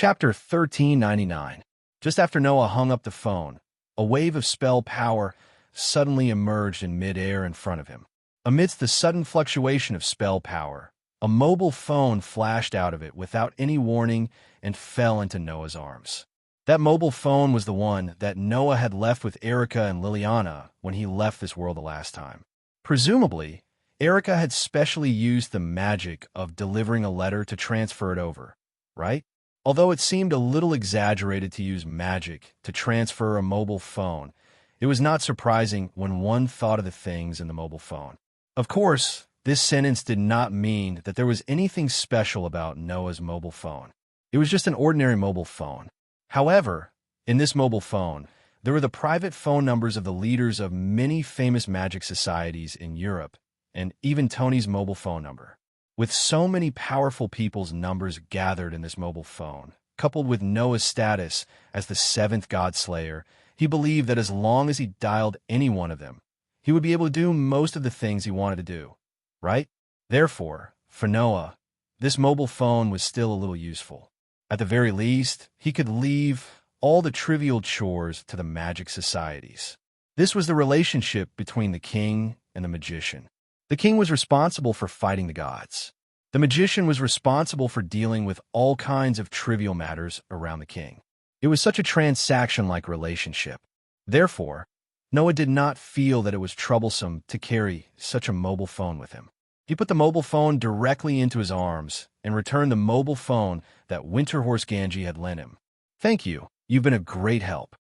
Chapter 1399. Just after Noah hung up the phone, a wave of spell power suddenly emerged in midair in front of him. Amidst the sudden fluctuation of spell power, a mobile phone flashed out of it without any warning and fell into Noah's arms. That mobile phone was the one that Noah had left with Erica and Liliana when he left this world the last time. Presumably, Erica had specially used the magic of delivering a letter to transfer it over, right? Although it seemed a little exaggerated to use magic to transfer a mobile phone, it was not surprising when one thought of the things in the mobile phone. Of course, this sentence did not mean that there was anything special about Noah's mobile phone. It was just an ordinary mobile phone. However, in this mobile phone, there were the private phone numbers of the leaders of many famous magic societies in Europe, and even Tony's mobile phone number. With so many powerful people's numbers gathered in this mobile phone, coupled with Noah's status as the seventh God Slayer, he believed that as long as he dialed any one of them, he would be able to do most of the things he wanted to do, right? Therefore, for Noah, this mobile phone was still a little useful. At the very least, he could leave all the trivial chores to the magic societies. This was the relationship between the king and the magician. The king was responsible for fighting the gods. The magician was responsible for dealing with all kinds of trivial matters around the king. It was such a transaction-like relationship. Therefore, Noah did not feel that it was troublesome to carry such a mobile phone with him. He put the mobile phone directly into his arms and returned the mobile phone that Winterhorse Ganji had lent him. "Thank you. You've been a great help."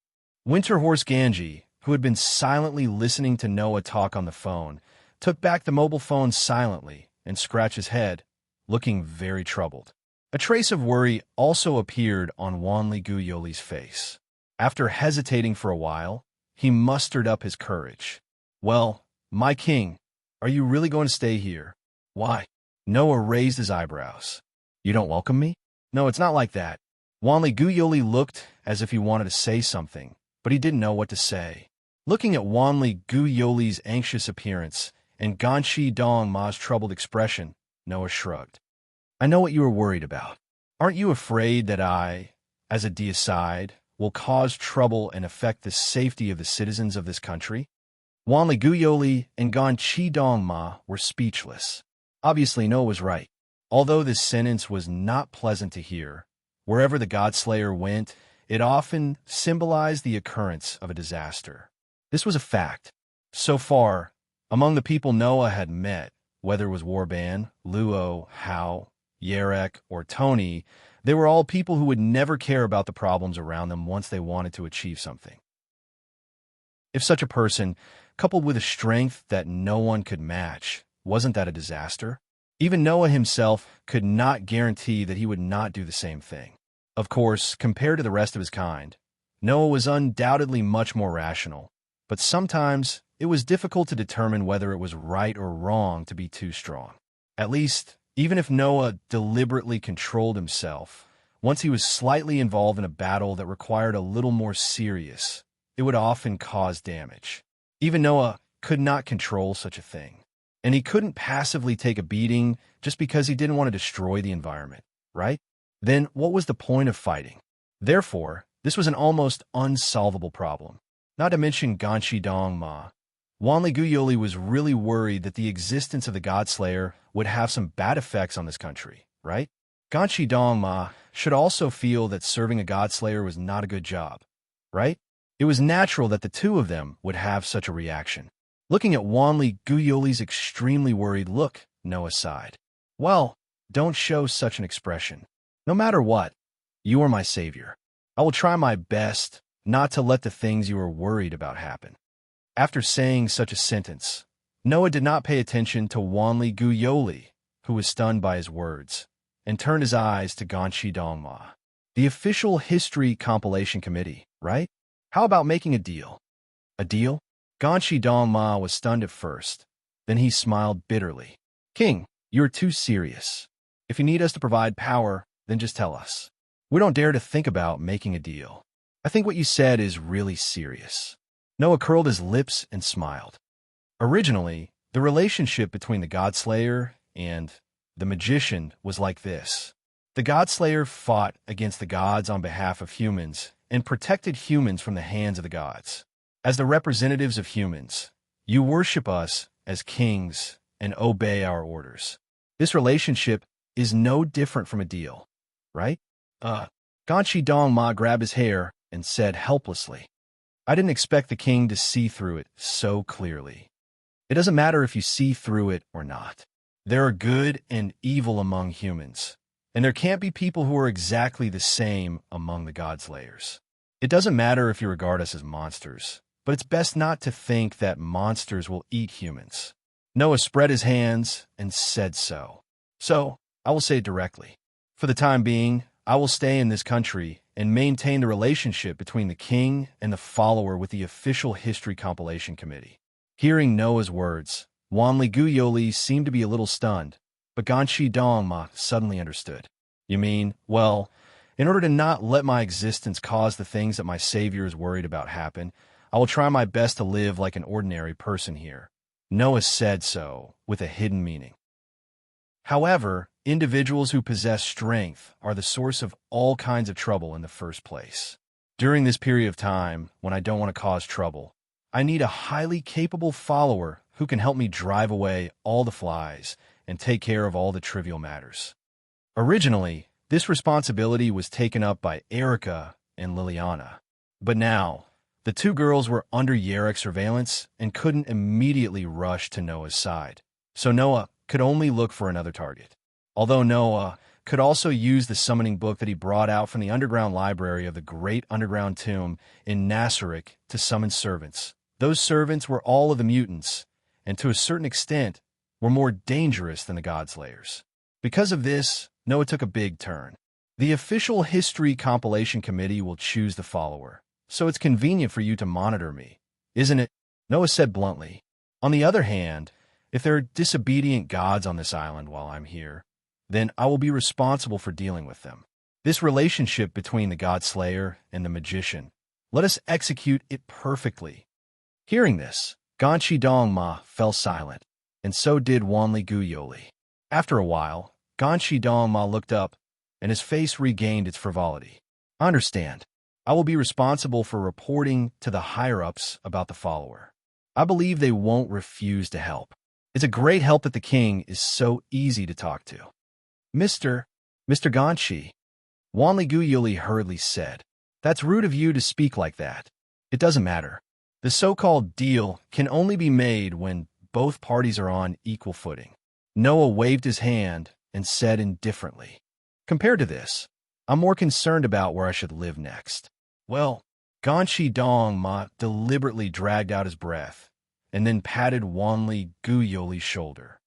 Winterhorse Ganji, who had been silently listening to Noah talk on the phone, took back the mobile phone silently and scratched his head, looking very troubled. A trace of worry also appeared on Wanli Guyoli's face. After hesitating for a while, he mustered up his courage. "Well, my king, are you really going to stay here?" "Why?" Noah raised his eyebrows. "You don't welcome me?" "No, it's not like that." Wanli Guyoli looked as if he wanted to say something, but he didn't know what to say. Looking at Wanli Guyoli's anxious appearance and Ganshi Dong Ma's troubled expression, Noah shrugged. "I know what you are worried about. Aren't you afraid that I, as a deicide, will cause trouble and affect the safety of the citizens of this country?" Wanli Guyoli and Ganshi Dong Ma were speechless. Obviously, Noah was right. Although this sentence was not pleasant to hear, wherever the Godslayer went, it often symbolized the occurrence of a disaster. This was a fact. So far, among the people Noah had met, whether it was Warban, Luo, Hao, Yarek, or Tony, they were all people who would never care about the problems around them once they wanted to achieve something. If such a person, coupled with a strength that no one could match, wasn't that a disaster? Even Noah himself could not guarantee that he would not do the same thing. Of course, compared to the rest of his kind, Noah was undoubtedly much more rational, but sometimes it was difficult to determine whether it was right or wrong to be too strong. At least, even if Noah deliberately controlled himself, once he was slightly involved in a battle that required a little more serious, it would often cause damage. Even Noah could not control such a thing. And he couldn't passively take a beating just because he didn't want to destroy the environment, right? Then what was the point of fighting? Therefore, this was an almost unsolvable problem. Not to mention Ganshi Dong Ma. Wanli Guyoli was really worried that the existence of the Godslayer would have some bad effects on this country, right? Ganshi Dong Ma should also feel that serving a Godslayer was not a good job, right? It was natural that the two of them would have such a reaction. Looking at Wanli Guyoli's extremely worried look, Noah sighed. "Well, don't show such an expression. No matter what, you are my savior. I will try my best not to let the things you are worried about happen." After saying such a sentence, Noah did not pay attention to Wanli Guyoli, who was stunned by his words, and turned his eyes to Ganshi Dong Ma. "The official history compilation committee, right? How about making a deal?" "A deal?" Ganshi Dong Ma was stunned at first. Then he smiled bitterly. "King, you're too serious. If you need us to provide power, then just tell us. We don't dare to think about making a deal. I think what you said is really serious." Noah curled his lips and smiled. Originally, the relationship between the Godslayer and the magician was like this. The Godslayer fought against the gods on behalf of humans and protected humans from the hands of the gods. As the representatives of humans, you worship us as kings and obey our orders. This relationship is no different from a deal, right? Ganshi Dongma grabbed his hair and said helplessly, I didn't expect the king to see through it so clearly. It doesn't matter if you see through it or not. There are good and evil among humans, and there can't be people who are exactly the same among the Godslayers. It doesn't matter if you regard us as monsters, but it's best not to think that monsters will eat humans. Noah spread his hands and said so. So, I will say it directly. For the time being, I will stay in this country and maintain the relationship between the king and the follower with the official history compilation committee. Hearing Noah's words, Wanli Guyoli seemed to be a little stunned, but Ganshi Dongma suddenly understood. You mean, well, in order to not let my existence cause the things that my savior is worried about happen, I will try my best to live like an ordinary person here. Noah said so, with a hidden meaning. However, individuals who possess strength are the source of all kinds of trouble in the first place. During this period of time, when I don't want to cause trouble, I need a highly capable follower who can help me drive away all the flies and take care of all the trivial matters. Originally, this responsibility was taken up by Erica and Liliana. But now, the two girls were under Yarek's surveillance and couldn't immediately rush to Noah's side. So Noah could only look for another target. Although Noah could also use the summoning book that he brought out from the underground library of the great underground tomb in Nasaric to summon servants. Those servants were all of the mutants, and to a certain extent, were more dangerous than the Godslayers. Because of this, Noah took a big turn. The official history compilation committee will choose the follower, so it's convenient for you to monitor me, isn't it? Noah said bluntly. On the other hand, if there are disobedient gods on this island while I'm here, then I will be responsible for dealing with them. This relationship between the Godslayer and the magician, let us execute it perfectly. Hearing this, Ganshi Dongma fell silent, and so did Wanli Guyoli. After a while, Ganshi Dongma looked up, and his face regained its frivolity. I understand. I will be responsible for reporting to the higher-ups about the follower. I believe they won't refuse to help. It's a great help that the king is so easy to talk to. Mr. Ganshi, Wanli Guyoli hurriedly said, that's rude of you to speak like that. It doesn't matter. The so-called deal can only be made when both parties are on equal footing. Noah waved his hand and said indifferently, compared to this, I'm more concerned about where I should live next. Well, Ganshi Dongma deliberately dragged out his breath and then patted Wanli Guyoli's shoulder.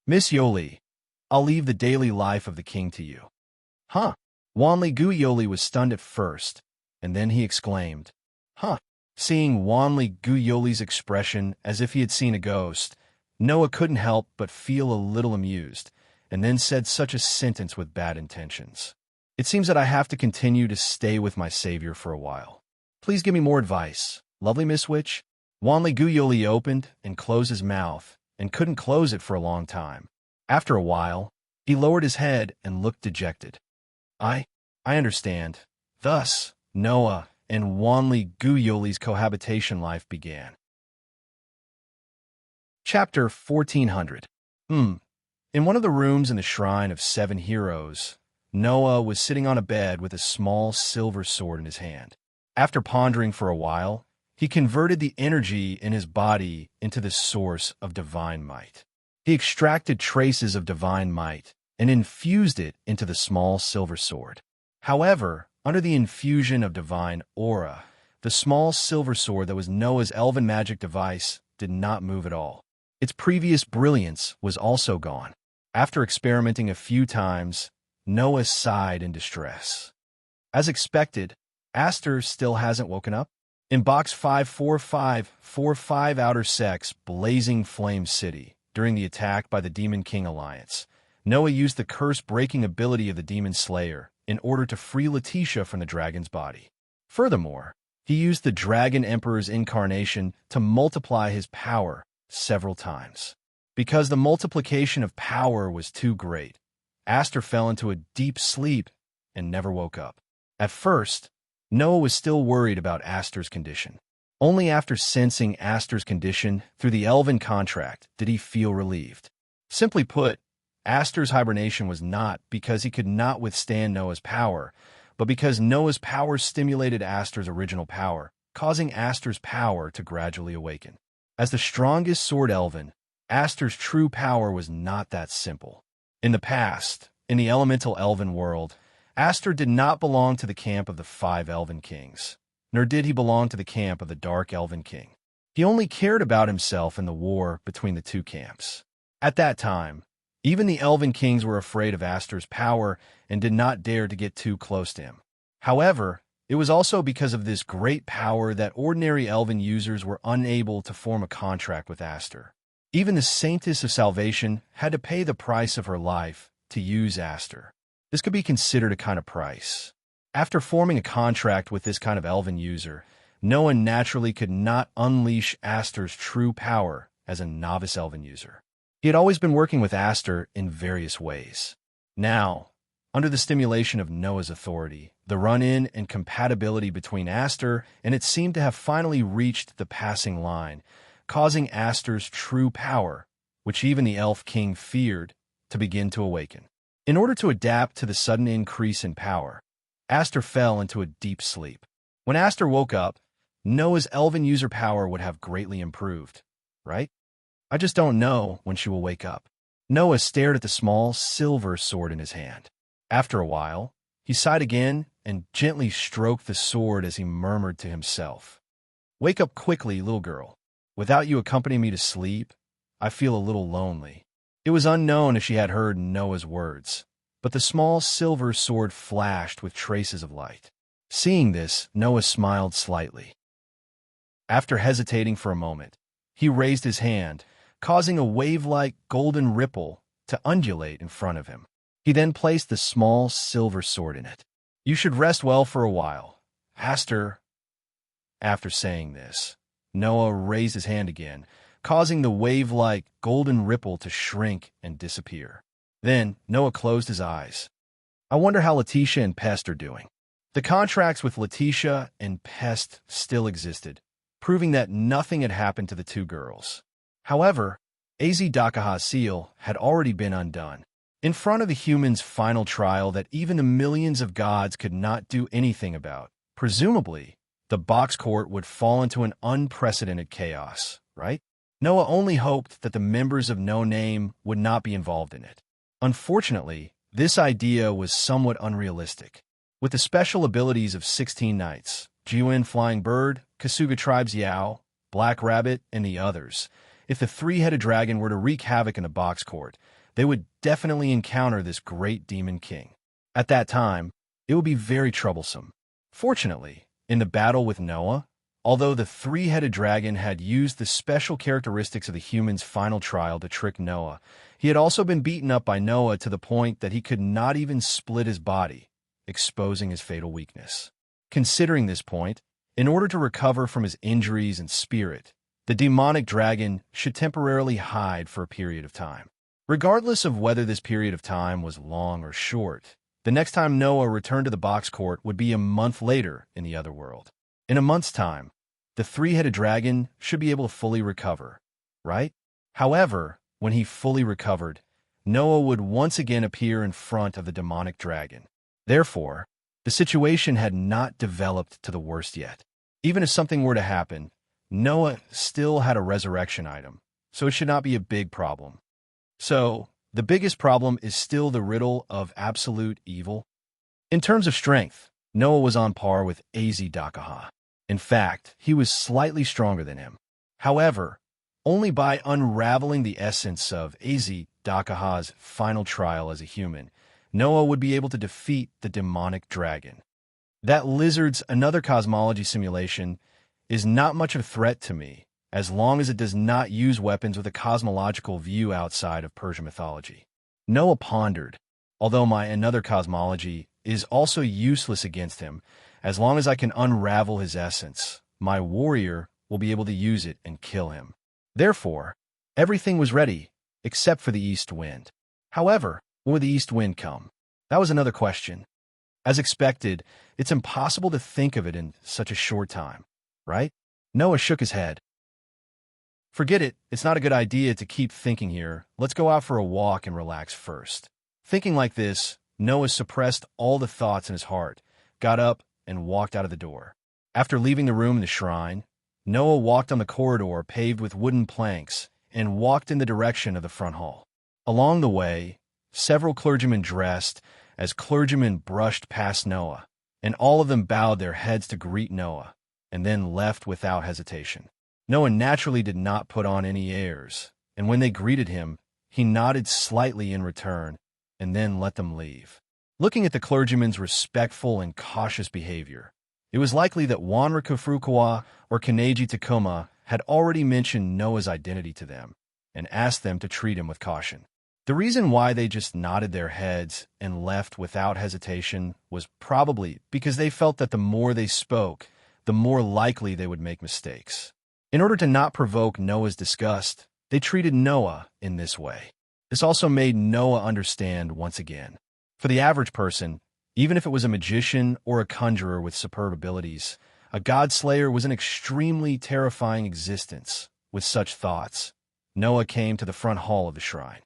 Miss Yoli, I'll leave the daily life of the king to you. Huh? Wanli Guyoli was stunned at first, and then he exclaimed, huh? Seeing Wanli Guyoli's expression as if he had seen a ghost, Noah couldn't help but feel a little amused, and then said such a sentence with bad intentions. It seems that I have to continue to stay with my savior for a while. Please give me more advice, lovely Miss Witch. Wanli Guyoli opened and closed his mouth, and couldn't close it for a long time. After a while, he lowered his head and looked dejected. I understand. Thus, Noah and Wanli Guyoli's cohabitation life began. Chapter 1400. In one of the rooms in the Shrine of Seven Heroes, Noah was sitting on a bed with a small silver sword in his hand. After pondering for a while, he converted the energy in his body into the source of divine might. He extracted traces of divine might and infused it into the small silver sword. However, under the infusion of divine aura, the small silver sword that was Noah's elven magic device did not move at all. Its previous brilliance was also gone. After experimenting a few times, Noah sighed in distress. As expected, Aster still hasn't woken up. In Box 54545 Outer Sex, Blazing Flame City, during the attack by the Demon King Alliance, Noah used the curse-breaking ability of the Demon Slayer in order to free Letitia from the dragon's body. Furthermore, he used the Dragon Emperor's incarnation to multiply his power several times. Because the multiplication of power was too great, Aster fell into a deep sleep and never woke up. At first, Noah was still worried about Aster's condition. Only after sensing Aster's condition through the elven contract did he feel relieved. Simply put, Aster's hibernation was not because he could not withstand Noah's power, but because Noah's power stimulated Aster's original power, causing Aster's power to gradually awaken. As the strongest sword elven, Aster's true power was not that simple. In the past, in the elemental elven world, Aster did not belong to the camp of the 5 elven kings, nor did he belong to the camp of the dark elven king. He only cared about himself in the war between the 2 camps. At that time, even the elven kings were afraid of Aster's power and did not dare to get too close to him. However, it was also because of this great power that ordinary elven users were unable to form a contract with Aster. Even the Saintess of Salvation had to pay the price of her life to use Aster. This could be considered a kind of price. After forming a contract with this kind of elven user, Noah naturally could not unleash Aster's true power as a novice elven user. He had always been working with Aster in various ways. Now, under the stimulation of Noah's authority, the run-in and compatibility between Aster and it seemed to have finally reached the passing line, causing Aster's true power, which even the elf king feared, to begin to awaken. In order to adapt to the sudden increase in power, Aster fell into a deep sleep. When Aster woke up, Noah's elven user power would have greatly improved, right? I just don't know when she will wake up. Noah stared at the small silver sword in his hand. After a while, he sighed again and gently stroked the sword as he murmured to himself, "Wake up quickly, little girl. Without you accompanying me to sleep, I feel a little lonely." It was unknown if she had heard Noah's words, but the small silver sword flashed with traces of light. Seeing this, Noah smiled slightly. After hesitating for a moment, he raised his hand, causing a wave-like golden ripple to undulate in front of him. He then placed the small silver sword in it. "You should rest well for a while, Aster." After saying this, Noah raised his hand again, causing the wave-like golden ripple to shrink and disappear. Then Noah closed his eyes. I wonder how Letitia and Pest are doing. The contracts with Letitia and Pest still existed, proving that nothing had happened to the 2 girls. However, Az Dakaha's seal had already been undone. In front of the humans' final trial that even the millions of gods could not do anything about, presumably, the box court would fall into an unprecedented chaos, right? Noah only hoped that the members of No Name would not be involved in it. Unfortunately, this idea was somewhat unrealistic. With the special abilities of 16 Knights, Jiwen Flying Bird, Kasuga Tribe's Yao, Black Rabbit, and the others, if the 3-headed dragon were to wreak havoc in the box court, they would definitely encounter this great demon king. At that time, it would be very troublesome. Fortunately, in the battle with Noah, although the 3-headed dragon had used the special characteristics of the human's final trial to trick Noah, he had also been beaten up by Noah to the point that he could not even split his body, exposing his fatal weakness. Considering this point, in order to recover from his injuries and spirit, the demonic dragon should temporarily hide for a period of time. Regardless of whether this period of time was long or short, the next time Noah returned to the box court would be a month later in the other world. In a month's time, the 3-headed dragon should be able to fully recover, right? However, when he fully recovered, Noah would once again appear in front of the demonic dragon. Therefore, the situation had not developed to the worst yet. Even if something were to happen, Noah still had a resurrection item, so it should not be a big problem. So, the biggest problem is still the riddle of absolute evil. In terms of strength, Noah was on par with Az Dakaha. In fact, he was slightly stronger than him. However, only by unraveling the essence of Az Dakaha's final trial as a human, Noah would be able to defeat the demonic dragon. That lizard's another cosmology simulation is not much of a threat to me, as long as it does not use weapons with a cosmological view outside of Persian mythology. Noah pondered, although my another cosmology is also useless against him, as long as I can unravel his essence, my warrior will be able to use it and kill him. Therefore, everything was ready, except for the east wind. However, Or would the east wind come? That was another question. As expected, it's impossible to think of it in such a short time, right? Noah shook his head. Forget it, it's not a good idea to keep thinking here. Let's go out for a walk and relax first. Thinking like this, Noah suppressed all the thoughts in his heart, got up, and walked out of the door. After leaving the room in the shrine, Noah walked on the corridor paved with wooden planks and walked in the direction of the front hall. Along the way, several clergymen dressed as clergymen brushed past Noah, and all of them bowed their heads to greet Noah, and then left without hesitation. Noah naturally did not put on any airs, and when they greeted him, he nodded slightly in return, and then let them leave. Looking at the clergyman's respectful and cautious behavior, it was likely that Wanriku Furukawa or Kaneji Takuma had already mentioned Noah's identity to them and asked them to treat him with caution. The reason why they just nodded their heads and left without hesitation was probably because they felt that the more they spoke, the more likely they would make mistakes. In order to not provoke Noah's disgust, they treated Noah in this way. This also made Noah understand once again. For the average person, even if it was a magician or a conjurer with superb abilities, a god-slayer was an extremely terrifying existence. With such thoughts, Noah came to the front hall of the shrine.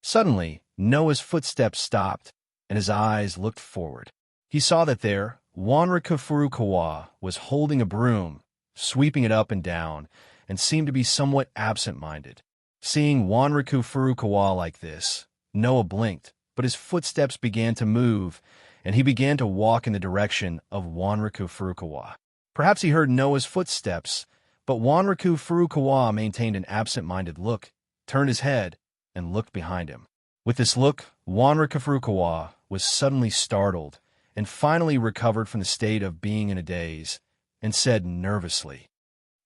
Suddenly, Noah's footsteps stopped, and his eyes looked forward. He saw that there, Wanriku Furukawa was holding a broom, sweeping it up and down, and seemed to be somewhat absent-minded. Seeing Wanriku Furukawa like this, Noah blinked, but his footsteps began to move, and he began to walk in the direction of Wanriku Furukawa. Perhaps he heard Noah's footsteps, but Wanriku Furukawa maintained an absent-minded look, turned his head, and looked behind him. With this look, Wanriku Furukawa was suddenly startled and finally recovered from the state of being in a daze, and said nervously,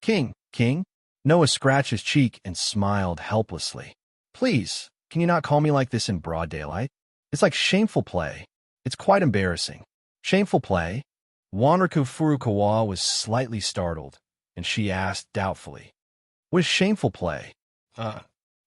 "King, King?" Noah scratched his cheek and smiled helplessly. "Please, can you not call me like this in broad daylight? It's like shameful play. It's quite embarrassing." "Shameful play?" Wanriku Furukawa was slightly startled, and she asked doubtfully, "What is shameful play?"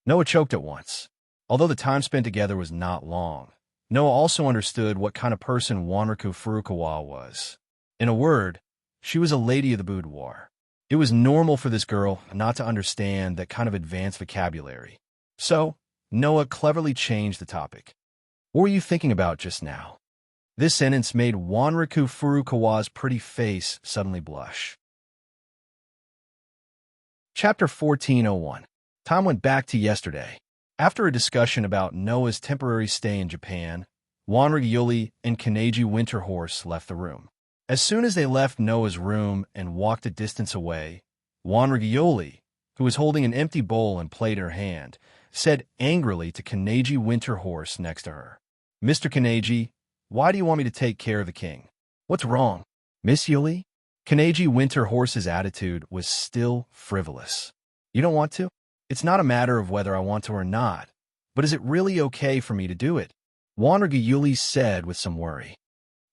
Noah choked at once. Although the time spent together was not long, Noah also understood what kind of person Wanriku Furukawa was. In a word, she was a lady of the boudoir. It was normal for this girl not to understand that kind of advanced vocabulary. So, Noah cleverly changed the topic. "What were you thinking about just now?" This sentence made Wanriku Furukawa's pretty face suddenly blush. Chapter 1401. Time went back to yesterday. After a discussion about Noah's temporary stay in Japan, Wanrigyuli and Kaneji Winterhorse left the room. As soon as they left Noah's room and walked a distance away, Wanrigyuli, who was holding an empty bowl and plate in her hand, said angrily to Kaneji Winterhorse next to her, "Mr. Kaneji, why do you want me to take care of the king? What's wrong?" "Miss Yuli?" Kaneji Winterhorse's attitude was still frivolous. "You don't want to? It's not a matter of whether I want to or not, but is it really okay for me to do it?" Wanrigyuli said with some worry.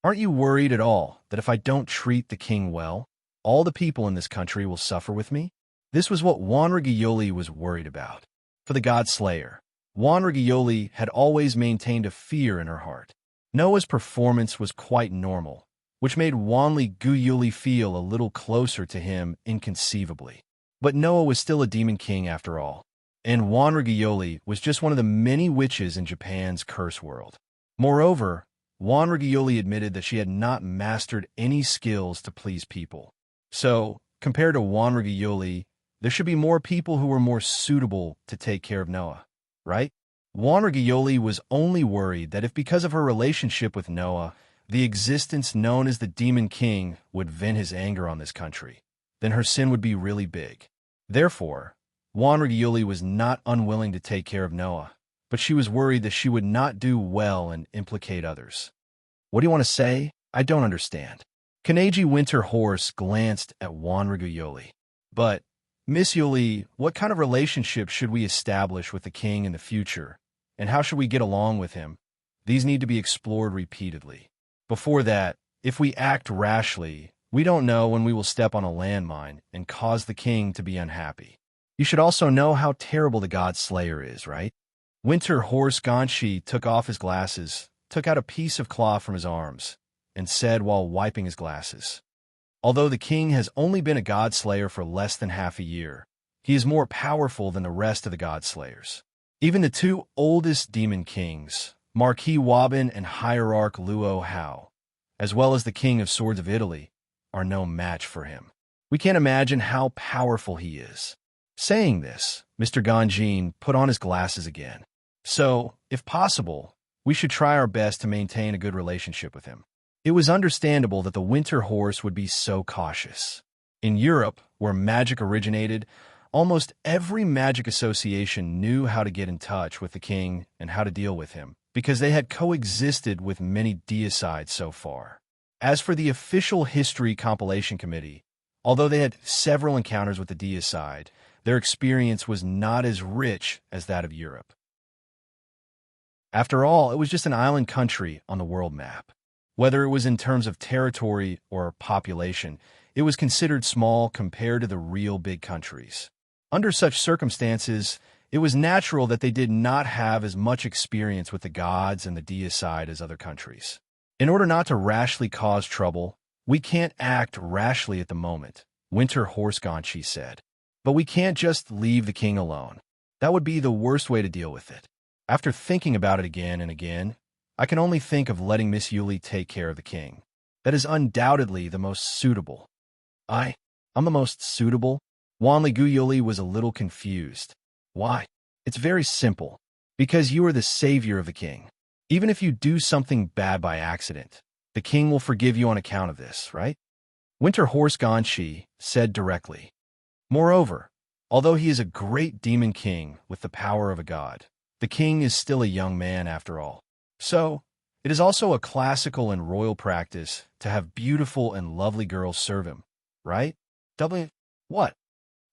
"Aren't you worried at all that if I don't treat the king well, all the people in this country will suffer with me?" This was what Wanrigyuli was worried about. For the god slayer, Wanrigyuli had always maintained a fear in her heart. Noah's performance was quite normal, which made Wanrigyuli feel a little closer to him inconceivably. But Noah was still a demon king after all, and Wanrigyuli was just one of the many witches in Japan's curse world. Moreover, Wanrigyuli admitted that she had not mastered any skills to please people. So, compared to Wanrigyuli, there should be more people who were more suitable to take care of Noah, right? Wanrigyuli was only worried that if because of her relationship with Noah, the existence known as the Demon King would vent his anger on this country, then her sin would be really big. Therefore, Wanrigyuli was not unwilling to take care of Noah, but she was worried that she would not do well and implicate others. "What do you want to say? I don't understand." Kaneji Winterhorse glanced at Wanrigyuli. "But, Miss Yuli, what kind of relationship should we establish with the king in the future, and how should we get along with him? These need to be explored repeatedly. Before that, if we act rashly, we don't know when we will step on a landmine and cause the king to be unhappy. You should also know how terrible the god slayer is, right? Winter Horse Ganshi took off his glasses, took out a piece of cloth from his arms, and said while wiping his glasses, "Although the king has only been a god-slayer for less than half a year, he is more powerful than the rest of the god-slayers. Even the two oldest demon kings, Marquis Wabin and Hierarch Luo Hao, as well as the King of Swords of Italy, are no match for him. We can't imagine how powerful he is." Saying this, Mr. Ganjin put on his glasses again. "So, if possible, we should try our best to maintain a good relationship with him." It was understandable that the Winter Horse would be so cautious. In Europe, where magic originated, almost every magic association knew how to get in touch with the king and how to deal with him, because they had coexisted with many deicides so far. As for the official history compilation committee, although they had several encounters with the deicide, their experience was not as rich as that of Europe. After all, it was just an island country on the world map. Whether it was in terms of territory or population, it was considered small compared to the real big countries. Under such circumstances, it was natural that they did not have as much experience with the gods and the deicide as other countries. In order not to rashly cause trouble, we can't act rashly at the moment, Winter Horse Ganshi said. But we can't just leave the king alone. That would be the worst way to deal with it. After thinking about it again and again, I can only think of letting Miss Yuli take care of the king. That is undoubtedly the most suitable. I'm the most suitable? Wanli Guyuli was a little confused. Why? It's very simple. Because you are the savior of the king. Even if you do something bad by accident, the king will forgive you on account of this, right? Winter Horse Ganshi said directly. Moreover, although he is a great demon king with the power of a god, the king is still a young man after all. So, it is also a classical and royal practice to have beautiful and lovely girls serve him, right? What?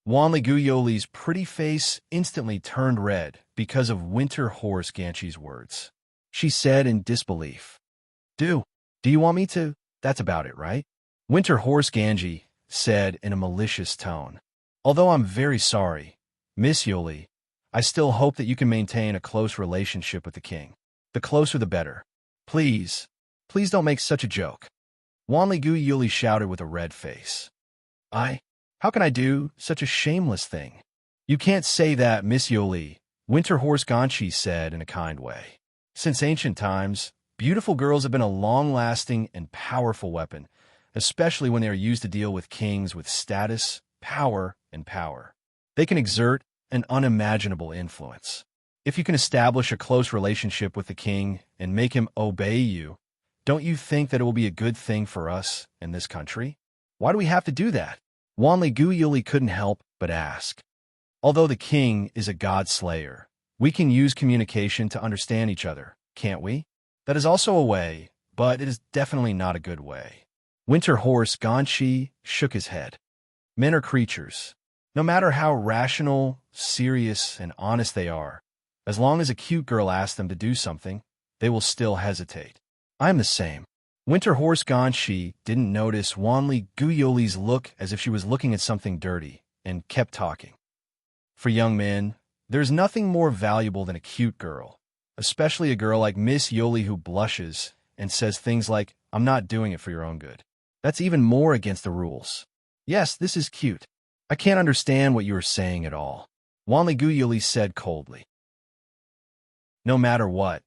Wanli Guyoli's pretty face instantly turned red because of Winter Horse Ganshi's words. She said in disbelief, Do you want me to? That's about it, right? Winter Horse Ganji said in a malicious tone. Although I'm very sorry, Miss Yuli, I still hope that you can maintain a close relationship with the king. The closer the better. Please don't make such a joke. Wanli Guyuli shouted with a red face. How can I do such a shameless thing? You can't say that, Miss Yuli, Winter Horse Ganshi said in a kind way. Since ancient times, beautiful girls have been a long-lasting and powerful weapon, especially when they are used to deal with kings with status, power, and power. They can exert an unimaginable influence. If you can establish a close relationship with the king and make him obey you, don't you think that it will be a good thing for us in this country? Why do we have to do that? Wanli Guyuli couldn't help but ask. Although the king is a god-slayer, we can use communication to understand each other, can't we? That is also a way, but it is definitely not a good way. Winter Horse Ganshi shook his head. Men are creatures. No matter how rational, serious, and honest they are, as long as a cute girl asks them to do something, they will still hesitate. I'm the same. Winter Horse Ganshi didn't notice Wanli Guyoli's look as if she was looking at something dirty, and kept talking. For young men, there's nothing more valuable than a cute girl, especially a girl like Miss Yoli who blushes and says things like, I'm not doing it for your own good. That's even more against the rules. Yes, this is cute. I can't understand what you are saying at all, Wanli Guyuli said coldly. No matter what,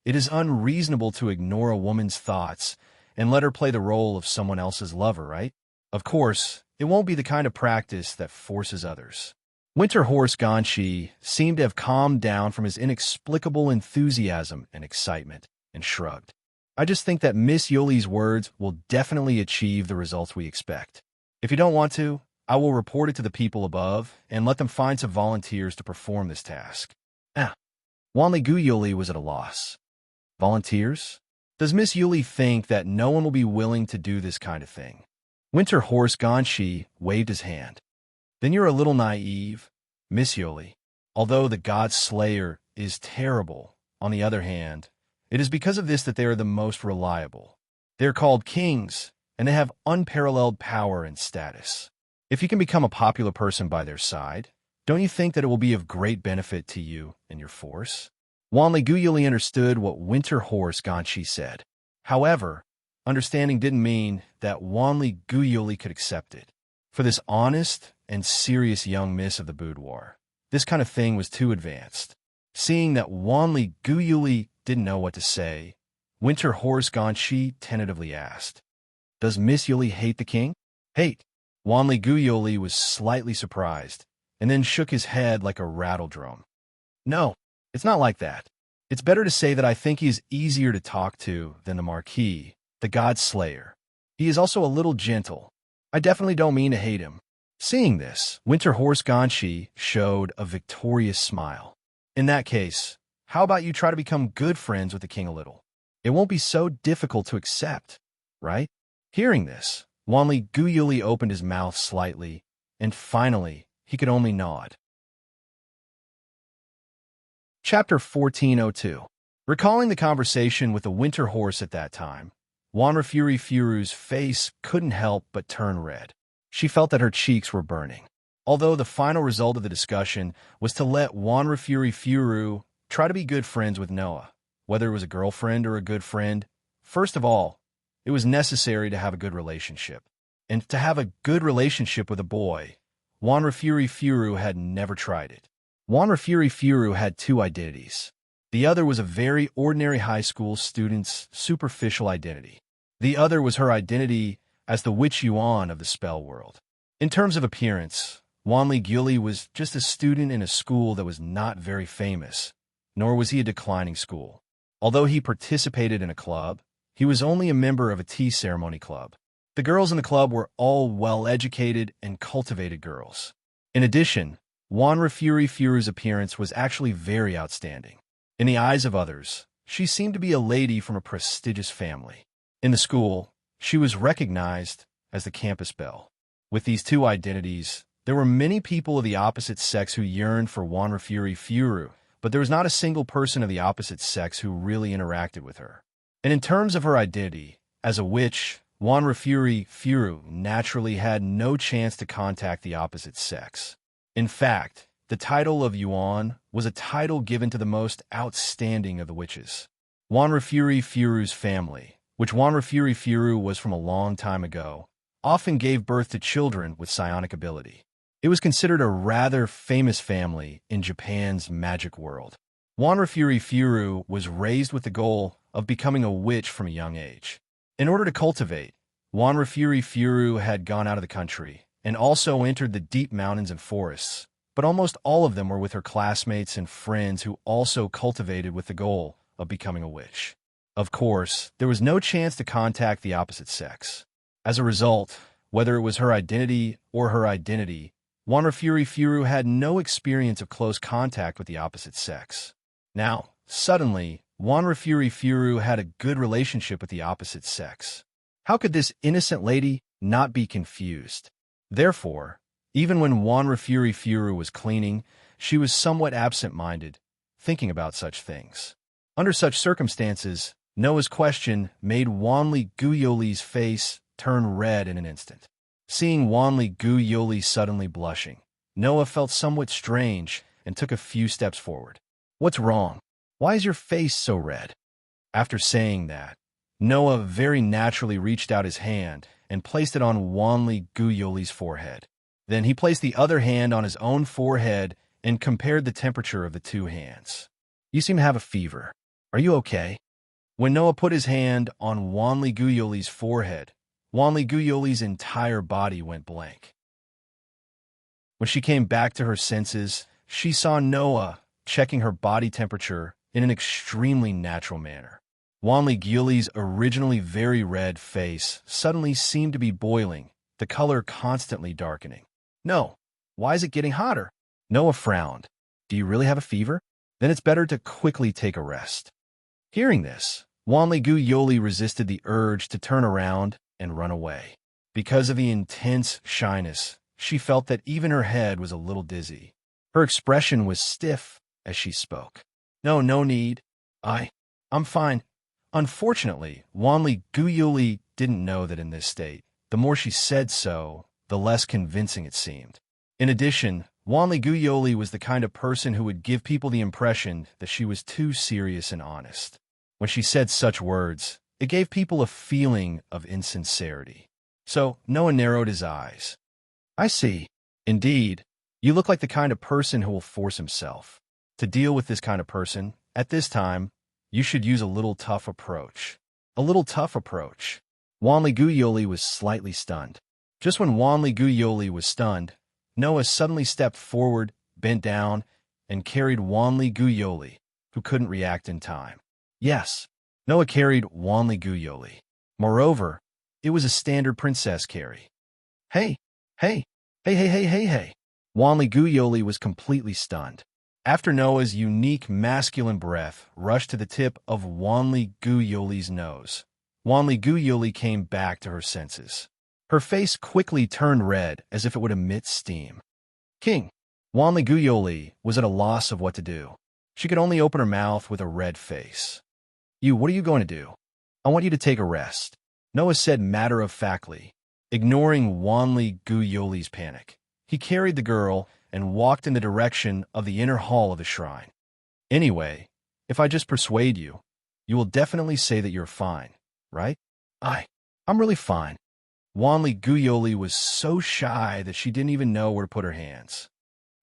it is unreasonable to ignore a woman's thoughts and let her play the role of someone else's lover, right? Of course, it won't be the kind of practice that forces others. Winter Horse Ganshi seemed to have calmed down from his inexplicable enthusiasm and excitement, and shrugged. I just think that Miss Yoli's words will definitely achieve the results we expect. If you don't want to, I will report it to the people above and let them find some volunteers to perform this task. Wanli Guyuli was at a loss. Volunteers? Does Miss Yuli think that no one will be willing to do this kind of thing? Winter Horse Ganshi waved his hand. Then you're a little naive, Miss Yuli. Although the god slayer is terrible, on the other hand, it is because of this that they are the most reliable. They are called kings, and they have unparalleled power and status. If you can become a popular person by their side, don't you think that it will be of great benefit to you and your force? Wanli Guyuli understood what Winter Horse Ganshi said. However, understanding didn't mean that Wanli Guyuli could accept it. For this honest and serious young miss of the boudoir, this kind of thing was too advanced. Seeing that Wanli Guyuli didn't know what to say, Winter Horse Ganshi tentatively asked, "Does Miss Yuli hate the king?" "Hate?" Wanli Guyuli was slightly surprised, and then shook his head like a rattle drum. "No, it's not like that. It's better to say that I think he is easier to talk to than the Marquis, the God Slayer. He is also a little gentle. I definitely don't mean to hate him." Seeing this, Winter Horse Ganshi showed a victorious smile. "In that case, how about you try to become good friends with the king a little? It won't be so difficult to accept, right?" Hearing this, Wanli Guyuli opened his mouth slightly, and finally, he could only nod. Chapter 1402. Recalling the conversation with the Winter Horse at that time, Wanrafuri Furu's face couldn't help but turn red. She felt that her cheeks were burning. Although the final result of the discussion was to let Wanrafuri Furu try to be good friends with Noah, whether it was a girlfriend or a good friend. First of all, it was necessary to have a good relationship. And to have a good relationship with a boy, Wanrafuri Furu had never tried it. Wanrafuri Furu had two identities. The other was a very ordinary high school student's superficial identity. The other was her identity as the Witch Yuan of the spell world. In terms of appearance, Wanli Gyuli was just a student in a school that was not very famous, nor was he a declining school. Although he participated in a club, he was only a member of a tea ceremony club. The girls in the club were all well-educated and cultivated girls. In addition, Wanrafuri Furu's appearance was actually very outstanding. In the eyes of others, she seemed to be a lady from a prestigious family. In the school, she was recognized as the campus belle. With these two identities, there were many people of the opposite sex who yearned for Wanrafuri Furu, but there was not a single person of the opposite sex who really interacted with her. And in terms of her identity, as a witch, Wanrafuri Furu naturally had no chance to contact the opposite sex. In fact, the title of Yuan was a title given to the most outstanding of the witches. Wanrafuri Furu's family, which Wanrafuri Furu was from a long time ago, often gave birth to children with psionic ability. It was considered a rather famous family in Japan's magic world. Wanrafuri Furu was raised with the goal of becoming a witch from a young age. In order to cultivate, Wanrafuri Furu had gone out of the country and also entered the deep mountains and forests, but almost all of them were with her classmates and friends who also cultivated with the goal of becoming a witch. Of course, there was no chance to contact the opposite sex. As a result, whether it was her identity or her identity, Wanrafuri Furu had no experience of close contact with the opposite sex. Now, suddenly, Wanrafuri Furu had a good relationship with the opposite sex. How could this innocent lady not be confused? Therefore, even when Wanrafuri Furu was cleaning, she was somewhat absent-minded, thinking about such things. Under such circumstances, Noah's question made Wanli Guyoli's face turn red in an instant. Seeing Wanli Guyoli suddenly blushing, Noah felt somewhat strange and took a few steps forward. "What's wrong? Why is your face so red?" After saying that, Noah very naturally reached out his hand and placed it on Wanli Guyoli's forehead. Then he placed the other hand on his own forehead and compared the temperature of the two hands. "You seem to have a fever. Are you okay?" When Noah put his hand on Wanli Guyoli's forehead, Wanli Guyoli's entire body went blank. When she came back to her senses, she saw Noah checking her body temperature in an extremely natural manner. Wanli Guyoli's originally very red face suddenly seemed to be boiling, the color constantly darkening. "No, why is it getting hotter?" Noah frowned. "Do you really have a fever? Then it's better to quickly take a rest." Hearing this, Wanli Guyoli resisted the urge to turn around and run away. Because of the intense shyness, she felt that even her head was a little dizzy. Her expression was stiff as she spoke. No need. I'm fine." Unfortunately, Wanli Guyoli didn't know that in this state, the more she said so, the less convincing it seemed. In addition, Wanli Guyoli was the kind of person who would give people the impression that she was too serious and honest. When she said such words, it gave people a feeling of insincerity. So Noah narrowed his eyes. I see. Indeed, you look like the kind of person who will force himself. To deal with this kind of person, at this time, you should use a little tough approach. A little tough approach. Wanli Guyoli was slightly stunned. Just when Wanli Guyoli was stunned, Noah suddenly stepped forward, bent down, and carried Wanli Guyoli, who couldn't react in time. Yes, Noah carried Wanli Guyoli. Moreover, it was a standard princess carry. Hey, hey, hey, hey, hey, hey, hey. Wanli Guyoli was completely stunned. After Noah's unique masculine breath rushed to the tip of Wanli Guyoli's nose, Wanli Guyoli came back to her senses. Her face quickly turned red as if it would emit steam. King, Wanli Guyoli was at a loss of what to do. She could only open her mouth with a red face. What are you going to do? I want you to take a rest, Noah said matter-of-factly, ignoring Wanli Guyoli's panic. He carried the girl and walked in the direction of the inner hall of the shrine. Anyway, if I just persuade you, you will definitely say that you're fine, right? I'm really fine. Wanli Guyoli was so shy that she didn't even know where to put her hands.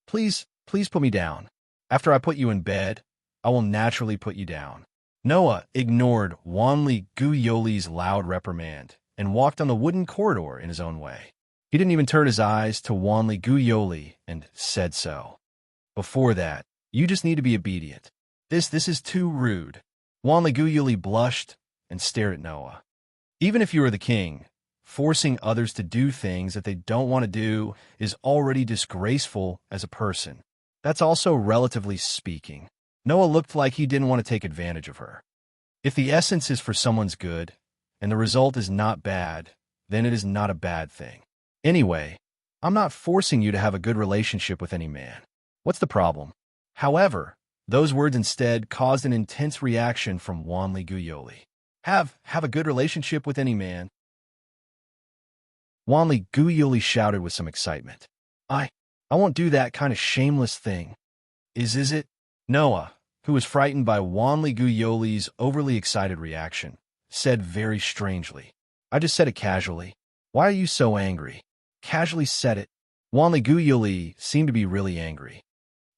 Please put me down. After I put you in bed, I will naturally put you down. Noah ignored Wanli Guyoli's loud reprimand and walked on the wooden corridor in his own way. He didn't even turn his eyes to Wanli Guyoli and said so. Before that, you just need to be obedient. This is too rude. Wanli Guyoli blushed and stared at Noah. Even if you are the king, forcing others to do things that they don't want to do is already disgraceful as a person. That's also relatively speaking. Noah looked like he didn't want to take advantage of her. If the essence is for someone's good, and the result is not bad, then it is not a bad thing. Anyway, I'm not forcing you to have a good relationship with any man. What's the problem? However, those words instead caused an intense reaction from Wanli Guyoli. Have a good relationship with any man? Wanli Guyoli shouted with some excitement. I won't do that kind of shameless thing. Is it? Noah, who was frightened by Wanli Guyoli's overly excited reaction, said very strangely. I just said it casually. Why are you so angry? Casually said it. Wanli Guyoli seemed to be really angry.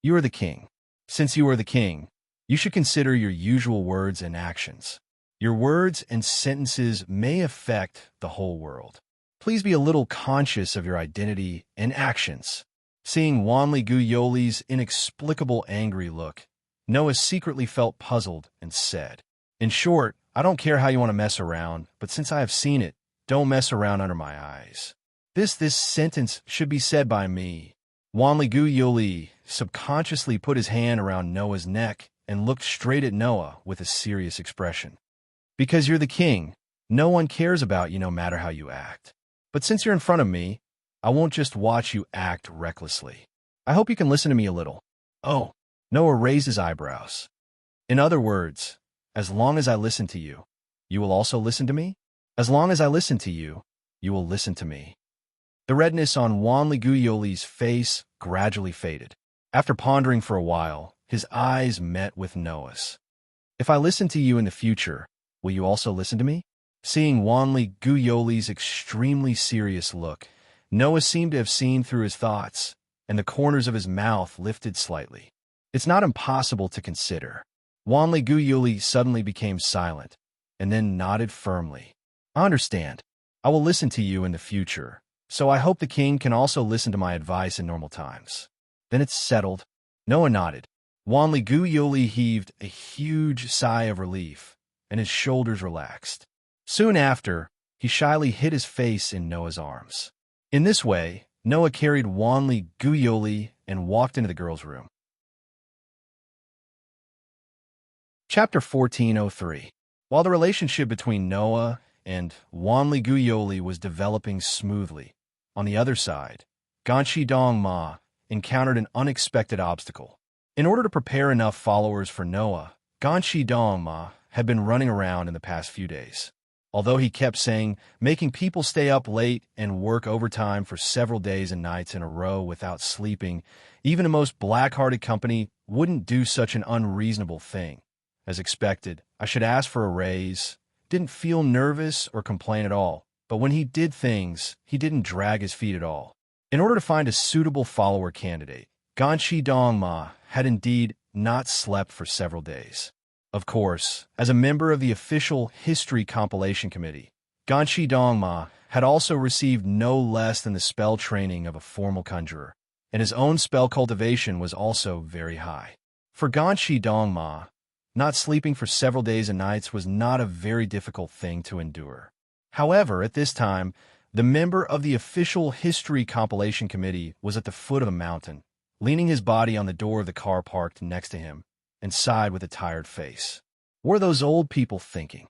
You are the king. Since you are the king, you should consider your usual words and actions. Your words and sentences may affect the whole world. Please be a little conscious of your identity and actions. Seeing Wanli Guyoli's inexplicable angry look, Noah secretly felt puzzled and said, in short, I don't care how you want to mess around, but since I have seen it, don't mess around under my eyes. This sentence should be said by me. Wanli Guyoli subconsciously put his hand around Noah's neck and looked straight at Noah with a serious expression. Because you're the king, no one cares about you no matter how you act. But since you're in front of me, I won't just watch you act recklessly. I hope you can listen to me a little. Oh, Noah raised his eyebrows. In other words, as long as I listen to you, you will also listen to me? As long as I listen to you, you will listen to me. The redness on Wanli Guyoli's face gradually faded. After pondering for a while, his eyes met with Noah's. If I listen to you in the future, will you also listen to me? Seeing Wanli Guyoli's extremely serious look, Noah seemed to have seen through his thoughts, and the corners of his mouth lifted slightly. It's not impossible to consider. Wanli Guyoli suddenly became silent, and then nodded firmly. I understand. I will listen to you in the future, so I hope the king can also listen to my advice in normal times. Then it's settled. Noah nodded. Wanli Guyoli heaved a huge sigh of relief, and his shoulders relaxed. Soon after, he shyly hid his face in Noah's arms. In this way, Noah carried Wanli Guyoli and walked into the girl's room. Chapter 1403. While the relationship between Noah and Wanli Guyoli was developing smoothly, on the other side, Ganshi Dongma encountered an unexpected obstacle. In order to prepare enough followers for Noah, Ganshi Dongma had been running around in the past few days. Although he kept saying making people stay up late and work overtime for several days and nights in a row without sleeping, even the most black-hearted company wouldn't do such an unreasonable thing. As expected, I should ask for a raise. Didn't feel nervous or complain at all, but when he did things, he didn't drag his feet at all. In order to find a suitable follower candidate, Ganshi Dongma had indeed not slept for several days. Of course, as a member of the official History Compilation Committee, Ganshi Dongma had also received no less than the spell training of a formal conjurer, and his own spell cultivation was also very high. For Ganshi Dongma, not sleeping for several days and nights was not a very difficult thing to endure. However, at this time, the member of the official History Compilation Committee was at the foot of a mountain, leaning his body on the door of the car parked next to him, and sighed with a tired face. What are those old people thinking?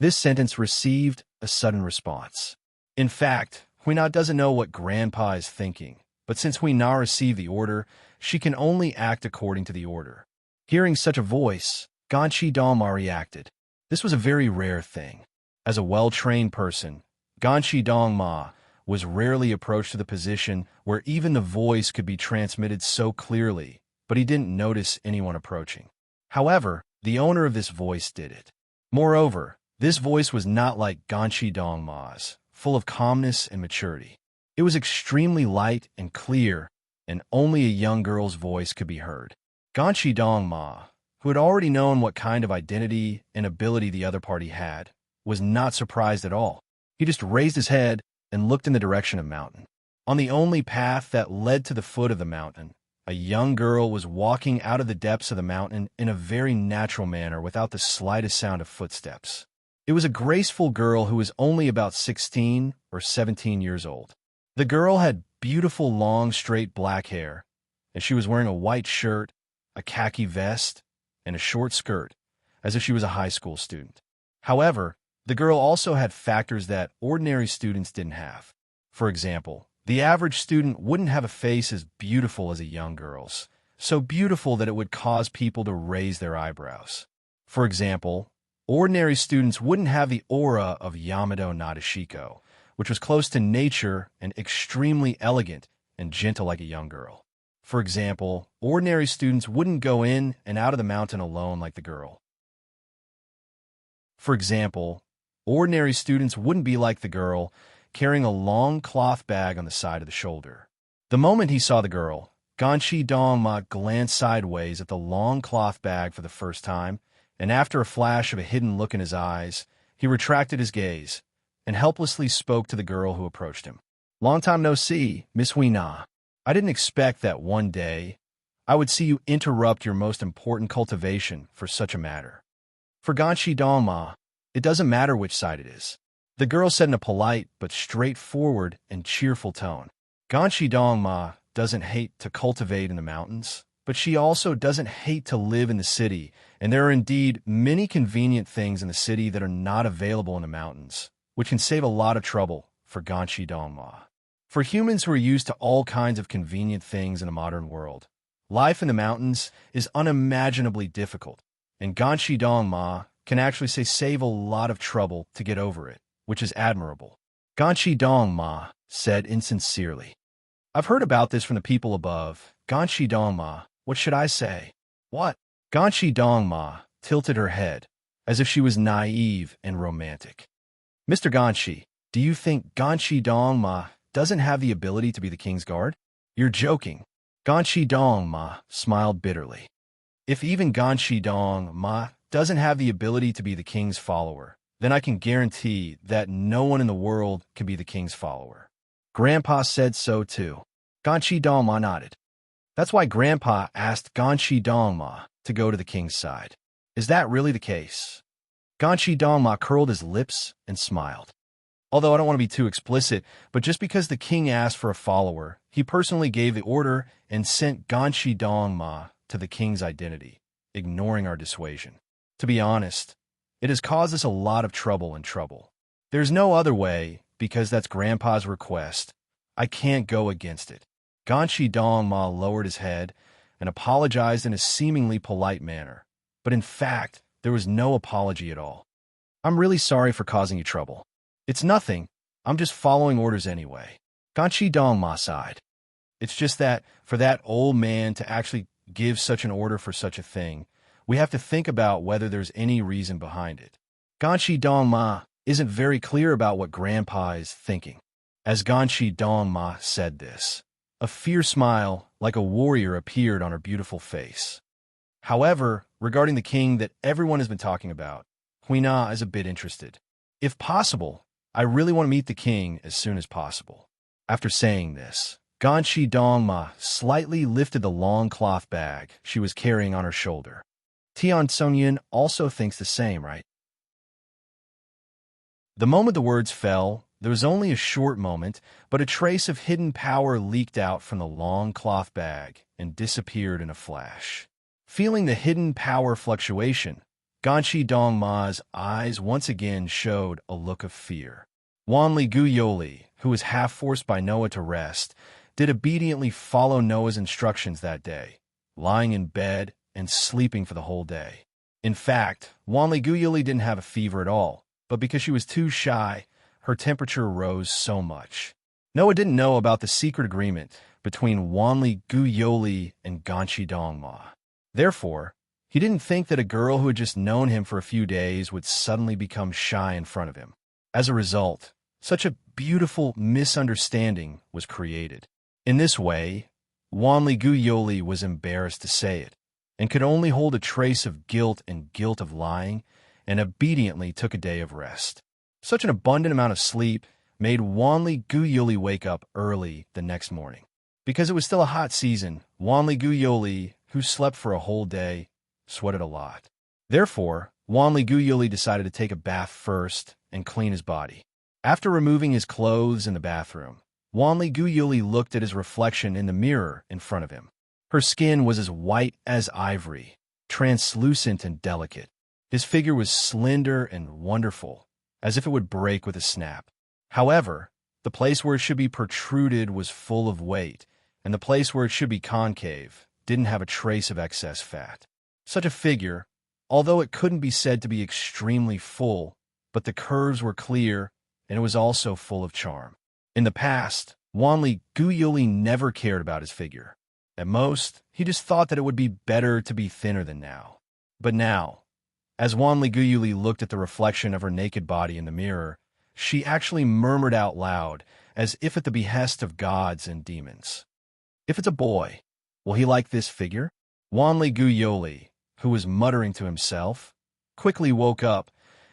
This sentence received a sudden response. In fact, Huina doesn't know what Grandpa is thinking, but since Huina received the order, she can only act according to the order. Hearing such a voice, Ganshi Dongma reacted. This was a very rare thing. As a well-trained person, Ganshi Dongma was rarely approached to the position where even the voice could be transmitted so clearly, but he didn't notice anyone approaching. However, the owner of this voice did it. Moreover, this voice was not like Ganshi Dongma's, full of calmness and maturity. It was extremely light and clear, and only a young girl's voice could be heard. Ganshi Dongma, who had already known what kind of identity and ability the other party had, was not surprised at all. He just raised his head and looked in the direction of the mountain. On the only path that led to the foot of the mountain, a young girl was walking out of the depths of the mountain in a very natural manner without the slightest sound of footsteps. It was a graceful girl who was only about 16 or 17 years old. The girl had beautiful long straight black hair, and she was wearing a white shirt, a khaki vest, and a short skirt, as if she was a high school student. However, the girl also had factors that ordinary students didn't have. For example, the average student wouldn't have a face as beautiful as a young girl's, so beautiful that it would cause people to raise their eyebrows. For example, ordinary students wouldn't have the aura of Yamado Nadeshiko, which was close to nature and extremely elegant and gentle like a young girl. For example, ordinary students wouldn't go in and out of the mountain alone like the girl. For example, ordinary students wouldn't be like the girl, carrying a long cloth bag on the side of the shoulder. The moment he saw the girl, Ganshi Dongma glanced sideways at the long cloth bag for the first time, and after a flash of a hidden look in his eyes, he retracted his gaze and helplessly spoke to the girl who approached him. "Long time no see, Miss Huina. I didn't expect that one day I would see you interrupt your most important cultivation for such a matter." For Ganshi Dongma, it doesn't matter which side it is. The girl said in a polite but straightforward and cheerful tone. Ganshi Dongma doesn't hate to cultivate in the mountains, but she also doesn't hate to live in the city, and there are indeed many convenient things in the city that are not available in the mountains, which can save a lot of trouble for Ganshi Dongma. For humans who are used to all kinds of convenient things in a modern world, life in the mountains is unimaginably difficult, and Ganshi Dongma can actually save a lot of trouble to get over it, which is admirable. Ganshi Dongma said insincerely. "I've heard about this from the people above. Ganshi Dongma, what should I say?" "What?" Ganshi Dongma tilted her head, as if she was naive and romantic. "Mr. Ganshi, do you think Ganshi Dongma doesn't have the ability to be the king's guard?" "You're joking." Ganshi Dongma smiled bitterly. "If even Ganshi Dongma doesn't have the ability to be the king's follower, then I can guarantee that no one in the world can be the king's follower." Grandpa said so too. Ganshi Dongma nodded. That's why Grandpa asked Ganshi Dongma to go to the king's side. Is that really the case? Ganshi Dongma curled his lips and smiled. Although I don't want to be too explicit, but just because the king asked for a follower, he personally gave the order and sent Ganshi Dongma to the king's identity, ignoring our dissuasion. To be honest, it has caused us a lot of trouble. There's no other way, because that's Grandpa's request. I can't go against it. Ganshi Dongma lowered his head and apologized in a seemingly polite manner, but in fact, there was no apology at all. I'm really sorry for causing you trouble. It's nothing. I'm just following orders anyway. Ganshi Dongma sighed. It's just that, for that old man to actually give such an order for such a thing, we have to think about whether there's any reason behind it. Ganshi Dongma isn't very clear about what Grandpa is thinking. As Ganshi Dongma said this, a fierce smile, like a warrior, appeared on her beautiful face. However, regarding the king that everyone has been talking about, Huina is a bit interested. If possible, I really want to meet the king as soon as possible. After saying this, Ganshi Dongma slightly lifted the long cloth bag she was carrying on her shoulder. Tian Songyun also thinks the same, right? The moment the words fell, there was only a short moment, but a trace of hidden power leaked out from the long cloth bag and disappeared in a flash. Feeling the hidden power fluctuation, Ganshi Dongma's eyes once again showed a look of fear. Wanli Guyoli, who was half forced by Noah to rest, did obediently follow Noah's instructions that day, lying in bed and sleeping for the whole day. In fact, Wanli Guyoli didn't have a fever at all, but because she was too shy, her temperature rose so much. Noah didn't know about the secret agreement between Wanli Guyoli and Ganshi Dongma. Therefore, he didn't think that a girl who had just known him for a few days would suddenly become shy in front of him. As a result, such a beautiful misunderstanding was created. In this way, Wanli Guyoli was embarrassed to say it, and could only hold a trace of guilt of lying, and obediently took a day of rest. Such an abundant amount of sleep made Wanli Guyoli wake up early the next morning. Because it was still a hot season, Wanli Guyoli, who slept for a whole day, sweated a lot. Therefore, Wanli Guyoli decided to take a bath first and clean his body. After removing his clothes in the bathroom, Wanli Guyoli looked at his reflection in the mirror in front of him. Her skin was as white as ivory, translucent and delicate. His figure was slender and wonderful, as if it would break with a snap. However, the place where it should be protruded was full of weight, and the place where it should be concave didn't have a trace of excess fat. Such a figure, although it couldn't be said to be extremely full, but the curves were clear, and it was also full of charm. In the past, Wanli Guyoli never cared about his figure. At most, he just thought that it would be better to be thinner than now. But now, as Wanli Guyoli looked at the reflection of her naked body in the mirror, she actually murmured out loud, as if at the behest of gods and demons. If it's a boy, will he like this figure? Wanli Guyoli, who was muttering to himself, quickly woke up,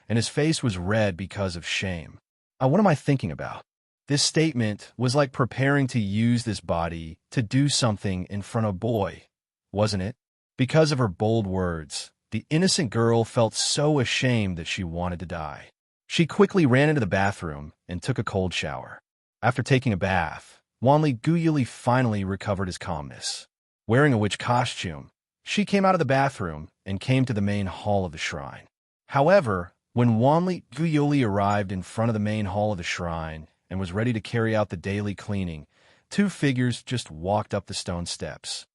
and his face was red because of shame. What am I thinking about? This statement was like preparing to use this body to do something in front of a boy, wasn't it? Because of her bold words, the innocent girl felt so ashamed that she wanted to die. She quickly ran into the bathroom and took a cold shower. After taking a bath, Wanli Guyoli finally recovered his calmness. Wearing a witch costume, she came out of the bathroom and came to the main hall of the shrine. However, when Wanli Guyoli arrived in front of the main hall of the shrine and was ready to carry out the daily cleaning, two figures just walked up the stone steps.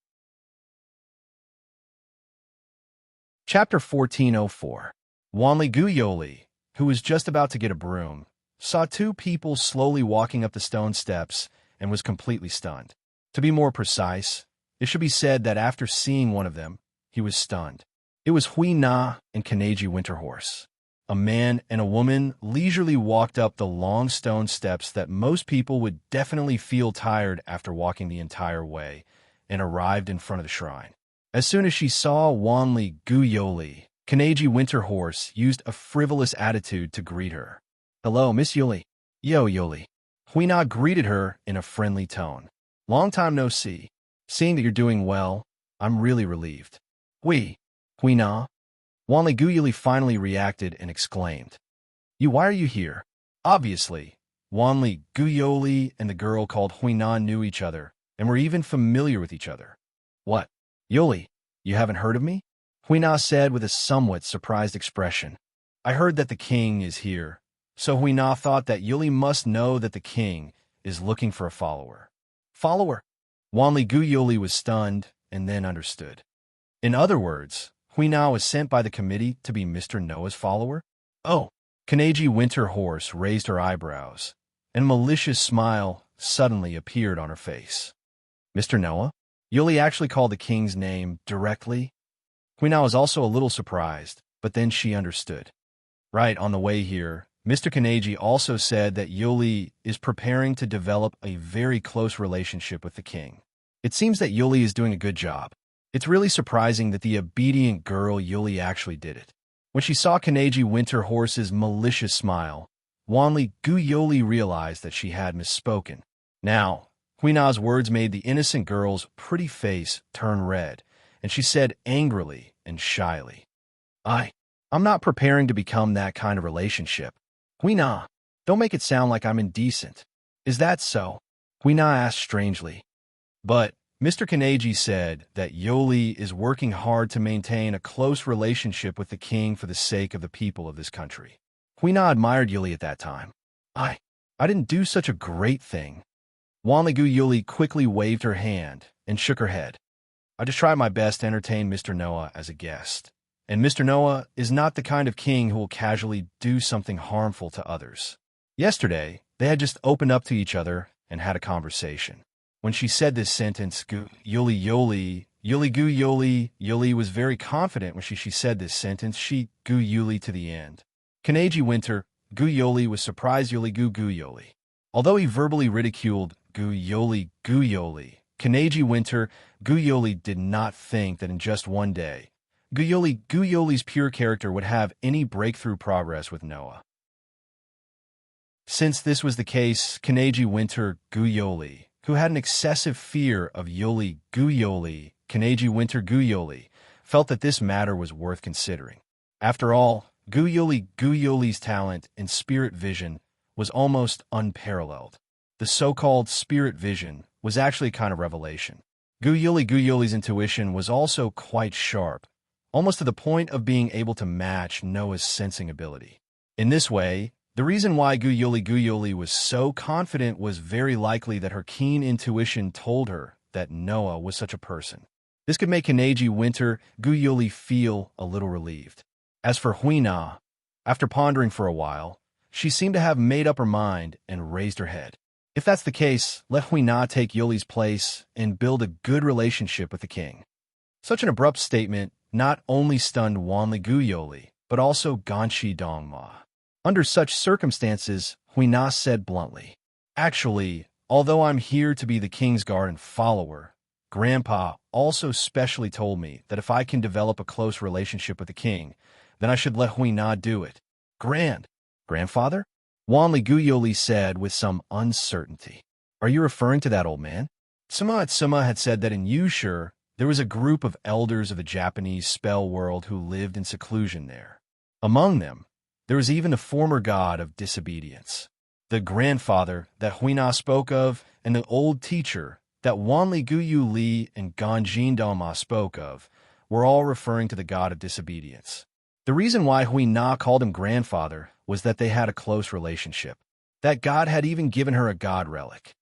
Chapter 1404. Wanli Guyoli, who was just about to get a broom, saw two people slowly walking up the stone steps and was completely stunned. To be more precise, it should be said that after seeing one of them, he was stunned. It was Hui Na and Kaneji Winterhorse. A man and a woman leisurely walked up the long stone steps that most people would definitely feel tired after walking the entire way, and arrived in front of the shrine. As soon as she saw Wanli Guyoli, Kaneji Winterhorse used a frivolous attitude to greet her. "Hello, Miss Yoli." "Yo, Yoli." Huina greeted her in a friendly tone. "Long time no see. Seeing that you're doing well, I'm really relieved." Huina." Wanli Guyoli finally reacted and exclaimed, Why are you here?" Obviously, Wanli Guyoli and the girl called Huina knew each other and were even familiar with each other. "What? Yoli, you haven't heard of me?" Huina said with a somewhat surprised expression. "I heard that the king is here, so Huina thought that Yoli must know that the king is looking for a follower." "Follower?" Wanli Guyoli was stunned and then understood. In other words, Huina was sent by the committee to be Mr. Noah's follower? "Oh, Kanaji Winter Horse raised her eyebrows, and a malicious smile suddenly appeared on her face. Mr. Noah? Yuli actually called the king's name directly? Huina was also a little surprised, but then she understood. Right on the way here, Mr. Kanaji also said that Yuli is preparing to develop a very close relationship with the king. It seems that Yuli is doing a good job. It's really surprising that the obedient girl Yuli actually did it. When she saw Kanaji Winter Horse's malicious smile, Wanli Gu Yoli realized that she had misspoken. Now, Huina's words made the innocent girl's pretty face turn red, and she said angrily and shyly, I'm not preparing to become that kind of relationship. Huina, don't make it sound like I'm indecent. Is that so? Huina asked strangely. But Mr. Kanaji said that Yoli is working hard to maintain a close relationship with the king for the sake of the people of this country. Huina admired Yuli at that time. I didn't do such a great thing. Wanligu Yuli quickly waved her hand and shook her head. I just tried my best to entertain Mr. Noah as a guest. And Mr. Noah is not the kind of king who will casually do something harmful to others. Yesterday, they had just opened up to each other and had a conversation. When she said this sentence, Yuli was very confident when she said this sentence. She gu Yuli to the end. Kanaji Winter, Gu Yoli was surprised Gu Yoli. Although he verbally ridiculed Gu Yoli, Kanaji Winter, Gu Yoli did not think that in just one day, Gu Yoli's pure character would have any breakthrough progress with Noah. Since this was the case, Kanaji Winter, Gu Yoli, who had an excessive fear of Yoli Gu Yoli, Kanaji Winter Gu Yoli, felt that this matter was worth considering. After all, Gu Yoli's talent and spirit vision was almost unparalleled. The so-called spirit vision was actually a kind of revelation. Gu Yoli's intuition was also quite sharp, almost to the point of being able to match Noah's sensing ability. In this way, the reason why Gu Yoli was so confident was very likely that her keen intuition told her that Noah was such a person. This could make Kanaji Winter Gu Yoli feel a little relieved. As for Huina, after pondering for a while, she seemed to have made up her mind and raised her head. If that's the case, let Huina take Yoli's place and build a good relationship with the king. Such an abrupt statement not only stunned Wanli Gu Yoli, but also Ganshi Dongma. Under such circumstances, Huina said bluntly, Actually, although I'm here to be the king's guard and follower, Grandpa also specially told me that if I can develop a close relationship with the king, then I should let Huina do it. Grandfather? Wanli Gu Yoli said with some uncertainty. Are you referring to that old man? Tsuma had said that in Yushur, there was a group of elders of the Japanese spell world who lived in seclusion there. Among them, there was even a former god of disobedience. The grandfather that Huina spoke of and the old teacher that Wanli Gu Yuli and Ganjin Dama spoke of were all referring to the god of disobedience. The reason why Huina called him grandfather was that they had a close relationship. That god had even given her a god relic.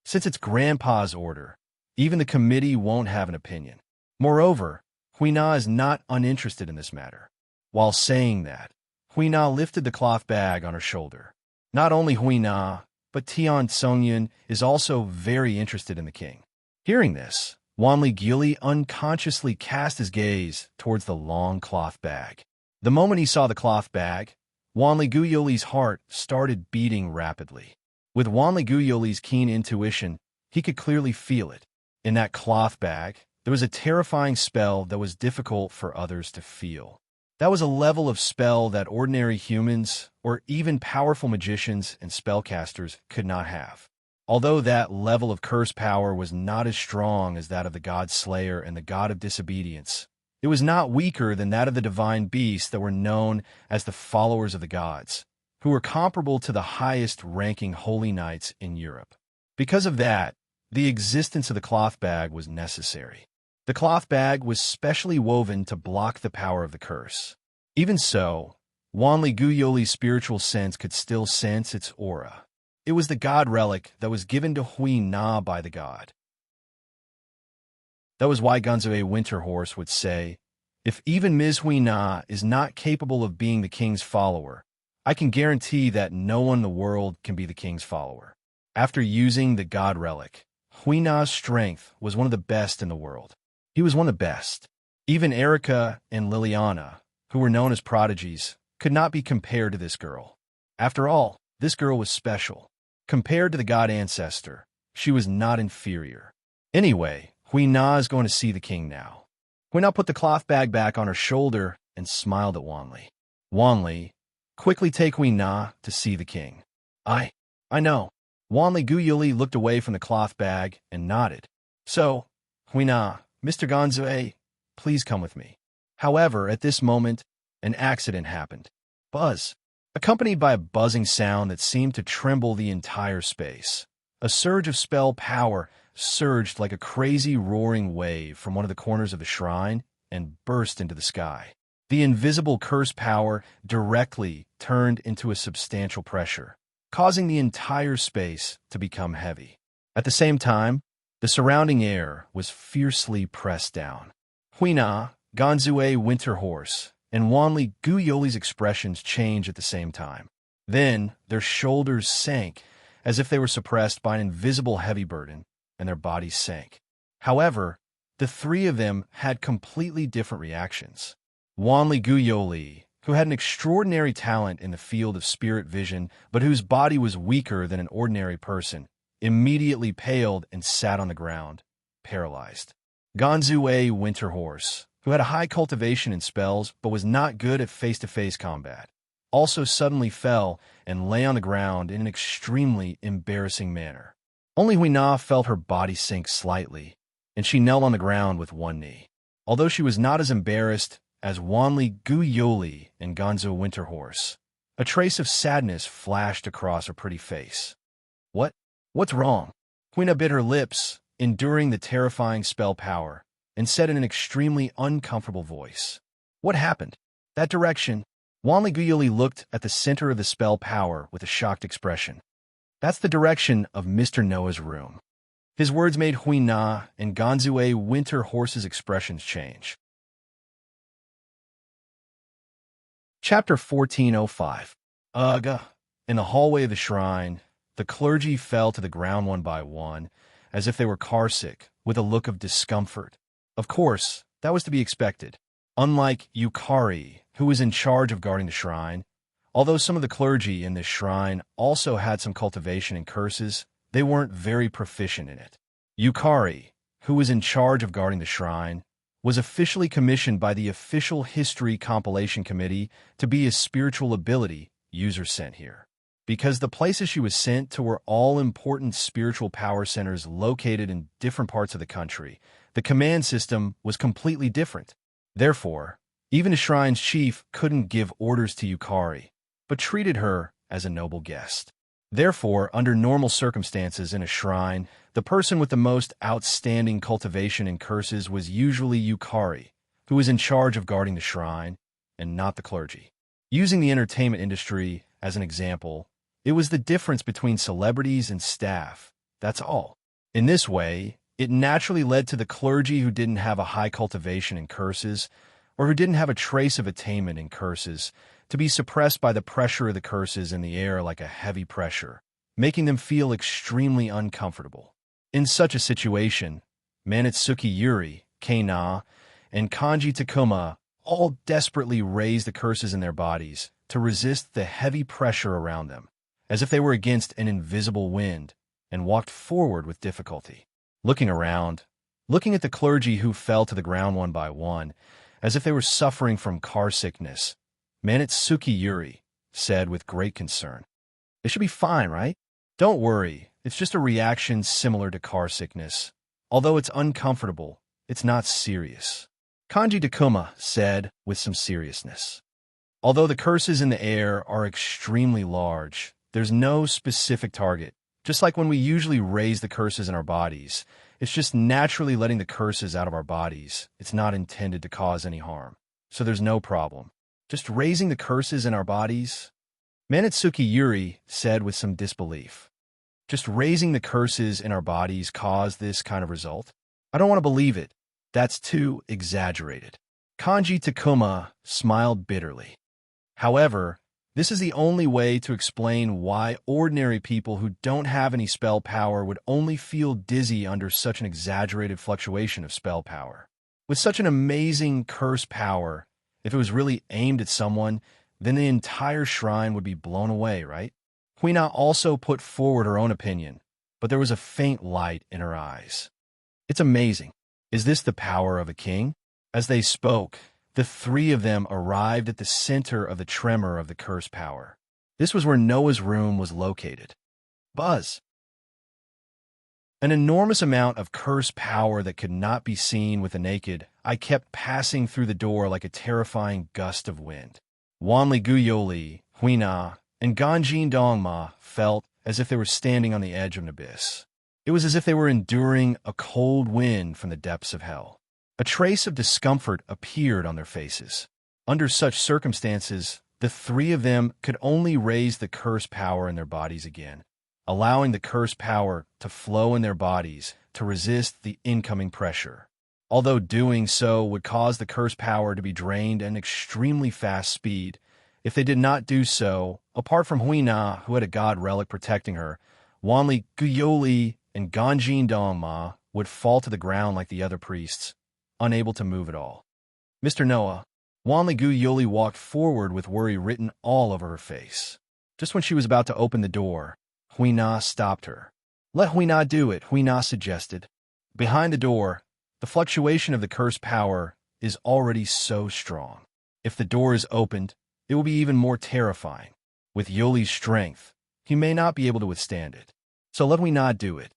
Since it's grandpa's order, even the committee won't have an opinion. Moreover, Huina is not uninterested in this matter. While saying that, Huina lifted the cloth bag on her shoulder. Not only Huina, but Tian Songyun is also very interested in the king. Hearing this, Wanli Gili unconsciously cast his gaze towards the long cloth bag. The moment he saw the cloth bag, Wanli Gu Yoli's heart started beating rapidly. With Wanli Gu Yoli's keen intuition, he could clearly feel it. In that cloth bag, there was a terrifying spell that was difficult for others to feel. That was a level of spell that ordinary humans, or even powerful magicians and spellcasters, could not have. Although that level of curse power was not as strong as that of the God Slayer and the God of Disobedience, it was not weaker than that of the divine beasts that were known as the followers of the gods, who were comparable to the highest-ranking holy knights in Europe. Because of that, the existence of the cloth bag was necessary. The cloth bag was specially woven to block the power of the curse. Even so, Wanli Gu Yoli's spiritual sense could still sense its aura. It was the god relic that was given to Huina by the god. That was why Gonzoe Winterhorse would say, if even Ms. Huina is not capable of being the king's follower, I can guarantee that no one in the world can be the king's follower. After using the god relic, Huina's strength was one of the best in the world. He was one of the best. Even Erica and Liliana, who were known as prodigies, could not be compared to this girl. After all, this girl was special. Compared to the god ancestor, she was not inferior. Anyway, Huina is going to see the king now. Huina put the cloth bag back on her shoulder and smiled at Wanli. Wanli, quickly take Huina to see the king. I know. Wanli Guyuli looked away from the cloth bag and nodded. So, Huina, Mr. Ganzue, please come with me. However, at this moment, an accident happened. Buzz, accompanied by a buzzing sound that seemed to tremble the entire space. A surge of spell power surged like a crazy roaring wave from one of the corners of the shrine and burst into the sky. The invisible curse power directly turned into a substantial pressure, causing the entire space to become heavy. At the same time, the surrounding air was fiercely pressed down. Huina, Ganzue Winterhorse, and Wanli Guyoli's expressions changed at the same time. Then, their shoulders sank as if they were suppressed by an invisible heavy burden, and their bodies sank. However, the three of them had completely different reactions. Wanli Guyoli, who had an extraordinary talent in the field of spirit vision, but whose body was weaker than an ordinary person, immediately paled and sat on the ground, paralyzed. Ganzue Winterhorse, who had a high cultivation in spells but was not good at face-to-face combat, also suddenly fell and lay on the ground in an extremely embarrassing manner. Only Huina felt her body sink slightly, and she knelt on the ground with one knee. Although she was not as embarrassed as Wanli Guyoli and Ganzo Winterhorse, a trace of sadness flashed across her pretty face. What's wrong? Huina bit her lips, enduring the terrifying spell power, and said in an extremely uncomfortable voice, "What happened?" That direction, Wanli Guyoli looked at the center of the spell power with a shocked expression. That's the direction of Mr. Noah's room. His words made Huina and Ganzue Winterhorse's expressions change. Chapter 1405. Ugh. In the hallway of the shrine, the clergy fell to the ground one by one, as if they were carsick, with a look of discomfort. Of course, that was to be expected. Unlike Yukari, who was in charge of guarding the shrine, although some of the clergy in this shrine also had some cultivation in curses, they weren't very proficient in it. Yukari, who was in charge of guarding the shrine, was officially commissioned by the Official History Compilation Committee to be a spiritual ability user sent here. Because the places she was sent to were all important spiritual power centers located in different parts of the country, the command system was completely different. Therefore, even the shrine's chief couldn't give orders to Yukari, but treated her as a noble guest. Therefore, under normal circumstances in a shrine, the person with the most outstanding cultivation and curses was usually Yukari, who was in charge of guarding the shrine, and not the clergy. Using the entertainment industry as an example, it was the difference between celebrities and staff, that's all. In this way, it naturally led to the clergy who didn't have a high cultivation in curses, or who didn't have a trace of attainment in curses, to be suppressed by the pressure of the curses in the air like a heavy pressure, making them feel extremely uncomfortable. In such a situation, Manitsuki Yuri, Keina, and Kanji Takuma all desperately raised the curses in their bodies to resist the heavy pressure around them, as if they were against an invisible wind, and walked forward with difficulty. Looking around, looking at the clergy who fell to the ground one by one, as if they were suffering from car sickness, Manitsuki Yuri said with great concern, "They should be fine, right? Don't worry, it's just a reaction similar to car sickness. Although it's uncomfortable, it's not serious." Kanji Takuma said with some seriousness. Although the curses in the air are extremely large, there's no specific target. Just like when we usually raise the curses in our bodies, it's just naturally letting the curses out of our bodies. It's not intended to cause any harm. So there's no problem. Just raising the curses in our bodies? Manitsuki Yuri said with some disbelief. Just raising the curses in our bodies caused this kind of result? I don't want to believe it. That's too exaggerated. Kanji Takuma smiled bitterly. However, This is the only way to explain why ordinary people who don't have any spell power would only feel dizzy under such an exaggerated fluctuation of spell power. With such an amazing curse power, if it was really aimed at someone, then the entire shrine would be blown away, right? Huina also put forward her own opinion, but there was a faint light in her eyes. It's amazing. Is this the power of a king? As they spoke, the three of them arrived at the center of the tremor of the curse power. This was where Noah's room was located. Buzz! An enormous amount of curse power that could not be seen with the naked eye kept passing through the door like a terrifying gust of wind. Wanli Guyoli, Huina, and Ganjin Dongma felt as if they were standing on the edge of an abyss. It was as if they were enduring a cold wind from the depths of hell. A trace of discomfort appeared on their faces. Under such circumstances, the three of them could only raise the curse power in their bodies again, allowing the curse power to flow in their bodies to resist the incoming pressure. Although doing so would cause the curse power to be drained at an extremely fast speed, if they did not do so, apart from Huina, who had a god relic protecting her, Wanli Guyoli and Ganjin Dongma would fall to the ground like the other priests, unable to move at all. Mr. Noah, Wanli Guyoli walked forward with worry written all over her face. Just when she was about to open the door, Huina stopped her. Let Huina do it, Huina suggested. Behind the door, the fluctuation of the curse power is already so strong. If the door is opened, it will be even more terrifying. With Yoli's strength, he may not be able to withstand it. So let Huina do it.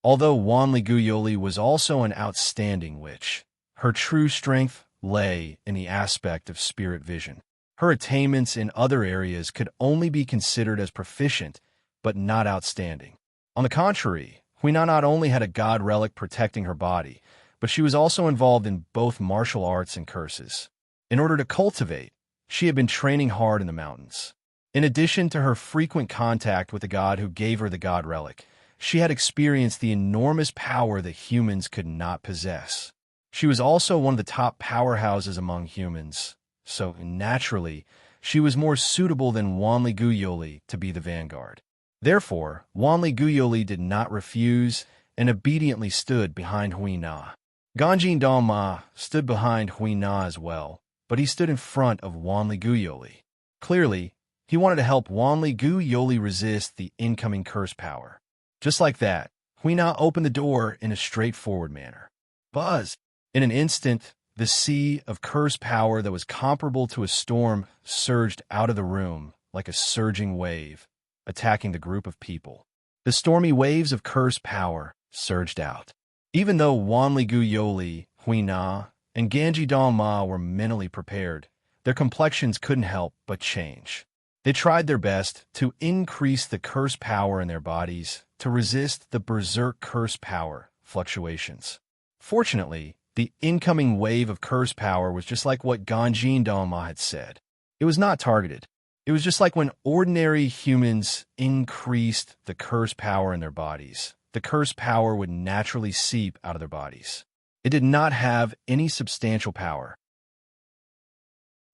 Although Wanli Guyoli was also an outstanding witch, her true strength lay in the aspect of spirit vision. Her attainments in other areas could only be considered as proficient, but not outstanding. On the contrary, Huina not only had a god relic protecting her body, but she was also involved in both martial arts and curses. In order to cultivate, she had been training hard in the mountains. In addition to her frequent contact with the god who gave her the god relic, she had experienced the enormous power that humans could not possess. She was also one of the top powerhouses among humans, so naturally, she was more suitable than Wanli Guyoli to be the vanguard. Therefore, Wanli Guyoli did not refuse and obediently stood behind Huina. Ganjin Dongma stood behind Huina as well, but he stood in front of Wanli Guyoli. Clearly, he wanted to help Wanli Guyoli resist the incoming curse power. Just like that, Huina opened the door in a straightforward manner. Buzz! In an instant, the sea of curse power that was comparable to a storm surged out of the room like a surging wave, attacking the group of people. The stormy waves of curse power surged out. Even though Wanli Guyoli, Huina, and Ganji Dongma were mentally prepared, their complexions couldn't help but change. They tried their best to increase the curse power in their bodies to resist the berserk curse power fluctuations. Fortunately, the incoming wave of curse power was just like what Ganjin Dongma had said. It was not targeted. It was just like when ordinary humans increased the curse power in their bodies, the curse power would naturally seep out of their bodies. It did not have any substantial power.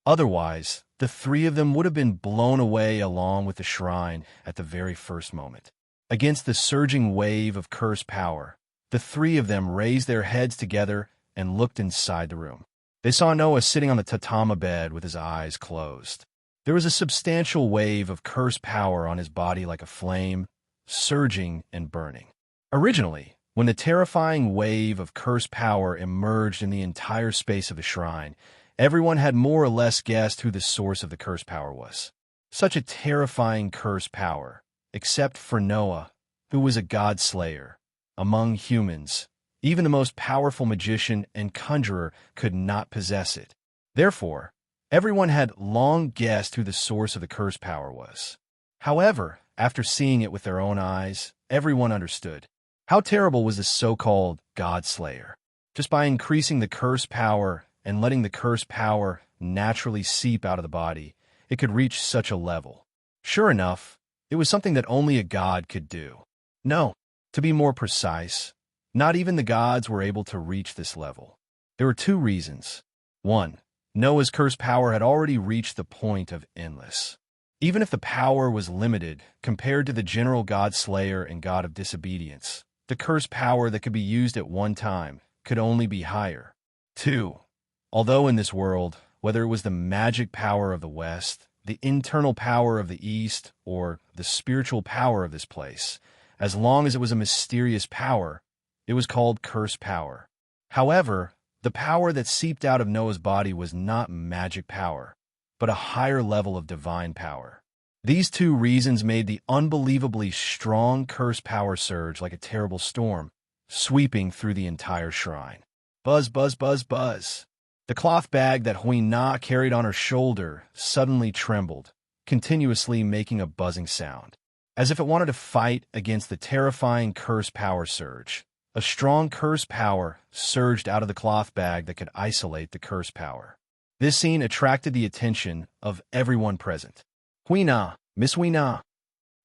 Otherwise, the three of them would have been blown away along with the shrine at the very first moment. Against the surging wave of curse power, the three of them raised their heads together and looked inside the room. They saw Noah sitting on the tatama bed with his eyes closed. There was a substantial wave of curse power on his body like a flame, surging and burning. Originally, when the terrifying wave of curse power emerged in the entire space of the shrine, everyone had more or less guessed who the source of the curse power was. Such a terrifying curse power, except for Noah, who was a god slayer. Among humans, even the most powerful magician and conjurer could not possess it. Therefore, everyone had long guessed who the source of the curse power was. However, after seeing it with their own eyes, everyone understood. How terrible was this so-called God Slayer? Just by increasing the curse power and letting the curse power naturally seep out of the body, it could reach such a level. Sure enough, it was something that only a god could do. No, to be more precise, not even the gods were able to reach this level. There were two reasons. One, Noah's curse power had already reached the point of endless. Even if the power was limited compared to the general god slayer and god of disobedience, the curse power that could be used at one time could only be higher. 2. Although in this world, whether it was the magic power of the West, the internal power of the East, or the spiritual power of this place, as long as it was a mysterious power, it was called curse power. However, the power that seeped out of Noah's body was not magic power, but a higher level of divine power. These two reasons made the unbelievably strong curse power surge like a terrible storm, sweeping through the entire shrine. Buzz, buzz, buzz, buzz. The cloth bag that Hui Na carried on her shoulder suddenly trembled, continuously making a buzzing sound, as if it wanted to fight against the terrifying curse power surge. A strong curse power surged out of the cloth bag that could isolate the curse power. This scene attracted the attention of everyone present. Hui Na, Miss Hui Na,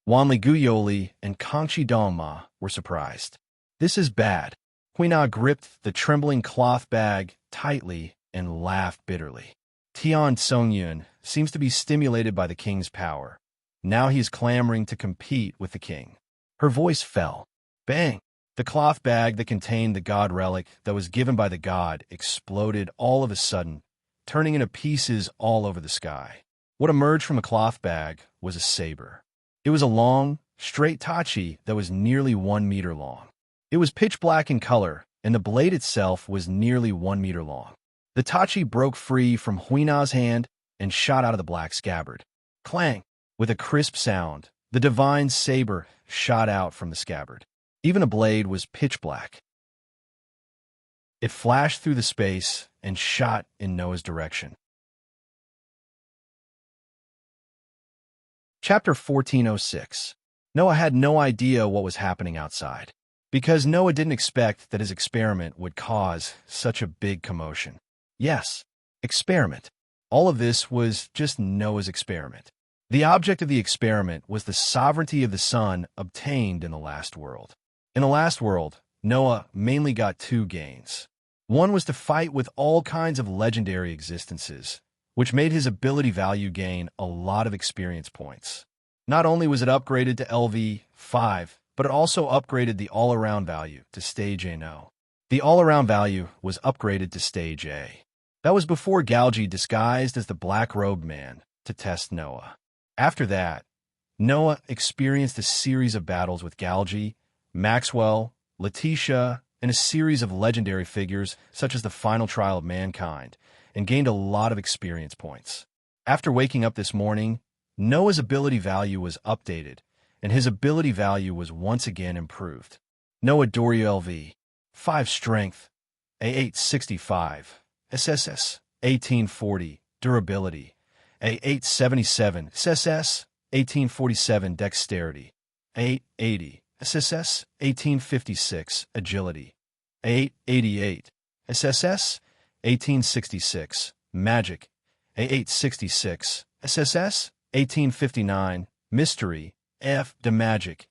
Wanli Guyoli, and Kangxi Dongma were surprised. This is bad. Hui Na gripped the trembling cloth bag tightly and laughed bitterly. Tian Songyun seems to be stimulated by the king's power. Now he is clamoring to compete with the king. Her voice fell. Bang! The cloth bag that contained the god relic that was given by the god exploded all of a sudden, turning into pieces all over the sky. What emerged from the cloth bag was a saber. It was a long, straight tachi that was nearly 1 meter long. It was pitch black in color, and the blade itself was nearly 1 meter long. The tachi broke free from Hui Na's hand and shot out of the black scabbard. Clang! With a crisp sound, the divine saber shot out from the scabbard. Even the blade was pitch black. It flashed through the space and shot in Noah's direction. Chapter 1406. Noah had no idea what was happening outside, because Noah didn't expect that his experiment would cause such a big commotion. Yes, experiment. All of this was just Noah's experiment. The object of the experiment was the sovereignty of the sun obtained in the last world. In the last world, Noah mainly got 2 gains. One was to fight with all kinds of legendary existences, which made his ability value gain a lot of experience points. Not only was it upgraded to LV5, but it also upgraded the all-around value to Stage A. The all-around value was upgraded to Stage A. That was before Galgi disguised as the black-robed man to test Noah. After that, Noah experienced a series of battles with Galgi, Maxwell, Letitia, and a series of legendary figures such as the final trial of mankind, and gained a lot of experience points. After waking up this morning, Noah's ability value was updated, and his ability value was once again improved. Noah Dorio LV, 5 Strength, A8 65, SSS, 1840, Durability, A8 77, SSS, 1847, Dexterity, A8 80, SSS, 1856, Agility, A8 88, SSS, 1866, Magic, A8 66, SSS, 1859, Mystery, F D Magic,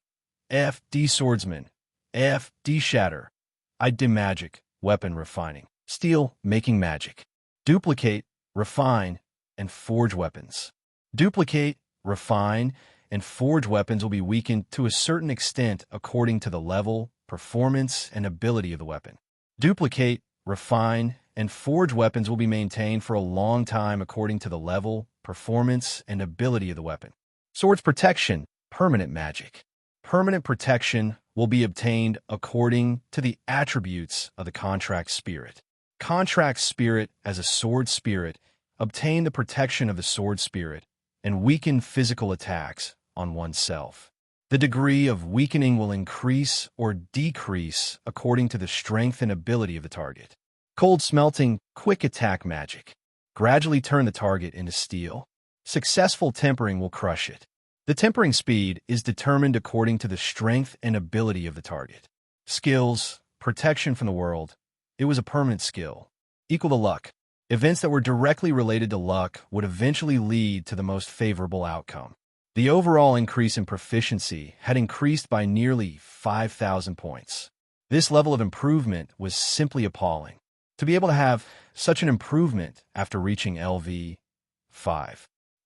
F D Swordsman, F D Shatter, I D Magic, Weapon Refining, Steel, Making Magic, Duplicate, Refine, and Forge Weapons. Duplicate, Refine, and Forge weapons will be weakened to a certain extent according to the level, performance, and ability of the weapon. Duplicate, Refine, and Forge weapons will be maintained for a long time according to the level, performance, and ability of the weapon. Swords Protection, Permanent Magic. Permanent protection will be obtained according to the attributes of the Contract Spirit. Contract Spirit, as a Sword Spirit, obtain the protection of the Sword Spirit and weaken physical attacks on oneself. The degree of weakening will increase or decrease according to the strength and ability of the target. Cold Smelting, Quick Attack Magic. Gradually turn the target into steel. Successful tempering will crush it. The tempering speed is determined according to the strength and ability of the target. Skills, Protection from the World. It was a permanent skill. Equal to luck. Events that were directly related to luck would eventually lead to the most favorable outcome. The overall increase in proficiency had increased by nearly 5,000 points. This level of improvement was simply appalling. To be able to have such an improvement after reaching LV5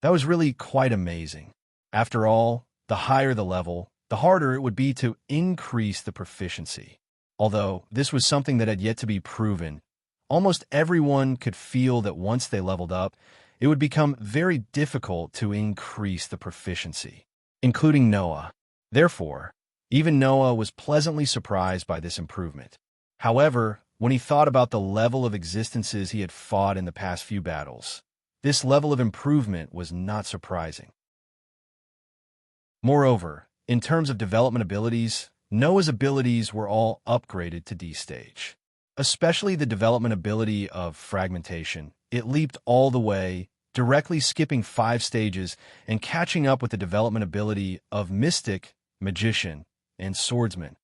That was really quite amazing. After all, the higher the level, the harder it would be to increase the proficiency. Although this was something that had yet to be proven, almost everyone could feel that once they leveled up, it would become very difficult to increase the proficiency, including Noah. Therefore, even Noah was pleasantly surprised by this improvement. However, when he thought about the level of existences he had fought in the past few battles, this level of improvement was not surprising. Moreover, in terms of development abilities, Noah's abilities were all upgraded to D stage. Especially the development ability of fragmentation. It leaped all the way, directly skipping 5 stages and catching up with the development ability of mystic, magician, and swordsman.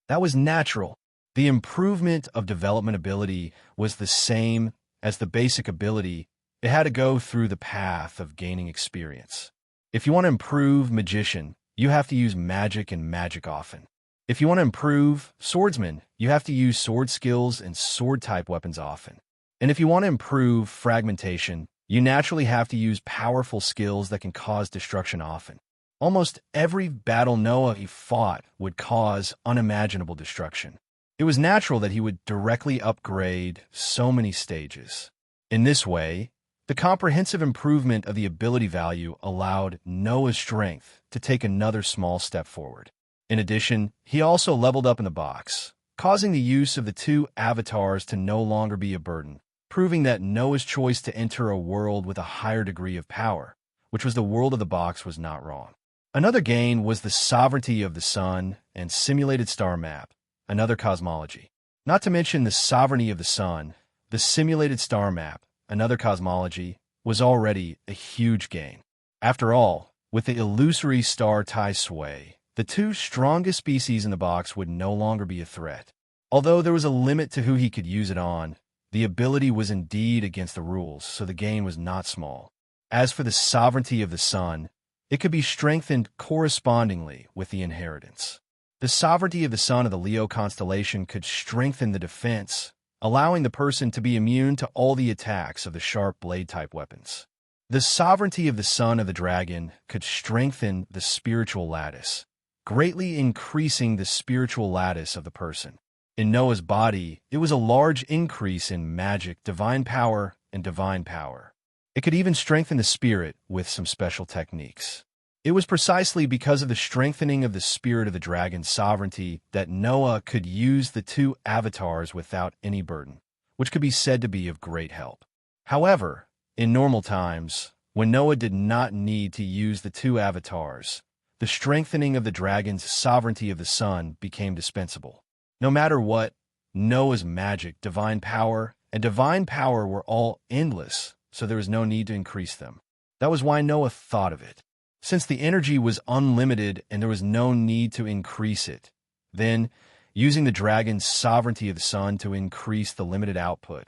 That was natural. The improvement of development ability was the same as the basic ability. It had to go through the path of gaining experience. If you want to improve magician, you have to use magic and magic often. If you want to improve swordsman, you have to use sword skills and sword-type weapons often. And if you want to improve fragmentation, you naturally have to use powerful skills that can cause destruction often. Almost every battle Noah he fought would cause unimaginable destruction. It was natural that he would directly upgrade so many stages. In this way, the comprehensive improvement of the ability value allowed Noah's strength to take another small step forward. In addition, he also leveled up in the box, causing the use of the 2 avatars to no longer be a burden, proving that Noah's choice to enter a world with a higher degree of power, which was the world of the box, was not wrong. Another gain was the sovereignty of the sun and simulated star map, another cosmology. Not to mention the sovereignty of the sun, the simulated star map, another cosmology, was already a huge gain. After all, with the illusory star Tai Sui, the 2 strongest species in the box would no longer be a threat. Although there was a limit to who he could use it on, the ability was indeed against the rules, so the gain was not small. As for the sovereignty of the sun, it could be strengthened correspondingly with the inheritance. The sovereignty of the sun of the Leo constellation could strengthen the defense, allowing the person to be immune to all the attacks of the sharp blade-type weapons. The sovereignty of the sun of the dragon could strengthen the spiritual lattice, greatly increasing the spiritual lattice of the person. In Noah's body, it was a large increase in magic, divine power, and divine power. It could even strengthen the spirit with some special techniques. It was precisely because of the strengthening of the spirit of the dragon's sovereignty that Noah could use the 2 avatars without any burden, which could be said to be of great help. However, in normal times, when Noah did not need to use the 2 avatars, the strengthening of the dragon's sovereignty of the sun became dispensable. No matter what, Noah's magic, divine power, and divine power were all endless, so there was no need to increase them. That was why Noah thought of it. Since the energy was unlimited and there was no need to increase it, then, using the dragon's sovereignty of the sun to increase the limited output,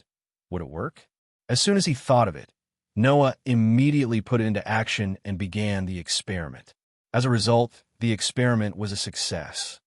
would it work? As soon as he thought of it, Noah immediately put it into action and began the experiment. As a result, the experiment was a success.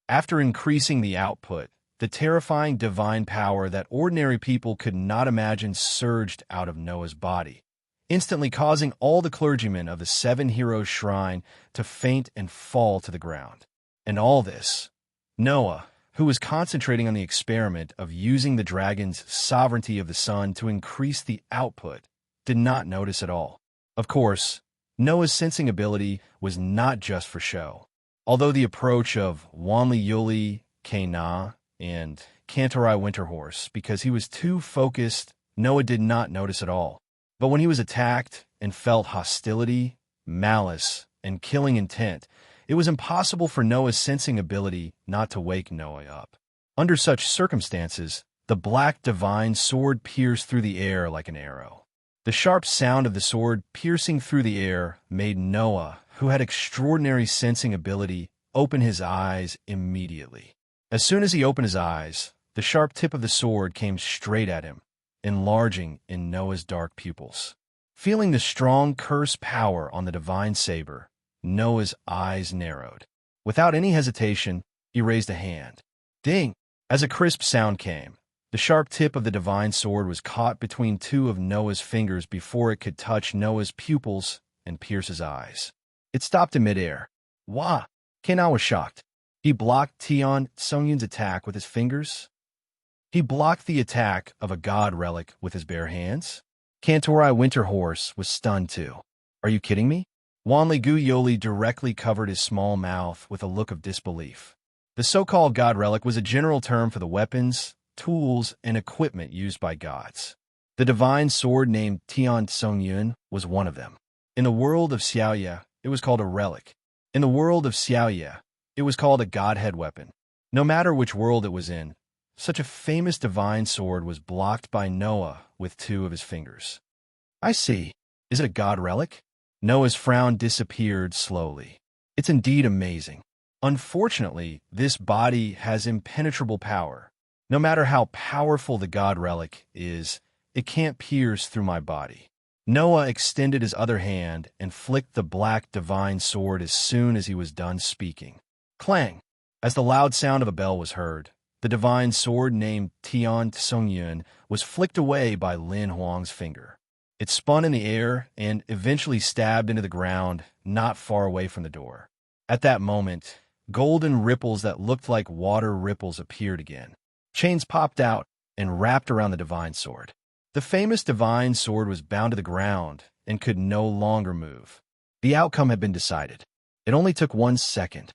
After increasing the output, the terrifying divine power that ordinary people could not imagine surged out of Noah's body, instantly causing all the clergymen of the 7 Heroes Shrine to faint and fall to the ground. And all this, Noah, who was concentrating on the experiment of using the dragon's sovereignty of the sun to increase the output, did not notice at all. Of course, Noah's sensing ability was not just for show. Although the approach of Wanli Yuli, Kana, and Cantorai Winterhorse, because he was too focused, Noah did not notice at all. But when he was attacked and felt hostility, malice, and killing intent, it was impossible for Noah's sensing ability not to wake Noah up. Under such circumstances, the black divine sword pierced through the air like an arrow. The sharp sound of the sword piercing through the air made Noah, who had extraordinary sensing ability, open his eyes immediately. As soon as he opened his eyes, the sharp tip of the sword came straight at him, enlarging in Noah's dark pupils. Feeling the strong curse power on the divine saber, Noah's eyes narrowed. Without any hesitation, he raised a hand. Ding! As a crisp sound came, The sharp tip of the divine sword was caught between two of Noah's fingers before it could touch Noah's pupils and pierce his eyes. It stopped in midair. Wah! Kana was shocked. He blocked Tian Songyun's attack with his fingers. He blocked the attack of a god relic with his bare hands. Kantorai Winterhorse was stunned too. Are you kidding me? Wanli Guyoli directly covered his small mouth with a look of disbelief. The so-called god relic was a general term for the weapons, tools, and equipment used by gods. The divine sword named Tian Songyun was one of them. In the world of Xiaoya, it was called a relic. In the world of Xiaoya, it was called a godhead weapon. No matter which world it was in, such a famous divine sword was blocked by Noah with two of his fingers. I see. Is it a god relic? Noah's frown disappeared slowly. It's indeed amazing. Unfortunately, this body has impenetrable power. No matter how powerful the god relic is, it can't pierce through my body. Noah extended his other hand and flicked the black divine sword as soon as he was done speaking. Clang! As the loud sound of a bell was heard, the divine sword named Tian Songyun was flicked away by Lin Huang's finger. It spun in the air and eventually stabbed into the ground not far away from the door. At that moment, golden ripples that looked like water ripples appeared again. Chains popped out and wrapped around the divine sword. The famous divine sword was bound to the ground and could no longer move. The outcome had been decided. It only took 1 second.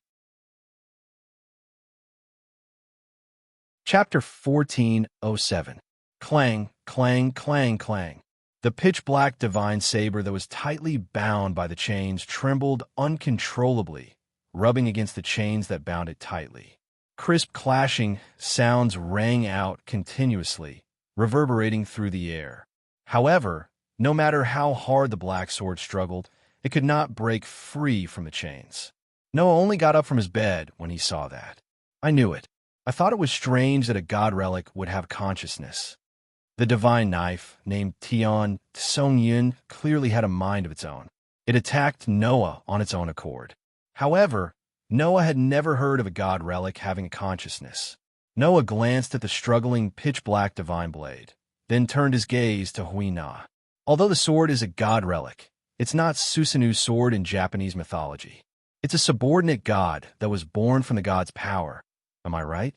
Chapter 1407. Clang, clang, clang, clang. The pitch-black divine saber that was tightly bound by the chains trembled uncontrollably, rubbing against the chains that bound it tightly. Crisp clashing sounds rang out continuously, reverberating through the air. However, no matter how hard the black sword struggled, it could not break free from the chains. Noah only got up from his bed when he saw that. I knew it. I thought it was strange that a god relic would have consciousness. The divine knife, named Tian Songyun, clearly had a mind of its own. It attacked Noah on its own accord. However, Noah had never heard of a god relic having a consciousness. Noah glanced at the struggling pitch-black divine blade, then turned his gaze to Huina. Although the sword is a god relic, it's not Susanu's sword in Japanese mythology. It's a subordinate god that was born from the god's power. Am I right?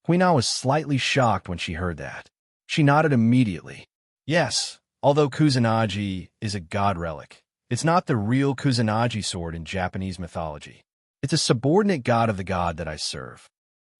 Huina was slightly shocked when she heard that. She nodded immediately. Yes, although Kusanagi is a god relic, it's not the real Kusanagi sword in Japanese mythology. It's a subordinate god of the god that I serve.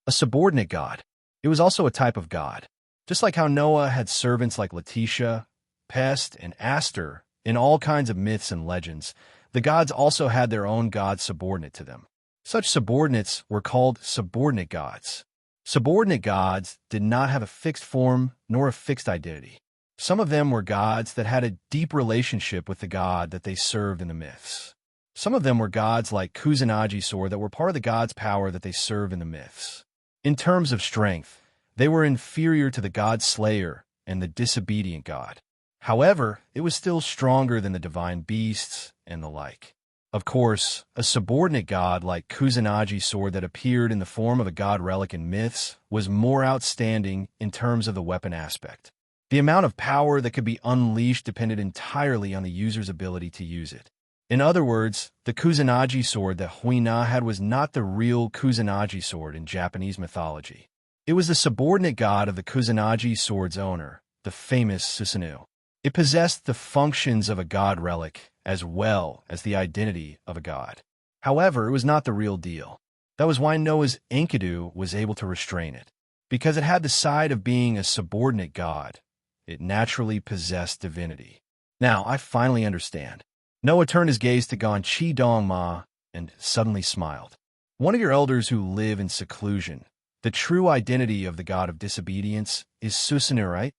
A subordinate god. It was also a type of god. Just like how Noah had servants like Letitia, Pest, and Aster in all kinds of myths and legends, the gods also had their own gods subordinate to them. Such subordinates were called subordinate gods. Subordinate gods did not have a fixed form nor a fixed identity. Some of them were gods that had a deep relationship with the god that they served in the myths. Some of them were gods like Kusanagi sword that were part of the god's power that they serve in the myths. In terms of strength, they were inferior to the god Slayer and the disobedient god. However, it was still stronger than the divine beasts and the like. Of course, a subordinate god like Kusanagi sword that appeared in the form of a god relic in myths was more outstanding in terms of the weapon aspect. The amount of power that could be unleashed depended entirely on the user's ability to use it. In other words, the Kusanagi sword that Huina had was not the real Kusanagi sword in Japanese mythology. It was the subordinate god of the Kusanagi sword's owner, the famous Susanu. It possessed the functions of a god relic as well as the identity of a god. However, it was not the real deal. That was why Noah's Enkidu was able to restrain it. Because it had the side of being a subordinate god, it naturally possessed divinity. Now, I finally understand. Noah turned his gaze to Gonchi Dongma and suddenly smiled. One of your elders who live in seclusion. The true identity of the god of disobedience is Susanu, right?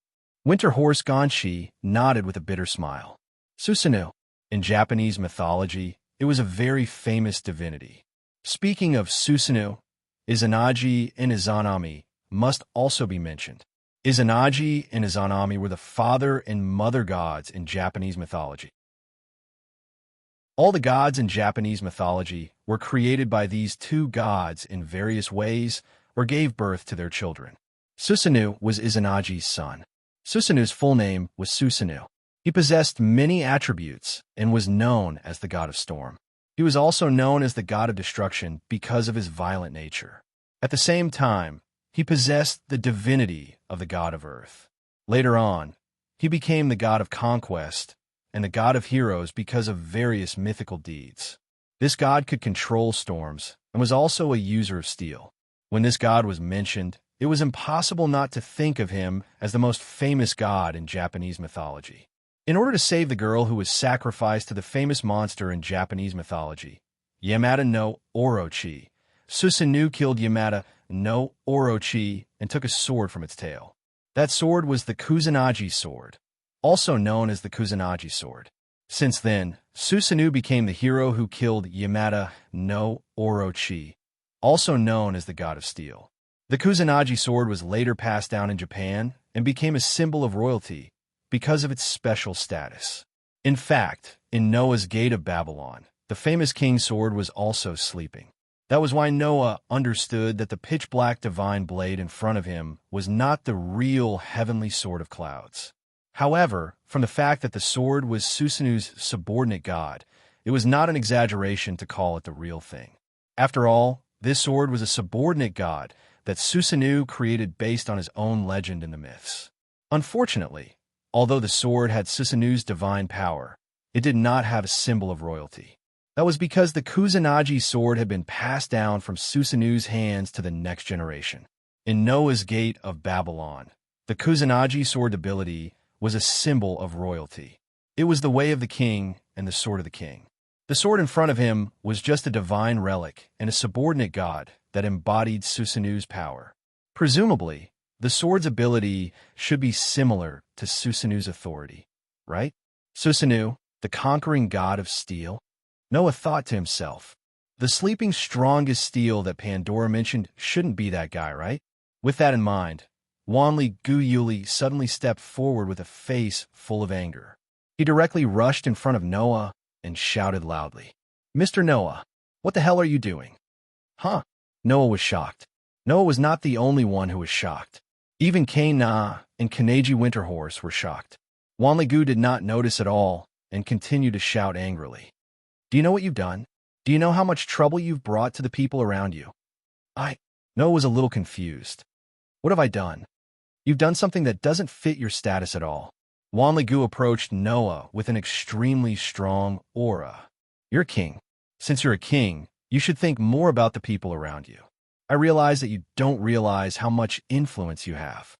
Winter Horse Gonchi nodded with a bitter smile. Susanu. In Japanese mythology, it was a very famous divinity. Speaking of Susanu, Izanagi and Izanami must also be mentioned. Izanagi and Izanami were the father and mother gods in Japanese mythology. All the gods in Japanese mythology were created by these two gods in various ways or gave birth to their children. Susanoo was Izanagi's son. Susanoo's full name was Susanoo. He possessed many attributes and was known as the god of storm. He was also known as the god of destruction because of his violent nature. At the same time, he possessed the divinity of the god of earth. Later on, he became the god of conquest and the god of heroes because of various mythical deeds. This god could control storms and was also a user of steel. When this god was mentioned, it was impossible not to think of him as the most famous god in Japanese mythology. In order to save the girl who was sacrificed to the famous monster in Japanese mythology, Yamada no Orochi, Susanoo killed Yamada no Orochi and took a sword from its tail. That sword was the Kusanagi sword, also known as the Kusanagi sword. Since then, Susanoo became the hero who killed Yamada no Orochi, also known as the god of steel. The Kusanagi sword was later passed down in Japan and became a symbol of royalty because of its special status. In fact, in Noah's Gate of Babylon, the famous king's sword was also sleeping. That was why Noah understood that the pitch-black divine blade in front of him was not the real heavenly sword of clouds. However, from the fact that the sword was Susanoo's subordinate god, it was not an exaggeration to call it the real thing. After all, this sword was a subordinate god that Susanoo created based on his own legend in the myths. Unfortunately, although the sword had Susanoo's divine power, it did not have a symbol of royalty. That was because the Kusanagi sword had been passed down from Susanoo's hands to the next generation. In Noah's Gate of Babylon, the Kusanagi sword ability was a symbol of royalty. It was the way of the king and the sword of the king. The sword in front of him was just a divine relic and a subordinate god that embodied Susanoo's power. Presumably, the sword's ability should be similar to Susanoo's authority, right? Susanoo, the conquering god of steel? Noah thought to himself, the sleeping strongest steel that Pandora mentioned shouldn't be that guy, right? With that in mind, Wanli Guyuli suddenly stepped forward with a face full of anger. He directly rushed in front of Noah and shouted loudly, "Mr. Noah, what the hell are you doing?" Huh? Noah was shocked. Noah was not the only one who was shocked. Even Kane-Na and Kaneji Winterhorse were shocked. Wanli Gu did not notice at all and continued to shout angrily. Do you know what you've done? Do you know how much trouble you've brought to the people around you? Noah was a little confused. What have I done? You've done something that doesn't fit your status at all. Wanli Gu approached Noah with an extremely strong aura. You're a king. Since you're a king, you should think more about the people around you. I realize that you don't realize how much influence you have.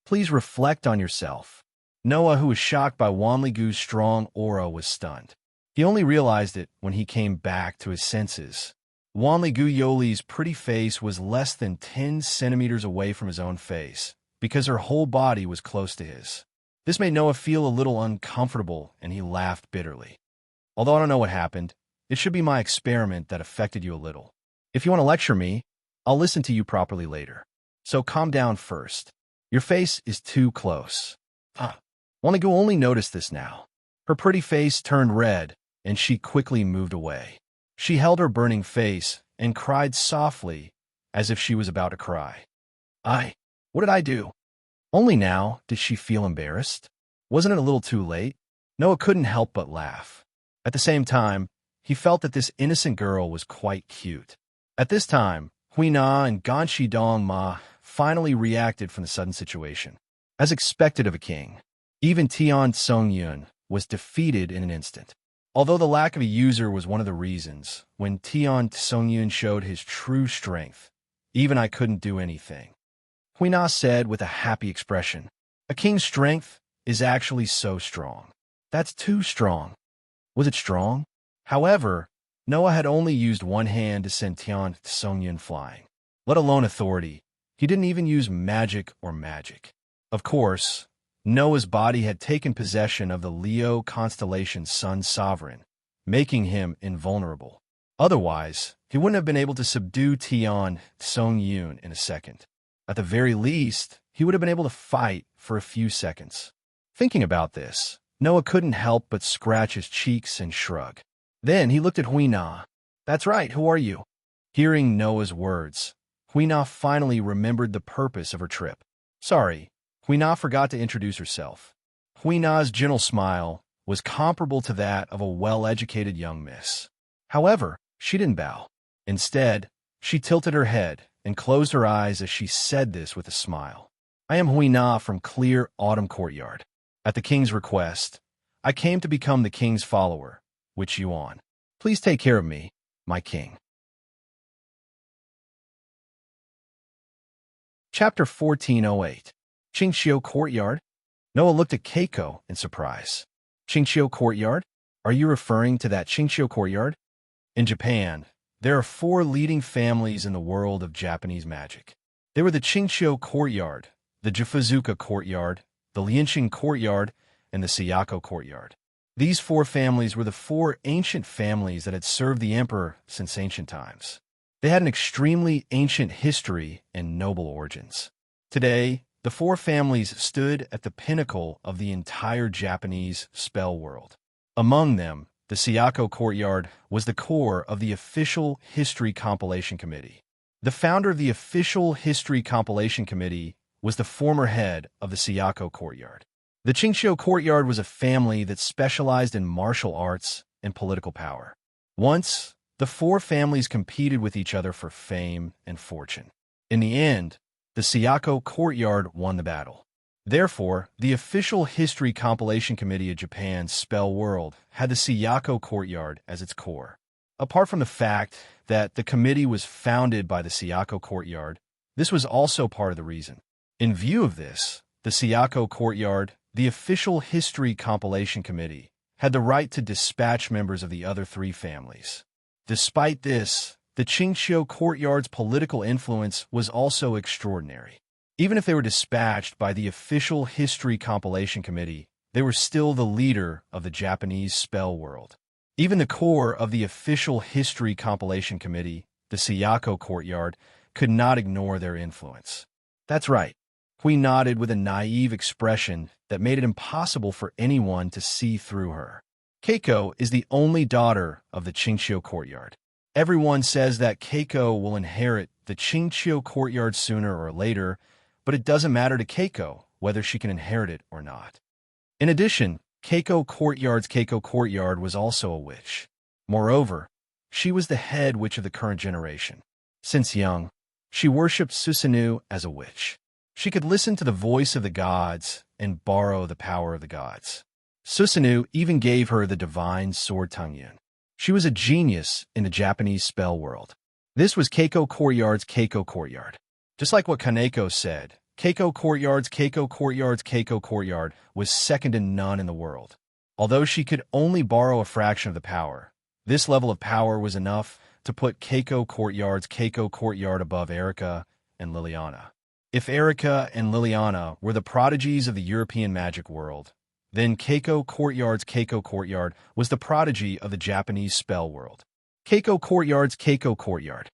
Please reflect on yourself. Noah, who was shocked by Wanli Gu's strong aura, was stunned. He only realized it when he came back to his senses. Wanli Gu Yoli's pretty face was less than 10 centimeters away from his own face, because her whole body was close to his. This made Noah feel a little uncomfortable, and he laughed bitterly. Although I don't know what happened, it should be my experiment that affected you a little. If you want to lecture me, I'll listen to you properly later. So calm down first. Your face is too close. Wanli Gu only noticed this now. Her pretty face turned red, and she quickly moved away. She held her burning face and cried softly, as if she was about to cry. What did I do? Only now did she feel embarrassed. Wasn't it a little too late? Noah couldn't help but laugh. At the same time, he felt that this innocent girl was quite cute. At this time, Huina and Ganshi Dong Ma finally reacted from the sudden situation. As expected of a king, even Tian Tsung-yun was defeated in an instant. Although the lack of a user was one of the reasons, when Tian Tsung-yun showed his true strength, even I couldn't do anything. Huina said with a happy expression, "A king's strength is actually so strong. That's too strong." Was it strong? However, Noah had only used one hand to send Tian Tsung-yun flying. Let alone authority, he didn't even use magic or magic. Of course, Noah's body had taken possession of the Leo constellation's sun sovereign, making him invulnerable. Otherwise, he wouldn't have been able to subdue Tian Tsung-yun in a second. At the very least, he would have been able to fight for a few seconds. Thinking about this, Noah couldn't help but scratch his cheeks and shrug. Then he looked at Huina. "That's right, who are you?" Hearing Noah's words, Huina finally remembered the purpose of her trip. Sorry, Huina forgot to introduce herself. Huina's gentle smile was comparable to that of a well-educated young miss. However, she didn't bow. Instead, she tilted her head and closed her eyes as she said this with a smile. I am Huina from Clear Autumn Courtyard. At the king's request, I came to become the king's follower, which you on. Please take care of me, my king. Chapter 1408. Qingxiu Courtyard? Noah looked at Keiko in surprise. Qingxiu Courtyard? Are you referring to that Qingxiu Courtyard? In Japan, there are 4 leading families in the world of Japanese magic. They were the Qingxiu Courtyard, the Jifuzuka Courtyard, the Lianqing Courtyard, and the Sayako Courtyard. These 4 families were the 4 ancient families that had served the emperor since ancient times. They had an extremely ancient history and noble origins. Today, the 4 families stood at the pinnacle of the entire Japanese spell world. Among them, the Sayako Courtyard was the core of the Official History Compilation Committee. The founder of the Official History Compilation Committee was the former head of the Sayako Courtyard. The Qingxiu Courtyard was a family that specialized in martial arts and political power. Once, the 4 families competed with each other for fame and fortune. In the end, the Sayako Courtyard won the battle. Therefore, the Official History Compilation Committee of Japan's spell world had the Sayako Courtyard as its core. Apart from the fact that the committee was founded by the Sayako Courtyard, this was also part of the reason. In view of this, the Sayako Courtyard, the Official History Compilation Committee, had the right to dispatch members of the other 3 families. Despite this, the Qingxiu Courtyard's political influence was also extraordinary. Even if they were dispatched by the Official History Compilation Committee, they were still the leader of the Japanese spell world. Even the core of the Official History Compilation Committee, the Sayako Courtyard, could not ignore their influence. That's right. Hui nodded with a naive expression that made it impossible for anyone to see through her. Keiko is the only daughter of the Qingxiu Courtyard. Everyone says that Keiko will inherit the Qingxiu Courtyard sooner or later, but it doesn't matter to Keiko whether she can inherit it or not. In addition, Keiko Courtyard was also a witch. Moreover, she was the head witch of the current generation. Since young, she worshipped Susanoo as a witch. She could listen to the voice of the gods and borrow the power of the gods. Susanoo even gave her the divine sword Tungyun. She was a genius in the Japanese spell world. This was Keiko Courtyard's Keiko Courtyard. Just like what Kaneko said, Keiko Courtyard was second to none in the world. Although she could only borrow a fraction of the power, this level of power was enough to put Keiko Courtyard above Erica and Liliana. If Erica and Liliana were the prodigies of the European magic world, then Keiko Courtyard was the prodigy of the Japanese spell world. Keiko Courtyard's Keiko Courtyard.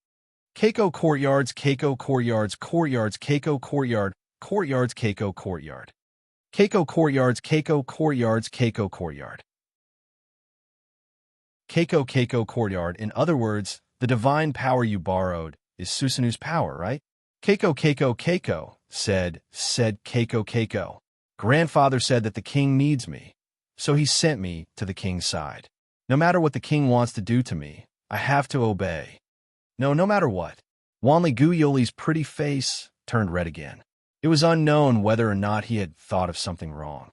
Keiko Courtyard's Keiko Courtyard's Courtyard's Keiko Courtyard. Courtyard's Keiko Courtyard. Keiko Courtyard's Keiko Courtyard's Keiko Courtyard. Keiko Courtyard. In other words, the divine power you borrowed is Susanoo's power, right? Keiko, said Keiko. Grandfather said that the king needs me, so he sent me to the king's side. No matter what the king wants to do to me, I have to obey. No matter what. Wanli Guyoli's pretty face turned red again. It was unknown whether or not he had thought of something wrong.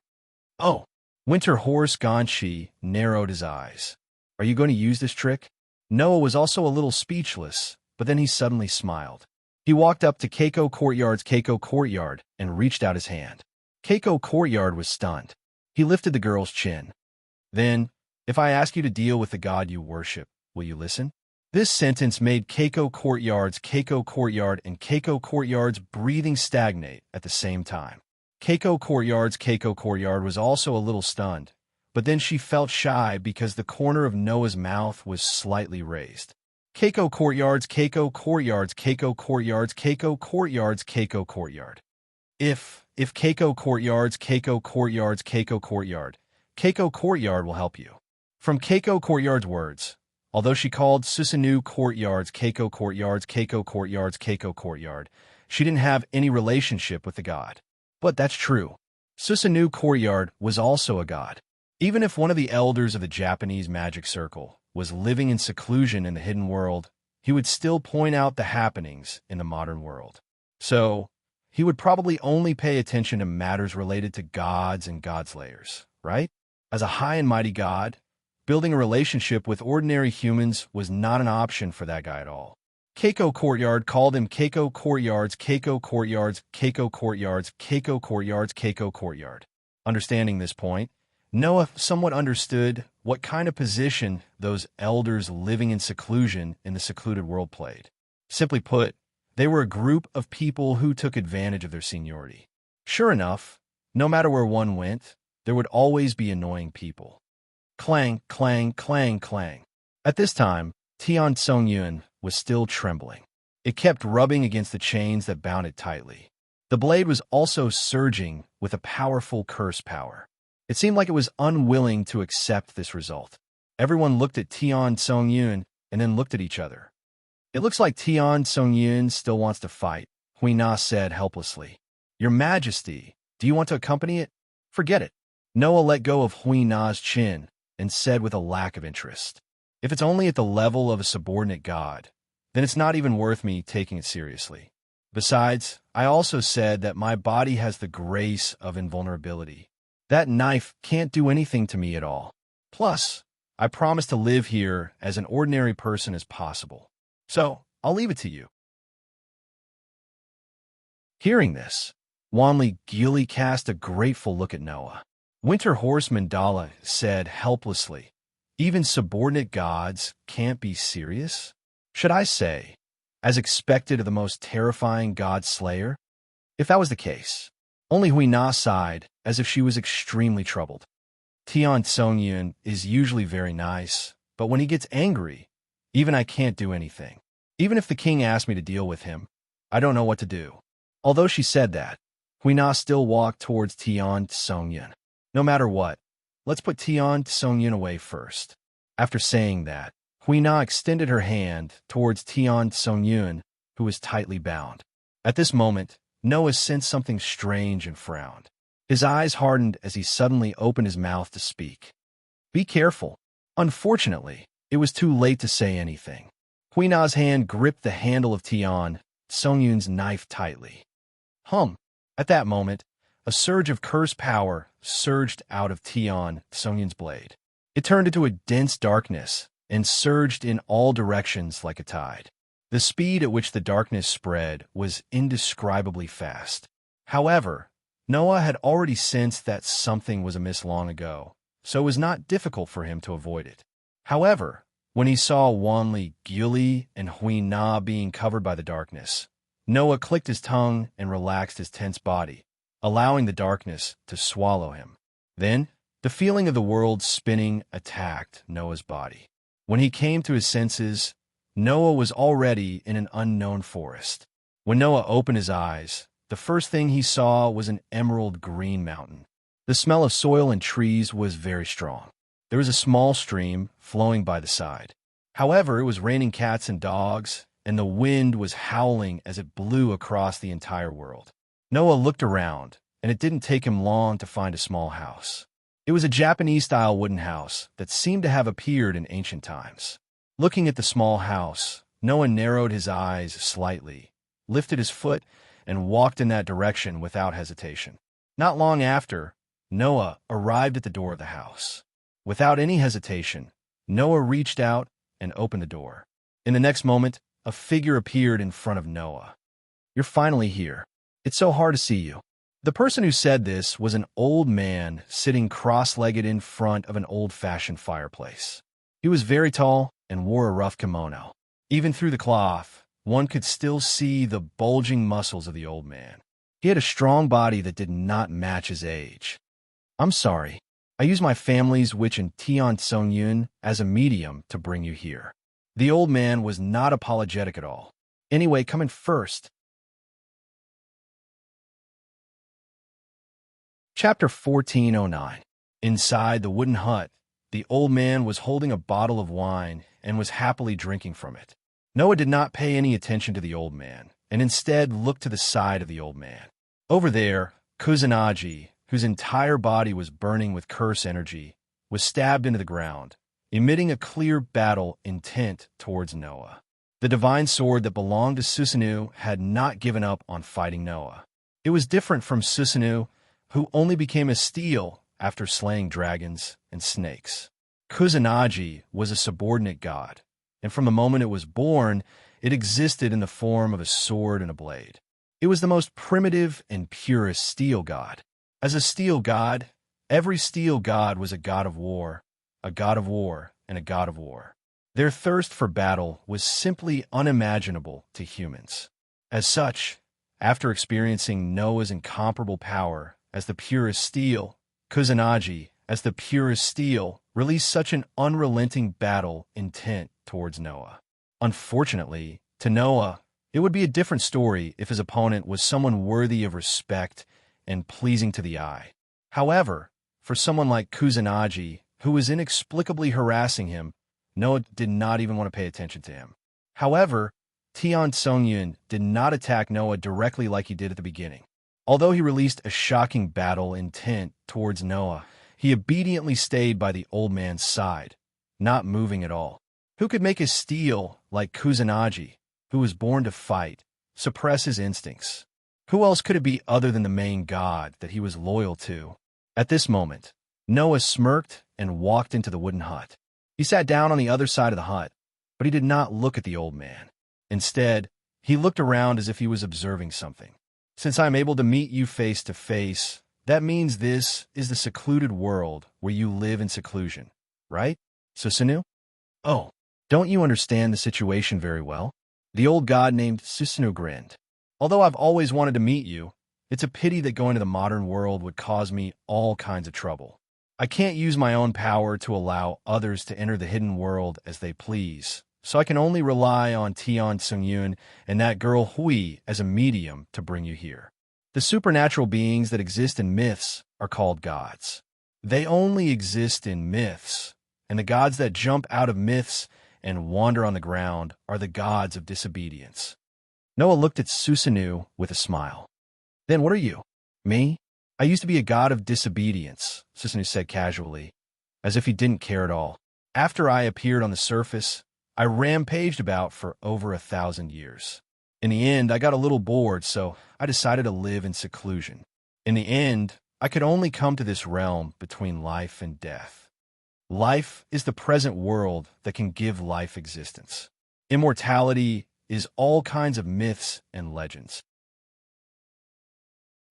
Oh, Winter Horse Ganshi narrowed his eyes. Are you going to use this trick? Noah was also a little speechless, but then he suddenly smiled. He walked up to Keiko Courtyard's Keiko Courtyard and reached out his hand. Keiko Courtyard was stunned. He lifted the girl's chin. Then, if I ask you to deal with the god you worship, will you listen? This sentence made Keiko Courtyard and Keiko Courtyard's breathing stagnate at the same time. Keiko Courtyard was also a little stunned, but then she felt shy because the corner of Noah's mouth was slightly raised. Keiko Courtyard. If Keiko Courtyard will help you. From Keiko Courtyard's words, Although she called Susanu courtyards, Keiko courtyards, Keiko courtyards, Keiko courtyard, she didn't have any relationship with the god. But that's true. Susanu courtyard was also a god. Even if one of the elders of the Japanese magic circle was living in seclusion in the hidden world, he would still point out the happenings in the modern world. So, he would probably only pay attention to matters related to gods and godslayers, right? As a high and mighty god, building a relationship with ordinary humans was not an option for that guy at all. Keiko Courtyard called him Keiko Courtyards, Keiko Courtyards, Keiko Courtyards, Keiko Courtyards, Keiko Courtyard. Understanding this point, Noah somewhat understood what kind of position those elders living in seclusion in the secluded world played. Simply put, they were a group of people who took advantage of their seniority. Sure enough, no matter where one went, there would always be annoying people. Clang, clang, clang, clang. At this time, Tian Songyun was still trembling. It kept rubbing against the chains that bound it tightly. The blade was also surging with a powerful curse power. It seemed like it was unwilling to accept this result. Everyone looked at Tian Songyun and then looked at each other. It looks like Tian Songyun still wants to fight, Hui Na said helplessly. Your Majesty, do you want to accompany it? Forget it. Noah let go of Hui Na's chin and said with a lack of interest. If it's only at the level of a subordinate god, then it's not even worth me taking it seriously. Besides, I also said that my body has the grace of invulnerability. That knife can't do anything to me at all. Plus, I promise to live here as an ordinary person as possible. So, I'll leave it to you. Hearing this, Wanli Gili cast a grateful look at Noah. Winter Horseman Dala said helplessly, even subordinate gods can't be serious? Should I say, as expected of the most terrifying god slayer? If that was the case, only Hui Na sighed as if she was extremely troubled. Tian Songyun is usually very nice, but when he gets angry, even I can't do anything. Even if the king asked me to deal with him, I don't know what to do. Although she said that, Hui Na still walked towards Tian Songyun. No matter what, let's put Tian Songyun away first. After saying that, Hui Na extended her hand towards Tian Songyun, who was tightly bound. At this moment, Noah sensed something strange and frowned. His eyes hardened as he suddenly opened his mouth to speak. Be careful. Unfortunately, it was too late to say anything. Hui Na's hand gripped the handle of Tian Songyun's knife tightly. At that moment, a surge of curse power surged out of Tian Songyun's blade. It turned into a dense darkness and surged in all directions like a tide. The speed at which the darkness spread was indescribably fast. However, Noah had already sensed that something was amiss long ago, so it was not difficult for him to avoid it. However, when he saw Wanli Gili and Hui Na being covered by the darkness, Noah clicked his tongue and relaxed his tense body, allowing the darkness to swallow him. Then, the feeling of the world spinning attacked Noah's body. When he came to his senses, Noah was already in an unknown forest. When Noah opened his eyes, the first thing he saw was an emerald green mountain. The smell of soil and trees was very strong. There was a small stream flowing by the side. However, it was raining cats and dogs, and the wind was howling as it blew across the entire world. Noah looked around, and it didn't take him long to find a small house. It was a Japanese-style wooden house that seemed to have appeared in ancient times. Looking at the small house, Noah narrowed his eyes slightly, lifted his foot, and walked in that direction without hesitation. Not long after, Noah arrived at the door of the house. Without any hesitation, Noah reached out and opened the door. In the next moment, a figure appeared in front of Noah. You're finally here. It's so hard to see you. The person who said this was an old man sitting cross-legged in front of an old-fashioned fireplace. He was very tall and wore a rough kimono. Even through the cloth, one could still see the bulging muscles of the old man. He had a strong body that did not match his age. I'm sorry. I used my family's witch in Tian Songyun as a medium to bring you here. The old man was not apologetic at all. Anyway, come in first. Chapter 1409. Inside the wooden hut, The old man was holding a bottle of wine and was happily drinking from it. Noah did not pay any attention to the old man, and instead looked to the side of the old man. Over there, Kusanagi, whose entire body was burning with curse energy, was stabbed into the ground, emitting a clear battle intent towards Noah. The divine sword that belonged to Susanoo had not given up on fighting Noah. It was different from Susanoo, who only became a steel after slaying dragons and snakes. Kusanagi was a subordinate god, and from the moment it was born, it existed in the form of a sword and a blade. It was the most primitive and purest steel god. As a steel god, every steel god was a god of war, and a god of war. Their thirst for battle was simply unimaginable to humans. As such, after experiencing Noah's incomparable power as the purest steel, Kusanagi, as the purest steel, released such an unrelenting battle intent towards Noah. Unfortunately, to Noah, it would be a different story if his opponent was someone worthy of respect and pleasing to the eye. However, for someone like Kusanagi, who was inexplicably harassing him, Noah did not even want to pay attention to him. However, Tian Songyun did not attack Noah directly like he did at the beginning. Although he released a shocking battle intent towards Noah, he obediently stayed by the old man's side, not moving at all. Who could make a steel like Kusanagi, who was born to fight, suppress his instincts? Who else could it be other than the main god that he was loyal to? At this moment, Noah smirked and walked into the wooden hut. He sat down on the other side of the hut, but he did not look at the old man. Instead, he looked around as if he was observing something. Since I am able to meet you face to face, that means this is the secluded world where you live in seclusion, right, Susanoo? Oh, don't you understand the situation very well? The old god named Susanoo grinned. Although I've always wanted to meet you, it's a pity that going to the modern world would cause me all kinds of trouble. I can't use my own power to allow others to enter the hidden world as they please, so I can only rely on Tian Songyun and that girl Hui as a medium to bring you here. The supernatural beings that exist in myths are called gods. They only exist in myths, and the gods that jump out of myths and wander on the ground are the gods of disobedience. Noah looked at Susanoo with a smile. Then what are you? Me? I used to be a god of disobedience, Susanoo said casually, as if he didn't care at all. After I appeared on the surface, I rampaged about for over 1,000 years. In the end, I got a little bored, so I decided to live in seclusion. In the end, I could only come to this realm between life and death. Life is the present world that can give life existence. Immortality is all kinds of myths and legends.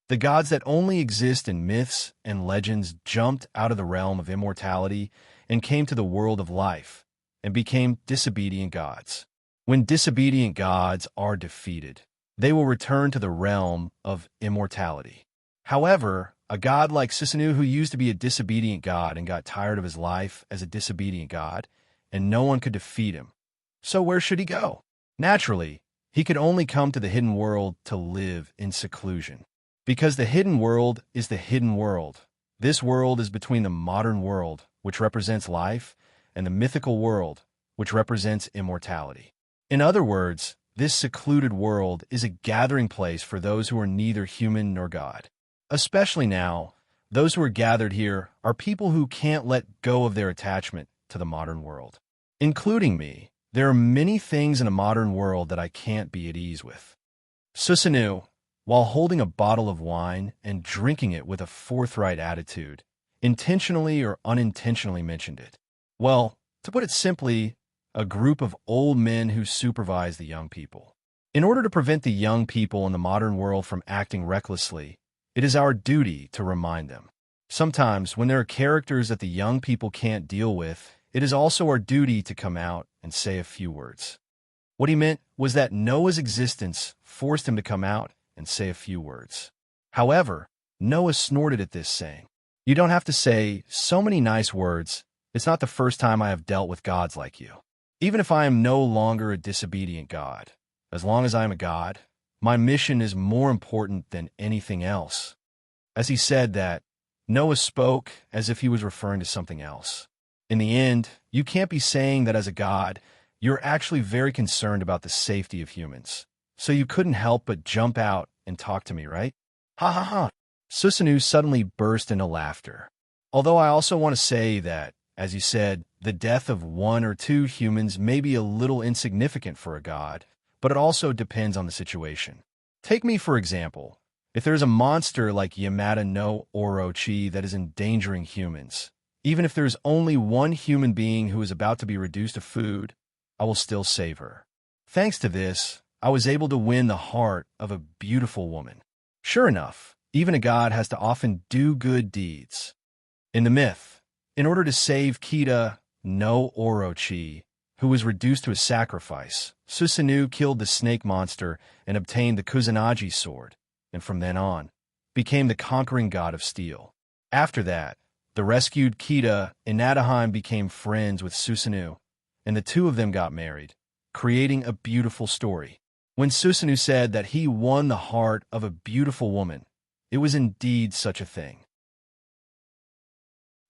The gods that only exist in myths and legends jumped out of the realm of immortality and came to the world of life and became disobedient gods. When disobedient gods are defeated, they will return to the realm of immortality. However, a god like Susanoo, who used to be a disobedient god and got tired of his life as a disobedient god, and no one could defeat him. So where should he go? Naturally, he could only come to the hidden world to live in seclusion. Because the hidden world is the hidden world. This world is between the modern world, which represents life, and the mythical world, which represents immortality. In other words, this secluded world is a gathering place for those who are neither human nor God. Especially now, those who are gathered here are people who can't let go of their attachment to the modern world. Including me, there are many things in a modern world that I can't be at ease with. Susanoo, while holding a bottle of wine and drinking it with a forthright attitude, intentionally or unintentionally mentioned it. Well, to put it simply, a group of old men who supervise the young people. In order to prevent the young people in the modern world from acting recklessly, it is our duty to remind them. Sometimes, when there are characters that the young people can't deal with, it is also our duty to come out and say a few words. What he meant was that Noah's existence forced him to come out and say a few words. However, Noah snorted at this, saying, "You don't have to say so many nice words. It's not the first time I have dealt with gods like you. Even if I am no longer a disobedient god, as long as I am a god, my mission is more important than anything else." As he said that, Noah spoke as if he was referring to something else. In the end, you can't be saying that as a god, you're actually very concerned about the safety of humans. So you couldn't help but jump out and talk to me, right? Ha ha ha. Susanoo suddenly burst into laughter. Although I also want to say that, as you said, the death of one or two humans may be a little insignificant for a god, but it also depends on the situation. Take me, for example. If there's a monster like Yamada no Orochi that is endangering humans, even if there's only one human being who is about to be reduced to food, I will still save her. Thanks to this, I was able to win the heart of a beautiful woman. Sure enough, even a god has to often do good deeds. In the myth, in order to save Kita no Orochi, who was reduced to a sacrifice, Susanoo killed the snake monster and obtained the Kusanagi sword, and from then on, became the conquering god of steel. After that, the rescued Kita and Nadaheim became friends with Susanoo, and the two of them got married, creating a beautiful story. When Susanoo said that he won the heart of a beautiful woman, it was indeed such a thing.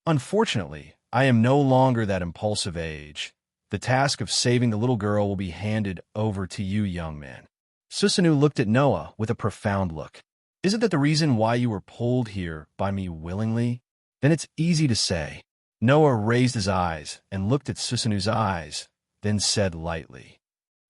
Unfortunately, I am no longer that impulsive age. The task of saving the little girl will be handed over to you, young man. Susanoo looked at Noah with a profound look. Is it that the reason why you were pulled here by me willingly? Then it's easy to say. Noah raised his eyes and looked at Susanoo's eyes, then said lightly,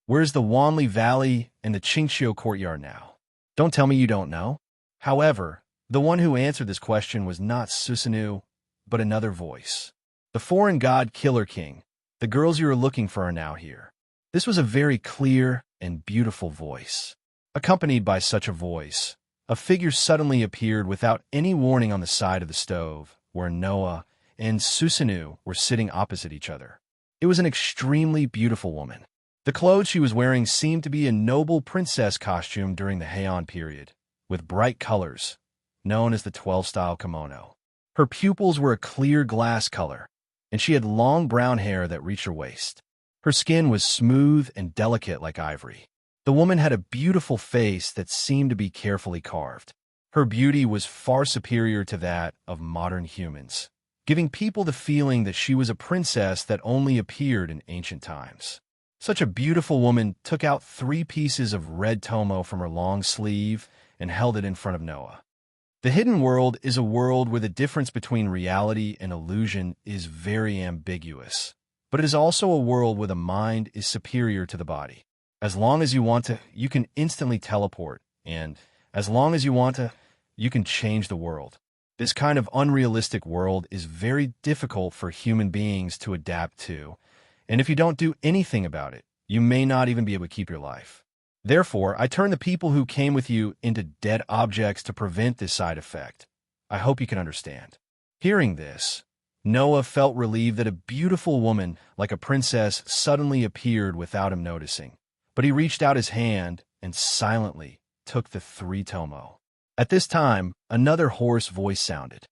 "Where's the Wanli Valley and the Qingqiu courtyard now? Don't tell me you don't know." However, the one who answered this question was not Susanoo, but another voice. "The foreign god Killer King. The girls you are looking for are now here." This was a very clear and beautiful voice. Accompanied by such a voice, a figure suddenly appeared without any warning on the side of the stove, where Noah and Susanoo were sitting opposite each other. It was an extremely beautiful woman. The clothes she was wearing seemed to be a noble princess costume during the Heian period, with bright colors, known as the 12-style kimono. Her pupils were a clear glass color, and she had long brown hair that reached her waist. Her skin was smooth and delicate like ivory. The woman had a beautiful face that seemed to be carefully carved. Her beauty was far superior to that of modern humans, giving people the feeling that she was a princess that only appeared in ancient times. Such a beautiful woman took out 3 pieces of red tomo from her long sleeve and held it in front of Noah. The hidden world is a world where the difference between reality and illusion is very ambiguous, but it is also a world where the mind is superior to the body. As long as you want to, you can instantly teleport, and as long as you want to, you can change the world. This kind of unrealistic world is very difficult for human beings to adapt to, and if you don't do anything about it, you may not even be able to keep your life. Therefore, I turn the people who came with you into dead objects to prevent this side effect. I hope you can understand. Hearing this, Noah felt relieved that a beautiful woman like a princess suddenly appeared without him noticing. But he reached out his hand and silently took the 3 tomo. At this time, another hoarse voice sounded.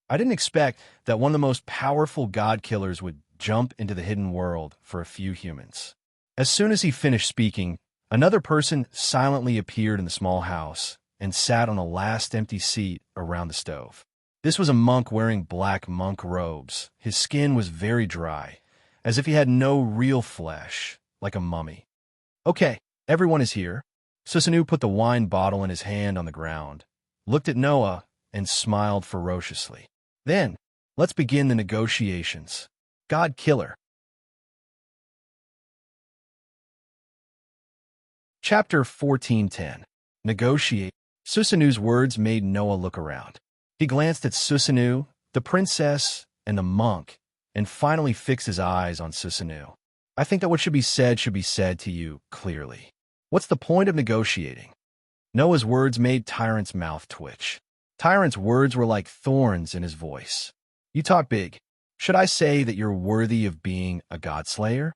I didn't expect that one of the most powerful god killers would jump into the hidden world for a few humans. As soon as he finished speaking, another person silently appeared in the small house and sat on a last empty seat around the stove. This was a monk wearing black monk robes. His skin was very dry, as if he had no real flesh, like a mummy. "Okay, everyone is here." Susanoo put the wine bottle in his hand on the ground, looked at Noah, and smiled ferociously. "Then, let's begin the negotiations. God Killer." Chapter 14:10. Negotiate. Susanoo's words made Noah look around. He glanced at Susanoo, the princess, and the monk, and finally fixed his eyes on Susanoo. "I think that what should be said to you clearly. What's the point of negotiating?" Noah's words made Tyrant's mouth twitch. Tyrant's words were like thorns in his voice. "You talk big. Should I say that you're worthy of being a godslayer?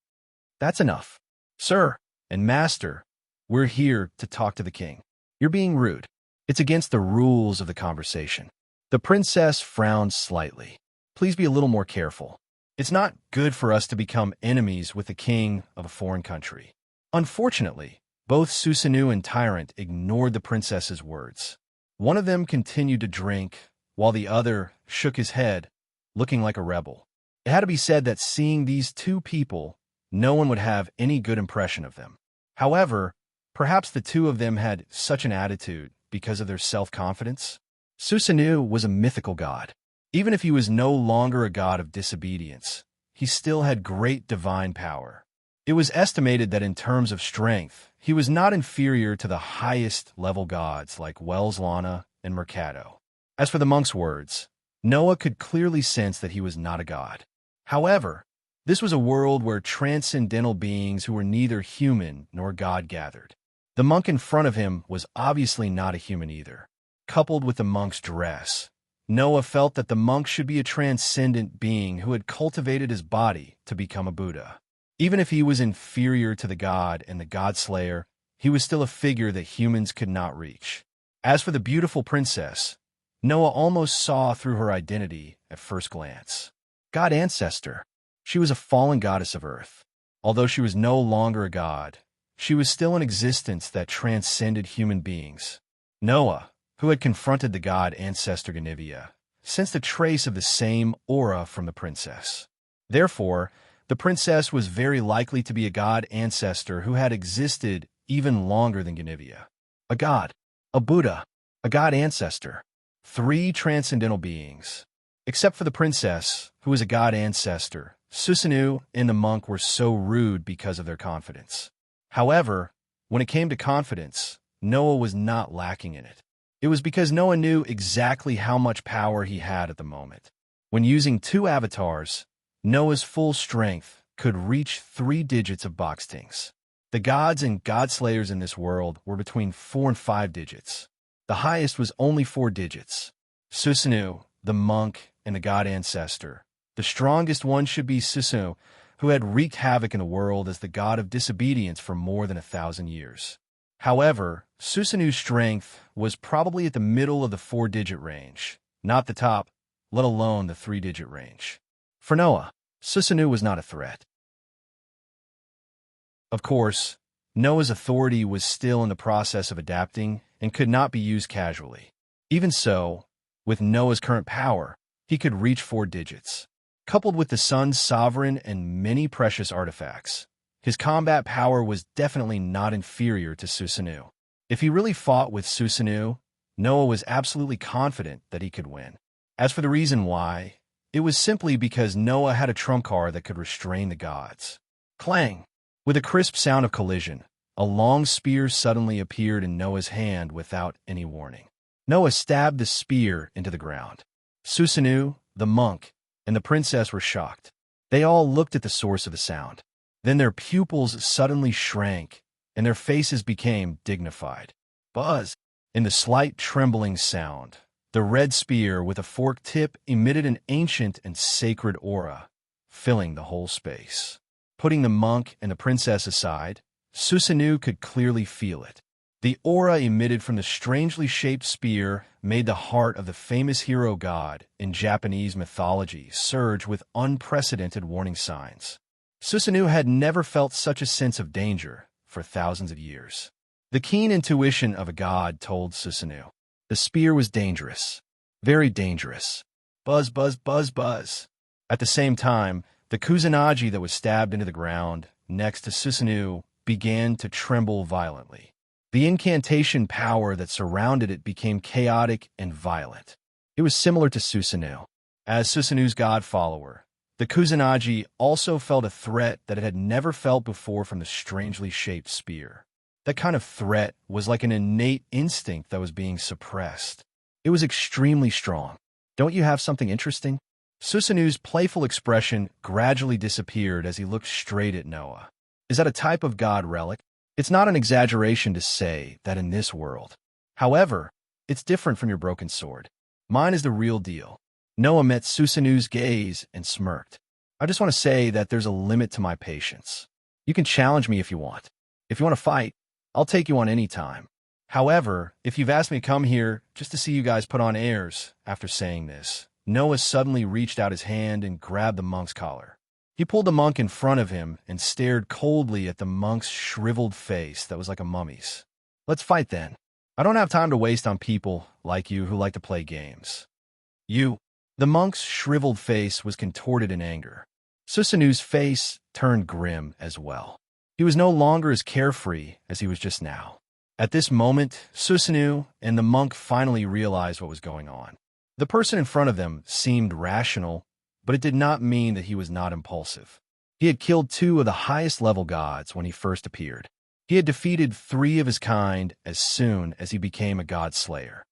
That's enough. Sir and master, we're here to talk to the king. You're being rude. It's against the rules of the conversation." The princess frowned slightly. "Please be a little more careful. It's not good for us to become enemies with the king of a foreign country." Unfortunately, both Susanoo and Tyrant ignored the princess's words. One of them continued to drink, while the other shook his head, looking like a rebel. It had to be said that seeing these two people, no one would have any good impression of them. However, perhaps the two of them had such an attitude because of their self-confidence. Susanoo was a mythical god. Even if he was no longer a god of disobedience, he still had great divine power. It was estimated that in terms of strength, he was not inferior to the highest-level gods like Wells Lana and Mercado. As for the monk's words, Noah could clearly sense that he was not a god. However, this was a world where transcendental beings who were neither human nor god gathered. The monk in front of him was obviously not a human either. Coupled with the monk's dress, Noah felt that the monk should be a transcendent being who had cultivated his body to become a Buddha. Even if he was inferior to the god and the god-slayer, he was still a figure that humans could not reach. As for the beautiful princess, Noah almost saw through her identity at first glance. God Ancestor. She was a fallen goddess of earth. Although she was no longer a god, she was still an existence that transcended human beings. Noah, who had confronted the god Ancestor Ganivia, sensed a trace of the same aura from the princess. Therefore, the princess was very likely to be a god ancestor who had existed even longer than Ganivia. A god, a Buddha, a god ancestor. 3 transcendental beings. Except for the princess, who was a god ancestor, Susanoo and the monk were so rude because of their confidence. However, when it came to confidence, Noah was not lacking in it. It was because Noah knew exactly how much power he had at the moment. When using 2 avatars, Noah's full strength could reach 3 digits of boxtings. The gods and god-slayers in this world were between 4 and 5 digits. The highest was only 4 digits. Susanoo, the monk, and the god ancestor. The strongest one should be Susanoo, who had wreaked havoc in the world as the god of disobedience for more than 1,000 years. However, Susanoo's strength was probably at the middle of the 4-digit range, not the top, let alone the 3-digit range. For Noah, Susanoo was not a threat. Of course, Noah's authority was still in the process of adapting and could not be used casually. Even so, with Noah's current power, he could reach 4 digits. Coupled with the sun's sovereign and many precious artifacts, his combat power was definitely not inferior to Susanoo. If he really fought with Susanoo, Noah was absolutely confident that he could win. As for the reason why, it was simply because Noah had a trump card that could restrain the gods. Clang! With a crisp sound of collision, a long spear suddenly appeared in Noah's hand without any warning. Noah stabbed the spear into the ground. Susanoo, the monk, and the princess were shocked. They all looked at the source of the sound. Then their pupils suddenly shrank, and their faces became dignified. Buzz! In the slight trembling sound, the red spear with a forked tip emitted an ancient and sacred aura, filling the whole space. Putting the monk and the princess aside, Susanoo could clearly feel it. The aura emitted from the strangely shaped spear made the heart of the famous hero god in Japanese mythology surge with unprecedented warning signs. Susanoo had never felt such a sense of danger for thousands of years. The keen intuition of a god told Susanoo. The spear was dangerous. Very dangerous. Buzz, buzz, buzz, buzz. At the same time, the kusanagi that was stabbed into the ground next to Susanoo began to tremble violently. The incantation power that surrounded it became chaotic and violent. It was similar to Susanoo. As Susanoo's god follower, the kusanagi also felt a threat that it had never felt before from the strangely shaped spear. That kind of threat was like an innate instinct that was being suppressed. It was extremely strong. Don't you have something interesting? Susanoo's playful expression gradually disappeared as he looked straight at Noah. Is that a type of god relic? It's not an exaggeration to say that in this world. However, it's different from your broken sword. Mine is the real deal. Noah met Susanoo's gaze and smirked. I just want to say that there's a limit to my patience. You can challenge me if you want. If you want to fight, I'll take you on any time. However, if you've asked me to come here just to see you guys put on airs after saying this, Noah suddenly reached out his hand and grabbed the monk's collar. He pulled the monk in front of him and stared coldly at the monk's shriveled face that was like a mummy's. Let's fight then. I don't have time to waste on people like you who like to play games. You. The monk's shriveled face was contorted in anger. Susanu's face turned grim as well. He was no longer as carefree as he was just now. At this moment, Susanu and the monk finally realized what was going on. The person in front of them seemed rational, but it did not mean that he was not impulsive. He had killed 2 of the highest level gods when he first appeared. He had defeated 3 of his kind as soon as he became a god slayer.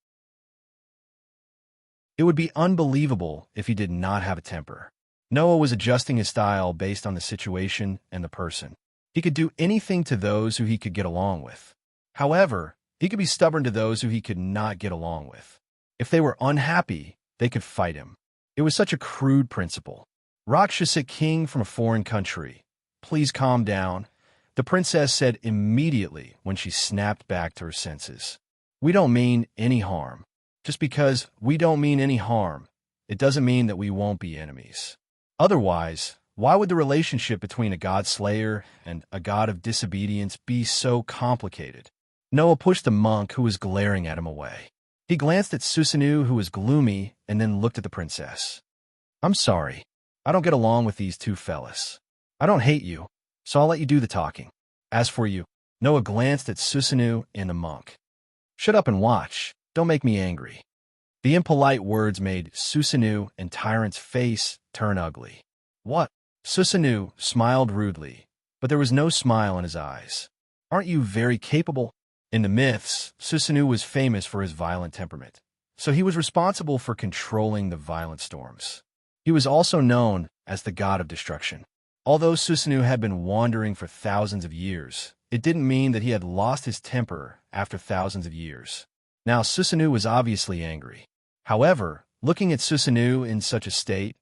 It would be unbelievable if he did not have a temper. Noah was adjusting his style based on the situation and the person. He could do anything to those who he could get along with. However, he could be stubborn to those who he could not get along with. If they were unhappy, they could fight him. It was such a crude principle. Rakshasa king from a foreign country, please calm down, the princess said immediately when she snapped back to her senses. We don't mean any harm. Just because we don't mean any harm, it doesn't mean that we won't be enemies. Otherwise, why would the relationship between a god slayer and a god of disobedience be so complicated? Noah pushed the monk who was glaring at him away. He glanced at Susanu, who was gloomy, and then looked at the princess. I'm sorry. I don't get along with these 2 fellas. I don't hate you, so I'll let you do the talking. As for you, Noah glanced at Susanu and the monk. Shut up and watch. Don't make me angry. The impolite words made Susanu and Tyrant's face turn ugly. What? Susanu smiled rudely, but there was no smile in his eyes. Aren't you very capable? In the myths, Susanu was famous for his violent temperament, so he was responsible for controlling the violent storms. He was also known as the god of destruction. Although Susanu had been wandering for thousands of years, it didn't mean that he had lost his temper after thousands of years. Now, Susanu was obviously angry. However, looking at Susanu in such a state,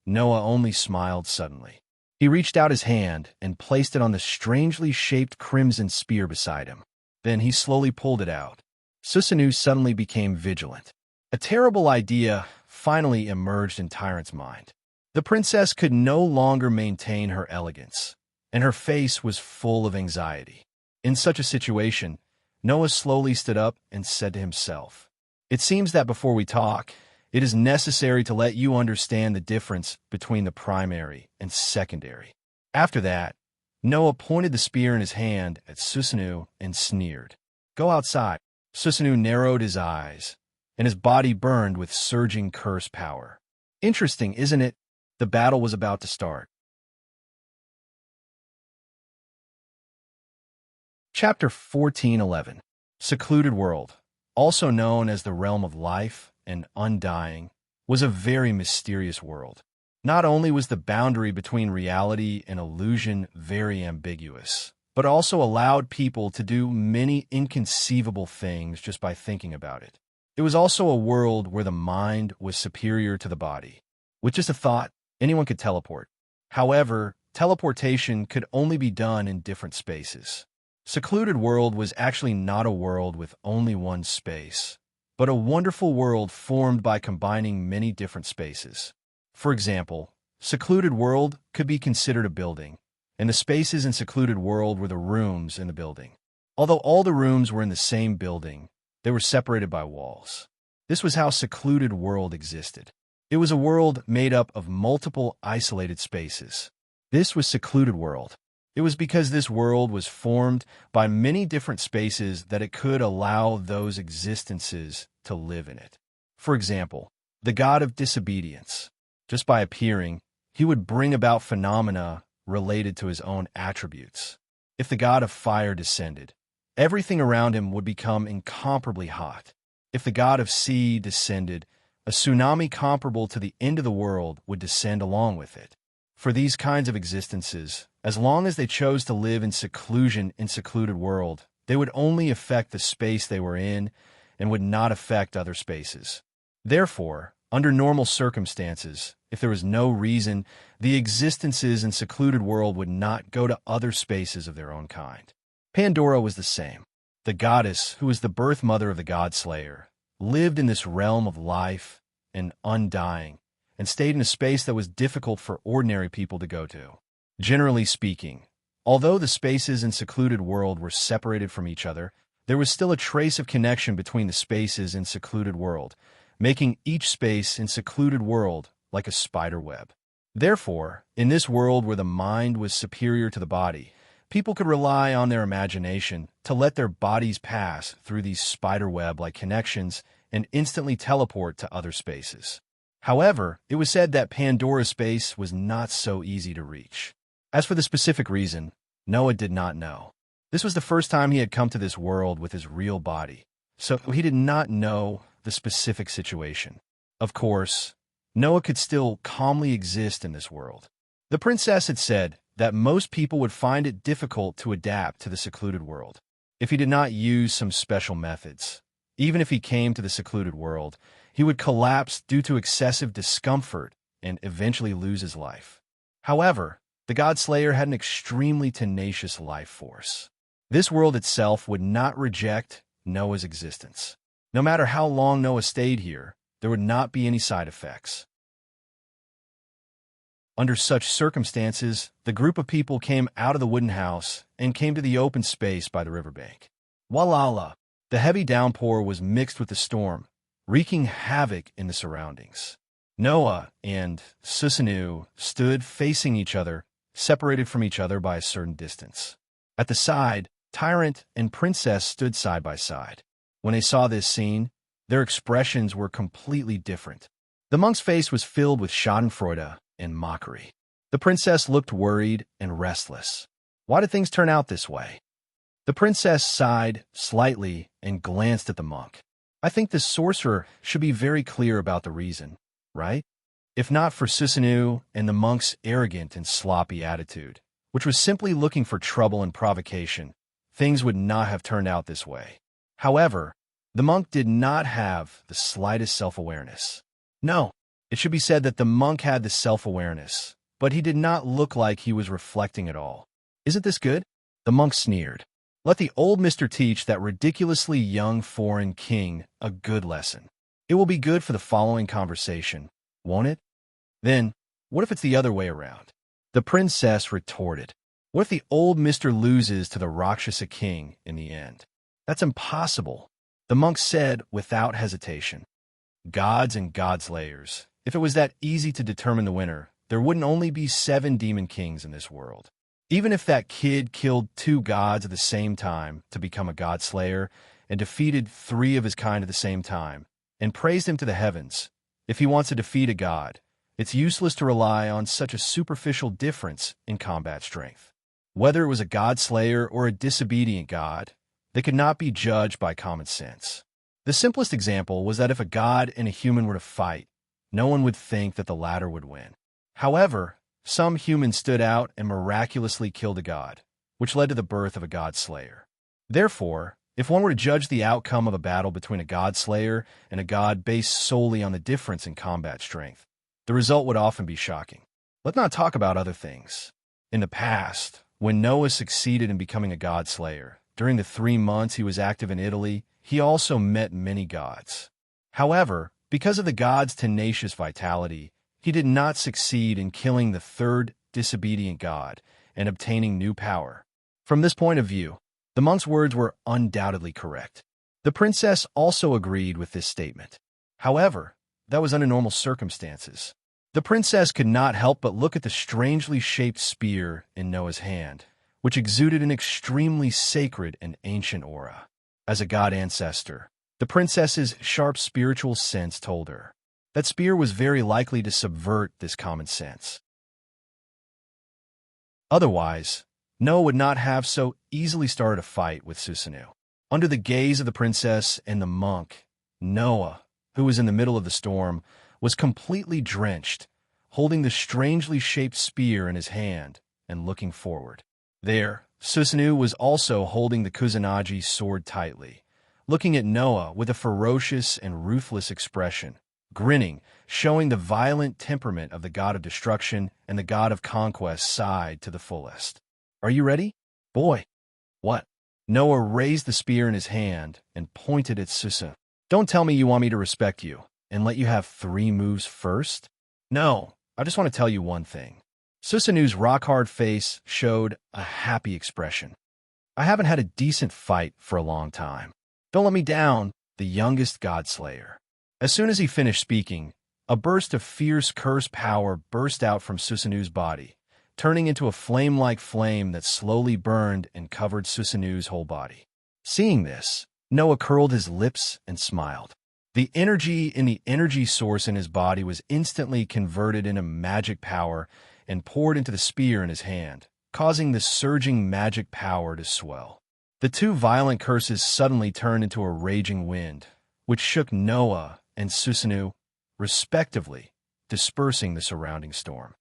Noah only smiled suddenly. He reached out his hand and placed it on the strangely shaped crimson spear beside him. Then he slowly pulled it out. Susanu suddenly became vigilant. A terrible idea finally emerged in Tyrant's mind. The princess could no longer maintain her elegance, and her face was full of anxiety. In such a situation, Noah slowly stood up and said to himself, It seems that before we talk, it is necessary to let you understand the difference between the primary and secondary. After that, Noah pointed the spear in his hand at Susanu and sneered. Go outside. Susanu narrowed his eyes, and his body burned with surging curse power. Interesting, isn't it? The battle was about to start. Chapter 14:11. Secluded World, also known as the Realm of Life and Undying, was a very mysterious world. Not only was the boundary between reality and illusion very ambiguous, but also allowed people to do many inconceivable things just by thinking about it. It was also a world where the mind was superior to the body. With just a thought, anyone could teleport. However, teleportation could only be done in different spaces. Secluded World was actually not a world with only one space, but a wonderful world formed by combining many different spaces. For example, Secluded World could be considered a building, and the spaces in Secluded World were the rooms in the building. Although all the rooms were in the same building, they were separated by walls. This was how Secluded World existed. It was a world made up of multiple isolated spaces. This was Secluded World. It was because this world was formed by many different spaces that it could allow those existences to live in it. For example, the god of disobedience. Just by appearing, he would bring about phenomena related to his own attributes. If the god of fire descended, everything around him would become incomparably hot. If the god of sea descended, a tsunami comparable to the end of the world would descend along with it. For these kinds of existences, as long as they chose to live in seclusion in Secluded World, they would only affect the space they were in and would not affect other spaces. Therefore, under normal circumstances, if there was no reason, the existences in Secluded World would not go to other spaces of their own kind. Pandora was the same. The goddess, who was the birth mother of the God Slayer, lived in this realm of life and undying, and stayed in a space that was difficult for ordinary people to go to. Generally speaking, although the spaces in Secluded World were separated from each other, there was still a trace of connection between the spaces in Secluded World, making each space in secluded world like a spider web. Therefore, in this world where the mind was superior to the body, people could rely on their imagination to let their bodies pass through these spiderweb-like connections and instantly teleport to other spaces. However, it was said that Pandora's space was not so easy to reach. As for the specific reason, Noah did not know. This was the first time he had come to this world with his real body, so he did not know the specific situation. Of course, Noah could still calmly exist in this world. The princess had said that most people would find it difficult to adapt to the secluded world if he did not use some special methods. Even if he came to the secluded world, he would collapse due to excessive discomfort and eventually lose his life. However, the God Slayer had an extremely tenacious life force. This world itself would not reject Noah's existence. No matter how long Noah stayed here, there would not be any side effects. Under such circumstances, the group of people came out of the wooden house and came to the open space by the riverbank. Voila! The heavy downpour was mixed with the storm, wreaking havoc in the surroundings. Noah and Susanu stood facing each other, separated from each other by a certain distance. At the side, Tyrant and Princess stood side by side. When they saw this scene, their expressions were completely different. The monk's face was filled with schadenfreude and mockery. The princess looked worried and restless. Why did things turn out this way? The princess sighed slightly and glanced at the monk. I think the sorcerer should be very clear about the reason, right? If not for Susanu and the monk's arrogant and sloppy attitude, which was simply looking for trouble and provocation, things would not have turned out this way. However, the monk did not have the slightest self-awareness. No, it should be said that the monk had the self-awareness, but he did not look like he was reflecting at all. Isn't this good? The monk sneered. Let the old mister teach that ridiculously young foreign king a good lesson. It will be good for the following conversation, won't it? Then, what if it's the other way around? The princess retorted. What if the old mister loses to the Rakshasa king in the end? That's impossible, the monk said without hesitation. Gods and godslayers. If it was that easy to determine the winner, there wouldn't only be 7 demon kings in this world. Even if that kid killed 2 gods at the same time to become a god slayer and defeated 3 of his kind at the same time and praised him to the heavens, if he wants to defeat a god, it's useless to rely on such a superficial difference in combat strength. Whether it was a god slayer or a disobedient god, they could not be judged by common sense. The simplest example was that if a god and a human were to fight, no one would think that the latter would win. However, some humans stood out and miraculously killed a god, which led to the birth of a god slayer. Therefore, if one were to judge the outcome of a battle between a god slayer and a god based solely on the difference in combat strength, the result would often be shocking. Let's not talk about other things. In the past, when Noah succeeded in becoming a god slayer, during the 3 months he was active in Italy, he also met many gods. However, because of the god's tenacious vitality, he did not succeed in killing the 3rd disobedient god and obtaining new power. From this point of view, the monk's words were undoubtedly correct. The princess also agreed with this statement. However, that was under normal circumstances. The princess could not help but look at the strangely shaped spear in Noah's hand, which exuded an extremely sacred and ancient aura. As a god ancestor, the princess's sharp spiritual sense told her that spear was very likely to subvert this common sense. Otherwise, Noah would not have so easily started a fight with Susanu. Under the gaze of the princess and the monk, Noah, who was in the middle of the storm, was completely drenched, holding the strangely shaped spear in his hand and looking forward. There, Susanu was also holding the Kusanagi sword tightly, looking at Noah with a ferocious and ruthless expression, grinning, showing the violent temperament of the god of destruction and the god of conquest side to the fullest. Are you ready? Boy. What? Noah raised the spear in his hand and pointed at Susanu. Don't tell me you want me to respect you and let you have 3 moves first? No, I just want to tell you one thing. Susanu's rock-hard face showed a happy expression. I haven't had a decent fight for a long time. Don't let me down, the youngest god slayer. As soon as he finished speaking, a burst of fierce curse power burst out from Susanu's body, turning into a flame-like flame that slowly burned and covered Susanu's whole body. Seeing this, Noah curled his lips and smiled. The energy in the energy source in his body was instantly converted into magic power and poured into the spear in his hand, causing the surging magic power to swell. The two violent curses suddenly turned into a raging wind, which shook Noah and Susanu, respectively, dispersing the surrounding storm.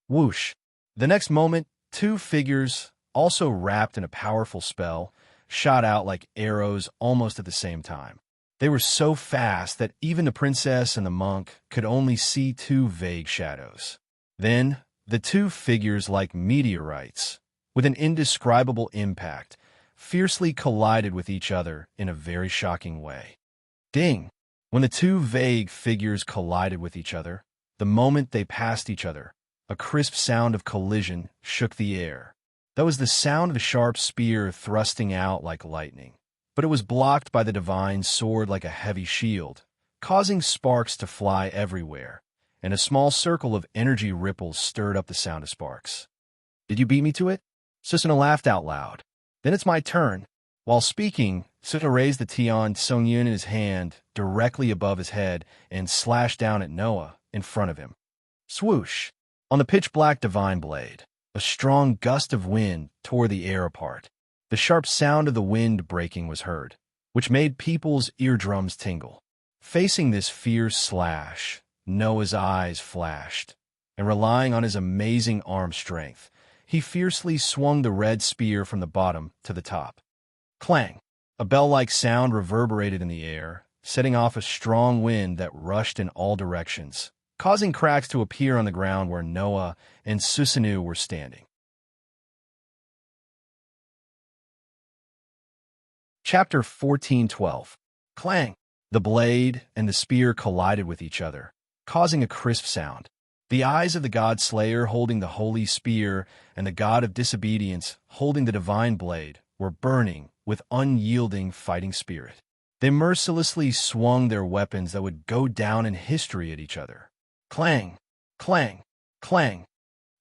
Whoosh! The next moment, two figures, also wrapped in a powerful spell, shot out like arrows almost at the same time. They were so fast that even the princess and the monk could only see two vague shadows. Then, the two figures, like meteorites, with an indescribable impact, fiercely collided with each other in a very shocking way. Ding! When the two vague figures collided with each other, the moment they passed each other, a crisp sound of collision shook the air. That was the sound of a sharp spear thrusting out like lightning, but it was blocked by the divine sword like a heavy shield, causing sparks to fly everywhere, and a small circle of energy ripples stirred up the sound of sparks. "Did you beat me to it?" Susana laughed out loud. "Then it's my turn." While speaking, Susana raised the Tian Songyun in his hand directly above his head and slashed down at Noah in front of him. Swoosh! On the pitch-black divine blade, a strong gust of wind tore the air apart. The sharp sound of the wind breaking was heard, which made people's eardrums tingle. Facing this fierce slash, Noah's eyes flashed, and relying on his amazing arm strength, he fiercely swung the red spear from the bottom to the top. Clang! A bell-like sound reverberated in the air, setting off a strong wind that rushed in all directions, causing cracks to appear on the ground where Noah and Susanu were standing. Chapter 14:12. Clang! The blade and the spear collided with each other, causing a crisp sound. The eyes of the god Slayer holding the holy spear and the god of disobedience holding the divine blade were burning with unyielding fighting spirit. They mercilessly swung their weapons that would go down in history at each other. Clang! Clang! Clang!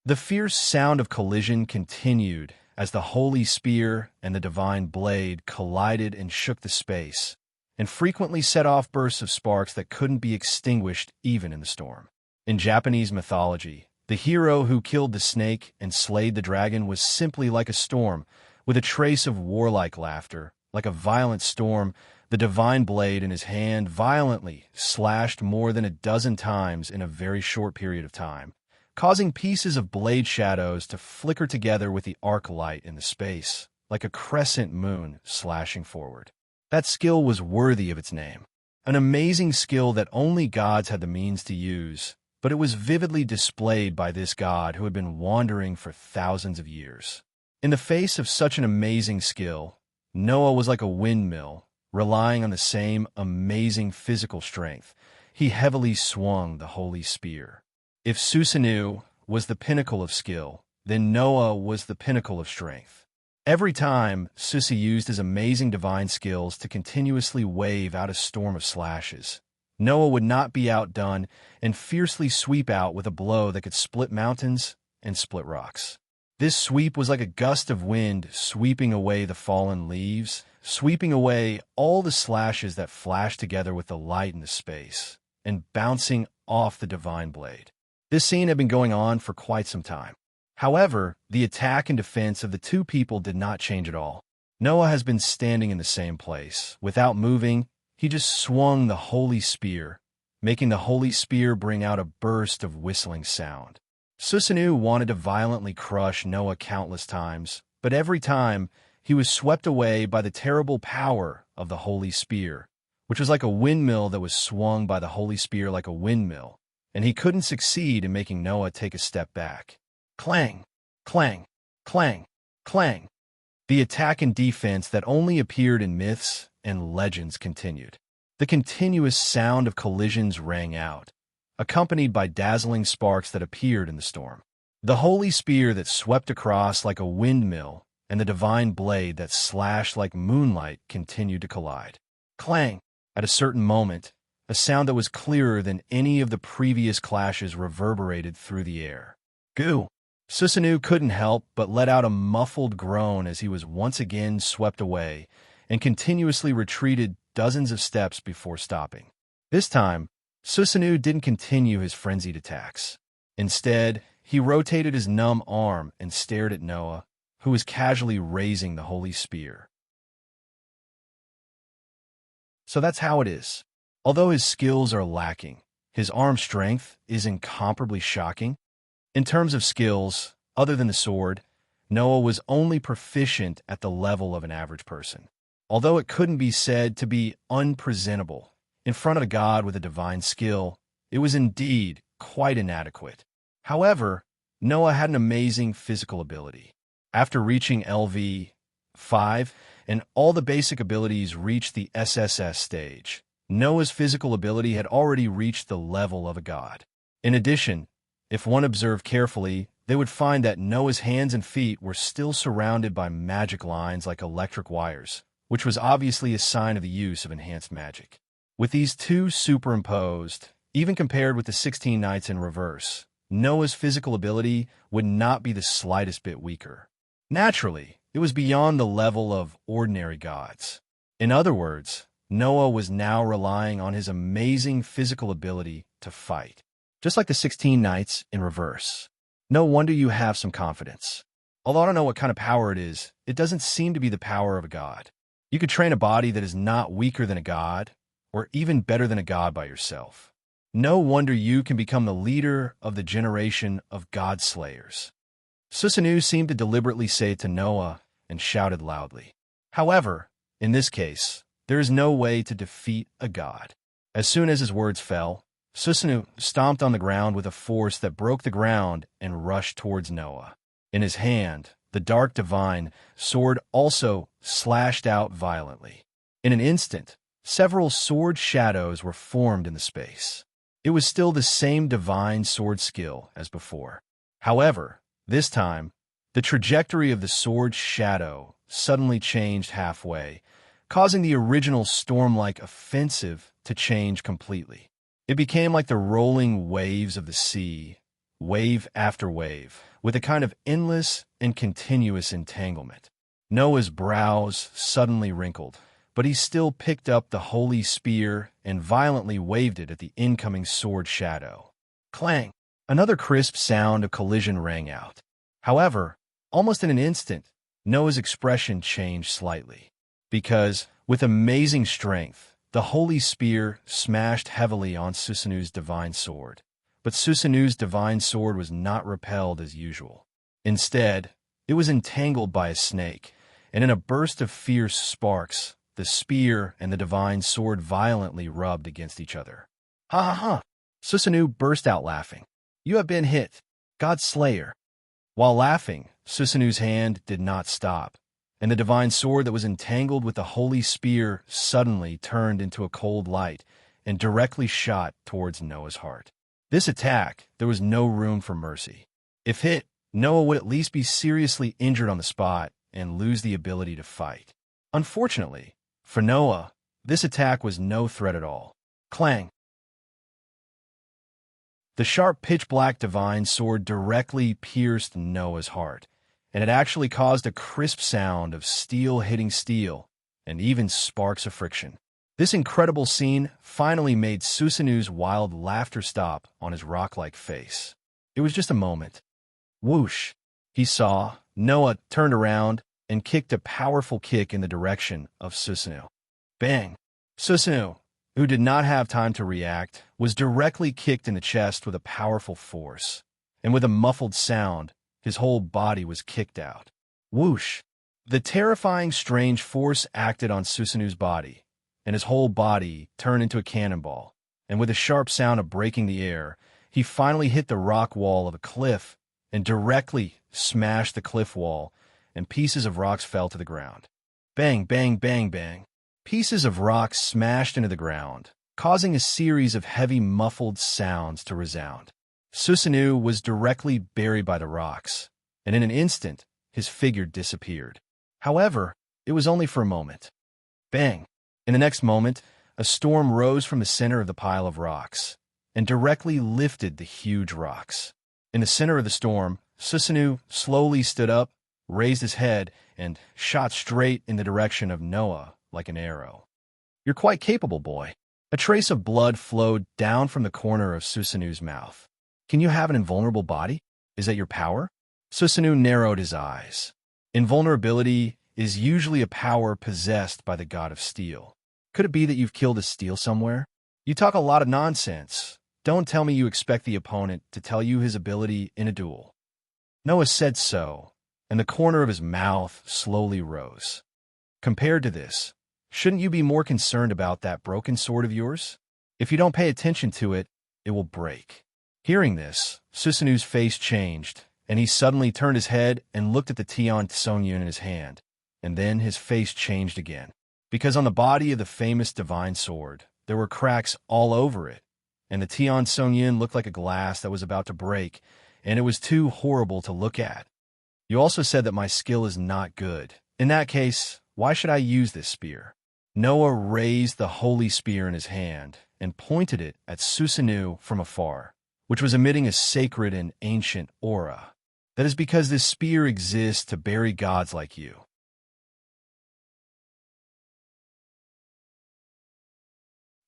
The fierce sound of collision continued as the holy spear and the divine blade collided and shook the space, and frequently set off bursts of sparks that couldn't be extinguished even in the storm. In Japanese mythology, the hero who killed the snake and slayed the dragon was simply like a storm, with a trace of warlike laughter. Like a violent storm, the divine blade in his hand violently slashed more than a dozen times in a very short period of time, causing pieces of blade shadows to flicker together with the arc light in the space, like a crescent moon slashing forward. That skill was worthy of its name. An amazing skill that only gods had the means to use, but it was vividly displayed by this god who had been wandering for thousands of years. In the face of such an amazing skill, Noah was like a windmill, relying on the same amazing physical strength. He heavily swung the holy spear. If Susanu was the pinnacle of skill, then Noah was the pinnacle of strength. Every time, Susi used his amazing divine skills to continuously wave out a storm of slashes. Noah would not be outdone and fiercely sweep out with a blow that could split mountains and split rocks. This sweep was like a gust of wind sweeping away the fallen leaves, sweeping away all the slashes that flashed together with the light in the space, and bouncing off the divine blade. This scene had been going on for quite some time. However, the attack and defense of the two people did not change at all. Noah has been standing in the same place. Without moving, he just swung the holy spear, making the holy spear bring out a burst of whistling sound. Susanu wanted to violently crush Noah countless times, but every time he was swept away by the terrible power of the holy spear, which was like a windmill that was swung by the holy spear like a windmill, and he couldn't succeed in making Noah take a step back. Clang! Clang! Clang! Clang! The attack and defense that only appeared in myths and legends continued. The continuous sound of collisions rang out, accompanied by dazzling sparks that appeared in the storm. The holy spear that swept across like a windmill and the divine blade that slashed like moonlight continued to collide. Clang! At a certain moment, a sound that was clearer than any of the previous clashes reverberated through the air. Goo! Susanoo couldn't help but let out a muffled groan as he was once again swept away and continuously retreated dozens of steps before stopping. This time, Susanoo didn't continue his frenzied attacks. Instead, he rotated his numb arm and stared at Noah, who was casually raising the holy spear. So that's how it is. Although his skills are lacking, his arm strength is incomparably shocking. In terms of skills, other than the sword, Noah was only proficient at the level of an average person. Although it couldn't be said to be unpresentable in front of a god with a divine skill, it was indeed quite inadequate. However, Noah had an amazing physical ability. After reaching LV 5 and all the basic abilities reached the SSS stage, Noah's physical ability had already reached the level of a god. In addition, if one observed carefully, they would find that Noah's hands and feet were still surrounded by magic lines like electric wires, which was obviously a sign of the use of enhanced magic. With these two superimposed, even compared with the 16 Knights in reverse, Noah's physical ability would not be the slightest bit weaker. Naturally, it was beyond the level of ordinary gods. In other words, Noah was now relying on his amazing physical ability to fight. Just like the 16 Knights in reverse. No wonder you have some confidence. Although I don't know what kind of power it is, it doesn't seem to be the power of a god. You could train a body that is not weaker than a god, or even better than a god by yourself. No wonder you can become the leader of the generation of god slayers. Susanoo seemed to deliberately say it to Noah and shouted loudly. However, in this case, there is no way to defeat a god. As soon as his words fell, Susanoo stomped on the ground with a force that broke the ground and rushed towards Noah. In his hand, the dark divine sword also slashed out violently. In an instant, several sword shadows were formed in the space. It was still the same divine sword skill as before. However, this time, the trajectory of the sword's shadow suddenly changed halfway, causing the original storm-like offensive to change completely. It became like the rolling waves of the sea, wave after wave, with a kind of endless and continuous entanglement. Noah's brows suddenly wrinkled, but he still picked up the holy spear and violently waved it at the incoming sword shadow. Clang! Another crisp sound of collision rang out. However, almost in an instant, Noah's expression changed slightly. Because, with amazing strength, the holy spear smashed heavily on Susanoo's divine sword. But Susanoo's divine sword was not repelled as usual. Instead, it was entangled by a snake, and in a burst of fierce sparks, the spear and the divine sword violently rubbed against each other. Ha ha ha! Susanoo burst out laughing. You have been hit, God Slayer. While laughing, Susanoo's hand did not stop, and the divine sword that was entangled with the holy spear suddenly turned into a cold light and directly shot towards Noah's heart. This attack, there was no room for mercy. If hit, Noah would at least be seriously injured on the spot and lose the ability to fight. Unfortunately, for Noah, this attack was no threat at all. Clang! The sharp pitch-black divine sword directly pierced Noah's heart, and it actually caused a crisp sound of steel hitting steel and even sparks of friction. This incredible scene finally made Susanoo's wild laughter stop on his rock-like face. It was just a moment. Whoosh! He saw Noah turned around and kicked a powerful kick in the direction of Susanoo. Bang! Susanoo, who did not have time to react, was directly kicked in the chest with a powerful force, and with a muffled sound, his whole body was kicked out. Whoosh! The terrifying, strange force acted on Susanoo's body, and his whole body turned into a cannonball, and with a sharp sound of breaking the air, he finally hit the rock wall of a cliff and directly smashed the cliff wall, and pieces of rocks fell to the ground. Bang, bang, bang, bang. Pieces of rocks smashed into the ground, causing a series of heavy muffled sounds to resound. Susanoo was directly buried by the rocks, and in an instant, his figure disappeared. However, it was only for a moment. Bang! In the next moment, a storm rose from the center of the pile of rocks and directly lifted the huge rocks. In the center of the storm, Susanoo slowly stood up, raised his head, and shot straight in the direction of Noah like an arrow. "You're quite capable, boy." A trace of blood flowed down from the corner of Susanoo's mouth. "Can you have an invulnerable body? Is that your power?" Susanoo narrowed his eyes. Invulnerability is usually a power possessed by the god of steel. Could it be that you've killed a steel somewhere? You talk a lot of nonsense. Don't tell me you expect the opponent to tell you his ability in a duel. Noah said so, and the corner of his mouth slowly rose. Compared to this, shouldn't you be more concerned about that broken sword of yours? If you don't pay attention to it, it will break. Hearing this, Susanoo's face changed, and he suddenly turned his head and looked at the Tian Songyun in his hand, and then his face changed again. Because on the body of the famous divine sword, there were cracks all over it, and the Tian Songyun looked like a glass that was about to break, and it was too horrible to look at. "You also said that my skill is not good. In that case, why should I use this spear?" Noah raised the holy spear in his hand and pointed it at Susanoo from afar, which was emitting a sacred and ancient aura. "That is because this spear exists to bury gods like you."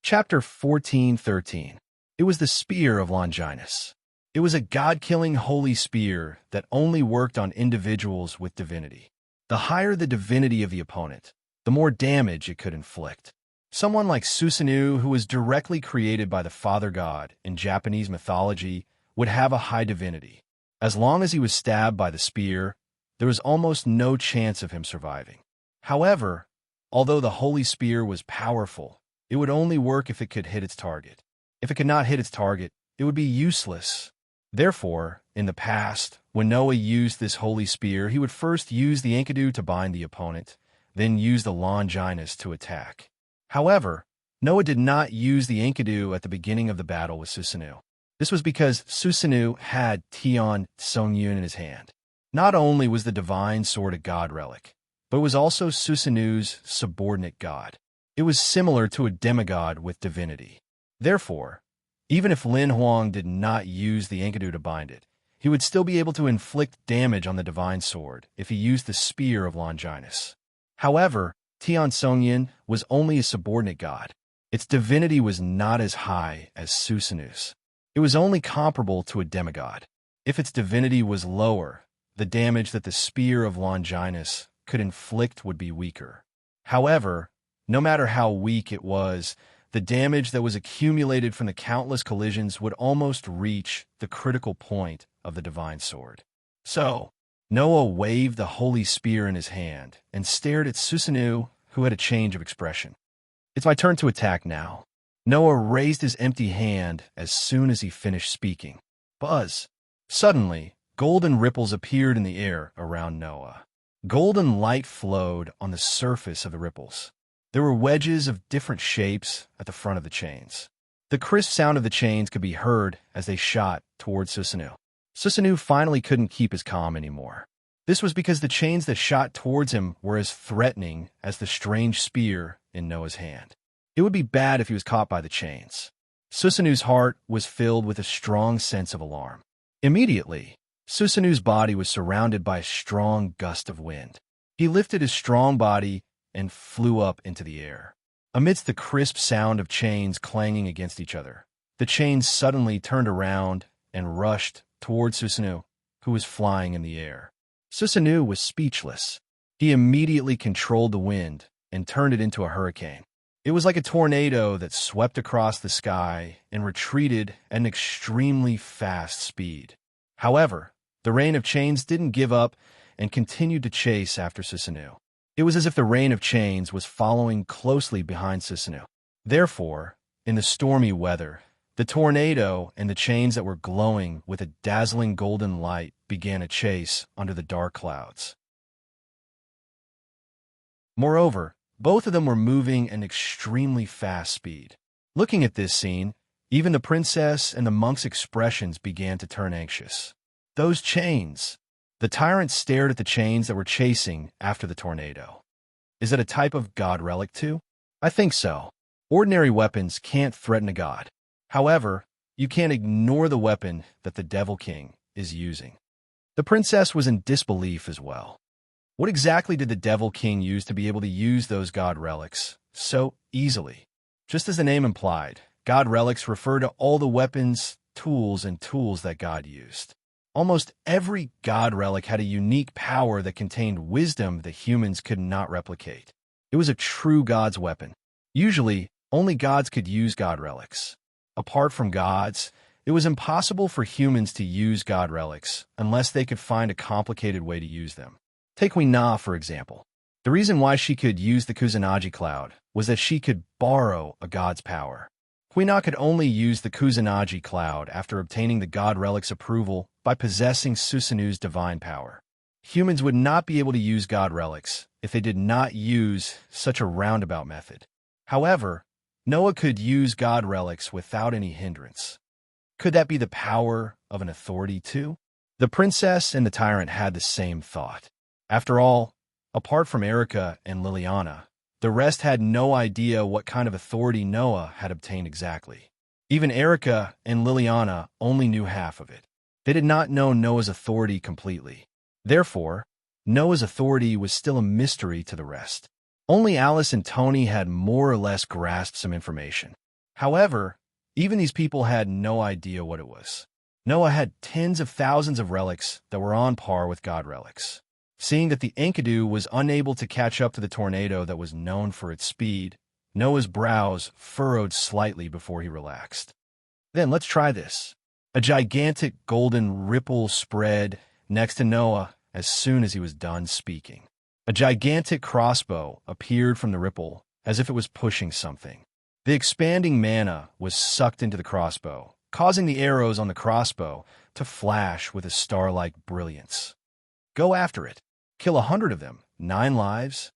Chapter 14:13. It was the spear of Longinus. It was a god-killing holy spear that only worked on individuals with divinity. The higher the divinity of the opponent, the more damage it could inflict. Someone like Susanoo, who was directly created by the Father God in Japanese mythology, would have a high divinity. As long as he was stabbed by the spear, there was almost no chance of him surviving. However, although the holy spear was powerful, it would only work if it could hit its target. If it could not hit its target, it would be useless. Therefore, in the past, when Noah used this holy spear, he would first use the Enkidu to bind the opponent, then use the Longinus to attack. However, Noah did not use the Enkidu at the beginning of the battle with Susanoo. This was because Susanoo had Tian Songyun in his hand. Not only was the divine sword a god relic, but it was also Susanoo's subordinate god. It was similar to a demigod with divinity. Therefore, even if Lin Huang did not use the Enkidu to bind it, he would still be able to inflict damage on the divine sword if he used the spear of Longinus. However, Tian Songyun was only a subordinate god. Its divinity was not as high as Susanoo's. It was only comparable to a demigod. If its divinity was lower, the damage that the spear of Longinus could inflict would be weaker. However, no matter how weak it was, the damage that was accumulated from the countless collisions would almost reach the critical point of the divine sword. So, Noah waved the holy spear in his hand and stared at Susanoo, who had a change of expression. "It's my turn to attack now." Noah raised his empty hand as soon as he finished speaking. Buzz! Suddenly, golden ripples appeared in the air around Noah. Golden light flowed on the surface of the ripples. There were wedges of different shapes at the front of the chains. The crisp sound of the chains could be heard as they shot towards Susanoo. Susanoo finally couldn't keep his calm anymore. This was because the chains that shot towards him were as threatening as the strange spear in Noah's hand. It would be bad if he was caught by the chains. Susanoo's heart was filled with a strong sense of alarm. Immediately, Susanoo's body was surrounded by a strong gust of wind. He lifted his strong body and flew up into the air. Amidst the crisp sound of chains clanging against each other, the chains suddenly turned around and rushed towards Susanoo, who was flying in the air. Susanoo was speechless. He immediately controlled the wind and turned it into a hurricane. It was like a tornado that swept across the sky and retreated at an extremely fast speed. However, the rain of chains didn't give up and continued to chase after Susanoo. It was as if the rain of chains was following closely behind Susanoo. Therefore, in the stormy weather, the tornado and the chains that were glowing with a dazzling golden light began a chase under the dark clouds. Moreover, both of them were moving at an extremely fast speed. Looking at this scene, even the princess and the monk's expressions began to turn anxious. Those chains! The tyrant stared at the chains that were chasing after the tornado. Is it a type of god relic too? I think so. Ordinary weapons can't threaten a god. However, you can't ignore the weapon that the Devil King is using. The princess was in disbelief as well. What exactly did the Devil King use to be able to use those god relics so easily? Just as the name implied, god relics refer to all the weapons, tools that God used. Almost every god relic had a unique power that contained wisdom that humans could not replicate. It was a true god's weapon. Usually, only gods could use god relics. Apart from gods, it was impossible for humans to use god relics unless they could find a complicated way to use them. Take Queen Na, for example. The reason why she could use the Kusanagi cloud was that she could borrow a god's power. Queen Na could only use the Kusanagi cloud after obtaining the god relic's approval by possessing Susanu's divine power. Humans would not be able to use god relics if they did not use such a roundabout method. However, Noah could use god relics without any hindrance. Could that be the power of an authority too? The princess and the tyrant had the same thought. After all, apart from Erica and Liliana, the rest had no idea what kind of authority Noah had obtained exactly. Even Erica and Liliana only knew half of it. They did not know Noah's authority completely. Therefore, Noah's authority was still a mystery to the rest. Only Alice and Tony had more or less grasped some information. However, even these people had no idea what it was. Noah had tens of thousands of relics that were on par with god relics. Seeing that the Enkidu was unable to catch up to the tornado that was known for its speed, Noah's brows furrowed slightly before he relaxed. Then let's try this. A gigantic golden ripple spread next to Noah as soon as he was done speaking. A gigantic crossbow appeared from the ripple as if it was pushing something. The expanding mana was sucked into the crossbow, causing the arrows on the crossbow to flash with a star-like brilliance. Go after it. Kill 100 of them. 9 lives.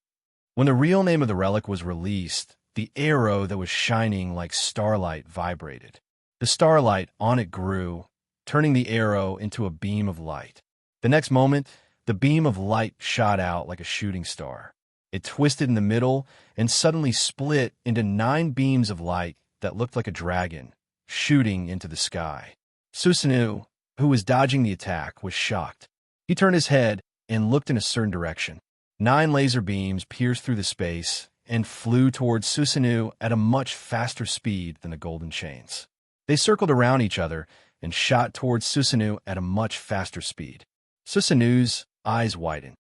When the real name of the relic was released, the arrow that was shining like starlight vibrated. The starlight on it grew, turning the arrow into a beam of light. The next moment, the beam of light shot out like a shooting star. It twisted in the middle and suddenly split into 9 beams of light that looked like a dragon, shooting into the sky. Susanu, who was dodging the attack, was shocked. He turned his head and looked in a certain direction. 9 laser beams pierced through the space and flew towards Susanu at a much faster speed than the golden chains. They circled around each other and shot towards Susanu at a much faster speed. Susanu's eyes widened.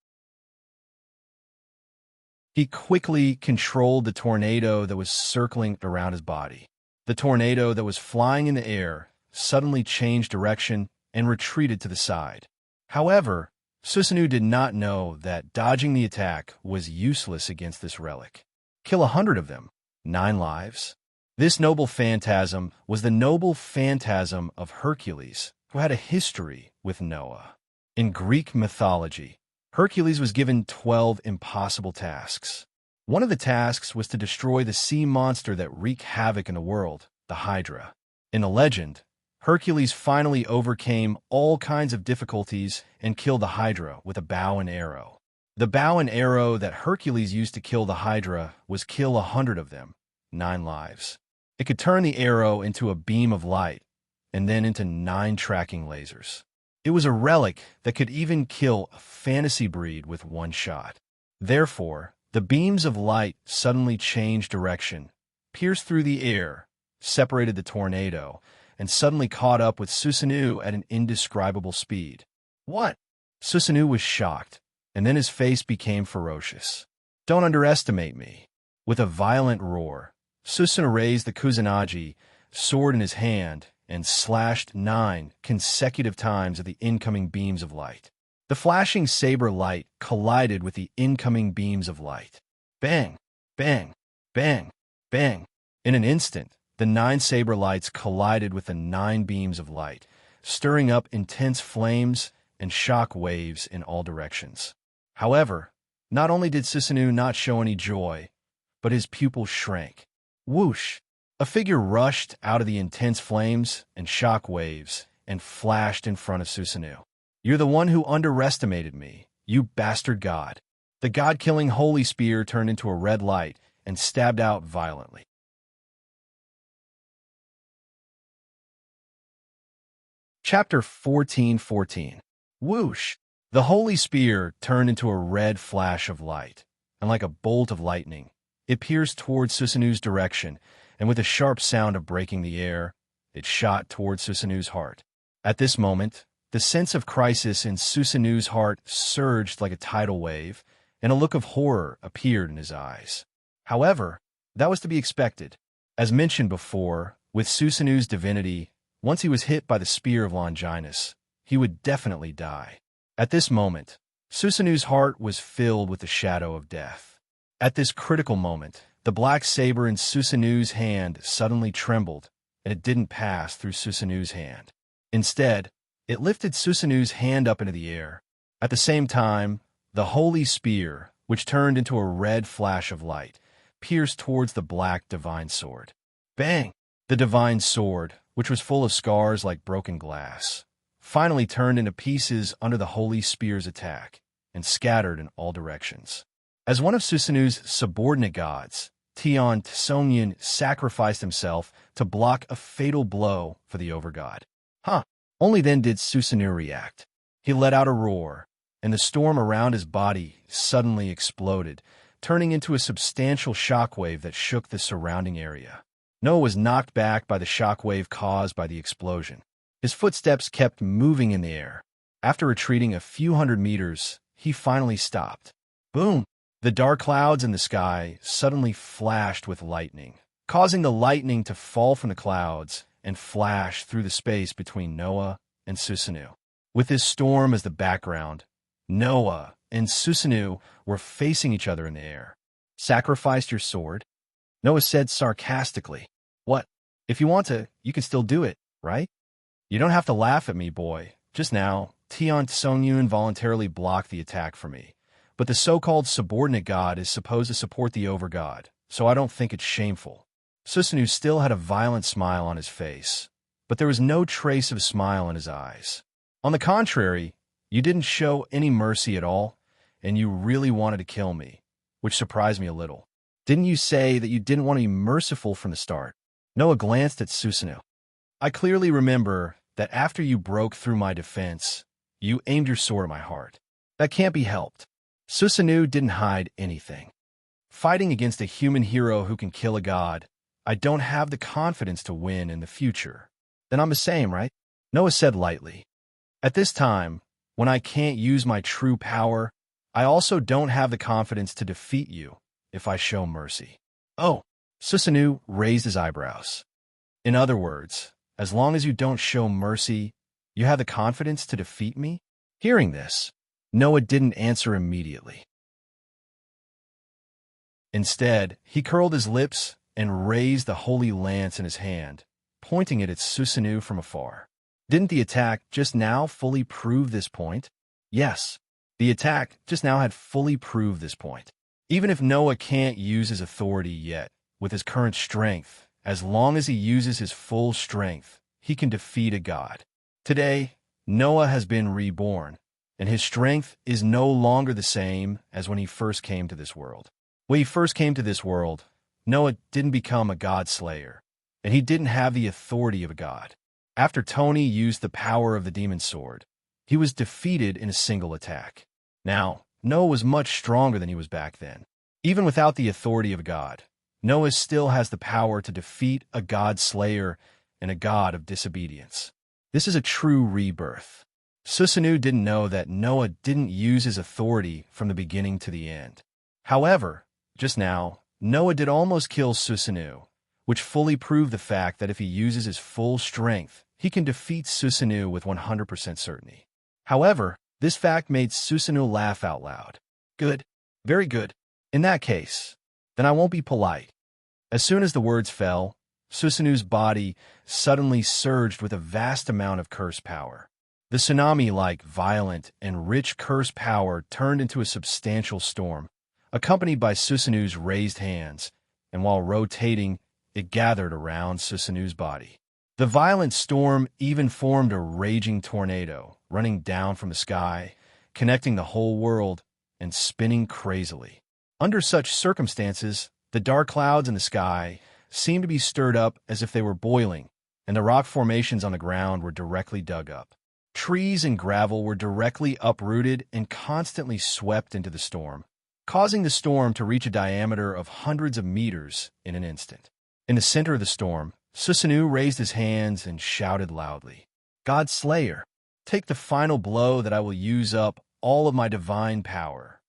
He quickly controlled the tornado that was circling around his body. The tornado that was flying in the air suddenly changed direction and retreated to the side. However, Susanu did not know that dodging the attack was useless against this relic. Kill 100 of them. 9 lives. This noble phantasm was the noble phantasm of Hercules, who had a history with Noah. In Greek mythology, Hercules was given 12 impossible tasks. One of the tasks was to destroy the sea monster that wreaked havoc in the world, the Hydra. In the legend, Hercules finally overcame all kinds of difficulties and killed the Hydra with a bow and arrow. The bow and arrow that Hercules used to kill the Hydra was kill 100 of them, 9 lives. It could turn the arrow into a beam of light and then into 9 tracking lasers. It was a relic that could even kill a fantasy breed with 1 shot. Therefore, the beams of light suddenly changed direction, pierced through the air, separated the tornado, and suddenly caught up with Susanu at an indescribable speed. What? Susanu was shocked, and then his face became ferocious. Don't underestimate me. With a violent roar, Susanu raised the Kusanagi sword in his hand and slashed 9 consecutive times at the incoming beams of light. The flashing saber light collided with the incoming beams of light. Bang! Bang! Bang! Bang! In an instant, the 9 saber lights collided with the 9 beams of light, stirring up intense flames and shock waves in all directions. However, not only did Susanu not show any joy, but his pupils shrank. Whoosh! A figure rushed out of the intense flames and shock waves and flashed in front of Susanu. You're the one who underestimated me, you bastard god. The god-killing holy spear turned into a red light and stabbed out violently. Chapter 14:14. Whoosh! The holy spear turned into a red flash of light, and like a bolt of lightning, it pierced towards Susanu's direction, and with a sharp sound of breaking the air, it shot towards Susanu's heart. At this moment, the sense of crisis in Susanu's heart surged like a tidal wave, and a look of horror appeared in his eyes. However, that was to be expected. As mentioned before, with Susanu's divinity, once he was hit by the spear of Longinus, he would definitely die. At this moment, Susanu's heart was filled with the shadow of death. At this critical moment, the black saber in Susanu's hand suddenly trembled, and it didn't pass through Susanu's hand. Instead, it lifted Susanu's hand up into the air. At the same time, the holy spear, which turned into a red flash of light, pierced towards the black divine sword. Bang! The divine sword, which was full of scars like broken glass, finally turned into pieces under the holy spear's attack and scattered in all directions. As one of Susanu's subordinate gods, Tion Tsongyun sacrificed himself to block a fatal blow for the overgod. Only then did Susanu react. He let out a roar, and the storm around his body suddenly exploded, turning into a substantial shockwave that shook the surrounding area. Noah was knocked back by the shockwave caused by the explosion. His footsteps kept moving in the air. After retreating a few hundred meters, he finally stopped. Boom! The dark clouds in the sky suddenly flashed with lightning, causing the lightning to fall from the clouds and flash through the space between Noah and Susanu. With this storm as the background, Noah and Susanu were facing each other in the air. Sacrificed your sword? Noah said sarcastically. What? If you want to, you can still do it, right? You don't have to laugh at me, boy. Just now, Tion Tsongyun voluntarily blocked the attack for me. But the so-called subordinate god is supposed to support the overgod, so I don't think it's shameful. Susanu still had a violent smile on his face, but there was no trace of a smile in his eyes. On the contrary, you didn't show any mercy at all, and you really wanted to kill me, which surprised me a little. Didn't you say that you didn't want to be merciful from the start? Noah glanced at Susanu. I clearly remember that after you broke through my defense, you aimed your sword at my heart. That can't be helped. Susanu didn't hide anything. Fighting against a human hero who can kill a god, I don't have the confidence to win in the future. Then I'm the same, right? Noah said lightly. At this time, when I can't use my true power, I also don't have the confidence to defeat you if I show mercy. Oh, Susanu raised his eyebrows. In other words, as long as you don't show mercy, you have the confidence to defeat me? Hearing this, Noah didn't answer immediately. Instead, he curled his lips and raised the holy lance in his hand, pointing it at Susanu from afar. Didn't the attack just now fully prove this point? Yes, the attack just now had fully proved this point. Even if Noah can't use his authority yet, with his current strength, as long as he uses his full strength, he can defeat a god. Today, Noah has been reborn, and his strength is no longer the same as when he first came to this world. When he first came to this world, Noah didn't become a god slayer, and he didn't have the authority of a god. After Tony used the power of the demon sword, he was defeated in a single attack. Now, Noah was much stronger than he was back then. Even without the authority of a god, Noah still has the power to defeat a god slayer and a god of disobedience. This is a true rebirth. Susanu didn't know that Noah didn't use his authority from the beginning to the end. However, just now, Noah did almost kill Susanu, which fully proved the fact that if he uses his full strength, he can defeat Susanu with 100% certainty. However, this fact made Susanu laugh out loud. Good. Very good. In that case, then I won't be polite. As soon as the words fell, Susanu's body suddenly surged with a vast amount of curse power. The tsunami-like violent and rich curse power turned into a substantial storm, accompanied by Susanu's raised hands, and while rotating, it gathered around Susanu's body. The violent storm even formed a raging tornado, running down from the sky, connecting the whole world, and spinning crazily. Under such circumstances, the dark clouds in the sky seemed to be stirred up as if they were boiling, and the rock formations on the ground were directly dug up. Trees and gravel were directly uprooted and constantly swept into the storm, causing the storm to reach a diameter of hundreds of meters in an instant. In the center of the storm, Susanoo raised his hands and shouted loudly, "God Slayer, take the final blow that I will use up all of my divine power."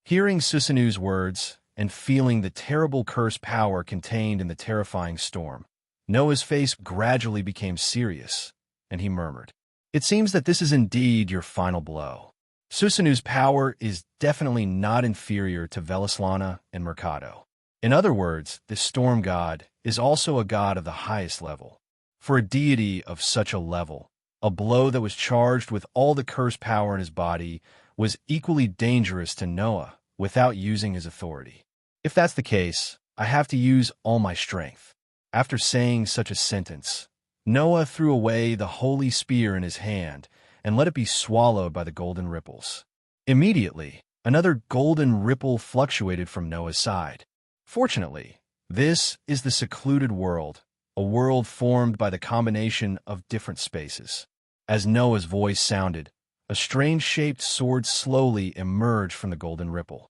Hearing Susanoo's words and feeling the terrible curse power contained in the terrifying storm, Noah's face gradually became serious, and he murmured, "It seems that this is indeed your final blow. Susanoo's power is definitely not inferior to Velislana and Mercado. In other words, this storm god is also a god of the highest level. For a deity of such a level, a blow that was charged with all the curse power in his body was equally dangerous to Noah without using his authority. If that's the case, I have to use all my strength." After saying such a sentence, Noah threw away the holy spear in his hand and let it be swallowed by the golden ripples. Immediately, another golden ripple fluctuated from Noah's side. Fortunately, this is the secluded world, a world formed by the combination of different spaces. As Noah's voice sounded, a strange-shaped sword slowly emerged from the golden ripple.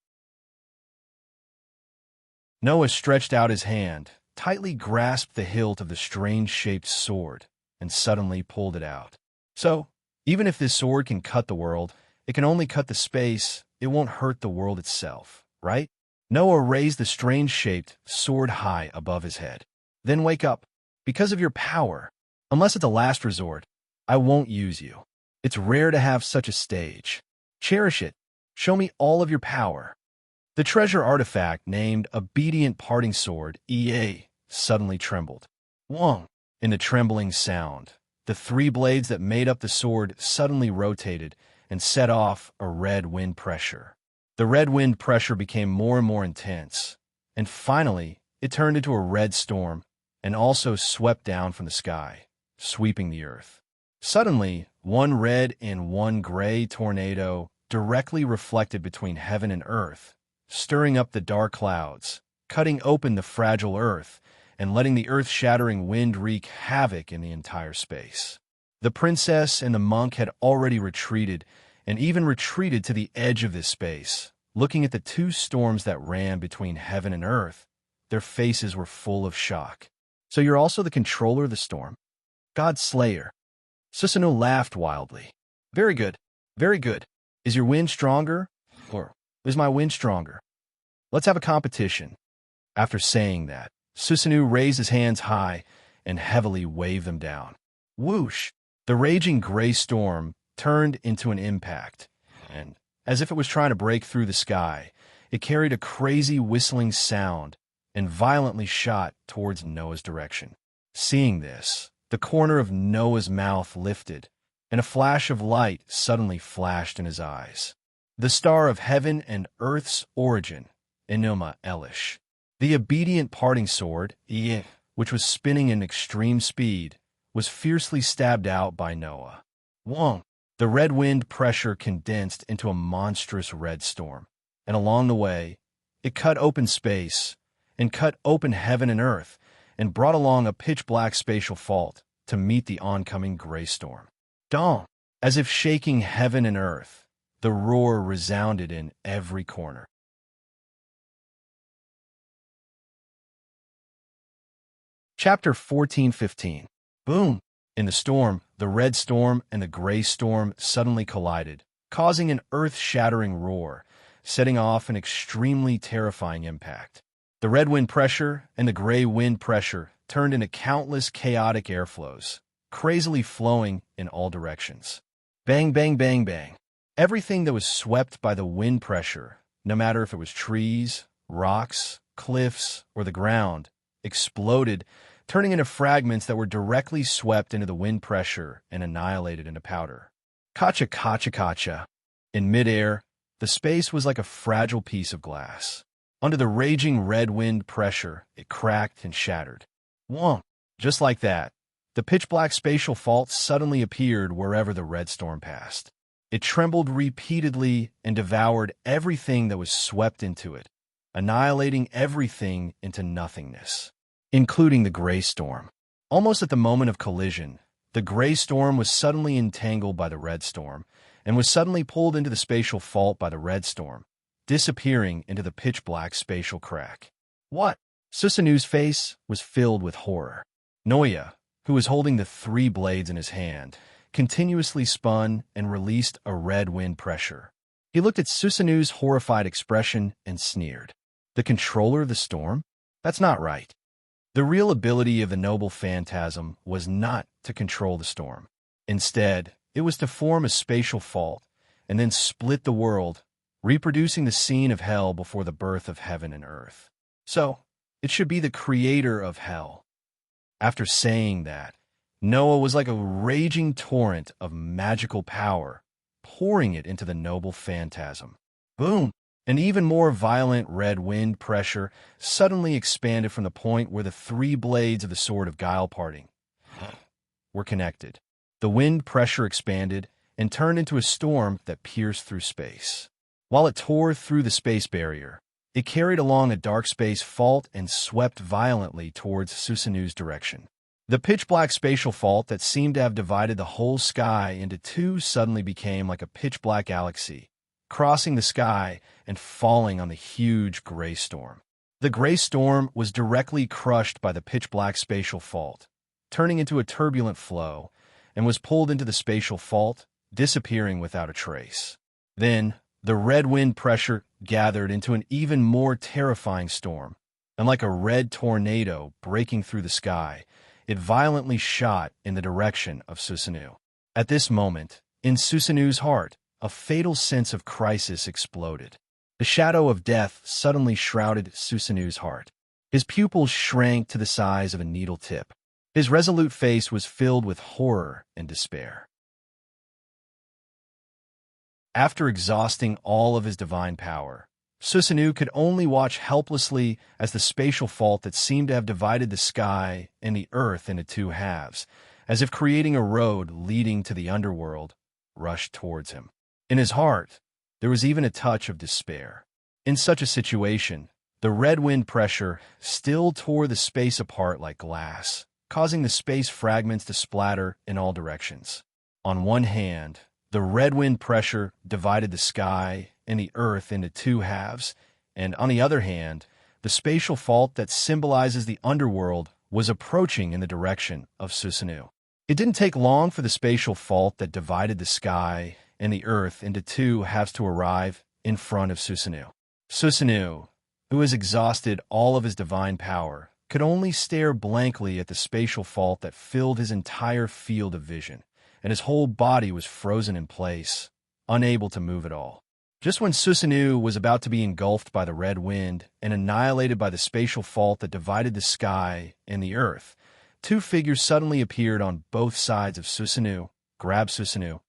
Noah stretched out his hand, tightly grasped the hilt of the strange-shaped sword, and suddenly pulled it out. So, even if this sword can cut the world, it can only cut the space, it won't hurt the world itself, right? Noah raised the strange-shaped sword high above his head. "Then wake up. Because of your power, unless at the last resort, I won't use you. It's rare to have such a stage. Cherish it. Show me all of your power." The treasure artifact named Obedient Parting Sword, EA, suddenly trembled. Wong! In the trembling sound, the three blades that made up the sword suddenly rotated and set off a red wind pressure. The red wind pressure became more and more intense, and finally it turned into a red storm and also swept down from the sky, sweeping the earth. Suddenly, one red and one gray tornado directly reflected between heaven and earth, stirring up the dark clouds, cutting open the fragile earth, and letting the earth-shattering wind wreak havoc in the entire space. The princess and the monk had already retreated, and even retreated to the edge of this space. Looking at the two storms that ran between heaven and earth, their faces were full of shock. "So you're also the controller of the storm? God Slayer." Susanoo laughed wildly. Very good. Very good. Is your wind stronger? Or is my wind stronger? Let's have a competition." After saying that, Susanoo raised his hands high and heavily waved them down. Whoosh! The raging gray storm turned into an impact, and, as if it was trying to break through the sky, it carried a crazy whistling sound and violently shot towards Noah's direction. Seeing this, the corner of Noah's mouth lifted, and a flash of light suddenly flashed in his eyes. The star of heaven and earth's origin, Enuma Elish. The obedient parting sword, which was spinning in extreme speed, was fiercely stabbed out by Noah. Wong! The red wind pressure condensed into a monstrous red storm, and along the way, it cut open space, and cut open heaven and earth, and brought along a pitch-black spatial fault to meet the oncoming gray storm. Dawn! As if shaking heaven and earth, the roar resounded in every corner. Chapter 14:15. Boom! In the storm, the red storm and the gray storm suddenly collided, causing an earth-shattering roar, setting off an extremely terrifying impact. The red wind pressure and the gray wind pressure turned into countless chaotic airflows, crazily flowing in all directions. Bang, bang, bang, bang. Everything that was swept by the wind pressure, no matter if it was trees, rocks, cliffs, or the ground, exploded, turning into fragments that were directly swept into the wind pressure and annihilated into powder. Kacha, kacha, kacha. In midair, the space was like a fragile piece of glass. Under the raging red wind pressure, it cracked and shattered. Whomp! Just like that, the pitch-black spatial fault suddenly appeared wherever the red storm passed. It trembled repeatedly and devoured everything that was swept into it, annihilating everything into nothingness, including the gray storm. Almost at the moment of collision, the gray storm was suddenly entangled by the red storm, and was suddenly pulled into the spatial fault by the red storm, disappearing into the pitch-black spatial crack. What? Susanu's face was filled with horror. Noya, who was holding the 3 blades in his hand, continuously spun and released a red wind pressure. He looked at Susanu's horrified expression and sneered. The controller of the storm? That's not right. The real ability of the noble phantasm was not to control the storm. Instead, it was to form a spatial fault and then split the world, reproducing the scene of hell before the birth of heaven and earth. So, it should be the creator of hell. After saying that, Noah was like a raging torrent of magical power, pouring it into the noble phantasm. Boom! An even more violent red wind pressure suddenly expanded from the point where the 3 blades of the sword of guile parting were connected. The wind pressure expanded and turned into a storm that pierced through space. While it tore through the space barrier, it carried along a dark space fault and swept violently towards Susanu's direction. The pitch-black spatial fault that seemed to have divided the whole sky into 2 suddenly became like a pitch-black galaxy, crossing the sky and falling on the huge gray storm. The gray storm was directly crushed by the pitch-black spatial fault, turning into a turbulent flow, and was pulled into the spatial fault, disappearing without a trace. Then, the red wind pressure gathered into an even more terrifying storm, and like a red tornado breaking through the sky, it violently shot in the direction of Susanu. At this moment, in Susanu's heart, a fatal sense of crisis exploded. The shadow of death suddenly shrouded Susanu's heart. His pupils shrank to the size of a needle tip. His resolute face was filled with horror and despair. After exhausting all of his divine power, Susanu could only watch helplessly as the spatial fault that seemed to have divided the sky and the earth into 2 halves, as if creating a road leading to the underworld, rushed towards him. In his heart, there was even a touch of despair. In such a situation, the red wind pressure still tore the space apart like glass, causing the space fragments to splatter in all directions. On one hand, the red wind pressure divided the sky and the earth into 2 halves, and on the other hand, the spatial fault that symbolizes the underworld was approaching in the direction of Susanu. It didn't take long for the spatial fault that divided the sky and the earth into 2 halves to arrive in front of Susanu. Susanu, who has exhausted all of his divine power, could only stare blankly at the spatial fault that filled his entire field of vision, and his whole body was frozen in place, unable to move at all. Just when Susanu was about to be engulfed by the red wind and annihilated by the spatial fault that divided the sky and the earth, 2 figures suddenly appeared on both sides of Susanu, grabbed Susanu,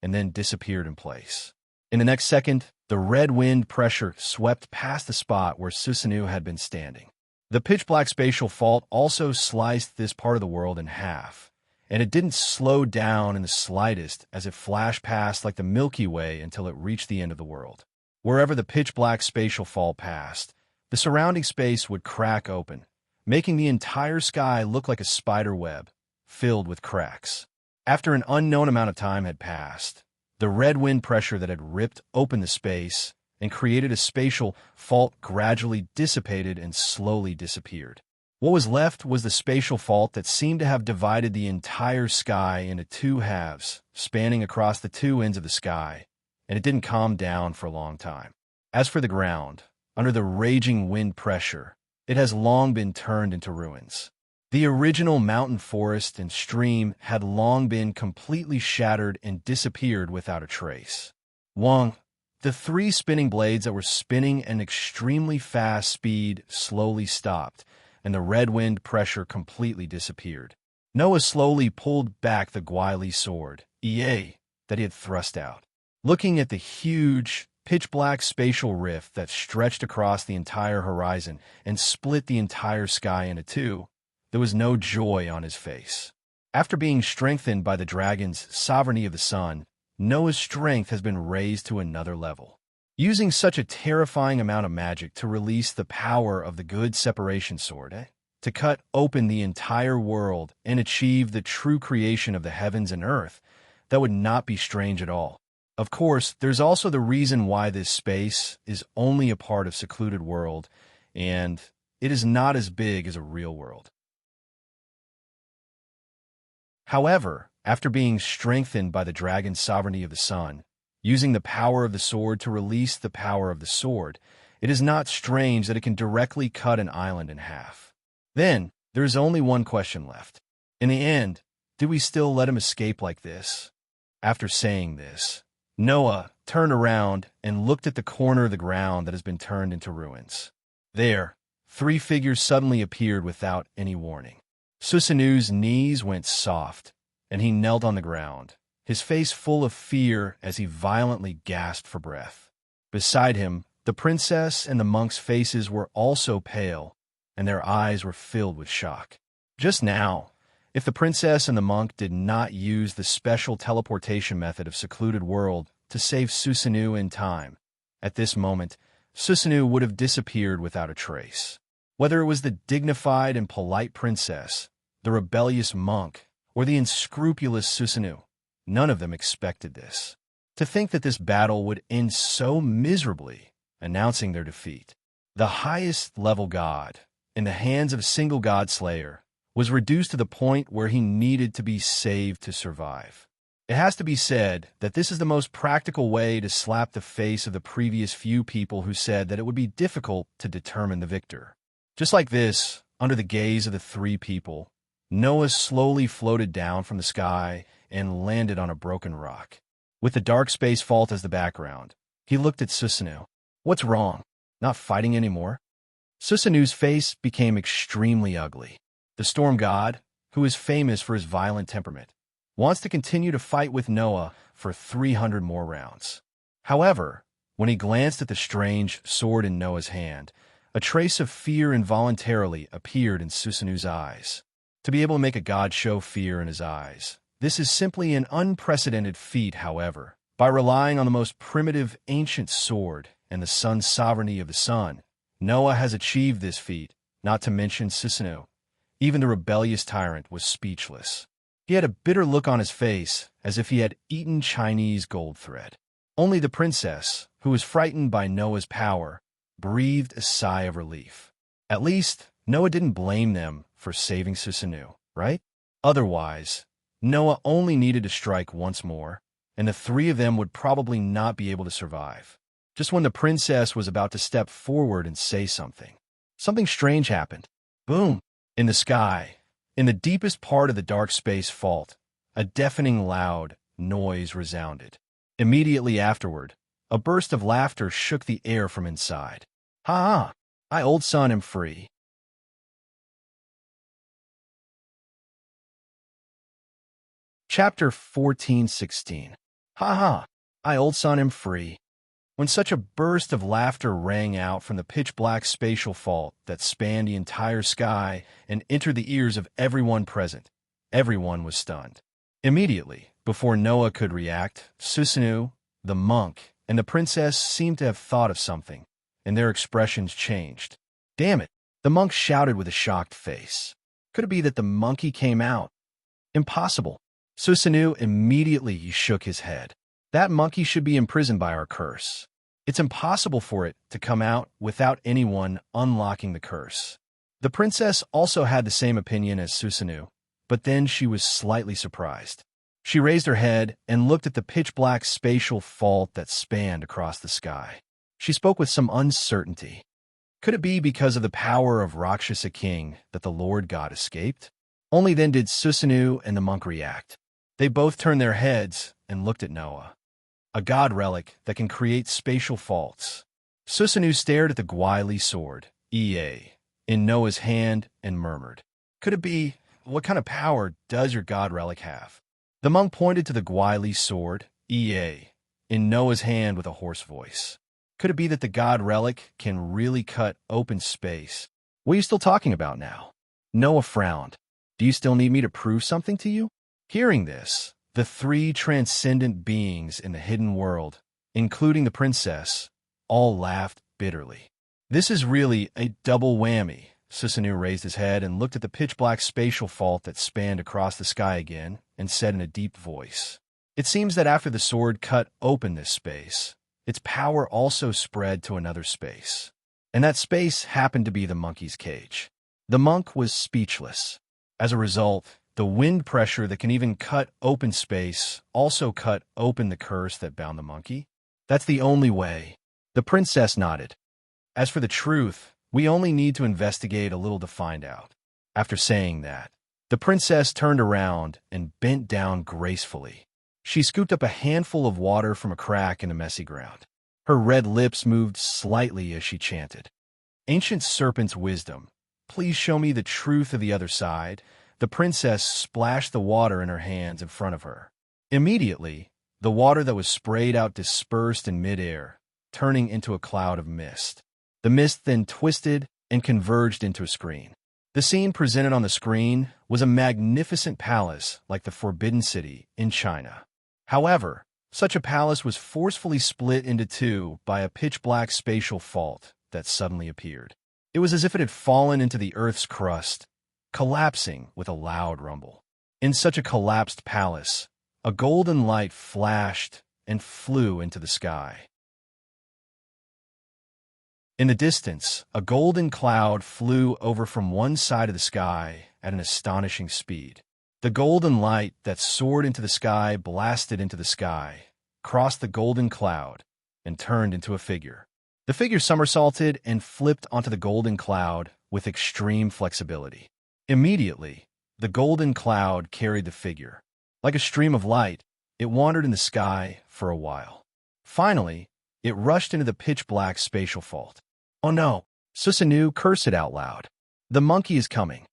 and then disappeared in place. In the next second, the red wind pressure swept past the spot where Susanu had been standing. The pitch-black spatial fault also sliced this part of the world in half, and it didn't slow down in the slightest as it flashed past like the Milky Way until it reached the end of the world. Wherever the pitch-black spatial fault passed, the surrounding space would crack open, making the entire sky look like a spider web, filled with cracks. After an unknown amount of time had passed, the red wind pressure that had ripped open the space and created a spatial fault gradually dissipated and slowly disappeared. What was left was the spatial fault that seemed to have divided the entire sky into 2 halves, spanning across the 2 ends of the sky, and it didn't calm down for a long time. As for the ground, under the raging wind pressure, it has long been turned into ruins. The original mountain forest and stream had long been completely shattered and disappeared without a trace. The 3 spinning blades that were spinning at an extremely fast speed slowly stopped, and the red wind pressure completely disappeared. Noah slowly pulled back the Gwili sword, that he had thrust out. Looking at the huge, pitch-black spatial rift that stretched across the entire horizon and split the entire sky into 2, there was no joy on his face. After being strengthened by the dragon's sovereignty of the sun, Noah's strength has been raised to another level. Using such a terrifying amount of magic to release the power of the good separation sword, to cut open the entire world and achieve the true creation of the heavens and earth, that would not be strange at all. Of course, there's also the reason why this space is only a part of secluded world, and it is not as big as a real world. However, after being strengthened by the dragon's sovereignty of the sun, using the power of the sword to release the power of the sword, it is not strange that it can directly cut an island in half. Then, there is only one question left. In the end, do we still let him escape like this? After saying this, Noah turned around and looked at the corner of the ground that has been turned into ruins. There, 3 figures suddenly appeared without any warning. Susanu's knees went soft, and he knelt on the ground, his face full of fear as he violently gasped for breath. Beside him, the princess and the monk's faces were also pale, and their eyes were filled with shock. Just now, if the princess and the monk did not use the special teleportation method of secluded world to save Susanu in time, at this moment, Susanu would have disappeared without a trace. Whether it was the dignified and polite princess, the rebellious monk, or the unscrupulous Susanu, none of them expected this. To think that this battle would end so miserably, announcing their defeat. The highest level god, in the hands of a single god slayer, was reduced to the point where he needed to be saved to survive. It has to be said that this is the most practical way to slap the face of the previous few people who said that it would be difficult to determine the victor. Just like this, under the gaze of the 3 people, Noah slowly floated down from the sky and landed on a broken rock. With the dark space fault as the background, he looked at Susanu. What's wrong? Not fighting anymore? Susanu's face became extremely ugly. The storm god, who is famous for his violent temperament, wants to continue to fight with Noah for 300 more rounds. However, when he glanced at the strange sword in Noah's hand, a trace of fear involuntarily appeared in Susanu's eyes. To be able to make a god show fear in his eyes, this is simply an unprecedented feat. However, by relying on the most primitive ancient sword and the sun's sovereignty of the sun, Noah has achieved this feat, not to mention Susanu. Even the rebellious tyrant was speechless. He had a bitter look on his face, as if he had eaten Chinese gold thread. Only the princess, who was frightened by Noah's power, breathed a sigh of relief. At least, Noah didn't blame them for saving Susanu, right? Otherwise, Noah only needed to strike once more, and the 3 of them would probably not be able to survive. Just when the princess was about to step forward and say something, something strange happened. Boom! In the sky, in the deepest part of the dark space fault, a deafening loud noise resounded. Immediately afterward, a burst of laughter shook the air from inside. Ha ha! I old son am free. Chapter 14:16. Ha ha! I old son am free. When such a burst of laughter rang out from the pitch-black spatial fault that spanned the entire sky and entered the ears of everyone present, everyone was stunned. Immediately, before Noah could react, Susanu, the monk, and the princess seemed to have thought of something, and their expressions changed. Damn it! The monk shouted with a shocked face. Could it be that the monkey came out? Impossible. Susanu immediately shook his head. That monkey should be imprisoned by our curse. It's impossible for it to come out without anyone unlocking the curse. The princess also had the same opinion as Susanu, but then she was slightly surprised. She raised her head and looked at the pitch-black spatial fault that spanned across the sky. She spoke with some uncertainty. Could it be because of the power of Rakshasa King that the Lord God escaped? Only then did Susanu and the monk react. They both turned their heads and looked at Noah. A god relic that can create spatial faults. Susanu stared at the Gwaili sword, EA, in Noah's hand and murmured, "Could it be, what kind of power does your god relic have?" The monk pointed to the Gwaili sword, EA, in Noah's hand with a hoarse voice. Could it be that the god relic can really cut open space? What are you still talking about now? Noah frowned. Do you still need me to prove something to you? Hearing this, the 3 transcendent beings in the hidden world, including the princess, all laughed bitterly. This is really a double whammy, Susanoo raised his head and looked at the pitch-black spatial fault that spanned across the sky again, and said in a deep voice, "It seems that after the sword cut open this space, its power also spread to another space. And that space happened to be the monkey's cage." The monk was speechless. As a result, the wind pressure that can even cut open space also cut open the curse that bound the monkey. "That's the only way." The princess nodded. "As for the truth, we only need to investigate a little to find out." After saying that, the princess turned around and bent down gracefully. She scooped up a handful of water from a crack in the messy ground. Her red lips moved slightly as she chanted, "Ancient serpent's wisdom, please show me the truth of the other side." The princess splashed the water in her hands in front of her. Immediately, the water that was sprayed out dispersed in midair, turning into a cloud of mist. The mist then twisted and converged into a screen. The scene presented on the screen was a magnificent palace like the Forbidden City in China. However, such a palace was forcefully split into two by a pitch-black spatial fault that suddenly appeared. It was as if it had fallen into the Earth's crust, collapsing with a loud rumble. In such a collapsed palace, a golden light flashed and flew into the sky. In the distance, a golden cloud flew over from one side of the sky at an astonishing speed. The golden light that soared into the sky blasted into the sky, crossed the golden cloud, and turned into a figure. The figure somersaulted and flipped onto the golden cloud with extreme flexibility. Immediately, the golden cloud carried the figure. Like a stream of light, it wandered in the sky for a while. Finally, it rushed into the pitch-black spatial fault. "Oh no!" Susanoo cursed it out loud. "The monkey is coming."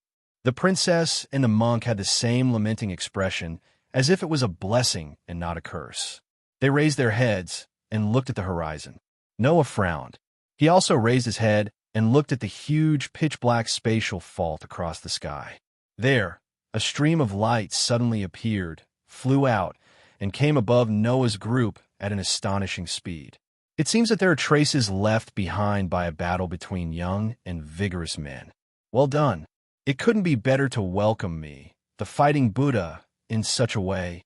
The princess and the monk had the same lamenting expression, as if it was a blessing and not a curse. They raised their heads and looked at the horizon. Noah frowned. He also raised his head and looked at the huge pitch-black spatial fault across the sky. There, a stream of light suddenly appeared, flew out, and came above Noah's group at an astonishing speed. It seems that there are traces left behind by a battle between young and vigorous men. Well done. It couldn't be better to welcome me, the fighting Buddha, in such a way.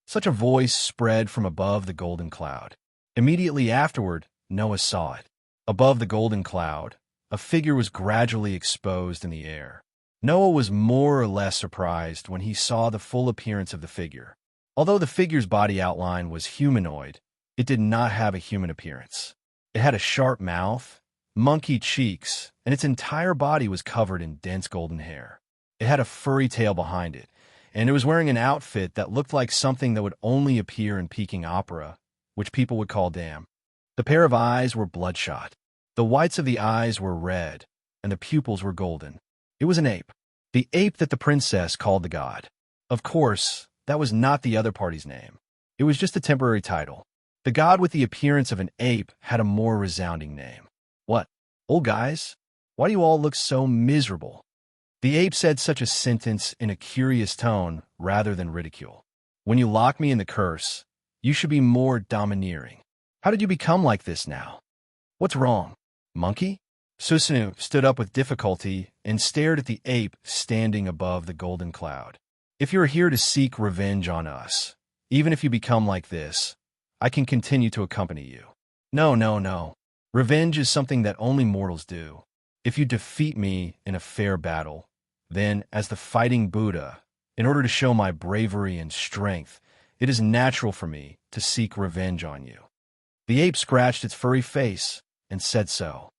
Such a voice spread from above the golden cloud. Immediately afterward, Noah saw it. Above the golden cloud, a figure was gradually exposed in the air. Noah was more or less surprised when he saw the full appearance of the figure. Although the figure's body outline was humanoid, it did not have a human appearance. It had a sharp mouth, monkey cheeks, and its entire body was covered in dense golden hair. It had a furry tail behind it, and it was wearing an outfit that looked like something that would only appear in Peking opera, which people would call damn. The pair of eyes were bloodshot. The whites of the eyes were red, and the pupils were golden. It was an ape. The ape that the princess called the god. Of course, that was not the other party's name. It was just a temporary title. The god with the appearance of an ape had a more resounding name. "What? Old guys? Why do you all look so miserable?" The ape said such a sentence in a curious tone rather than ridicule. "When you lock me in the curse, you should be more domineering. How did you become like this now? What's wrong, monkey?" Susanoo stood up with difficulty and stared at the ape standing above the golden cloud. "If you're here to seek revenge on us, even if you become like this, I can continue to accompany you." No, no, no. Revenge is something that only mortals do. If you defeat me in a fair battle, then, as the fighting Buddha, in order to show my bravery and strength, it is natural for me to seek revenge on you." The ape scratched its furry face and said so.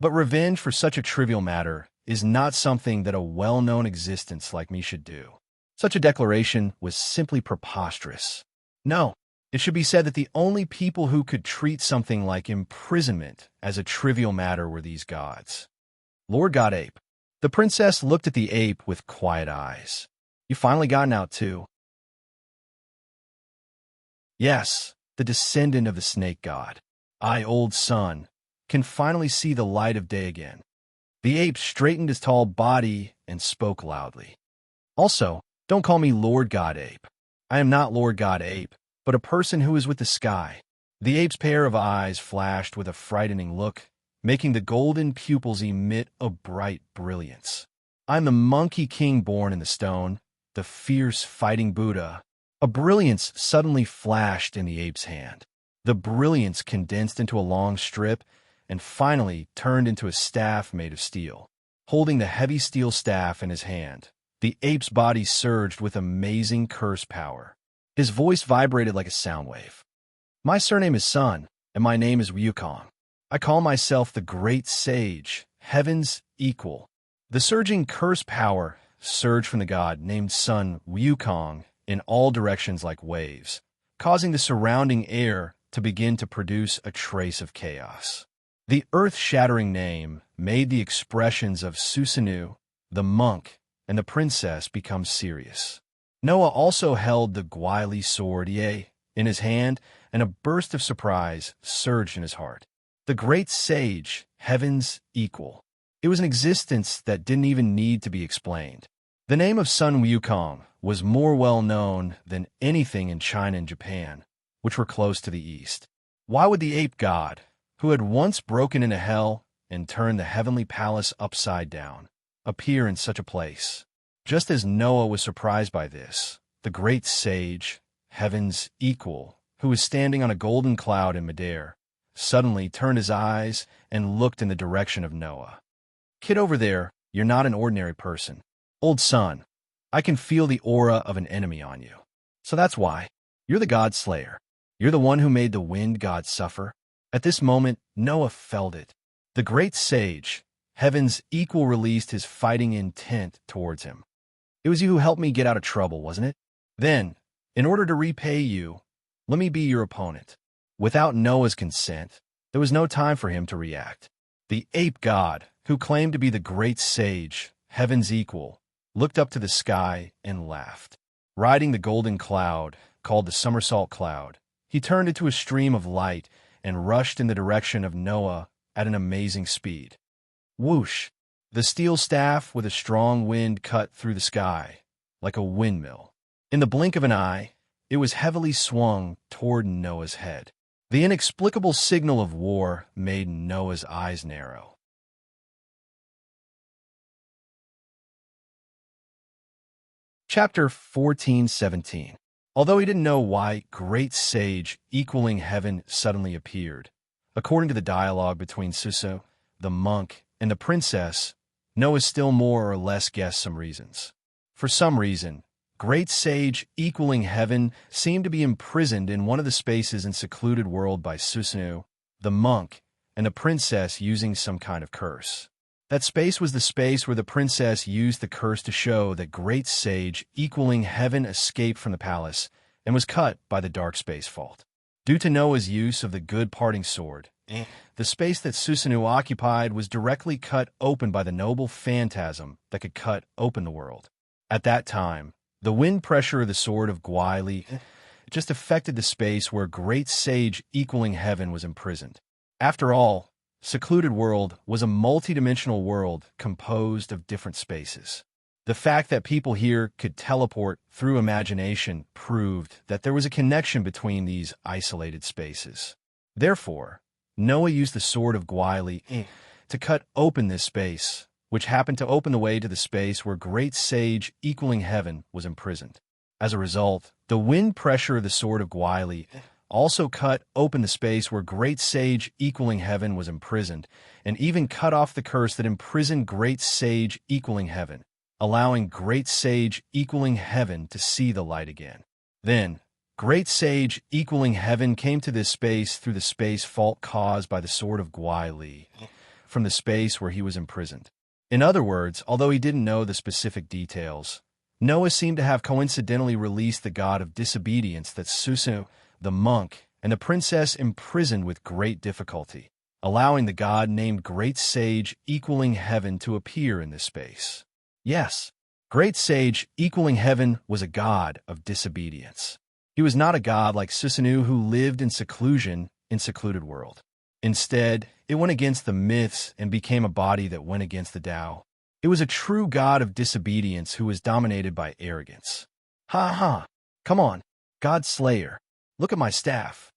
But revenge for such a trivial matter is not something that a well-known existence like me should do. Such a declaration was simply preposterous. No, it should be said that the only people who could treat something like imprisonment as a trivial matter were these gods. Lord God Ape. The princess looked at the ape with quiet eyes. "You finally gotten out too." "Yes, the descendant of the snake god. I, old son, can finally see the light of day again." The ape straightened his tall body and spoke loudly. "Also, don't call me Lord God Ape. I am not Lord God Ape, but a person who is with the sky." The ape's pair of eyes flashed with a frightening look, making the golden pupils emit a bright brilliance. I'm the monkey king born in the stone, the fierce fighting Buddha. A brilliance suddenly flashed in the ape's hand. The brilliance condensed into a long strip and finally turned into a staff made of steel. Holding the heavy steel staff in his hand, the ape's body surged with amazing curse power. His voice vibrated like a sound wave. My surname is Sun, and my name is Wukong. I call myself the Great Sage, Heaven's Equal. The surging curse power surged from the god named Sun Wukong in all directions like waves, causing the surrounding air to begin to produce a trace of chaos. The earth-shattering name made the expressions of Susanoo, the monk, and the princess become serious. Noah also held the Gwaili sword Ye in his hand, and a burst of surprise surged in his heart. The Great Sage, Heaven's Equal. It was an existence that didn't even need to be explained. The name of Sun Wukong was more well known than anything in China and Japan, which were close to the east. Why would the ape god, who had once broken into hell and turned the heavenly palace upside down, appear in such a place? Just as Noah was surprised by this, the Great Sage, Heaven's Equal, who was standing on a golden cloud in midair, suddenly turned his eyes and looked in the direction of Noah. Kid over there, you're not an ordinary person. Old son, I can feel the aura of an enemy on you. So that's why. You're the God Slayer. You're the one who made the wind god suffer. At this moment, Noah felt it. The Great Sage, Heaven's Equal, released his fighting intent towards him. It was you who helped me get out of trouble, wasn't it? Then, in order to repay you, let me be your opponent. Without Noah's consent, there was no time for him to react. The ape god, who claimed to be the Great Sage, Heaven's Equal, looked up to the sky and laughed. Riding the golden cloud, called the somersault cloud, he turned into a stream of light and rushed in the direction of Noah at an amazing speed. Whoosh! The steel staff with a strong wind cut through the sky, like a windmill. In the blink of an eye, it was heavily swung toward Noah's head. The inexplicable signal of war made Noah's eyes narrow. Chapter 14:17. Although he didn't know why Great Sage Equaling Heaven suddenly appeared, according to the dialogue between Suso, the monk, and the princess, Noah still more or less guessed some reasons. For some reason, Great Sage Equaling Heaven seemed to be imprisoned in one of the spaces in secluded world by Susanoo, the monk, and the princess using some kind of curse. That space was the space where the princess used the curse to show that Great Sage Equaling Heaven escaped from the palace and was cut by the dark space fault. Due to Noah's use of the good parting sword, the space that Susanoo occupied was directly cut open by the noble phantasm that could cut open the world. At that time, the wind pressure of the sword of Gwaili just affected the space where Great Sage Equaling Heaven was imprisoned. After all, Secluded World was a multidimensional world composed of different spaces. The fact that people here could teleport through imagination proved that there was a connection between these isolated spaces. Therefore, Noah used the sword of Gwaili to cut open this space, which happened to open the way to the space where Great Sage Equaling Heaven was imprisoned. As a result, the wind pressure of the sword of Gwaili also cut open the space where Great Sage Equaling Heaven was imprisoned, and even cut off the curse that imprisoned Great Sage Equaling Heaven, allowing Great Sage Equaling Heaven to see the light again. Then, Great Sage Equaling Heaven came to this space through the space fault caused by the sword of Gwaili, from the space where he was imprisoned. In other words, although he didn't know the specific details, Noah seemed to have coincidentally released the god of disobedience that Susanoo, the monk, and the princess imprisoned with great difficulty, allowing the god named Great Sage Equaling Heaven to appear in this space. Yes, Great Sage Equaling Heaven was a god of disobedience. He was not a god like Susanoo who lived in seclusion in Secluded World. Instead, it went against the myths and became a body that went against the Tao. It was a true god of disobedience who was dominated by arrogance. Ha ha! Come on, God Slayer, look at my staff.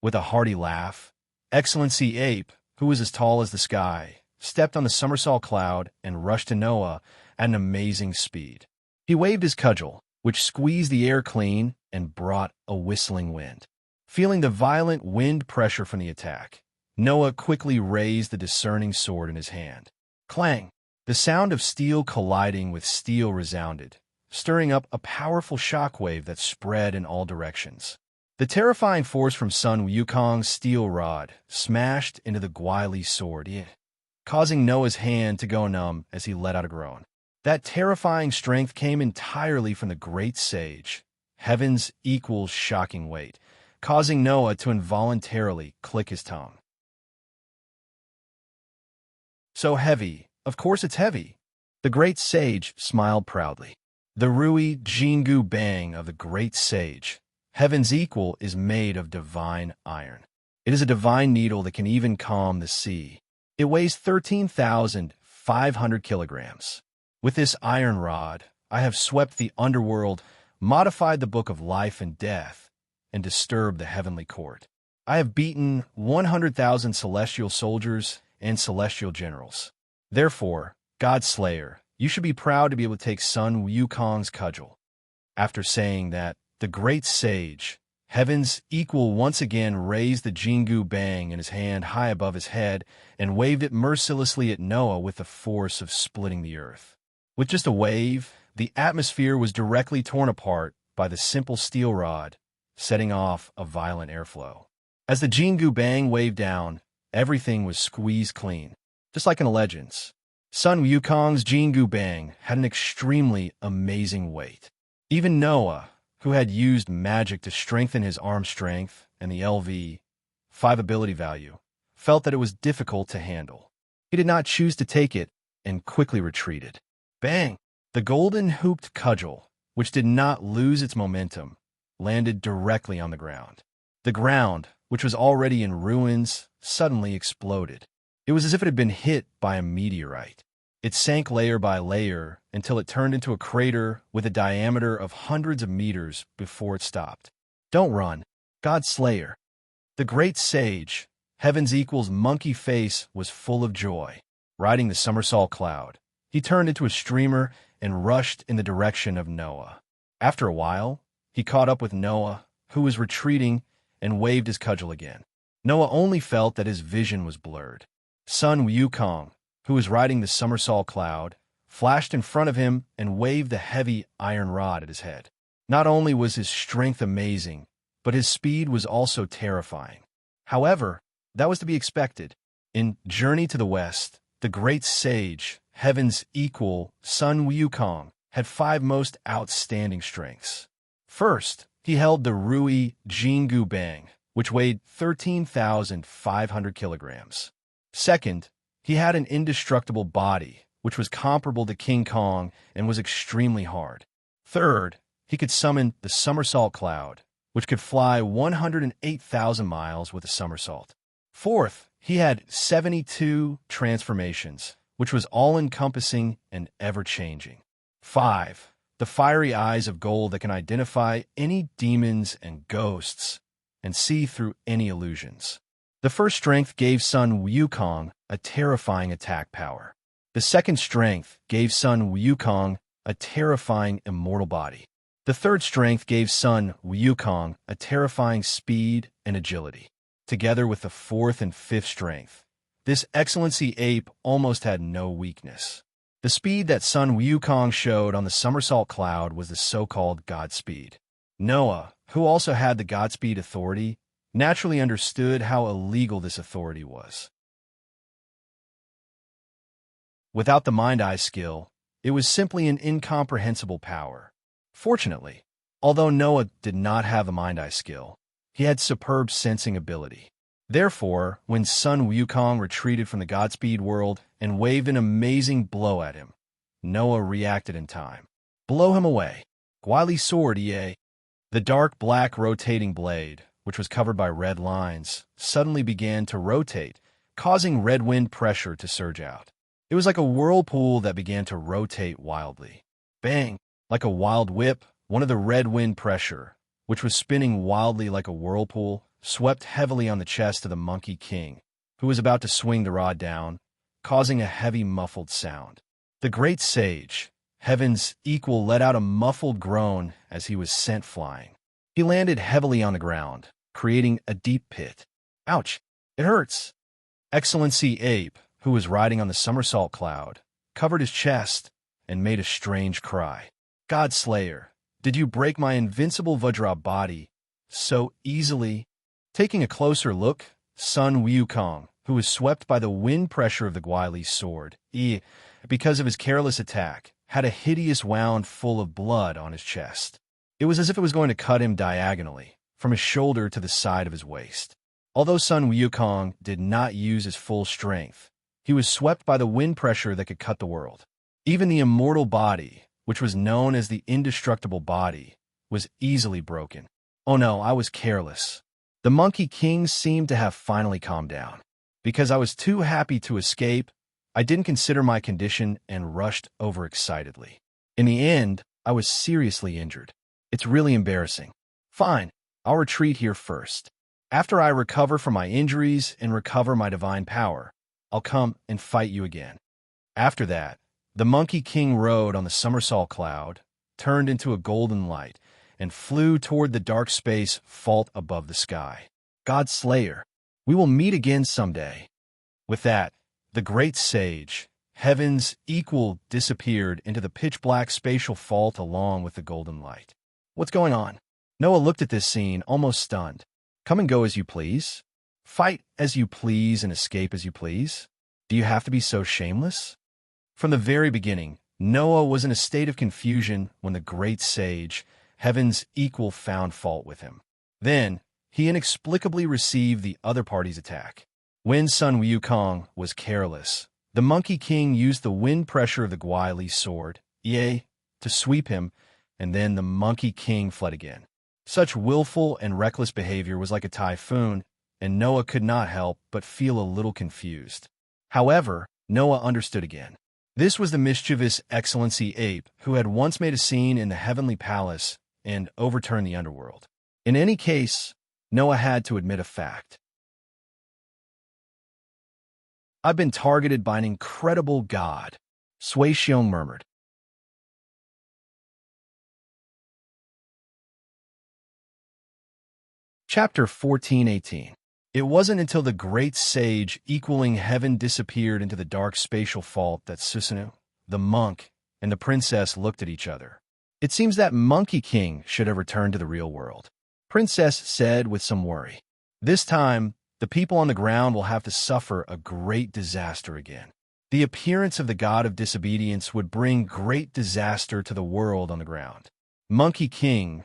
With a hearty laugh, Excellency Ape, who was as tall as the sky, stepped on the somersault cloud and rushed to Noah at an amazing speed. He waved his cudgel, which squeezed the air clean and brought a whistling wind. Feeling the violent wind pressure from the attack, Noah quickly raised the discerning sword in his hand. Clang! The sound of steel colliding with steel resounded, stirring up a powerful shockwave that spread in all directions. The terrifying force from Sun Wukong's steel rod smashed into the Gweili sword, causing Noah's hand to go numb as he let out a groan. That terrifying strength came entirely from the great sage, heaven's equal shocking weight, causing Noah to involuntarily click his tongue. So heavy, of course it's heavy. The great sage smiled proudly. The Rui Jingu Bang of the great sage, heaven's equal, is made of divine iron. It is a divine needle that can even calm the sea. It weighs 13,500 kilograms. With this iron rod, I have swept the underworld, modified the book of life and death, and disturbed the heavenly court. I have beaten 100,000 celestial soldiers and celestial generals. Therefore, God Slayer, you should be proud to be able to take Sun Wukong's cudgel. After saying that, the great sage, heaven's equal, once again raised the Jingu Bang in his hand high above his head and waved it mercilessly at Noah with the force of splitting the earth. With just a wave, the atmosphere was directly torn apart by the simple steel rod, setting off a violent airflow. As the Jingu Bang waved down, everything was squeezed clean, just like in the legends. Sun Wukong's Jingu Bang had an extremely amazing weight. Even Noah, who had used magic to strengthen his arm strength and the LV5 ability value, felt that it was difficult to handle. He did not choose to take it and quickly retreated. Bang! The golden hooped cudgel, which did not lose its momentum, landed directly on the ground. The ground, which was already in ruins, suddenly exploded. It was as if it had been hit by a meteorite. It sank layer by layer until it turned into a crater with a diameter of hundreds of meters before it stopped. Don't run, God Slayer. The great sage, heaven's equal's monkey face, was full of joy. Riding the somersault cloud, he turned into a streamer and rushed in the direction of Noah. After a while, he caught up with Noah, who was retreating, and waved his cudgel again. Noah only felt that his vision was blurred. Sun Wukong, who was riding the somersault cloud, flashed in front of him and waved the heavy iron rod at his head. Not only was his strength amazing, but his speed was also terrifying. However, that was to be expected. In Journey to the West, the great sage, heaven's equal, Sun Wukong, had 5 most outstanding strengths. First, he held the Rui Jingu Bang, which weighed 13,500 kilograms. Second, he had an indestructible body, which was comparable to King Kong and was extremely hard. Third, he could summon the somersault cloud, which could fly 108,000 miles with a somersault. Fourth, he had 72 transformations, which was all-encompassing and ever-changing. 5. The fiery eyes of gold that can identify any demons and ghosts and see through any illusions. The first strength gave Sun Wukong a terrifying attack power. The second strength gave Sun Wukong a terrifying immortal body. The third strength gave Sun Wukong a terrifying speed and agility. Together with the fourth and fifth strength, this excellency ape almost had no weakness. The speed that Sun Wukong showed on the somersault cloud was the so-called Godspeed. Noah, who also had the Godspeed authority, naturally understood how illegal this authority was. Without the mind-eye skill, it was simply an incomprehensible power. Fortunately, although Noah did not have a mind-eye skill, he had superb sensing ability. Therefore, when Sun Wukong retreated from the Godspeed world and waved an amazing blow at him, Noah reacted in time. Blow him away. Gweili sword, EA. The dark black rotating blade, which was covered by red lines, suddenly began to rotate, causing red wind pressure to surge out. It was like a whirlpool that began to rotate wildly. Bang! Like a wild whip, one of the red wind pressure, which was spinning wildly like a whirlpool, swept heavily on the chest of the Monkey King, who was about to swing the rod down, causing a heavy muffled sound. The great sage, heaven's equal, let out a muffled groan as he was sent flying. He landed heavily on the ground, creating a deep pit. Ouch! It hurts! Excellency Ape, who was riding on the somersault cloud, covered his chest and made a strange cry. God Slayer, did you break my invincible Vajra body so easily? Taking a closer look, Sun Wukong, who was swept by the wind pressure of the Guili's sword, because of his careless attack, had a hideous wound full of blood on his chest. It was as if it was going to cut him diagonally, from his shoulder to the side of his waist. Although Sun Wukong did not use his full strength, he was swept by the wind pressure that could cut the world. Even the immortal body, which was known as the indestructible body, was easily broken. Oh no, I was careless. The Monkey King seemed to have finally calmed down. Because I was too happy to escape, I didn't consider my condition and rushed overexcitedly. In the end, I was seriously injured. It's really embarrassing. Fine, I'll retreat here first. After I recover from my injuries and recover my divine power, I'll come and fight you again. After that, the Monkey King rode on the somersault cloud, turned into a golden light, and flew toward the dark space vault above the sky. God Slayer, we will meet again someday. With that, the great sage, heaven's equal, disappeared into the pitch-black spatial vault along with the golden light. What's going on? Noah looked at this scene, almost stunned. Come and go as you please? Fight as you please and escape as you please? Do you have to be so shameless? From the very beginning, Noah was in a state of confusion when the great sage, heaven's equal, found fault with him. Then, he inexplicably received the other party's attack. When Sun Wukong was careless, the Monkey King used the wind pressure of the Guili's sword, to sweep him, and then the Monkey King fled again. Such willful and reckless behavior was like a typhoon, and Noah could not help but feel a little confused. However, Noah understood again. This was the mischievous Excellency Ape who had once made a scene in the heavenly palace and overturned the underworld. In any case, Noah had to admit a fact. I've been targeted by an incredible god, Sui Xiong murmured. Chapter 14:18. It wasn't until the great sage equaling heaven disappeared into the dark spatial vault that Susanoo, the monk, and the princess looked at each other. It seems that Monkey King should have returned to the real world, Princess said with some worry. This time, the people on the ground will have to suffer a great disaster again. The appearance of the god of disobedience would bring great disaster to the world on the ground. Monkey King,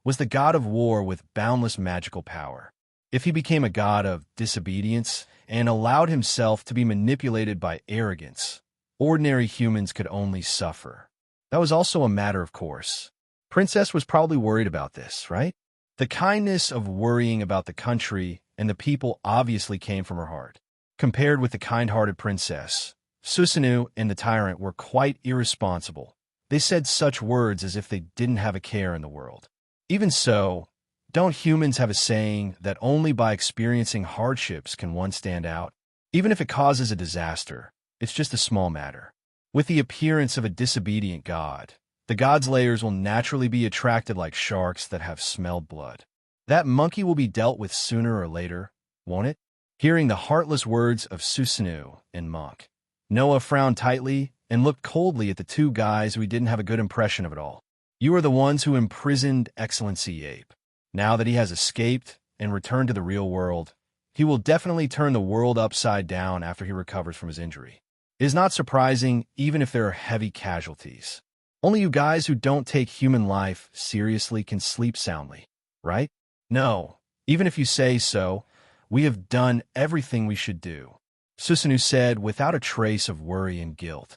was the god of war with boundless magical power. If he became a god of disobedience and allowed himself to be manipulated by arrogance, ordinary humans could only suffer. That was also a matter of course. Princess was probably worried about this, right? The kindness of worrying about the country and the people obviously came from her heart. Compared with the kind-hearted princess, Susanoo and the tyrant were quite irresponsible. They said such words as if they didn't have a care in the world. Even so, don't humans have a saying that only by experiencing hardships can one stand out? Even if it causes a disaster, it's just a small matter. With the appearance of a disobedient god, the god's layers will naturally be attracted like sharks that have smelled blood. That monkey will be dealt with sooner or later, won't it? Hearing the heartless words of Susanoo and Monk, Noah frowned tightly and looked coldly at the two guys who he didn't have a good impression of at all. You are the ones who imprisoned Excellency Ape. Now that he has escaped and returned to the real world, he will definitely turn the world upside down after he recovers from his injury. It is not surprising, even if there are heavy casualties. Only you guys who don't take human life seriously can sleep soundly, right? No, even if you say so, we have done everything we should do, Susanoo said without a trace of worry and guilt.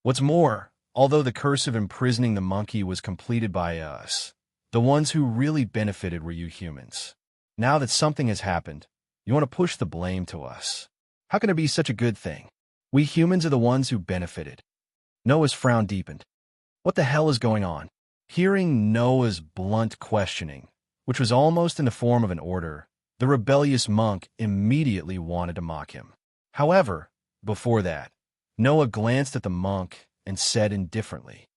What's more, although the curse of imprisoning the monkey was completed by us, the ones who really benefited were you humans. Now that something has happened, you want to push the blame to us. How can it be such a good thing? We humans are the ones who benefited. Noah's frown deepened. What the hell is going on? Hearing Noah's blunt questioning, which was almost in the form of an order, The rebellious monk immediately wanted to mock him. However, before that, Noah glanced at the monk and said indifferently,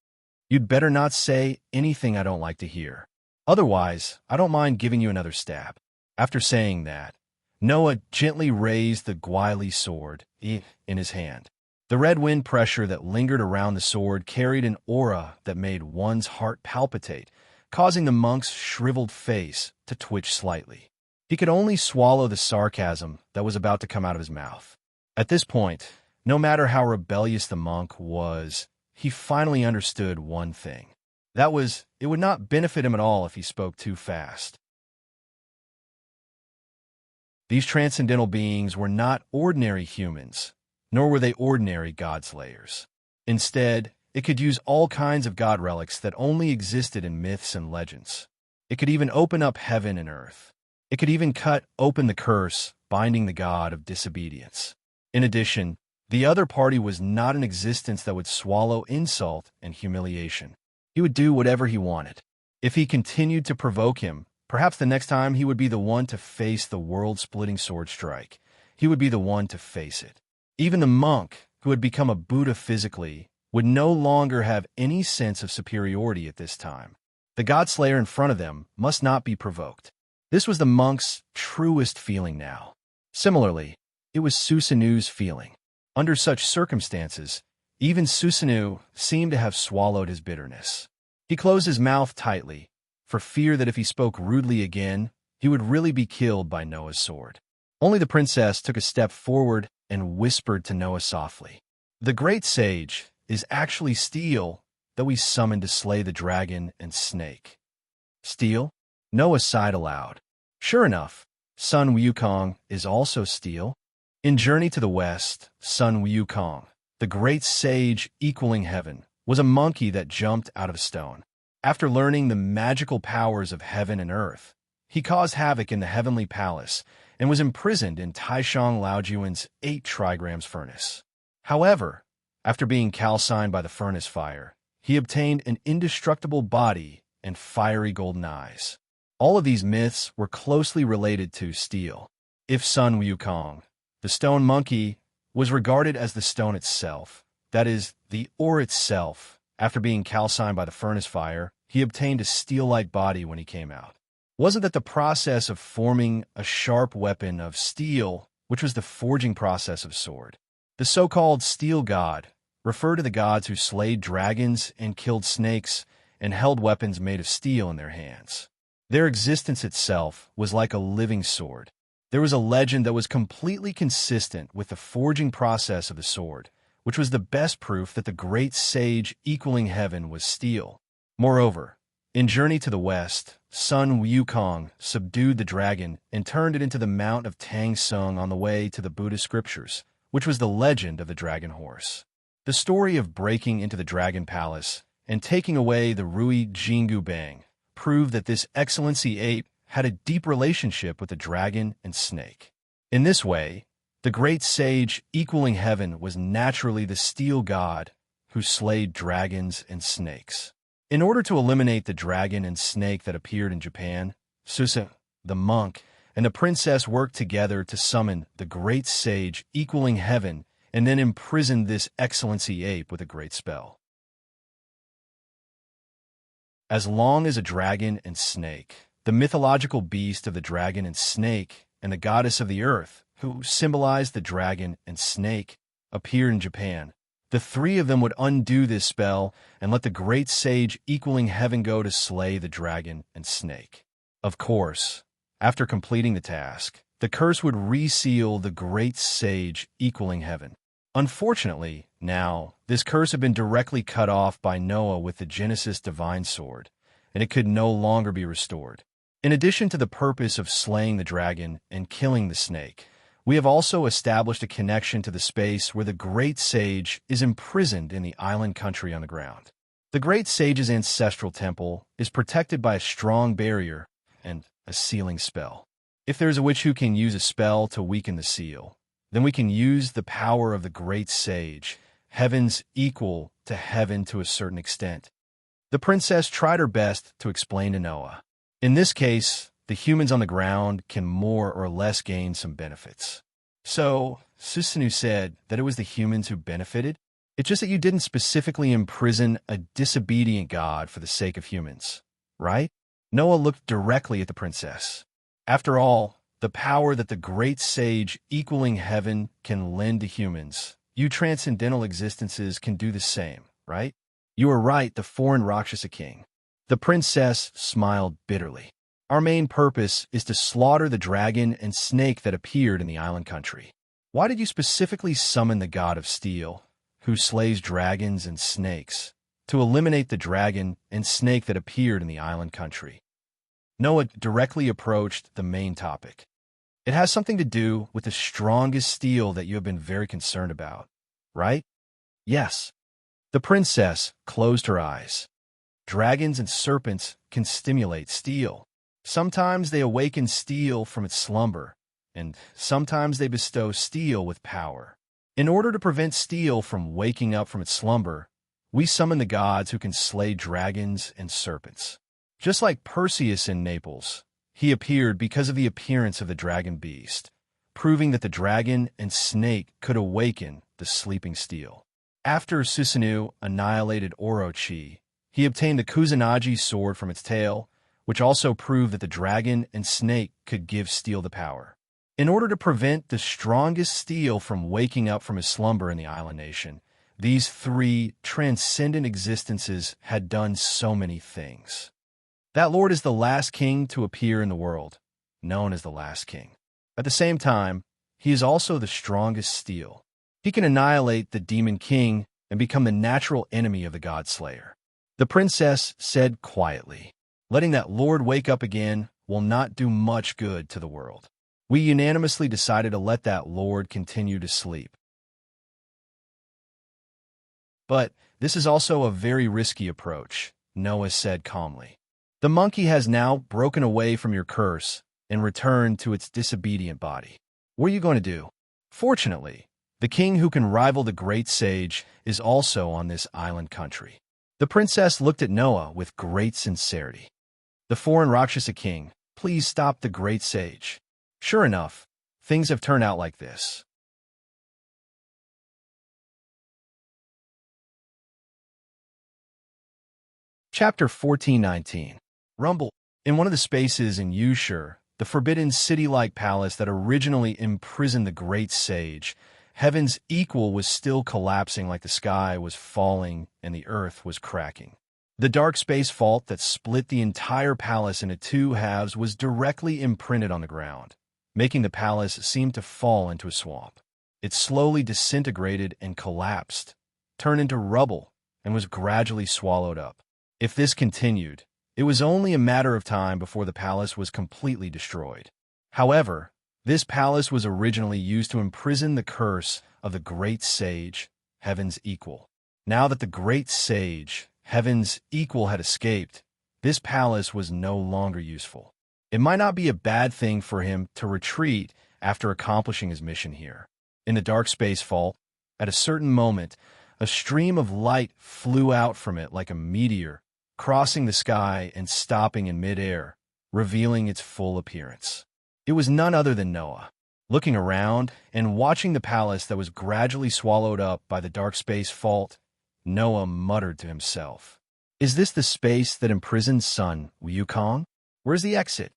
"You'd better not say anything I don't like to hear. Otherwise, I don't mind giving you another stab." After saying that, Noah gently raised the gwili sword in his hand. The red wind pressure that lingered around the sword carried an aura that made one's heart palpitate, causing the monk's shriveled face to twitch slightly. He could only swallow the sarcasm that was about to come out of his mouth. At this point, no matter how rebellious the monk was, he finally understood one thing. That was, it would not benefit him at all if he spoke too fast. These transcendental beings were not ordinary humans, nor were they ordinary god-slayers. Instead, it could use all kinds of god relics that only existed in myths and legends. It could even open up heaven and earth. It could even cut open the curse, binding the god of disobedience. In addition, the other party was not an existence that would swallow insult and humiliation. He would do whatever he wanted. If he continued to provoke him, perhaps the next time he would be the one to face the world-splitting sword strike. He would be the one to face it. Even the monk, who had become a Buddha physically, would no longer have any sense of superiority at this time. The god-slayer in front of them must not be provoked. This was the monk's truest feeling now. Similarly, it was Susanu's feeling. Under such circumstances, even Susanu seemed to have swallowed his bitterness. He closed his mouth tightly, for fear that if he spoke rudely again, he would really be killed by Noah's sword. Only the princess took a step forward and whispered to Noah softly, "The great sage is actually steel that we summoned to slay the dragon and snake." Steel? Noah sighed aloud. Sure enough, Sun Wukong is also steel. In Journey to the West, Sun Wukong, the great sage equaling heaven, was a monkey that jumped out of stone. After learning the magical powers of heaven and earth, he caused havoc in the heavenly palace and was imprisoned in Taishang Laojuan's 8 trigrams furnace. However, after being calcined by the furnace fire, he obtained an indestructible body and fiery golden eyes. All of these myths were closely related to steel. If Sun Wukong, the stone monkey, was regarded as the stone itself, that is, the ore itself, after being calcined by the furnace fire, he obtained a steel-like body when he came out. Wasn't that the process of forming a sharp weapon of steel, which was the forging process of sword? The so-called steel god referred to the gods who slayed dragons and killed snakes and held weapons made of steel in their hands. Their existence itself was like a living sword. There was a legend that was completely consistent with the forging process of the sword, which was the best proof that the great sage equaling heaven was steel. Moreover, in Journey to the West, Sun Wukong subdued the dragon and turned it into the Mount of Tang Sung on the way to the Buddhist scriptures, which was the legend of the dragon horse. The story of breaking into the dragon palace and taking away the Rui Jingu Bang proved that this excellency ape had a deep relationship with the dragon and snake. In this way, the great sage equaling heaven was naturally the steel god who slayed dragons and snakes. In order to eliminate the dragon and snake that appeared in Japan, Susa, the monk, and the princess worked together to summon the great sage equaling heaven and then imprison this excellency ape with a great spell. As long as a dragon and snake, the mythological beast of the dragon and snake, and the goddess of the earth, who symbolized the dragon and snake, appeared in Japan, the 3 of them would undo this spell and let the great sage equaling heaven go to slay the dragon and snake. Of course, after completing the task, the curse would reseal the great sage equaling heaven. Unfortunately, now, this curse had been directly cut off by Noah with the Genesis divine sword, and it could no longer be restored. In addition to the purpose of slaying the dragon and killing the snake, we have also established a connection to the space where the great sage is imprisoned in the island country on the ground. The great sage's ancestral temple is protected by a strong barrier and a sealing spell. If there is a witch who can use a spell to weaken the seal, then we can use the power of the great sage, heaven's equal to heaven to a certain extent. The princess tried her best to explain to Noah. In this case, the humans on the ground can more or less gain some benefits. So, Susanoo said that it was the humans who benefited. It's just that you didn't specifically imprison a disobedient god for the sake of humans, right? Noah looked directly at the princess. After all, the power that the great sage equaling heaven can lend to humans, you transcendental existences can do the same, right? You are right, the foreign Rakshasa king. The princess smiled bitterly. Our main purpose is to slaughter the dragon and snake that appeared in the island country. Why did you specifically summon the god of steel, who slays dragons and snakes, to eliminate the dragon and snake that appeared in the island country? Noah directly approached the main topic. It has something to do with the strongest steel that you have been very concerned about, right? Yes. The princess closed her eyes. Dragons and serpents can stimulate steel. Sometimes they awaken steel from its slumber, and sometimes they bestow steel with power. In order to prevent steel from waking up from its slumber, we summon the gods who can slay dragons and serpents. Just like Perseus in Naples, he appeared because of the appearance of the dragon beast, proving that the dragon and snake could awaken the sleeping steel. After Susanoo annihilated Orochi, he obtained the Kusanagi sword from its tail, which also proved that the dragon and snake could give steel the power. In order to prevent the strongest steel from waking up from his slumber in the island nation, these three transcendent existences had done so many things. That lord is the last king to appear in the world, known as the last king. At the same time, he is also the strongest steel. He can annihilate the demon king and become the natural enemy of the god slayer. The princess said quietly, letting that lord wake up again will not do much good to the world. We unanimously decided to let that lord continue to sleep. But this is also a very risky approach, Noah said calmly. The monkey has now broken away from your curse and returned to its disobedient body. What are you going to do? Fortunately, the king who can rival the great sage is also on this island country. The princess looked at Noah with great sincerity. The foreign Rakshasa king, please stop the great sage. Sure enough, things have turned out like this. Chapter 1419. Rumble. In one of the spaces in Ushur, the forbidden city-like palace that originally imprisoned the great sage, heaven's equal was still collapsing like the sky was falling and the earth was cracking. The dark space fault that split the entire palace into two halves was directly imprinted on the ground, making the palace seem to fall into a swamp. It slowly disintegrated and collapsed, turned into rubble, and was gradually swallowed up. If this continued, it was only a matter of time before the palace was completely destroyed. However, this palace was originally used to imprison the curse of the great sage, heaven's equal. Now that the great sage, heaven's equal, had escaped, this palace was no longer useful. It might not be a bad thing for him to retreat after accomplishing his mission here. In the dark space fault, at a certain moment, a stream of light flew out from it like a meteor, crossing the sky and stopping in midair, revealing its full appearance. It was none other than Noah. Looking around and watching the palace that was gradually swallowed up by the dark space fault, Noah muttered to himself, "Is this the space that imprisons Sun Wukong? Where's the exit?"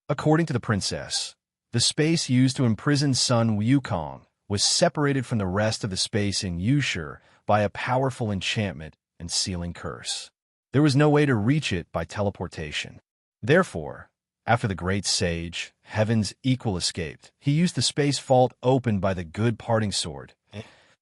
According to the princess, the space used to imprison Sun Wukong was separated from the rest of the space in Ushur by a powerful enchantment and sealing curse. There was no way to reach it by teleportation. Therefore, after the great sage, heaven's equal, escaped, he used the space fault opened by the good parting sword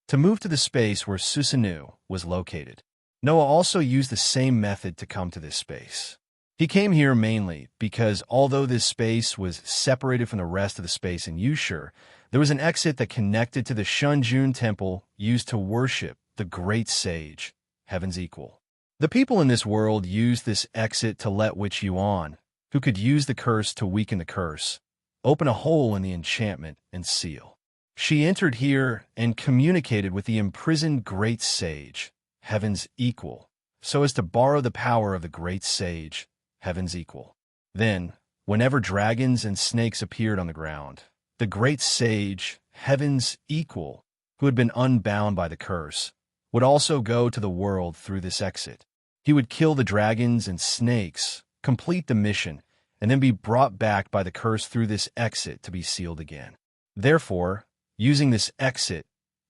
to move to the space where Susanoo was located. Noah also used the same method to come to this space. He came here mainly because although this space was separated from the rest of the space in Ushur, there was an exit that connected to the Shunjun temple used to worship the great sage, heaven's equal. The people in this world used this exit to let Witch Yuan, who could use the curse to weaken the curse, open a hole in the enchantment and seal. She entered here and communicated with the imprisoned great sage, heaven's equal, so as to borrow the power of the great sage, heaven's equal. Then, Whenever dragons and snakes appeared on the ground, the great sage, heaven's equal, who had been unbound by the curse, would also go to the world through this exit. He would kill the dragons and snakes, complete the mission, and then be brought back by the curse through this exit to be sealed again. Therefore, using this exit,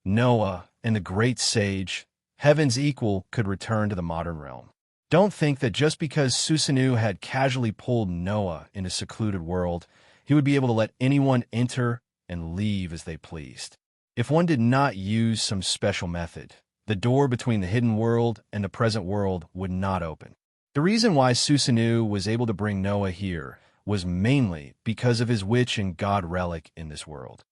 Noah and the great sage, heaven's equal, could return to the modern realm. Don't think that just because Susanu had casually pulled Noah into a secluded world, he would be able to let anyone enter and leave as they pleased. If one did not use some special method, the door between the hidden world and the present world would not open. The reason why Susanu was able to bring Noah here was mainly because of his witch and god relic in this world.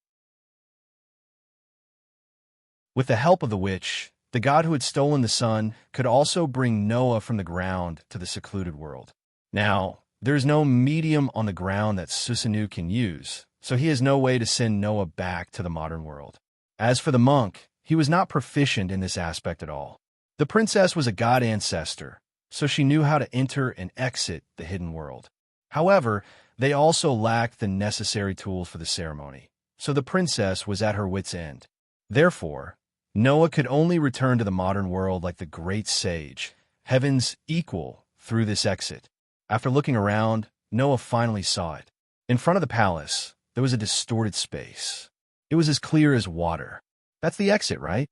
With the help of the witch, the god who had stolen the sun could also bring Noah from the ground to the secluded world. Now, there is no medium on the ground that Susanu can use, so he has no way to send Noah back to the modern world. As for the monk, he was not proficient in this aspect at all. The princess was a god ancestor, so she knew how to enter and exit the hidden world. However, they also lacked the necessary tools for the ceremony, so the princess was at her wit's end. Therefore, Noah could only return to the modern world like the great sage, heaven's equal, through this exit. After looking around, Noah finally saw it. In front of the palace, there was a distorted space. It was as clear as water. That's the exit, right?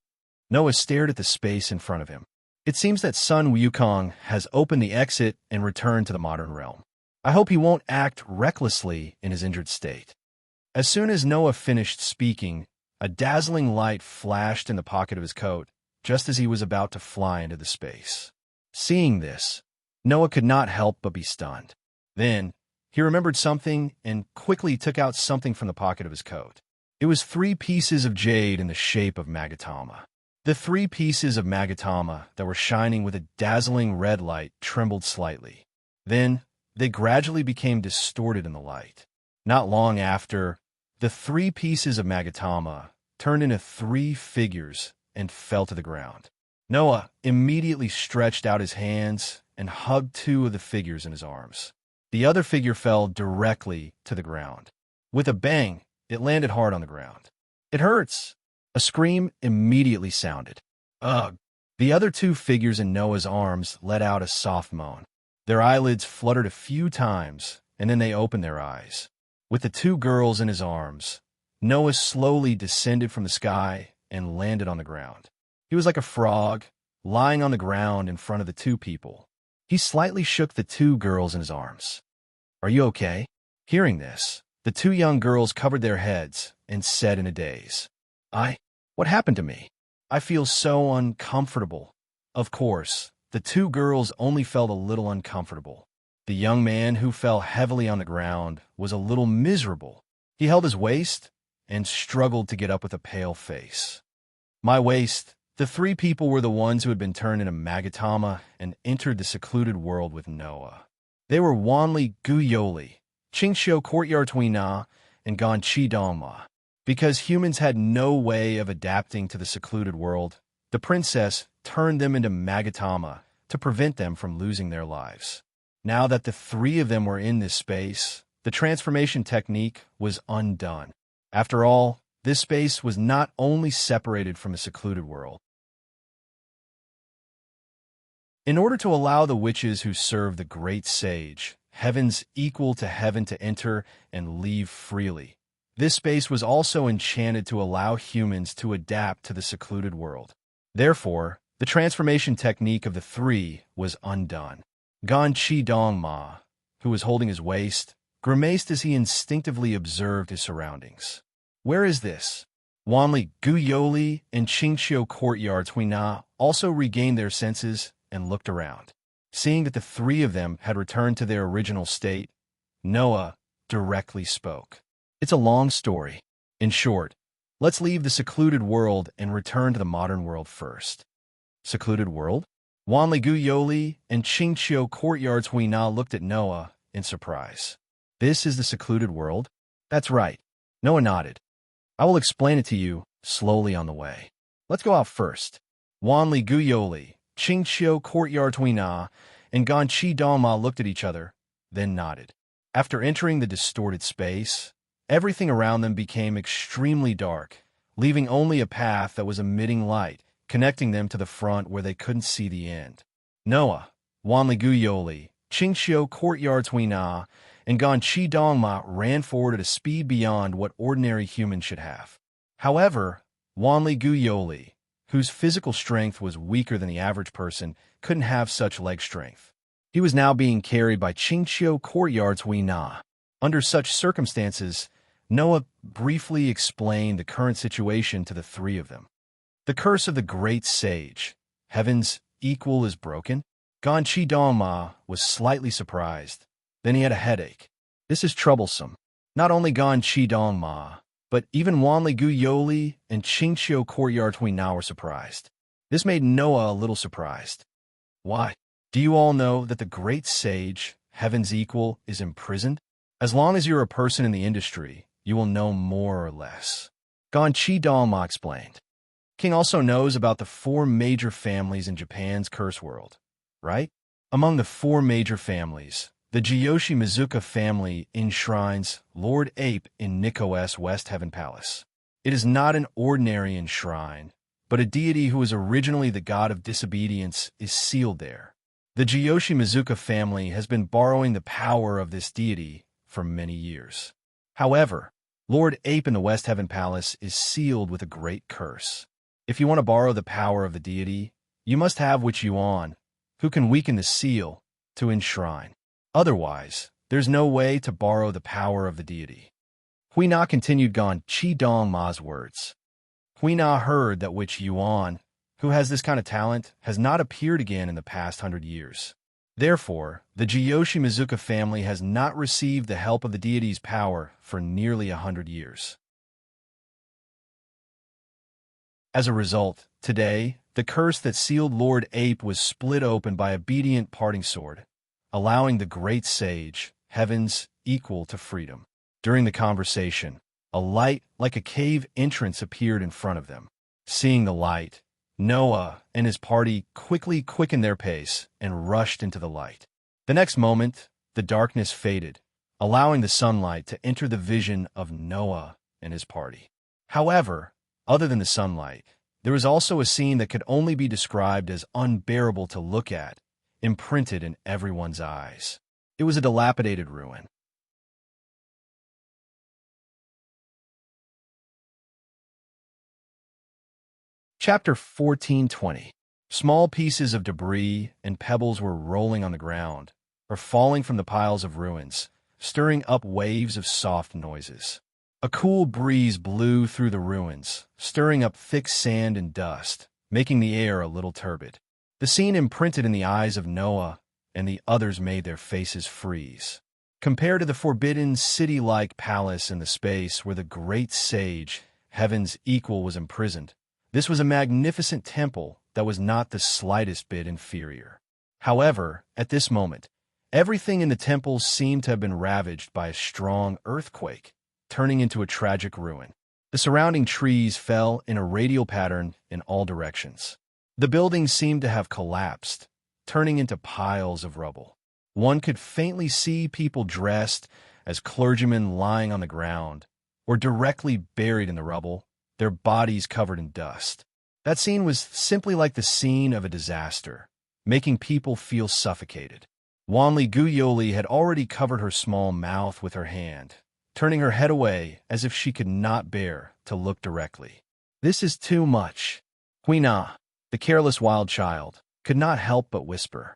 Noah stared at the space in front of him. It seems that Sun Wukong has opened the exit and returned to the modern realm. I hope he won't act recklessly in his injured state. As soon as Noah finished speaking, a dazzling light flashed in the pocket of his coat, just as he was about to fly into the space. Seeing this, Noah could not help but be stunned. Then, he remembered something and quickly took out something from the pocket of his coat. It was 3 pieces of jade in the shape of Magatama. The 3 pieces of Magatama that were shining with a dazzling red light trembled slightly. Then, they gradually became distorted in the light. Not long after, the 3 pieces of Magatama turned into 3 figures and fell to the ground. Noah immediately stretched out his hands and hugged 2 of the figures in his arms. The other figure fell directly to the ground. With a bang, it landed hard on the ground. "It hurts!" A scream immediately sounded. "Ugh!" The other 2 figures in Noah's arms let out a soft moan. Their eyelids fluttered a few times, and then they opened their eyes. With the 2 girls in his arms, Noah slowly descended from the sky and landed on the ground. He was like a frog, lying on the ground in front of the 2 people. He slightly shook the 2 girls in his arms. "Are you okay?" Hearing this, the 2 young girls covered their heads and said in a daze, What happened to me? I feel so uncomfortable." Of course, the 2 girls only felt a little uncomfortable. The young man who fell heavily on the ground was a little miserable. He held his waist and struggled to get up with a pale face. My waist. The 3 people were the ones who had been turned into Magatama and entered the secluded world with Noah. They were Wanli Guyoli, Qingxiu Courtyard Tuina, and Ganqi Dongma. Because humans had no way of adapting to the secluded world, the princess turned them into Magatama to prevent them from losing their lives. Now that the 3 of them were in this space, the transformation technique was undone. After all, this space was not only separated from a secluded world. In order to allow the witches who serve the great sage, heaven's equal to heaven, to enter and leave freely, this space was also enchanted to allow humans to adapt to the secluded world. Therefore, the transformation technique of the 3 was undone. Ganqi Dongma, who was holding his waist, grimaced as he instinctively observed his surroundings. Where is this? Wanli Guyoli and Qingxiu Courtyard Tuina also regained their senses and looked around. Seeing that the 3 of them had returned to their original state, Noah directly spoke. It's a long story. In short, let's leave the secluded world and return to the modern world first. Secluded world? Wanli Guyoli and Qingxiu Courtyard Tuina looked at Noah in surprise. This is the secluded world? That's right. Noah nodded. I will explain it to you slowly on the way. Let's go out first. Wanli Guyoli, Qingxiu Courtyard Tuina, and Ganqi Dongma looked at each other, then nodded. After entering the distorted space, everything around them became extremely dark, leaving only a path that was emitting light, connecting them to the front where they couldn't see the end. Noah, Wanli Guyoli, Qingxiu Courtyards Huina, and Ganqi Dongma ran forward at a speed beyond what ordinary humans should have. However, Wanli Guyoli, whose physical strength was weaker than the average person, couldn't have such leg strength. He was now being carried by Qingxiu Courtyards Huina. Under such circumstances, Noah briefly explained the current situation to the three of them. The curse of the great sage, heaven's equal, is broken. Ganqi Dongma was slightly surprised. Then he had a headache. This is troublesome. Not only Ganqi Dongma, but even Wanli Guyoli and Qingxiu Courtyards Huina were surprised. This made Noah a little surprised. Why? Do you all know that the great sage, heaven's equal, is imprisoned? As long as you're a person in the industry, you will know more or less. Ganqi Dongma explained. King also knows about the 4 major families in Japan's curse world, right? Among the 4 major families, the Jiyoshi Mizuka family enshrines Lord Ape in Nikko's West Heaven Palace. It is not an ordinary enshrine, but a deity who was originally the god of disobedience is sealed there. The Jiyoshi Mizuka family has been borrowing the power of this deity for many years. However, Lord Ape in the West Heaven Palace is sealed with a great curse. If you want to borrow the power of the deity, you must have Witch-Yuan, who can weaken the seal, to enshrine. Otherwise, there's no way to borrow the power of the deity. Huina continued Ganqi Dongma's words. Huina heard that Witch-Yuan, who has this kind of talent, has not appeared again in the past 100 years. Therefore, the Jiyoshi Mizuka family has not received the help of the deity's power for nearly 100 years. As a result, today, the curse that sealed Lord Ape was split open by obedient parting sword, allowing the great sage, heaven's equal, to freedom. During the conversation, a light like a cave entrance appeared in front of them. Seeing the light, Noah and his party quickly quickened their pace and rushed into the light. The next moment, the darkness faded, allowing the sunlight to enter the vision of Noah and his party. However, other than the sunlight, there was also a scene that could only be described as unbearable to look at, imprinted in everyone's eyes. It was a dilapidated ruin. Chapter 14:20. Small pieces of debris and pebbles were rolling on the ground, or falling from the piles of ruins, stirring up waves of soft noises. A cool breeze blew through the ruins, stirring up thick sand and dust, making the air a little turbid. The scene imprinted in the eyes of Noah, and the others made their faces freeze. Compared to the forbidden city-like palace in the space where the great sage, heaven's equal, was imprisoned, this was a magnificent temple that was not the slightest bit inferior. However, at this moment, everything in the temple seemed to have been ravaged by a strong earthquake, turning into a tragic ruin. The surrounding trees fell in a radial pattern in all directions. The buildings seemed to have collapsed, turning into piles of rubble. One could faintly see people dressed as clergymen lying on the ground, or directly buried in the rubble, their bodies covered in dust. That scene was simply like the scene of a disaster, making people feel suffocated. Wanli Guyoli had already covered her small mouth with her hand, turning her head away as if she could not bear to look directly. This is too much. Huina, the careless wild child, could not help but whisper.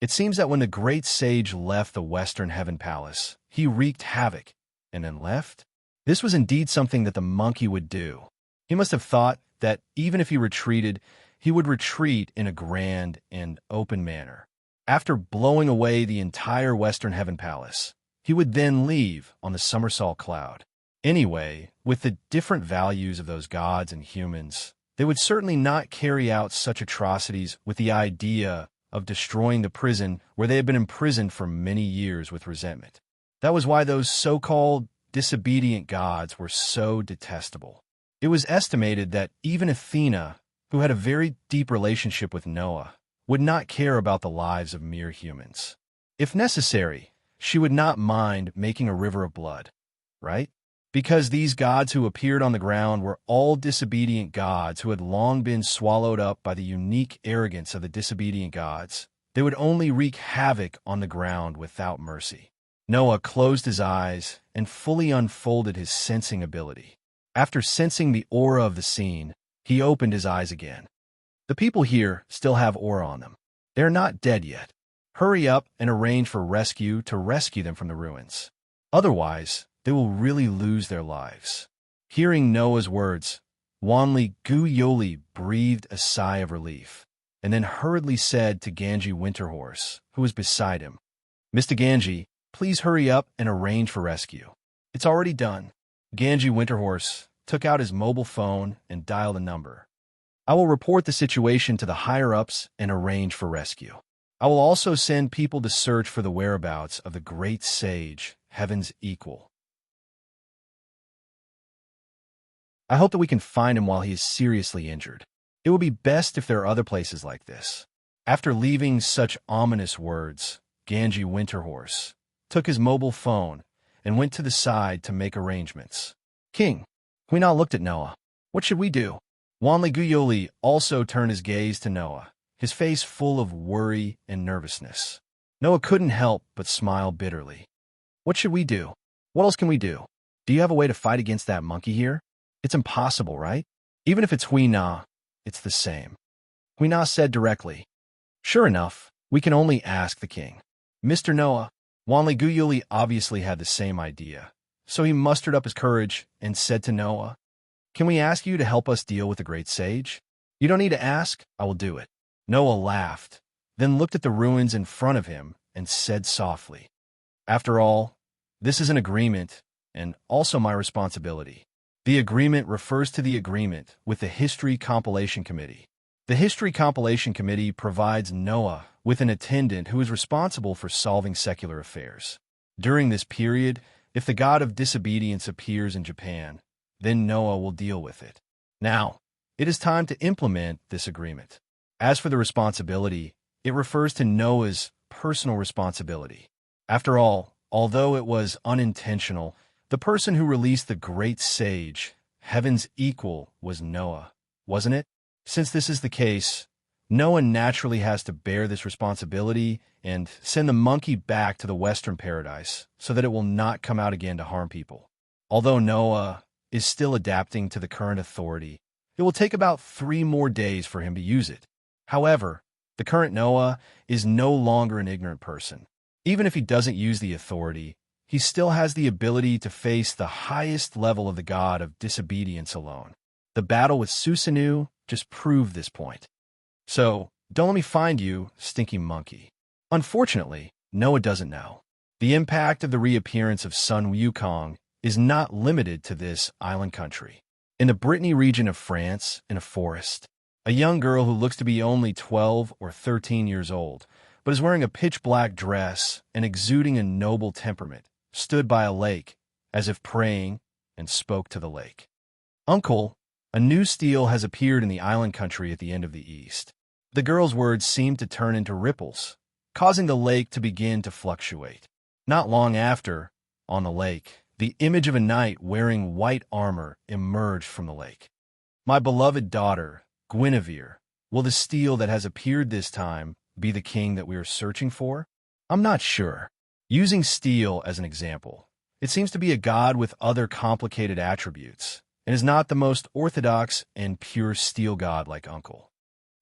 It seems that when the great sage left the Western Heaven Palace, he wreaked havoc, and then left? This was indeed something that the monkey would do. He must have thought that even if he retreated, he would retreat in a grand and open manner. After blowing away the entire Western Heaven Palace, he would then leave on the somersault cloud. Anyway, with the different values of those gods and humans, they would certainly not carry out such atrocities with the idea of destroying the prison where they had been imprisoned for many years with resentment. That was why those so-called disobedient gods were so detestable. It was estimated that even Athena, who had a very deep relationship with Noah, would not care about the lives of mere humans. If necessary, she would not mind making a river of blood, right? Because these gods who appeared on the ground were all disobedient gods who had long been swallowed up by the unique arrogance of the disobedient gods. They would only wreak havoc on the ground without mercy. Noah closed his eyes and fully unfolded his sensing ability. After sensing the aura of the scene, he opened his eyes again. The people here still have aura on them. They're not dead yet. Hurry up and arrange for rescue to rescue them from the ruins. Otherwise, they will really lose their lives. Hearing Noah's words, Wanli Guyoli breathed a sigh of relief, and then hurriedly said to Ganji Winterhorse, who was beside him, "Mr. Ganji, please hurry up and arrange for rescue." "It's already done." Ganji Winterhorse took out his mobile phone and dialed a number. "I will report the situation to the higher-ups and arrange for rescue. I will also send people to search for the whereabouts of the great sage, Heaven's Equal. I hope that we can find him while he is seriously injured. It would be best if there are other places like this." After leaving such ominous words, Ganji Winterhorse took his mobile phone and went to the side to make arrangements. "King, we now looked at Noah. What should we do?" Wanli Guyoli also turned his gaze to Noah, his face full of worry and nervousness. Noah couldn't help but smile bitterly. "What should we do? What else can we do? Do you have a way to fight against that monkey here? It's impossible, right? Even if it's Huina, it's the same." Huina said directly, "Sure enough, we can only ask the king." Mr. Noah, Wanli Guyoli obviously had the same idea, so he mustered up his courage and said to Noah, "Can we ask you to help us deal with the great sage?" "You don't need to ask, I will do it." Noah laughed, then looked at the ruins in front of him and said softly, "After all, this is an agreement and also my responsibility." The agreement refers to the agreement with the History Compilation Committee. The History Compilation Committee provides Noah with an attendant who is responsible for solving secular affairs. During this period, if the god of disobedience appears in Japan, then Noah will deal with it. Now, it is time to implement this agreement. As for the responsibility, it refers to Noah's personal responsibility. After all, although it was unintentional, the person who released the great sage, Heaven's Equal, was Noah, wasn't it? Since this is the case, Noah naturally has to bear this responsibility and send the monkey back to the Western Paradise so that it will not come out again to harm people. Although Noah is still adapting to the current authority, it will take about 3 more days for him to use it. However, the current Noah is no longer an ignorant person. Even if he doesn't use the authority, he still has the ability to face the highest level of the god of disobedience alone. The battle with Susanoo just proved this point. So, don't let me find you, stinky monkey. Unfortunately, Noah doesn't know. The impact of the reappearance of Sun Wukong is not limited to this island country. In the Brittany region of France, in a forest, a young girl who looks to be only 12 or 13 years old, but is wearing a pitch-black dress and exuding a noble temperament, stood by a lake, as if praying, and spoke to the lake. "Uncle, a new steel has appeared in the island country at the end of the east." The girl's words seemed to turn into ripples, causing the lake to begin to fluctuate. Not long after, on the lake, the image of a knight wearing white armor emerged from the lake. "My beloved daughter, Guinevere, will the steel that has appeared this time be the king that we are searching for? I'm not sure." Using steel as an example, it seems to be a god with other complicated attributes, and is not the most orthodox and pure steel god like Uncle.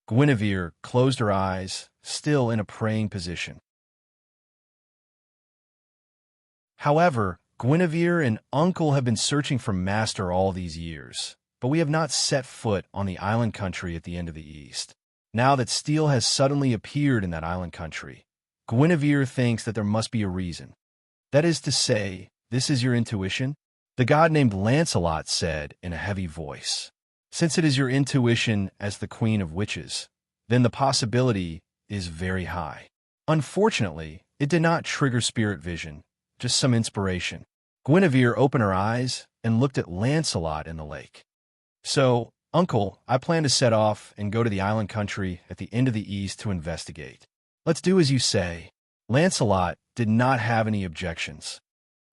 Guinevere closed her eyes, still in a praying position. However, Guinevere and Uncle have been searching for Master all these years, but we have not set foot on the island country at the end of the east. Now that steel has suddenly appeared in that island country, Guinevere thinks that there must be a reason. "That is to say, this is your intuition?" the god named Lancelot said in a heavy voice. "Since it is your intuition as the Queen of Witches, then the possibility is very high." Unfortunately, it did not trigger spirit vision, just some inspiration. Guinevere opened her eyes and looked at Lancelot in the lake. "So, Uncle, I plan to set off and go to the island country at the end of the east to investigate." "Let's do as you say." Lancelot did not have any objections.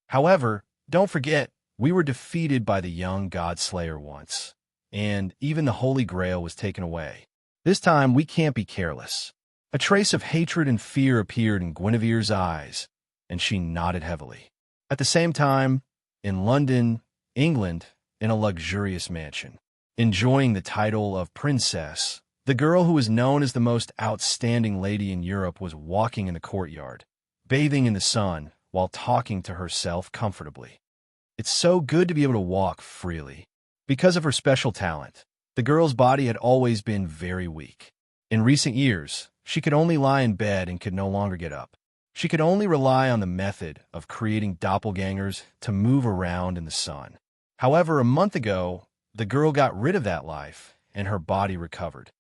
However, don't forget, we were defeated by the young God-slayer once, and even the Holy Grail was taken away. This time, we can't be careless. A trace of hatred and fear appeared in Guinevere's eyes, and she nodded heavily. At the same time, in London, England, in a luxurious mansion, enjoying the title of princess, the girl who was known as the most outstanding lady in Europe was walking in the courtyard, bathing in the sun while talking to herself comfortably. It's so good to be able to walk freely. Because of her special talent, the girl's body had always been very weak. In recent years, she could only lie in bed and could no longer get up. She could only rely on the method of creating doppelgangers to move around in the sun. However, a month ago, the girl got rid of that life, and her body recovered.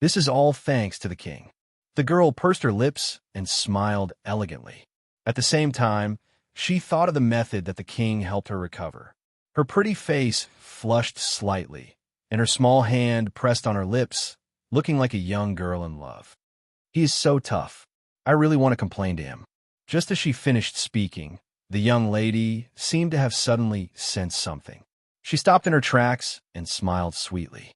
This is all thanks to the king. The girl pursed her lips and smiled elegantly. At the same time, she thought of the method that the king helped her recover. Her pretty face flushed slightly, and her small hand pressed on her lips, looking like a young girl in love. He is so tough. I really want to complain to him. Just as she finished speaking, the young lady seemed to have suddenly sensed something. She stopped in her tracks and smiled sweetly.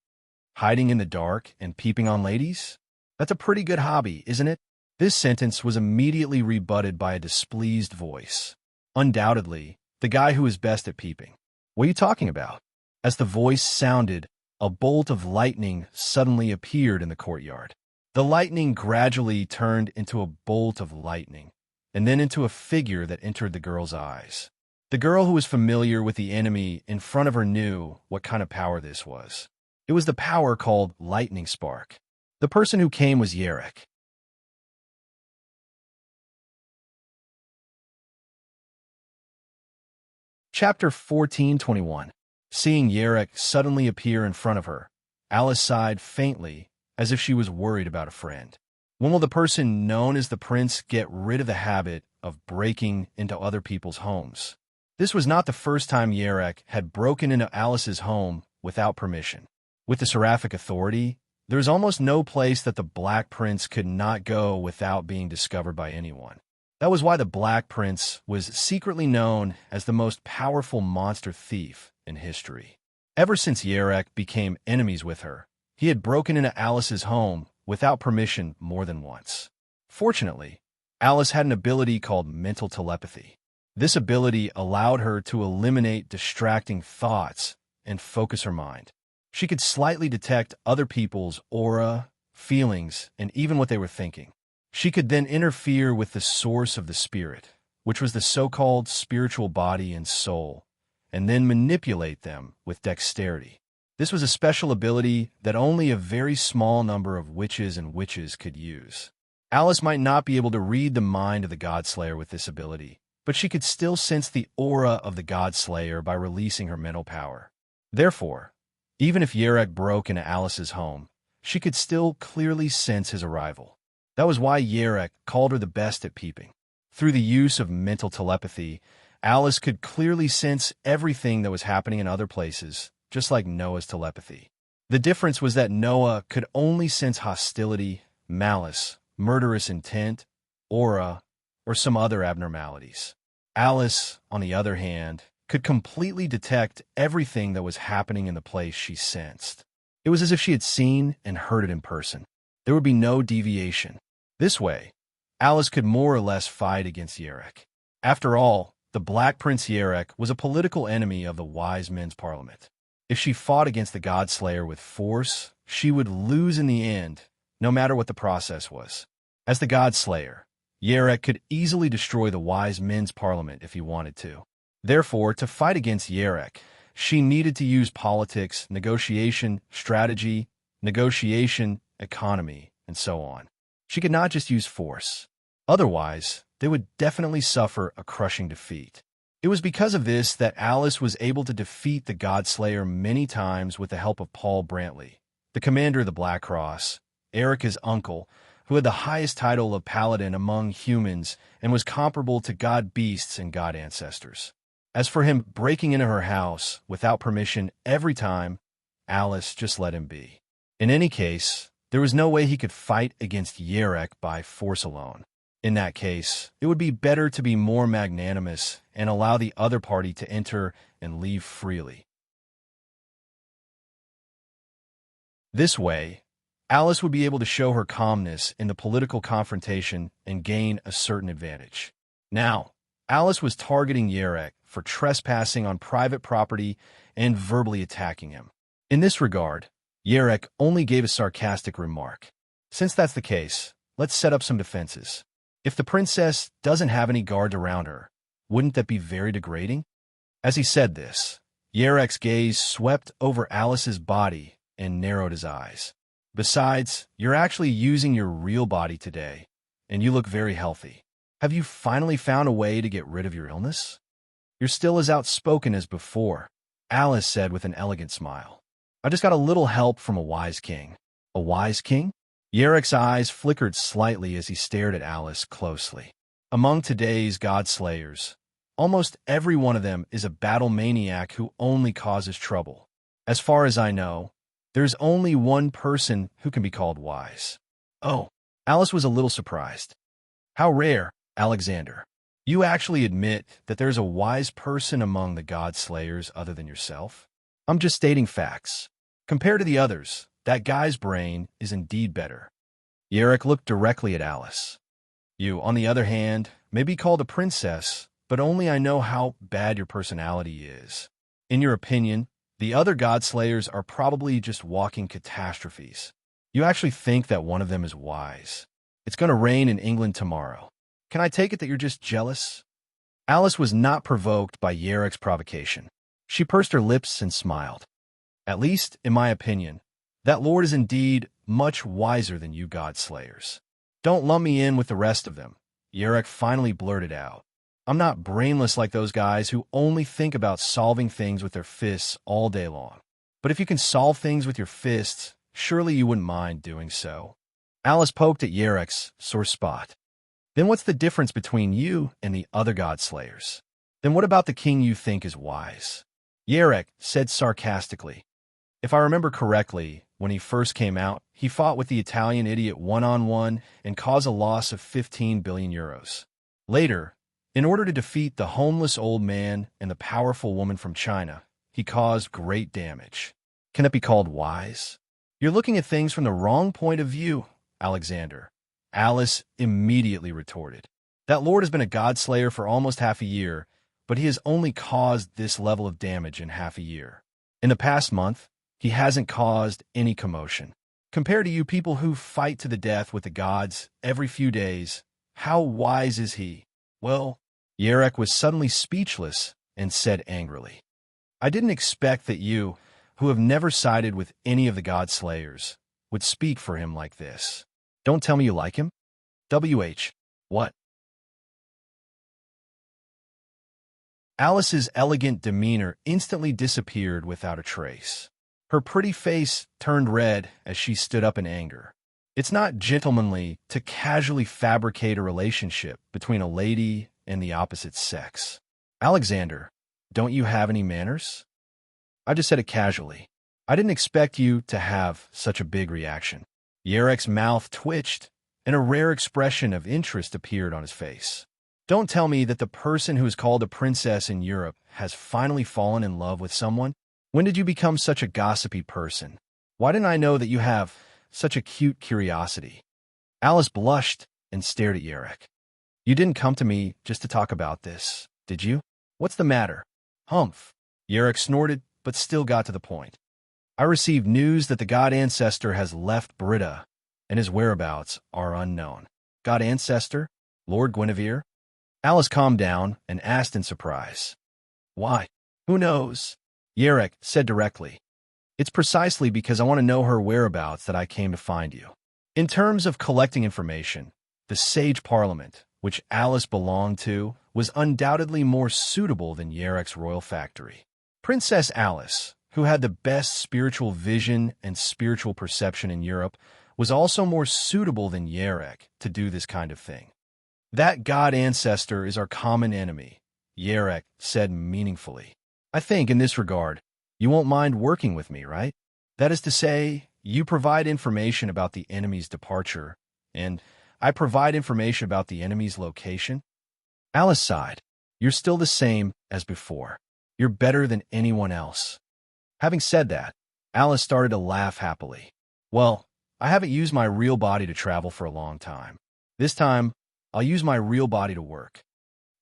Hiding in the dark and peeping on ladies? That's a pretty good hobby, isn't it? This sentence was immediately rebutted by a displeased voice. Undoubtedly, the guy who is best at peeping. What are you talking about? As the voice sounded, a bolt of lightning suddenly appeared in the courtyard. The lightning gradually turned into a bolt of lightning, and then into a figure that entered the girl's eyes. The girl who was familiar with the enemy in front of her knew what kind of power this was. It was the power called lightning spark. The person who came was Yarek. Chapter 14:21. Seeing Yarek suddenly appear in front of her, Alice sighed faintly, as if she was worried about a friend. When will the person known as the prince get rid of the habit of breaking into other people's homes? This was not the first time Yarek had broken into Alice's home without permission. With the Seraphic Authority, there is almost no place that the Black Prince could not go without being discovered by anyone. That was why the Black Prince was secretly known as the most powerful monster thief in history. Ever since Yarek became enemies with her, he had broken into Alice's home without permission more than once. Fortunately, Alice had an ability called mental telepathy. This ability allowed her to eliminate distracting thoughts and focus her mind. She could slightly detect other people's aura, feelings, and even what they were thinking. She could then interfere with the source of the spirit, which was the so-called spiritual body and soul, and then manipulate them with dexterity. This was a special ability that only a very small number of witches and witches could use. Alice might not be able to read the mind of the Godslayer with this ability, but she could still sense the aura of the Godslayer by releasing her mental power. Therefore, even if Yarek broke into Alice's home, she could still clearly sense his arrival. That was why Yarek called her the best at peeping. Through the use of mental telepathy, Alice could clearly sense everything that was happening in other places, just like Noah's telepathy. The difference was that Noah could only sense hostility, malice, murderous intent, aura, or some other abnormalities. Alice, on the other hand, could completely detect everything that was happening in the place she sensed. It was as if she had seen and heard it in person. There would be no deviation. This way, Alice could more or less fight against Yarek. After all, the Black Prince Yarek was a political enemy of the Wise Men's Parliament. If she fought against the Godslayer with force, she would lose in the end, no matter what the process was. As the Godslayer, Yarek could easily destroy the Wise Men's Parliament if he wanted to. Therefore, to fight against Yarek, she needed to use politics, negotiation, strategy, negotiation, economy, and so on. She could not just use force. Otherwise, they would definitely suffer a crushing defeat. It was because of this that Alice was able to defeat the Godslayer many times with the help of Paul Brantley, the commander of the Black Cross, Erica's uncle, who had the highest title of paladin among humans and was comparable to god beasts and god ancestors. As for him breaking into her house without permission every time, Alice just let him be. In any case, there was no way he could fight against Yarek by force alone. In that case, it would be better to be more magnanimous and allow the other party to enter and leave freely. This way, Alice would be able to show her calmness in the political confrontation and gain a certain advantage. Now, Alice was targeting Yarek for trespassing on private property and verbally attacking him. In this regard, Yarek only gave a sarcastic remark. Since that's the case, let's set up some defenses. If the princess doesn't have any guards around her, wouldn't that be very degrading? As he said this, Yarek's gaze swept over Alice's body and narrowed his eyes. Besides, you're actually using your real body today, and you look very healthy. Have you finally found a way to get rid of your illness? You're still as outspoken as before, Alice said with an elegant smile. I just got a little help from a wise king. A wise king? Yarek's eyes flickered slightly as he stared at Alice closely. Among today's god-slayers, almost every one of them is a battle maniac who only causes trouble. As far as I know, there's only one person who can be called wise. Oh, Alice was a little surprised. How rare, Alexander. You actually admit that there's a wise person among the god-slayers other than yourself? I'm just stating facts. Compared to the others, that guy's brain is indeed better. Yarek looked directly at Alice. You, on the other hand, may be called a princess, but only I know how bad your personality is. In your opinion, the other god-slayers are probably just walking catastrophes. You actually think that one of them is wise. It's going to rain in England tomorrow. Can I take it that you're just jealous? Alice was not provoked by Yarek's provocation. She pursed her lips and smiled. At least, in my opinion, that lord is indeed much wiser than you god-slayers. Don't lump me in with the rest of them, Yarek finally blurted out. I'm not brainless like those guys who only think about solving things with their fists all day long. But if you can solve things with your fists, surely you wouldn't mind doing so. Alice poked at Yarek's sore spot. Then what's the difference between you and the other god-slayers? Then what about the king you think is wise? Yarek said sarcastically. If I remember correctly, when he first came out, he fought with the Italian idiot one-on-one and caused a loss of 15 billion euros. Later, in order to defeat the homeless old man and the powerful woman from China, he caused great damage. Can it be called wise? You're looking at things from the wrong point of view, Alexander. Alice immediately retorted. That lord has been a god-slayer for almost half a year, but he has only caused this level of damage in half a year. In the past month, he hasn't caused any commotion. Compared to you people who fight to the death with the gods every few days, how wise is he? Well, Yarek was suddenly speechless and said angrily, I didn't expect that you, who have never sided with any of the god-slayers, would speak for him like this. Don't tell me you like him? WH. What? Alice's elegant demeanor instantly disappeared without a trace. Her pretty face turned red as she stood up in anger. It's not gentlemanly to casually fabricate a relationship between a lady and the opposite sex. Alexander, don't you have any manners? I just said it casually. I didn't expect you to have such a big reaction. Yarek's mouth twitched, and a rare expression of interest appeared on his face. Don't tell me that the person who is called a princess in Europe has finally fallen in love with someone. When did you become such a gossipy person? Why didn't I know that you have such a cute curiosity? Alice blushed and stared at Yarek. You didn't come to me just to talk about this, did you? What's the matter? Humph. Yarek snorted, but still got to the point. I received news that the god ancestor has left Brita, and his whereabouts are unknown. God ancestor? Lord Guinevere? Alice calmed down and asked in surprise. Why? Who knows? Yarek said directly. It's precisely because I want to know her whereabouts that I came to find you. In terms of collecting information, the Sage Parliament, which Alice belonged to, was undoubtedly more suitable than Yarek's royal factory. Princess Alice, who had the best spiritual vision and spiritual perception in Europe, was also more suitable than Yarek to do this kind of thing. That god ancestor is our common enemy, Yarek said meaningfully. I think, in this regard, you won't mind working with me, right? That is to say, you provide information about the enemy's departure, and I provide information about the enemy's location. Alice sighed. You're still the same as before. You're better than anyone else. Having said that, Alice started to laugh happily. Well, I haven't used my real body to travel for a long time. This time, I'll use my real body to work.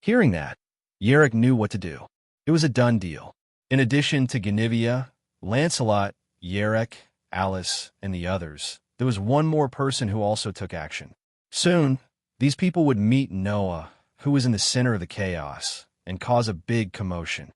Hearing that, Yerrick knew what to do. It was a done deal. In addition to Guinevere, Lancelot, Yerrick, Alice, and the others, there was one more person who also took action. Soon, these people would meet Noah, who was in the center of the chaos, and cause a big commotion.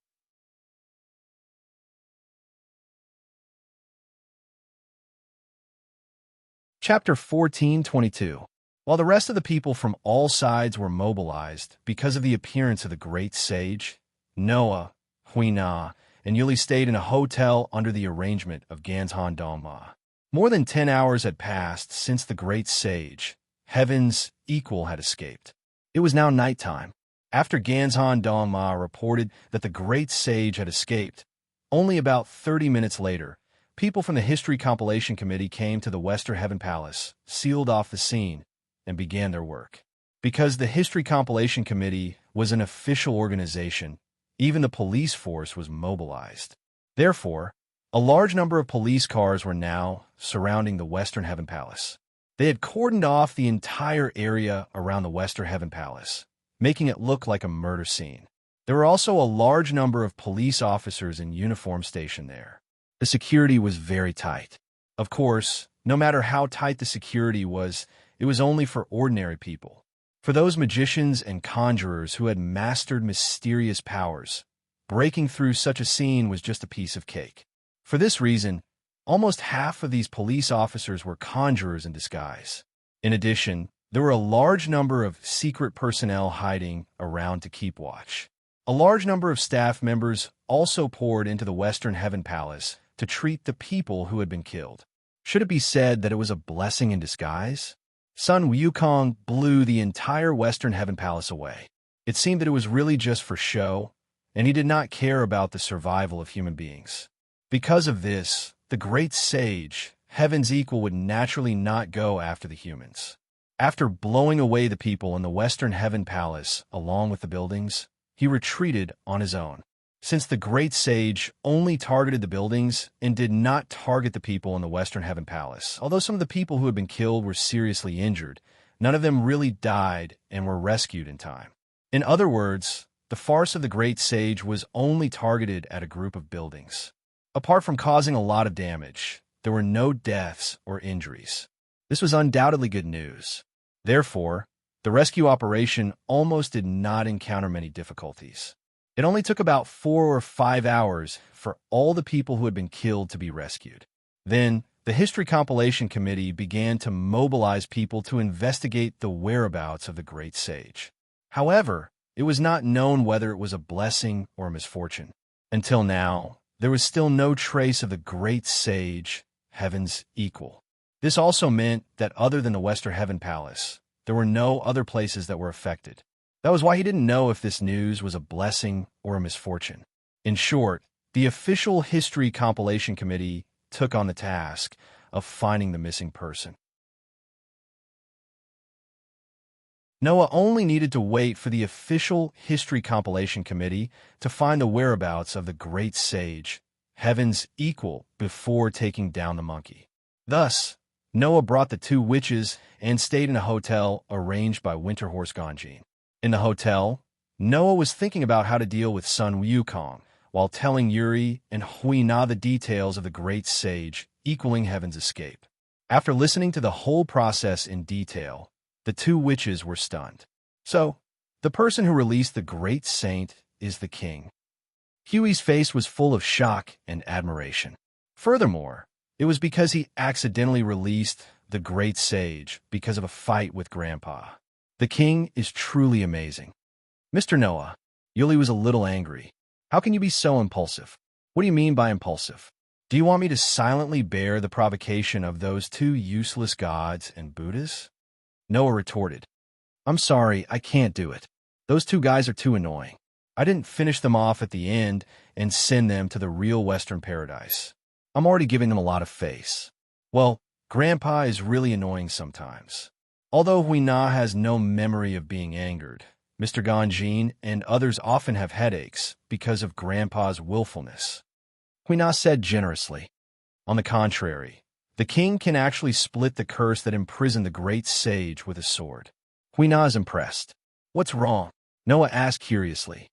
Chapter 14:22. While the rest of the people from all sides were mobilized because of the appearance of the great sage, Noah, Huina, and Yuli stayed in a hotel under the arrangement of Ganzhan Dongma. More than 10 hours had passed since the great sage, Heaven's equal, had escaped. It was now nighttime. After Ganzhan Dongma reported that the great sage had escaped, only about 30 minutes later, people from the History Compilation Committee came to the Western Heaven Palace, sealed off the scene, and began their work. Because the History Compilation Committee was an official organization, even the police force was mobilized. Therefore, a large number of police cars were now surrounding the Western Heaven Palace. They had cordoned off the entire area around the Western Heaven Palace, making it look like a murder scene. There were also a large number of police officers in uniform stationed there. The security was very tight. Of course, no matter how tight the security was, it was only for ordinary people. For those magicians and conjurers who had mastered mysterious powers, breaking through such a scene was just a piece of cake. For this reason, almost half of these police officers were conjurers in disguise. In addition, there were a large number of secret personnel hiding around to keep watch. A large number of staff members also poured into the Western Heaven Palace to treat the people who had been killed. Should it be said that it was a blessing in disguise? Sun Wukong blew the entire Western Heaven Palace away. It seemed that it was really just for show, and he did not care about the survival of human beings. Because of this, the great sage, Heaven's equal, would naturally not go after the humans. After blowing away the people in the Western Heaven Palace along with the buildings, he retreated on his own. Since the great sage only targeted the buildings and did not target the people in the Western Heaven Palace, although some of the people who had been killed were seriously injured, none of them really died and were rescued in time. In other words, the farce of the great sage was only targeted at a group of buildings. Apart from causing a lot of damage, there were no deaths or injuries. This was undoubtedly good news. Therefore, the rescue operation almost did not encounter many difficulties. It only took about 4 or 5 hours for all the people who had been killed to be rescued. Then, the History Compilation Committee began to mobilize people to investigate the whereabouts of the great sage. However, it was not known whether it was a blessing or a misfortune. Until now, there was still no trace of the great sage, Heaven's equal. This also meant that other than the Western Heaven Palace, there were no other places that were affected. That was why he didn't know if this news was a blessing or a misfortune. In short, the official History Compilation Committee took on the task of finding the missing person. Noah only needed to wait for the official History Compilation Committee to find the whereabouts of the great sage, Heaven's equal, before taking down the monkey. Thus, Noah brought the 2 witches and stayed in a hotel arranged by Winterhorse Ganjin. In the hotel, Noah was thinking about how to deal with Sun Wukong, while telling Yuri and Huina the details of the great sage equaling Heaven's escape. After listening to the whole process in detail, the 2 witches were stunned. So, the person who released the great saint is the king. Huey's face was full of shock and admiration. Furthermore, it was because he accidentally released the great sage because of a fight with Grandpa. The king is truly amazing. Mr. Noah, Yuli was a little angry. How can you be so impulsive? What do you mean by impulsive? Do you want me to silently bear the provocation of those 2 useless gods and Buddhas? Noah retorted, I'm sorry, I can't do it. Those 2 guys are too annoying. I didn't finish them off at the end and send them to the real Western paradise. I'm already giving them a lot of face. Well, Grandpa is really annoying sometimes. Although Huina has no memory of being angered, Mr. Ganjin and others often have headaches because of Grandpa's willfulness. Huina said generously. On the contrary, the king can actually split the curse that imprisoned the great sage with a sword. Huina is impressed. What's wrong? Noah asked curiously.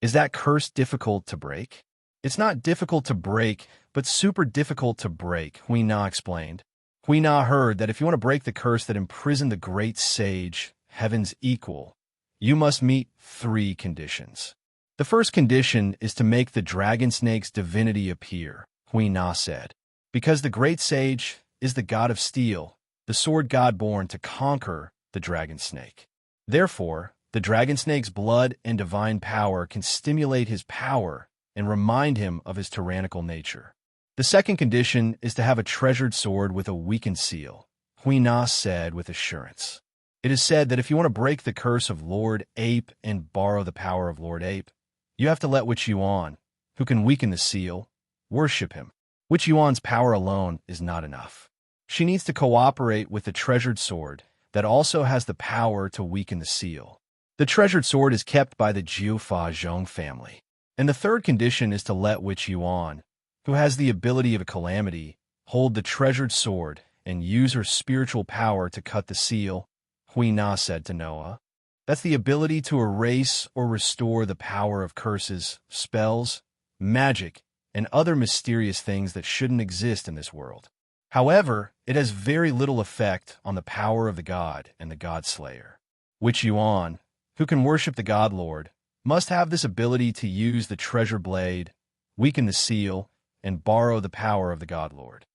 Is that curse difficult to break? It's not difficult to break, but super difficult to break, Huina explained. Huina heard that if you want to break the curse that imprisoned the great sage, heaven's equal, you must meet 3 conditions. The first condition is to make the dragon snake's divinity appear, Huina said. Because the great sage is the god of steel, the sword god born to conquer the dragon snake. Therefore, the dragon snake's blood and divine power can stimulate his power and remind him of his tyrannical nature. The second condition is to have a treasured sword with a weakened seal, Huina said with assurance. It is said that if you want to break the curse of Lord Ape and borrow the power of Lord Ape, you have to let Witch Yuan, who can weaken the seal, worship him. Witch Yuan's power alone is not enough. She needs to cooperate with the treasured sword that also has the power to weaken the seal. The treasured sword is kept by the Jiufa Zhong family. And the third condition is to let Witch Yuan, who has the ability of a calamity, hold the treasured sword and use her spiritual power to cut the seal, Huina said to Noah. That's the ability to erase or restore the power of curses, spells, magic, and other mysterious things that shouldn't exist in this world. However, it has very little effect on the power of the god and the god slayer. Witch Yuan, who can worship the god lord, must have this ability to use the treasure blade, weaken the seal, and borrow the power of the god lord.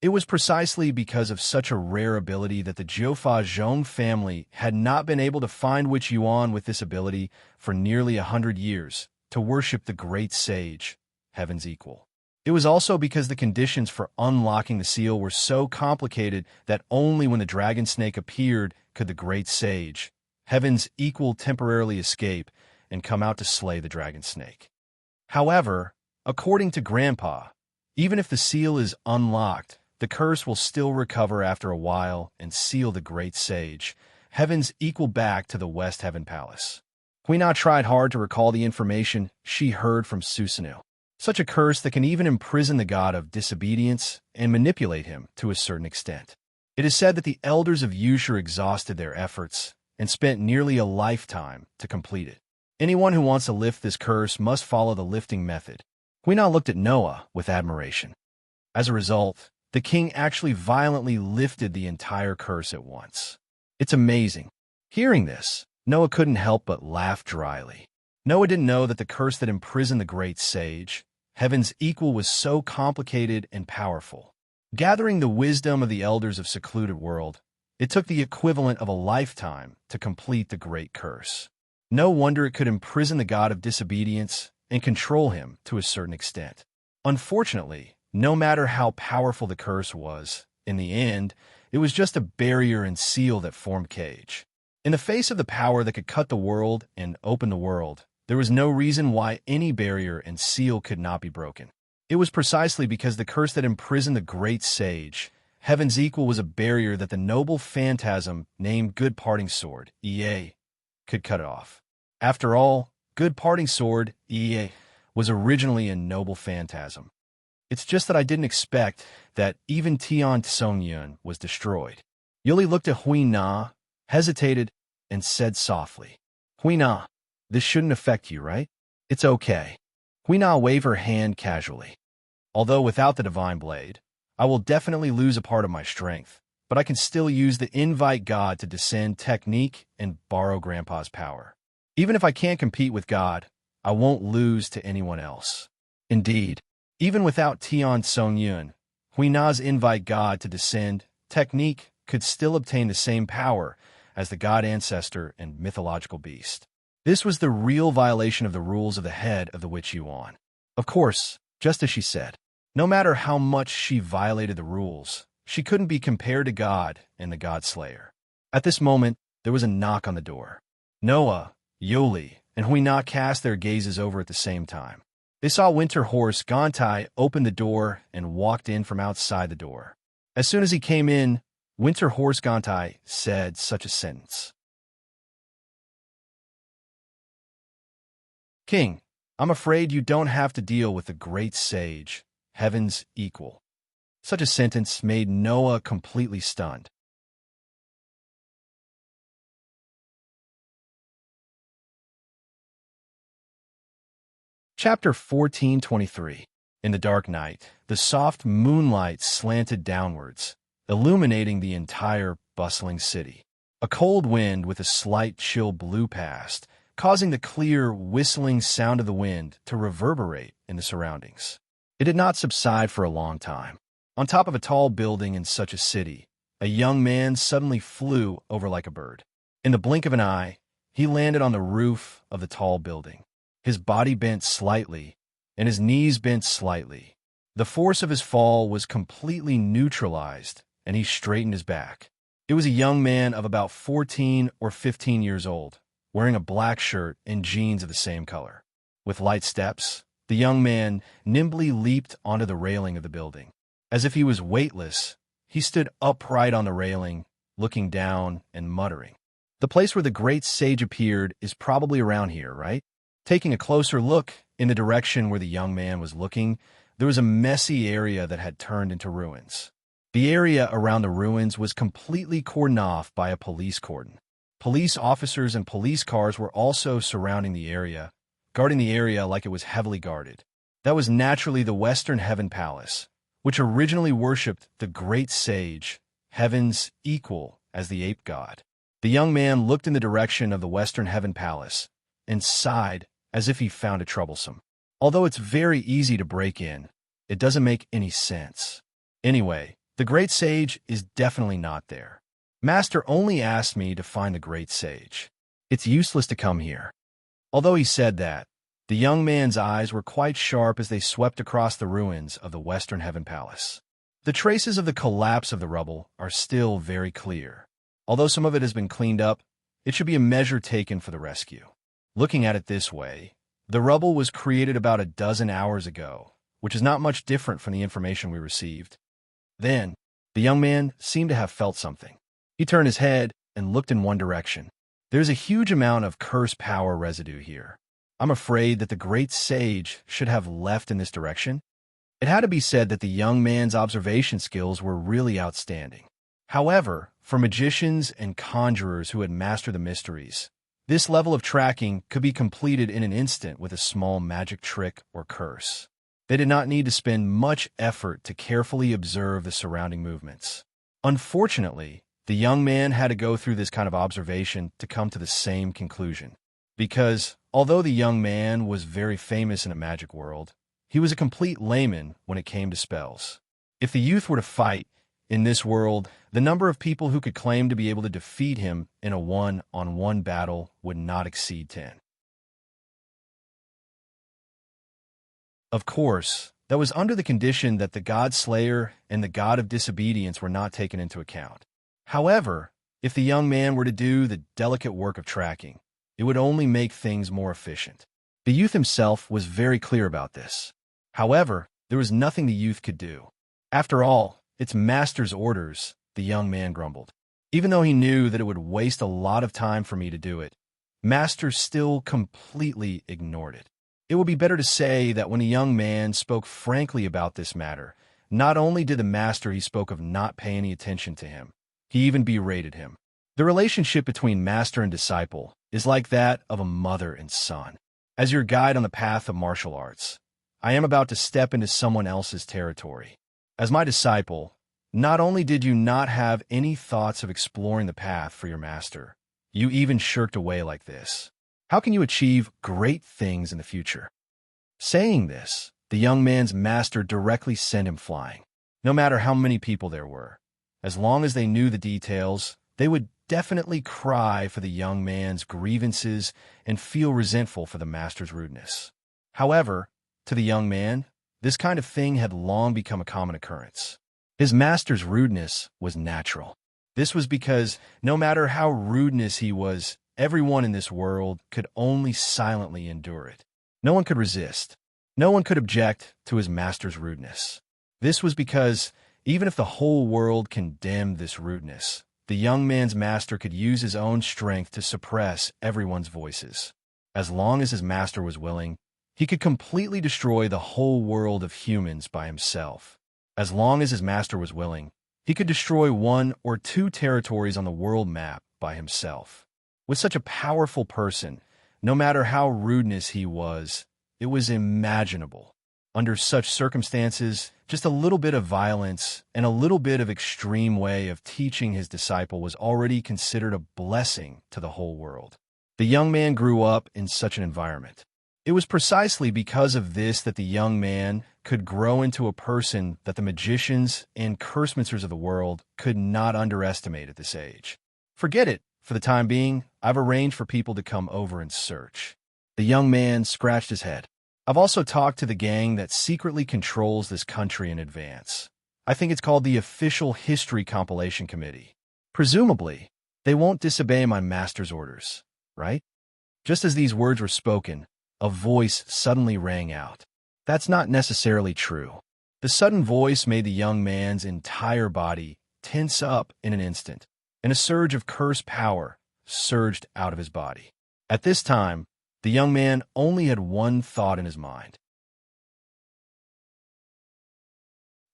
It was precisely because of such a rare ability that the Jiufa Zhong family had not been able to find Witch Yuan with this ability for nearly 100 years to worship the great sage, heaven's equal. It was also because the conditions for unlocking the seal were so complicated that only when the dragon snake appeared could the great sage, heaven's equal, temporarily escape and come out to slay the dragon snake. However, according to Grandpa, even if the seal is unlocked, the curse will still recover after a while and seal the great sage, heaven's equal, back to the West Heaven Palace. Huina tried hard to recall the information she heard from Susanoo. Such a curse that can even imprison the god of disobedience and manipulate him to a certain extent. It is said that the elders of Yushur exhausted their efforts and spent nearly a lifetime to complete it. Anyone who wants to lift this curse must follow the lifting method. Huina looked at Noah with admiration. As a result, the king actually violently lifted the entire curse at once. It's amazing. Hearing this, Noah couldn't help but laugh dryly. Noah didn't know that the curse that imprisoned the great sage, heaven's equal, was so complicated and powerful. Gathering the wisdom of the elders of secluded world, it took the equivalent of a lifetime to complete the great curse. No wonder it could imprison the god of disobedience and control him to a certain extent. Unfortunately, no matter how powerful the curse was, in the end, it was just a barrier and seal that formed cage. In the face of the power that could cut the world and open the world, there was no reason why any barrier and seal could not be broken. It was precisely because the curse that imprisoned the great sage, heaven's equal, was a barrier that the noble phantasm named Good Parting Sword, EA, could cut it off. After all, Good Parting Sword, EA, was originally a noble phantasm. It's just that I didn't expect that even Tian Songyun was destroyed. Yuli looked at Huina, hesitated, and said softly, Huina, this shouldn't affect you, right? It's okay. Huina waved her hand casually. Although without the divine blade, I will definitely lose a part of my strength, but I can still use the invite God to descend technique and borrow Grandpa's power. Even if I can't compete with God, I won't lose to anyone else. Indeed, even without Tian Songyun, Huina's invite God to descend technique could still obtain the same power as the god ancestor and mythological beast. This was the real violation of the rules of the head of the Witch Yuan. Of course, just as she said, no matter how much she violated the rules, she couldn't be compared to God and the God Slayer. At this moment, there was a knock on the door. Noah, Yoli, and Huina cast their gazes over at the same time. They saw Winter Horse Gantai open the door and walked in from outside the door. As soon as he came in, Winter Horse Gontai said such a sentence. King, I'm afraid you don't have to deal with the great sage, heaven's equal. Such a sentence made Noah completely stunned. Chapter 14:23. In the dark night, the soft moonlight slanted downwards, illuminating the entire bustling city. A cold wind with a slight chill blew past, causing the clear, whistling sound of the wind to reverberate in the surroundings. It did not subside for a long time. On top of a tall building in such a city, a young man suddenly flew over like a bird. In the blink of an eye, he landed on the roof of the tall building. His body bent slightly, and his knees bent slightly. The force of his fall was completely neutralized, and he straightened his back. It was a young man of about 14 or 15 years old, wearing a black shirt and jeans of the same color. With light steps, the young man nimbly leaped onto the railing of the building. As if he was weightless, he stood upright on the railing, looking down and muttering. The place where the great sage appeared is probably around here, right? Taking a closer look in the direction where the young man was looking, there was a messy area that had turned into ruins. The area around the ruins was completely cordoned off by a police cordon. Police officers and police cars were also surrounding the area, guarding the area like it was heavily guarded. That was naturally the Western Heaven Palace, which originally worshipped the great sage, heaven's equal, as the ape god. The young man looked in the direction of the Western Heaven Palace and sighed as if he found it troublesome. Although it's very easy to break in, it doesn't make any sense. Anyway, the great sage is definitely not there. Master only asked me to find the great sage. It's useless to come here. Although he said that, the young man's eyes were quite sharp as they swept across the ruins of the Western Heaven Palace. The traces of the collapse of the rubble are still very clear. Although some of it has been cleaned up, it should be a measure taken for the rescue. Looking at it this way, the rubble was created about a dozen hours ago, which is not much different from the information we received. Then, the young man seemed to have felt something. He turned his head and looked in one direction. There's a huge amount of curse power residue here. I'm afraid that the great sage should have left in this direction. It had to be said that the young man's observation skills were really outstanding. However, for magicians and conjurers who had mastered the mysteries, this level of tracking could be completed in an instant with a small magic trick or curse. They did not need to spend much effort to carefully observe the surrounding movements. Unfortunately, the young man had to go through this kind of observation to come to the same conclusion. Because, although the young man was very famous in a magic world, he was a complete layman when it came to spells. If the youth were to fight in this world, the number of people who could claim to be able to defeat him in a one-on-one battle would not exceed 10. Of course, that was under the condition that the God Slayer and the God of Disobedience were not taken into account. However, if the young man were to do the delicate work of tracking, it would only make things more efficient. The youth himself was very clear about this. However, there was nothing the youth could do. After all, it's master's orders, the young man grumbled. Even though he knew that it would waste a lot of time for me to do it, master still completely ignored it. It would be better to say that when a young man spoke frankly about this matter, not only did the master he spoke of not pay any attention to him, he even berated him. The relationship between master and disciple is like that of a mother and son. As your guide on the path of martial arts, I am about to step into someone else's territory. As my disciple, not only did you not have any thoughts of exploring the path for your master, you even shirked away like this. How can you achieve great things in the future? Saying this, the young man's master directly sent him flying. No matter how many people there were, as long as they knew the details, they would definitely cry for the young man's grievances and feel resentful for the master's rudeness. However, to the young man, this kind of thing had long become a common occurrence. His master's rudeness was natural. This was because no matter how rudeness he was, everyone in this world could only silently endure it. No one could resist. No one could object to his master's rudeness. This was because Even if the whole world condemned this rudeness, the young man's master could use his own strength to suppress everyone's voices. As long as his master was willing, he could completely destroy the whole world of humans by himself. As long as his master was willing, he could destroy 1 or 2 territories on the world map by himself. With such a powerful person, no matter how rudeness he was, it was imaginable. Under such circumstances, just a little bit of violence and a little bit of extreme way of teaching his disciple was already considered a blessing to the whole world. The young man grew up in such an environment. It was precisely because of this that the young man could grow into a person that the magicians and cursemasters of the world could not underestimate at this age. Forget it. For the time being, I've arranged for people to come over and search. The young man scratched his head. I've also talked to the gang that secretly controls this country in advance. I think it's called the Official History Compilation Committee. Presumably, they won't disobey my master's orders, right? Just as these words were spoken, a voice suddenly rang out. That's not necessarily true. The sudden voice made the young man's entire body tense up in an instant, and a surge of cursed power surged out of his body. At this time, the young man only had one thought in his mind.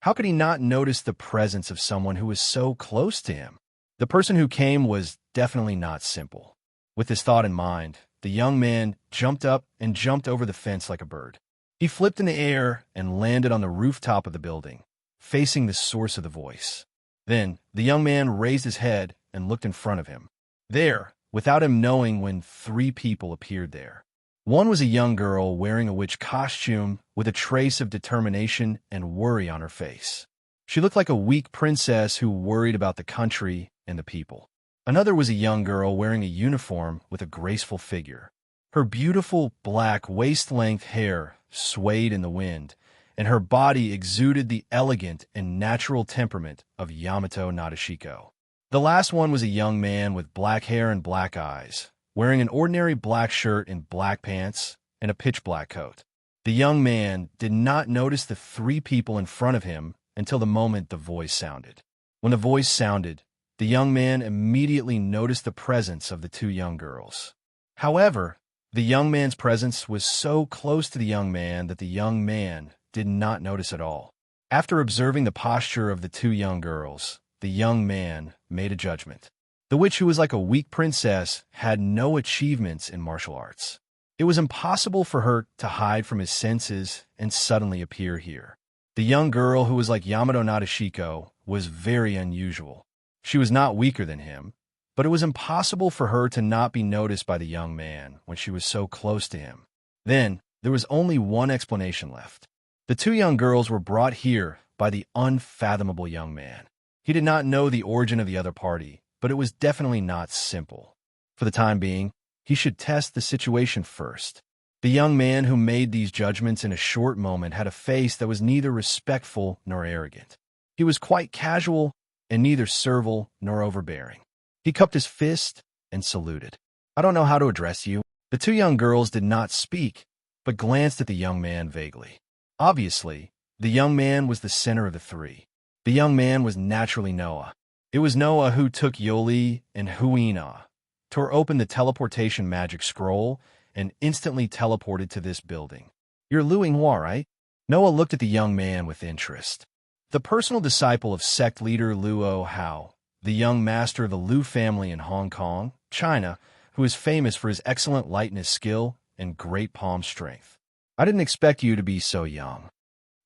How could he not notice the presence of someone who was so close to him? The person who came was definitely not simple. With this thought in mind, the young man jumped up and jumped over the fence like a bird. He flipped in the air and landed on the rooftop of the building, facing the source of the voice. Then, the young man raised his head and looked in front of him. There, without him knowing, when 3 people appeared there. One was a young girl wearing a witch costume with a trace of determination and worry on her face. She looked like a weak princess who worried about the country and the people. Another was a young girl wearing a uniform with a graceful figure. Her beautiful black waist-length hair swayed in the wind, and her body exuded the elegant and natural temperament of Yamato Nadeshiko. The last one was a young man with black hair and black eyes, wearing an ordinary black shirt and black pants and a pitch-black coat. The young man did not notice the 3 people in front of him until the moment the voice sounded. When the voice sounded, the young man immediately noticed the presence of the 2 young girls. However, the young man's presence was so close to the young man that the young man did not notice at all. After observing the posture of the 2 young girls, the young man made a judgment. The witch, who was like a weak princess, had no achievements in martial arts. It was impossible for her to hide from his senses and suddenly appear here. The young girl, who was like Yamato Nadeshiko, was very unusual. She was not weaker than him, but it was impossible for her to not be noticed by the young man when she was so close to him. Then, there was only one explanation left. The 2 young girls were brought here by the unfathomable young man. He did not know the origin of the other party, but it was definitely not simple. For the time being, he should test the situation first. The young man who made these judgments in a short moment had a face that was neither respectful nor arrogant. He was quite casual and neither servile nor overbearing. He cupped his fist and saluted. "I don't know how to address you." The 2 young girls did not speak, but glanced at the young man vaguely. Obviously, the young man was the center of the 3. The young man was naturally Noah. It was Noah who took Yoli and Huina, tore open the teleportation magic scroll, and instantly teleported to this building. "You're Lu Yinghua, right?" Noah looked at the young man with interest. The personal disciple of sect leader Luo Hao, the young master of the Liu family in Hong Kong, China, who is famous for his excellent lightness skill and great palm strength. "I didn't expect you to be so young."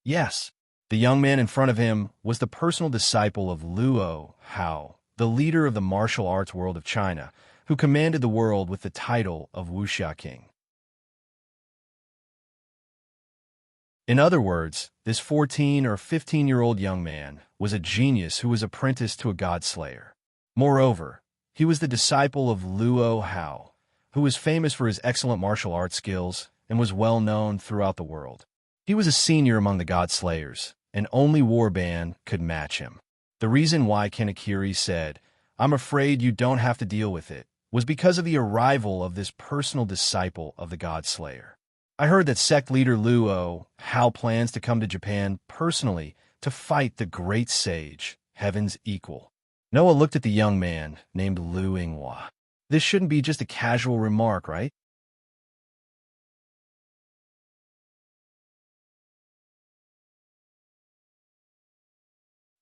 Yes, the young man in front of him was the personal disciple of Luo Hao, the leader of the martial arts world of China, who commanded the world with the title of Wuxia King. In other words, this 14 or 15-year-old young man was a genius who was apprenticed to a god slayer. Moreover, he was the disciple of Luo Hao, who was famous for his excellent martial arts skills and was well known throughout the world. He was a senior among the god slayers, and only Warband could match him. The reason why Kanekiri said, "I'm afraid you don't have to deal with it," was because of the arrival of this personal disciple of the god slayer. I heard that sect leader Luo Hao plans to come to Japan personally to fight the great sage, heaven's equal. Noah looked at the young man named Lu Yinghua. This shouldn't be just a casual remark, right?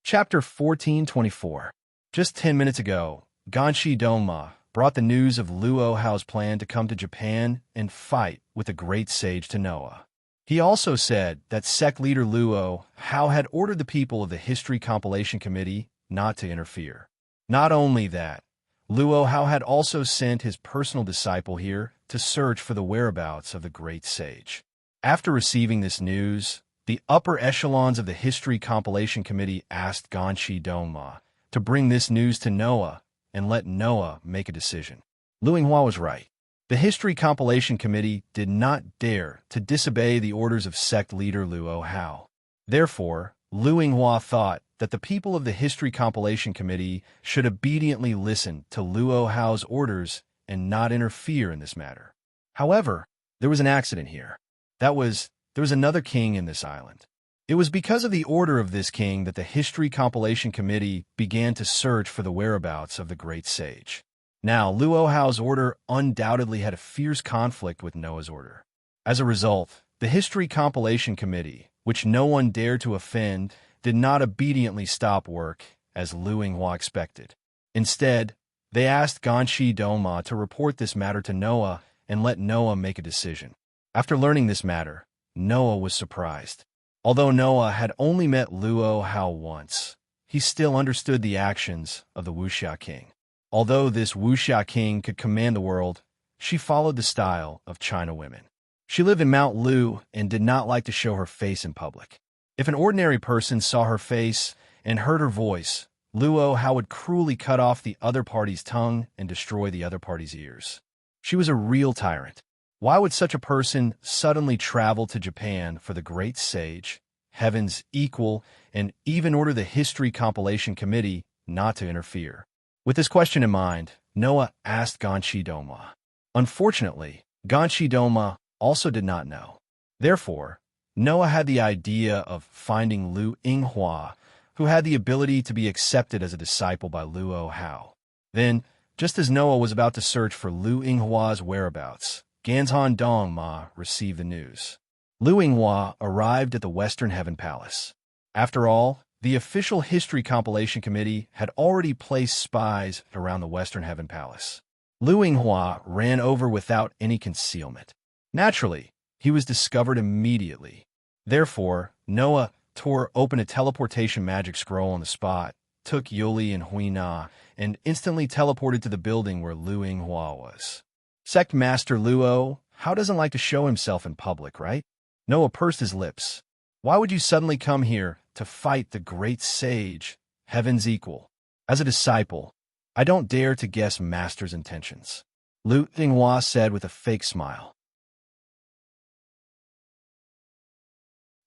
Chapter 1424. Just 10 minutes ago, Ganshi Dongma brought the news of Luo Hao's plan to come to Japan and fight with the great sage to Noah. He also said that sect leader Luo Hao had ordered the people of the History Compilation Committee not to interfere. Not only that, Luo Hao had also sent his personal disciple here to search for the whereabouts of the great sage. After receiving this news, the upper echelons of the History Compilation Committee asked Ganshi Dongma to bring this news to Noah and let Noah make a decision. Lu Yinghua was right. The History Compilation Committee did not dare to disobey the orders of sect leader Luo Hao. Therefore, Lu Yinghua thought that the people of the History Compilation Committee should obediently listen to Luo Hao's orders and not interfere in this matter. However, there was an accident here. There was another king in this island. It was because of the order of this king that the History Compilation Committee began to search for the whereabouts of the great sage. Now, Luo Hao's order undoubtedly had a fierce conflict with Noah's order. As a result, the History Compilation Committee, which no one dared to offend, did not obediently stop work, as Lu Yinghua expected. Instead, they asked Ganshi Dongma to report this matter to Noah and let Noah make a decision. After learning this matter, Noah was surprised. Although Noah had only met Luo Hao once, he still understood the actions of the Wuxia king. Although this Wuxia king could command the world, she followed the style of China women. She lived in Mount Lu and did not like to show her face in public. If an ordinary person saw her face and heard her voice, Luo Hao would cruelly cut off the other party's tongue and destroy the other party's ears. She was a real tyrant. Why would such a person suddenly travel to Japan for the great sage, heaven's equal, and even order the History Compilation Committee not to interfere? With this question in mind, Noah asked Ganshi Dongma. Unfortunately, Ganshi Dongma also did not know. Therefore, Noah had the idea of finding Lu Yinghua, who had the ability to be accepted as a disciple by Luo Hao. Then, just as Noah was about to search for Lu Yinghua's whereabouts, Ganshi Dongma received the news. Lu Yinghua arrived at the Western Heaven Palace. After all, the official History Compilation Committee had already placed spies around the Western Heaven Palace. Lu Yinghua ran over without any concealment. Naturally, he was discovered immediately. Therefore, Noah tore open a teleportation magic scroll on the spot, took Yuli and Huina, and instantly teleported to the building where Lu Yinghua was. Sect Master Luo Hao doesn't like to show himself in public, right? Noah pursed his lips. Why would you suddenly come here to fight the great sage, heaven's equal? As a disciple, I don't dare to guess Master's intentions. Lu Yinghua said with a fake smile.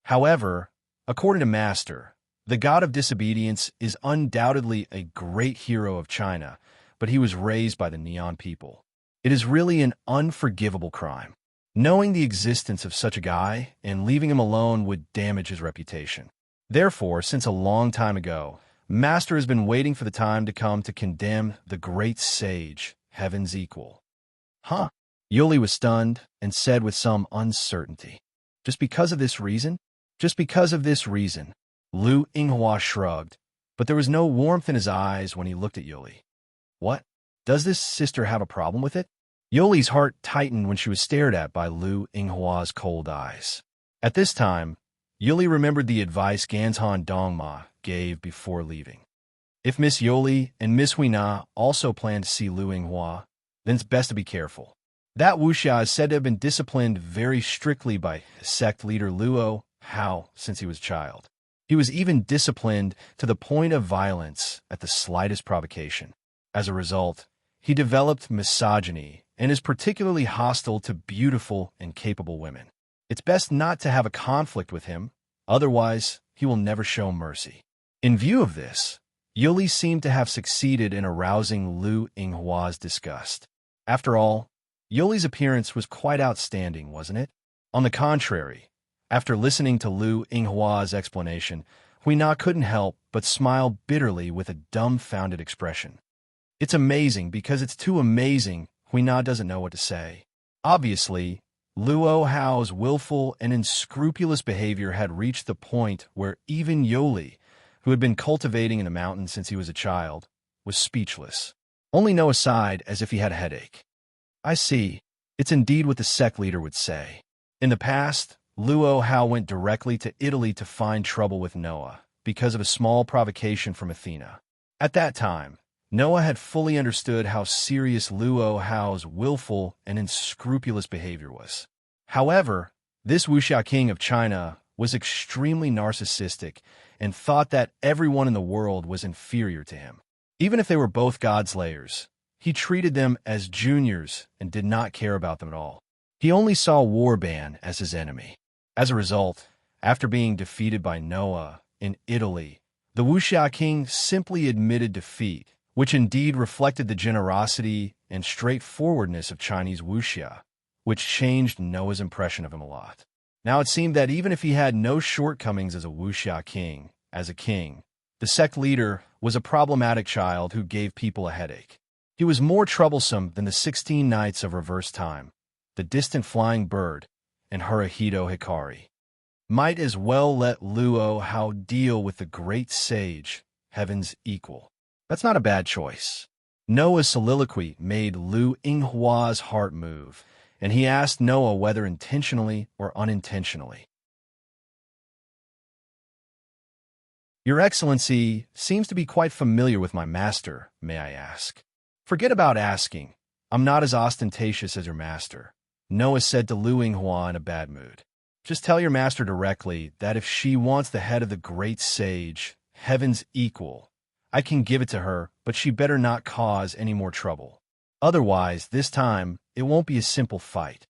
However, according to Master, the god of disobedience is undoubtedly a great hero of China, but he was raised by the Neon people. It is really an unforgivable crime. Knowing the existence of such a guy and leaving him alone would damage his reputation. Therefore, since a long time ago, Master has been waiting for the time to come to condemn the great sage, heaven's equal. Huh? Yuli was stunned and said with some uncertainty. Just because of this reason? Just because of this reason. Lu Yinghua shrugged, but there was no warmth in his eyes when he looked at Yuli. What? Does this sister have a problem with it? Yuli's heart tightened when she was stared at by Lu Yinghua's cold eyes. At this time, Yuli remembered the advice Ganshi Dongma gave before leaving. If Miss Yuli and Miss Huina also plan to see Lu Yinghua, then it's best to be careful. That Wuxia is said to have been disciplined very strictly by sect leader Luo Hao since he was a child. He was even disciplined to the point of violence at the slightest provocation. As a result, he developed misogyny and is particularly hostile to beautiful and capable women. It's best not to have a conflict with him, otherwise he will never show mercy. In view of this, Yuli seemed to have succeeded in arousing Lu Yinghua's disgust. After all, Yuli's appearance was quite outstanding, wasn't it? On the contrary, after listening to Lu Yinghua's explanation, Huina couldn't help but smile bitterly with a dumbfounded expression. It's amazing because it's too amazing, Huina doesn't know what to say. Obviously, Luo Hao's willful and unscrupulous behavior had reached the point where even Yoli, who had been cultivating in the mountains since he was a child, was speechless. Only Noah sighed as if he had a headache. I see. It's indeed what the sect leader would say. In the past, Luo Hao went directly to Italy to find trouble with Noah because of a small provocation from Athena. At that time, Noah had fully understood how serious Luo Hao's willful and unscrupulous behavior was. However, this wuxia king of China was extremely narcissistic and thought that everyone in the world was inferior to him. Even if they were both godslayers, he treated them as juniors and did not care about them at all. He only saw Warban as his enemy. As a result, after being defeated by Noah in Italy, the wuxia king simply admitted defeat, which indeed reflected the generosity and straightforwardness of Chinese wuxia, which changed Noah's impression of him a lot. Now it seemed that even if he had no shortcomings as a wuxia king, the sect leader was a problematic child who gave people a headache. He was more troublesome than the 16 Nights of Reverse Time, the Distant Flying Bird, and Haruhito Hikari. Might as well let Luo Hao deal with the great sage, heaven's equal. That's not a bad choice. Noah's soliloquy made Lu Yinghua's heart move, and he asked Noah whether intentionally or unintentionally. Your Excellency seems to be quite familiar with my master, may I ask? Forget about asking. I'm not as ostentatious as your master, Noah said to Lu Yinghua in a bad mood. Just tell your master directly that if she wants the head of the great sage, heaven's equal, I can give it to her, but she better not cause any more trouble. Otherwise, this time, it won't be a simple fight.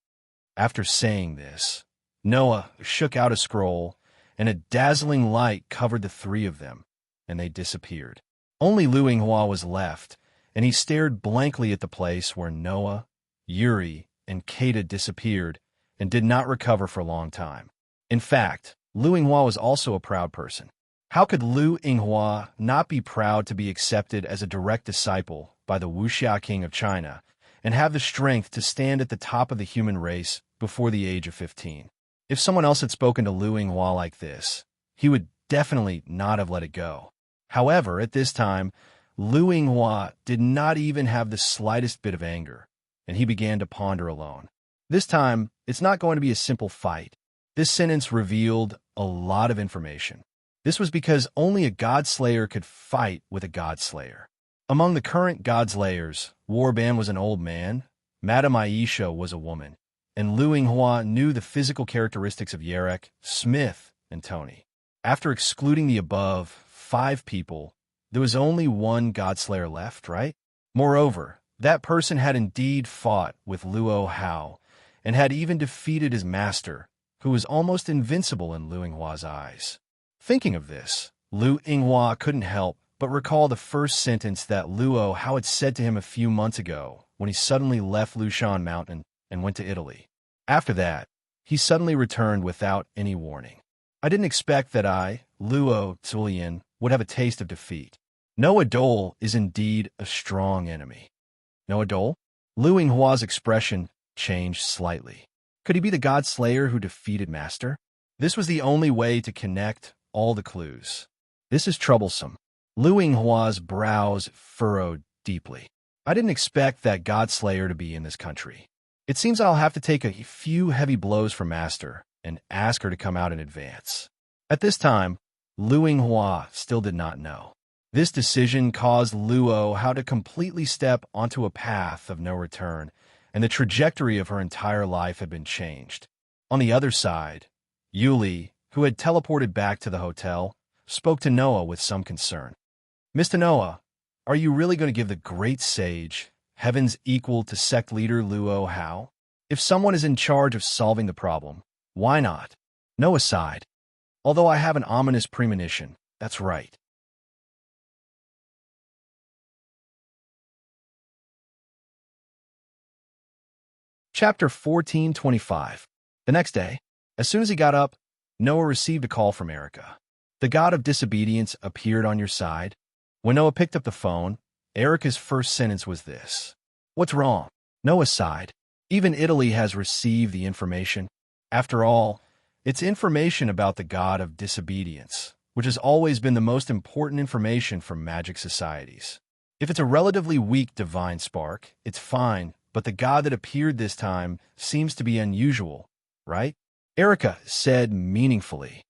After saying this, Noah shook out a scroll, and a dazzling light covered the three of them, and they disappeared. Only Lu Yinghua was left, and he stared blankly at the place where Noah, Yuri, and Kata disappeared and did not recover for a long time. In fact, Lu Yinghua was also a proud person. How could Lu Yinghua not be proud to be accepted as a direct disciple by the wuxia king of China and have the strength to stand at the top of the human race before the age of 15? If someone else had spoken to Lu Yinghua like this, he would definitely not have let it go. However, at this time, Lu Yinghua did not even have the slightest bit of anger, and he began to ponder alone. This time, it's not going to be a simple fight. This sentence revealed a lot of information. This was because only a godslayer could fight with a godslayer. Among the current godslayers, Warban was an old man, Madame Aisha was a woman, and Lu Yinghua knew the physical characteristics of Yarek, Smith, and Tony. After excluding the above 5 people, there was only one godslayer left, right? Moreover, that person had indeed fought with Luo Hao and had even defeated his master, who was almost invincible in Lu Yinghua's eyes. Thinking of this, Lu Yinghua couldn't help but recall the first sentence that Luo Hao had said to him a few months ago when he suddenly left Lushan Mountain and went to Italy. After that, he suddenly returned without any warning. I didn't expect that I, Luo Zulian, would have a taste of defeat. Noah Dole is indeed a strong enemy. Noah Dole? Lu Yinghua's expression changed slightly. Could he be the god slayer who defeated Master? This was the only way to connect all the clues. This is troublesome. Lu Yinghua's brows furrowed deeply. I didn't expect that godslayer to be in this country. It seems I'll have to take a few heavy blows for Master and ask her to come out in advance. At this time, Lu Yinghua still did not know. This decision caused Luo Hao to completely step onto a path of no return, and the trajectory of her entire life had been changed. On the other side, Yuli, who had teleported back to the hotel, spoke to Noah with some concern. Mr. Noah, are you really going to give the great sage, heaven's equal to sect leader Luo Hao? If someone is in charge of solving the problem, why not? Noah sighed. Although I have an ominous premonition, that's right. Chapter 1425. The next day, as soon as he got up, Noah received a call from Erica. The god of disobedience appeared on your side? When Noah picked up the phone, Erica's first sentence was this. What's wrong? Noah sighed. Even Italy has received the information. After all, it's information about the god of disobedience, which has always been the most important information for magic societies. If it's a relatively weak divine spark, it's fine, but the god that appeared this time seems to be unusual, right? Erica said meaningfully.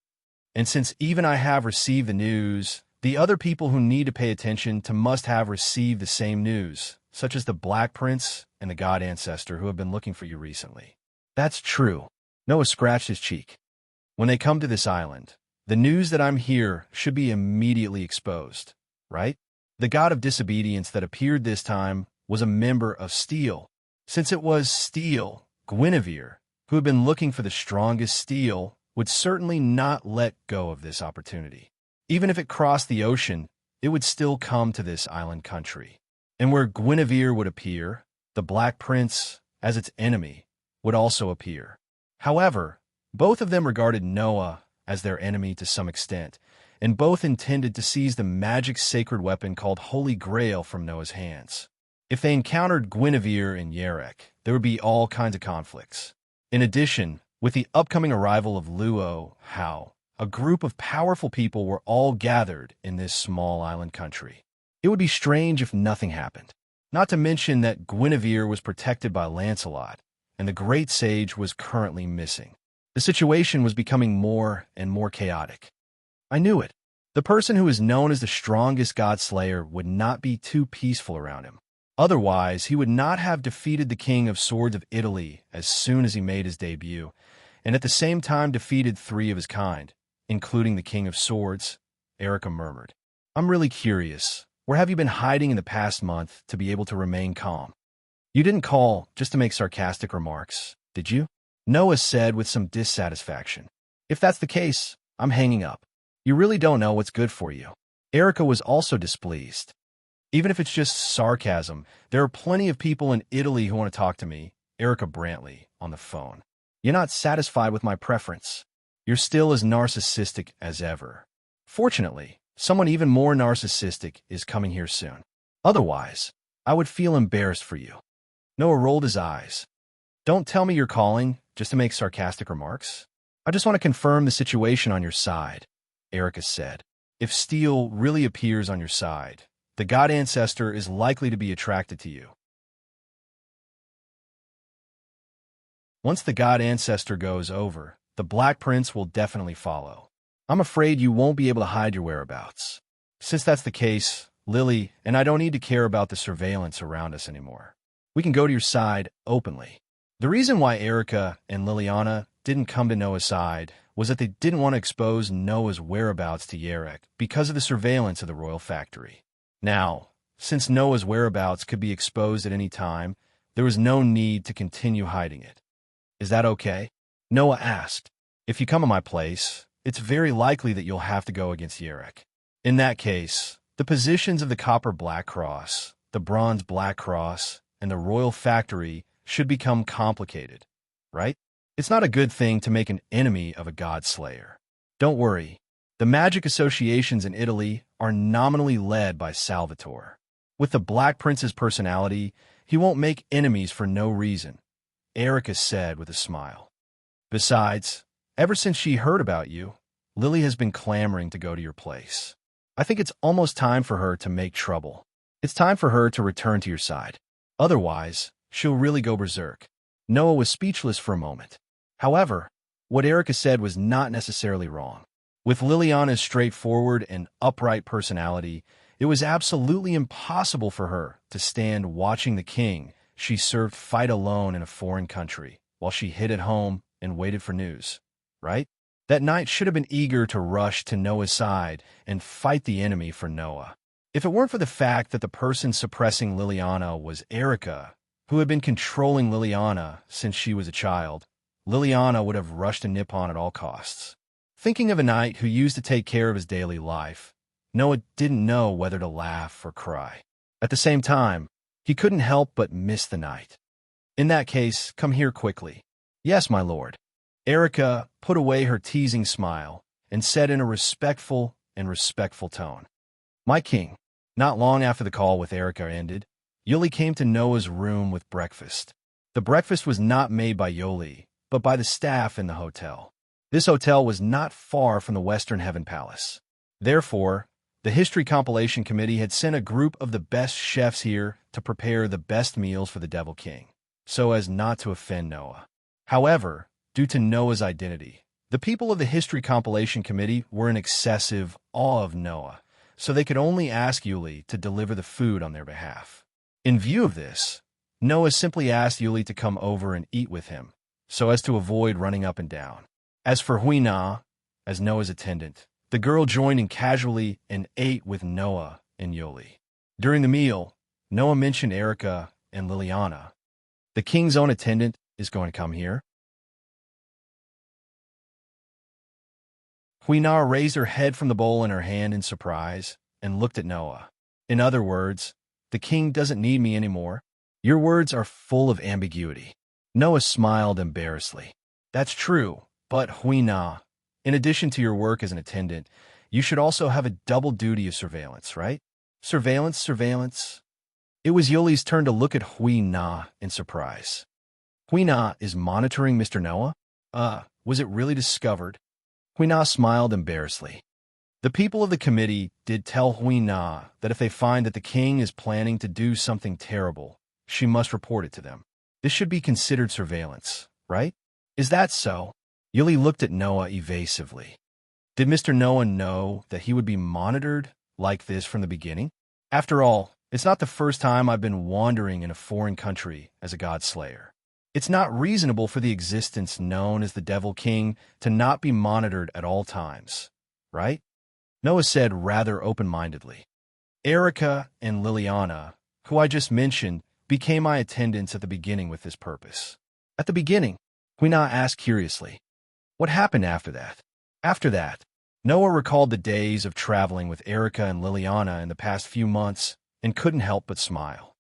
And since even I have received the news, the other people who need to pay attention to must have received the same news, such as the Black Prince and the god ancestor who have been looking for you recently. That's true. Noah scratched his cheek. When they come to this island, the news that I'm here should be immediately exposed, right? The god of disobedience that appeared this time was a member of Steel. Since it was Steel, Guinevere, who had been looking for the strongest Steel, would certainly not let go of this opportunity. Even if it crossed the ocean, it would still come to this island country. And where Guinevere would appear, the Black Prince, as its enemy, would also appear. However, both of them regarded Noah as their enemy to some extent, and both intended to seize the magic sacred weapon called Holy Grail from Noah's hands. If they encountered Guinevere and Yarek, there would be all kinds of conflicts. In addition, with the upcoming arrival of Luo Hao, a group of powerful people were all gathered in this small island country. It would be strange if nothing happened. Not to mention that Guinevere was protected by Lancelot, and the great sage was currently missing. The situation was becoming more and more chaotic. I knew it. The person who is known as the strongest god slayer would not be too peaceful around him. Otherwise, he would not have defeated the King of Swords of Italy as soon as he made his debut, and at the same time defeated 3 of his kind, including the King of Swords, Erica murmured. I'm really curious. Where have you been hiding in the past month to be able to remain calm? You didn't call just to make sarcastic remarks, did you? Noah said with some dissatisfaction. If that's the case, I'm hanging up. You really don't know what's good for you. Erica was also displeased. Even if it's just sarcasm, there are plenty of people in Italy who want to talk to me, Erica Brantley, on the phone. You're not satisfied with my preference. You're still as narcissistic as ever. Fortunately, someone even more narcissistic is coming here soon. Otherwise, I would feel embarrassed for you. Noah rolled his eyes. Don't tell me you're calling just to make sarcastic remarks. I just want to confirm the situation on your side, Erica said. If Steel really appears on your side, the god ancestor is likely to be attracted to you. Once the god ancestor goes over, the Black Prince will definitely follow. I'm afraid you won't be able to hide your whereabouts. Since that's the case, Lily and I don't need to care about the surveillance around us anymore. We can go to your side openly. The reason why Erica and Liliana didn't come to Noah's side was that they didn't want to expose Noah's whereabouts to Yarek because of the surveillance of the royal factory. Now, since Noah's whereabouts could be exposed at any time, there was no need to continue hiding it. Is that okay? Noah asked. If you come to my place, it's very likely that you'll have to go against Yarek. In that case, the positions of the Copper Black Cross, the Bronze Black Cross, and the Royal Factory should become complicated, right? It's not a good thing to make an enemy of a god slayer. Don't worry. The magic associations in Italy are nominally led by Salvatore. With the Black Prince's personality, he won't make enemies for no reason, Erica said with a smile. Besides, ever since she heard about you, Lily has been clamoring to go to your place. I think it's almost time for her to make trouble. It's time for her to return to your side. Otherwise, she'll really go berserk. Noah was speechless for a moment. However, what Erica said was not necessarily wrong. With Liliana's straightforward and upright personality, it was absolutely impossible for her to stand watching the king she served fight alone in a foreign country while she hid at home and waited for news, right? That knight should have been eager to rush to Noah's side and fight the enemy for Noah. If it weren't for the fact that the person suppressing Liliana was Erica, who had been controlling Liliana since she was a child, Liliana would have rushed to Nippon at all costs. Thinking of a knight who used to take care of his daily life, Noah didn't know whether to laugh or cry. At the same time, he couldn't help but miss the knight. In that case, come here quickly. Yes, my lord. Erica put away her teasing smile and said in a respectful tone, "My king." Not long after the call with Erica ended, Yuli came to Noah's room with breakfast. The breakfast was not made by Yuli, but by the staff in the hotel. This hotel was not far from the Western Heaven Palace. Therefore, the History Compilation Committee had sent a group of the best chefs here to prepare the best meals for the Devil King, so as not to offend Noah. However, due to Noah's identity, the people of the History Compilation Committee were in excessive awe of Noah, so they could only ask Yuli to deliver the food on their behalf. In view of this, Noah simply asked Yuli to come over and eat with him, so as to avoid running up and down. As for Huina, as Noah's attendant, the girl joined in casually and ate with Noah and Yuli. During the meal, Noah mentioned Erica and Liliana. "The king's own attendant is going to come here." Huina raised her head from the bowl in her hand in surprise and looked at Noah. "In other words, the king doesn't need me anymore?" "Your words are full of ambiguity." Noah smiled embarrassedly. "That's true, but Huina, in addition to your work as an attendant, you should also have a double duty of surveillance, right?" Surveillance? It was Yuli's turn to look at Huina in surprise. "Huina is monitoring Mr. Noah? Was it really discovered?" Huina smiled embarrassedly. The people of the committee did tell Huina that if they find that the king is planning to do something terrible, she must report it to them. This should be considered surveillance, right? "Is that so?" Yuli looked at Noah evasively. Did Mr. Noah know that he would be monitored like this from the beginning? After all, it's not the first time I've been wandering in a foreign country as a god slayer. It's not reasonable for the existence known as the Devil King to not be monitored at all times, right? Noah said rather open-mindedly. Erica and Liliana, who I just mentioned, became my attendants at the beginning with this purpose. At the beginning? Huina asked curiously. What happened after that? After that, Noah recalled the days of traveling with Erica and Liliana in the past few months and couldn't help but smile.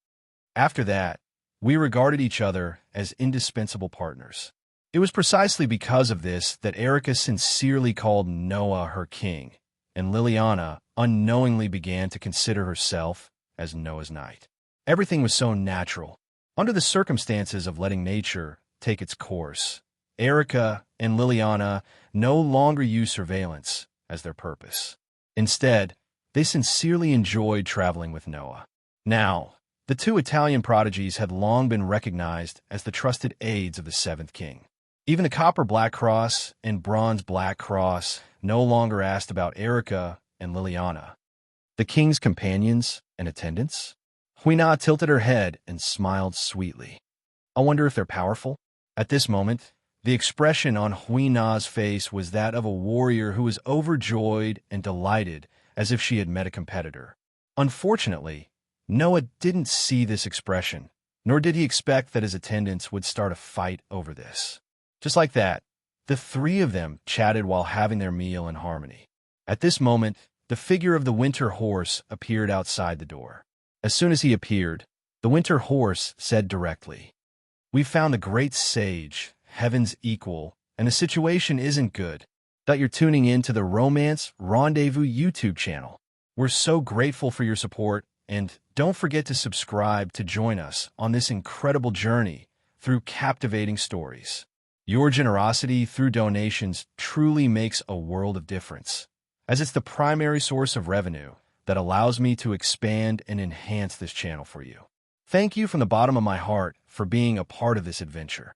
After that, we regarded each other as indispensable partners. It was precisely because of this that Erica sincerely called Noah her king, and Liliana unknowingly began to consider herself as Noah's knight. Everything was so natural. Under the circumstances of letting nature take its course, Erica and Liliana no longer used surveillance as their purpose. Instead, they sincerely enjoyed traveling with Noah. Now, the two Italian prodigies had long been recognized as the trusted aides of the seventh king. Even the Copper Black Cross and Bronze Black Cross no longer asked about Erica and Liliana. The king's companions and attendants? Huina tilted her head and smiled sweetly. I wonder if they're powerful? At this moment, the expression on Huina's face was that of a warrior who was overjoyed and delighted as if she had met a competitor. Unfortunately, Noah didn't see this expression, nor did he expect that his attendants would start a fight over this. Just like that, the three of them chatted while having their meal in harmony. At this moment, the figure of the winter horse appeared outside the door. As soon as he appeared, the winter horse said directly, "We've found the great sage, heaven's equal, and the situation isn't good. That you're tuning in to the Romance Rendezvous YouTube channel. We're so grateful for your support, and don't forget to subscribe to join us on this incredible journey through captivating stories. Your generosity through donations truly makes a world of difference, as it's the primary source of revenue that allows me to expand and enhance this channel for you. Thank you from the bottom of my heart for being a part of this adventure.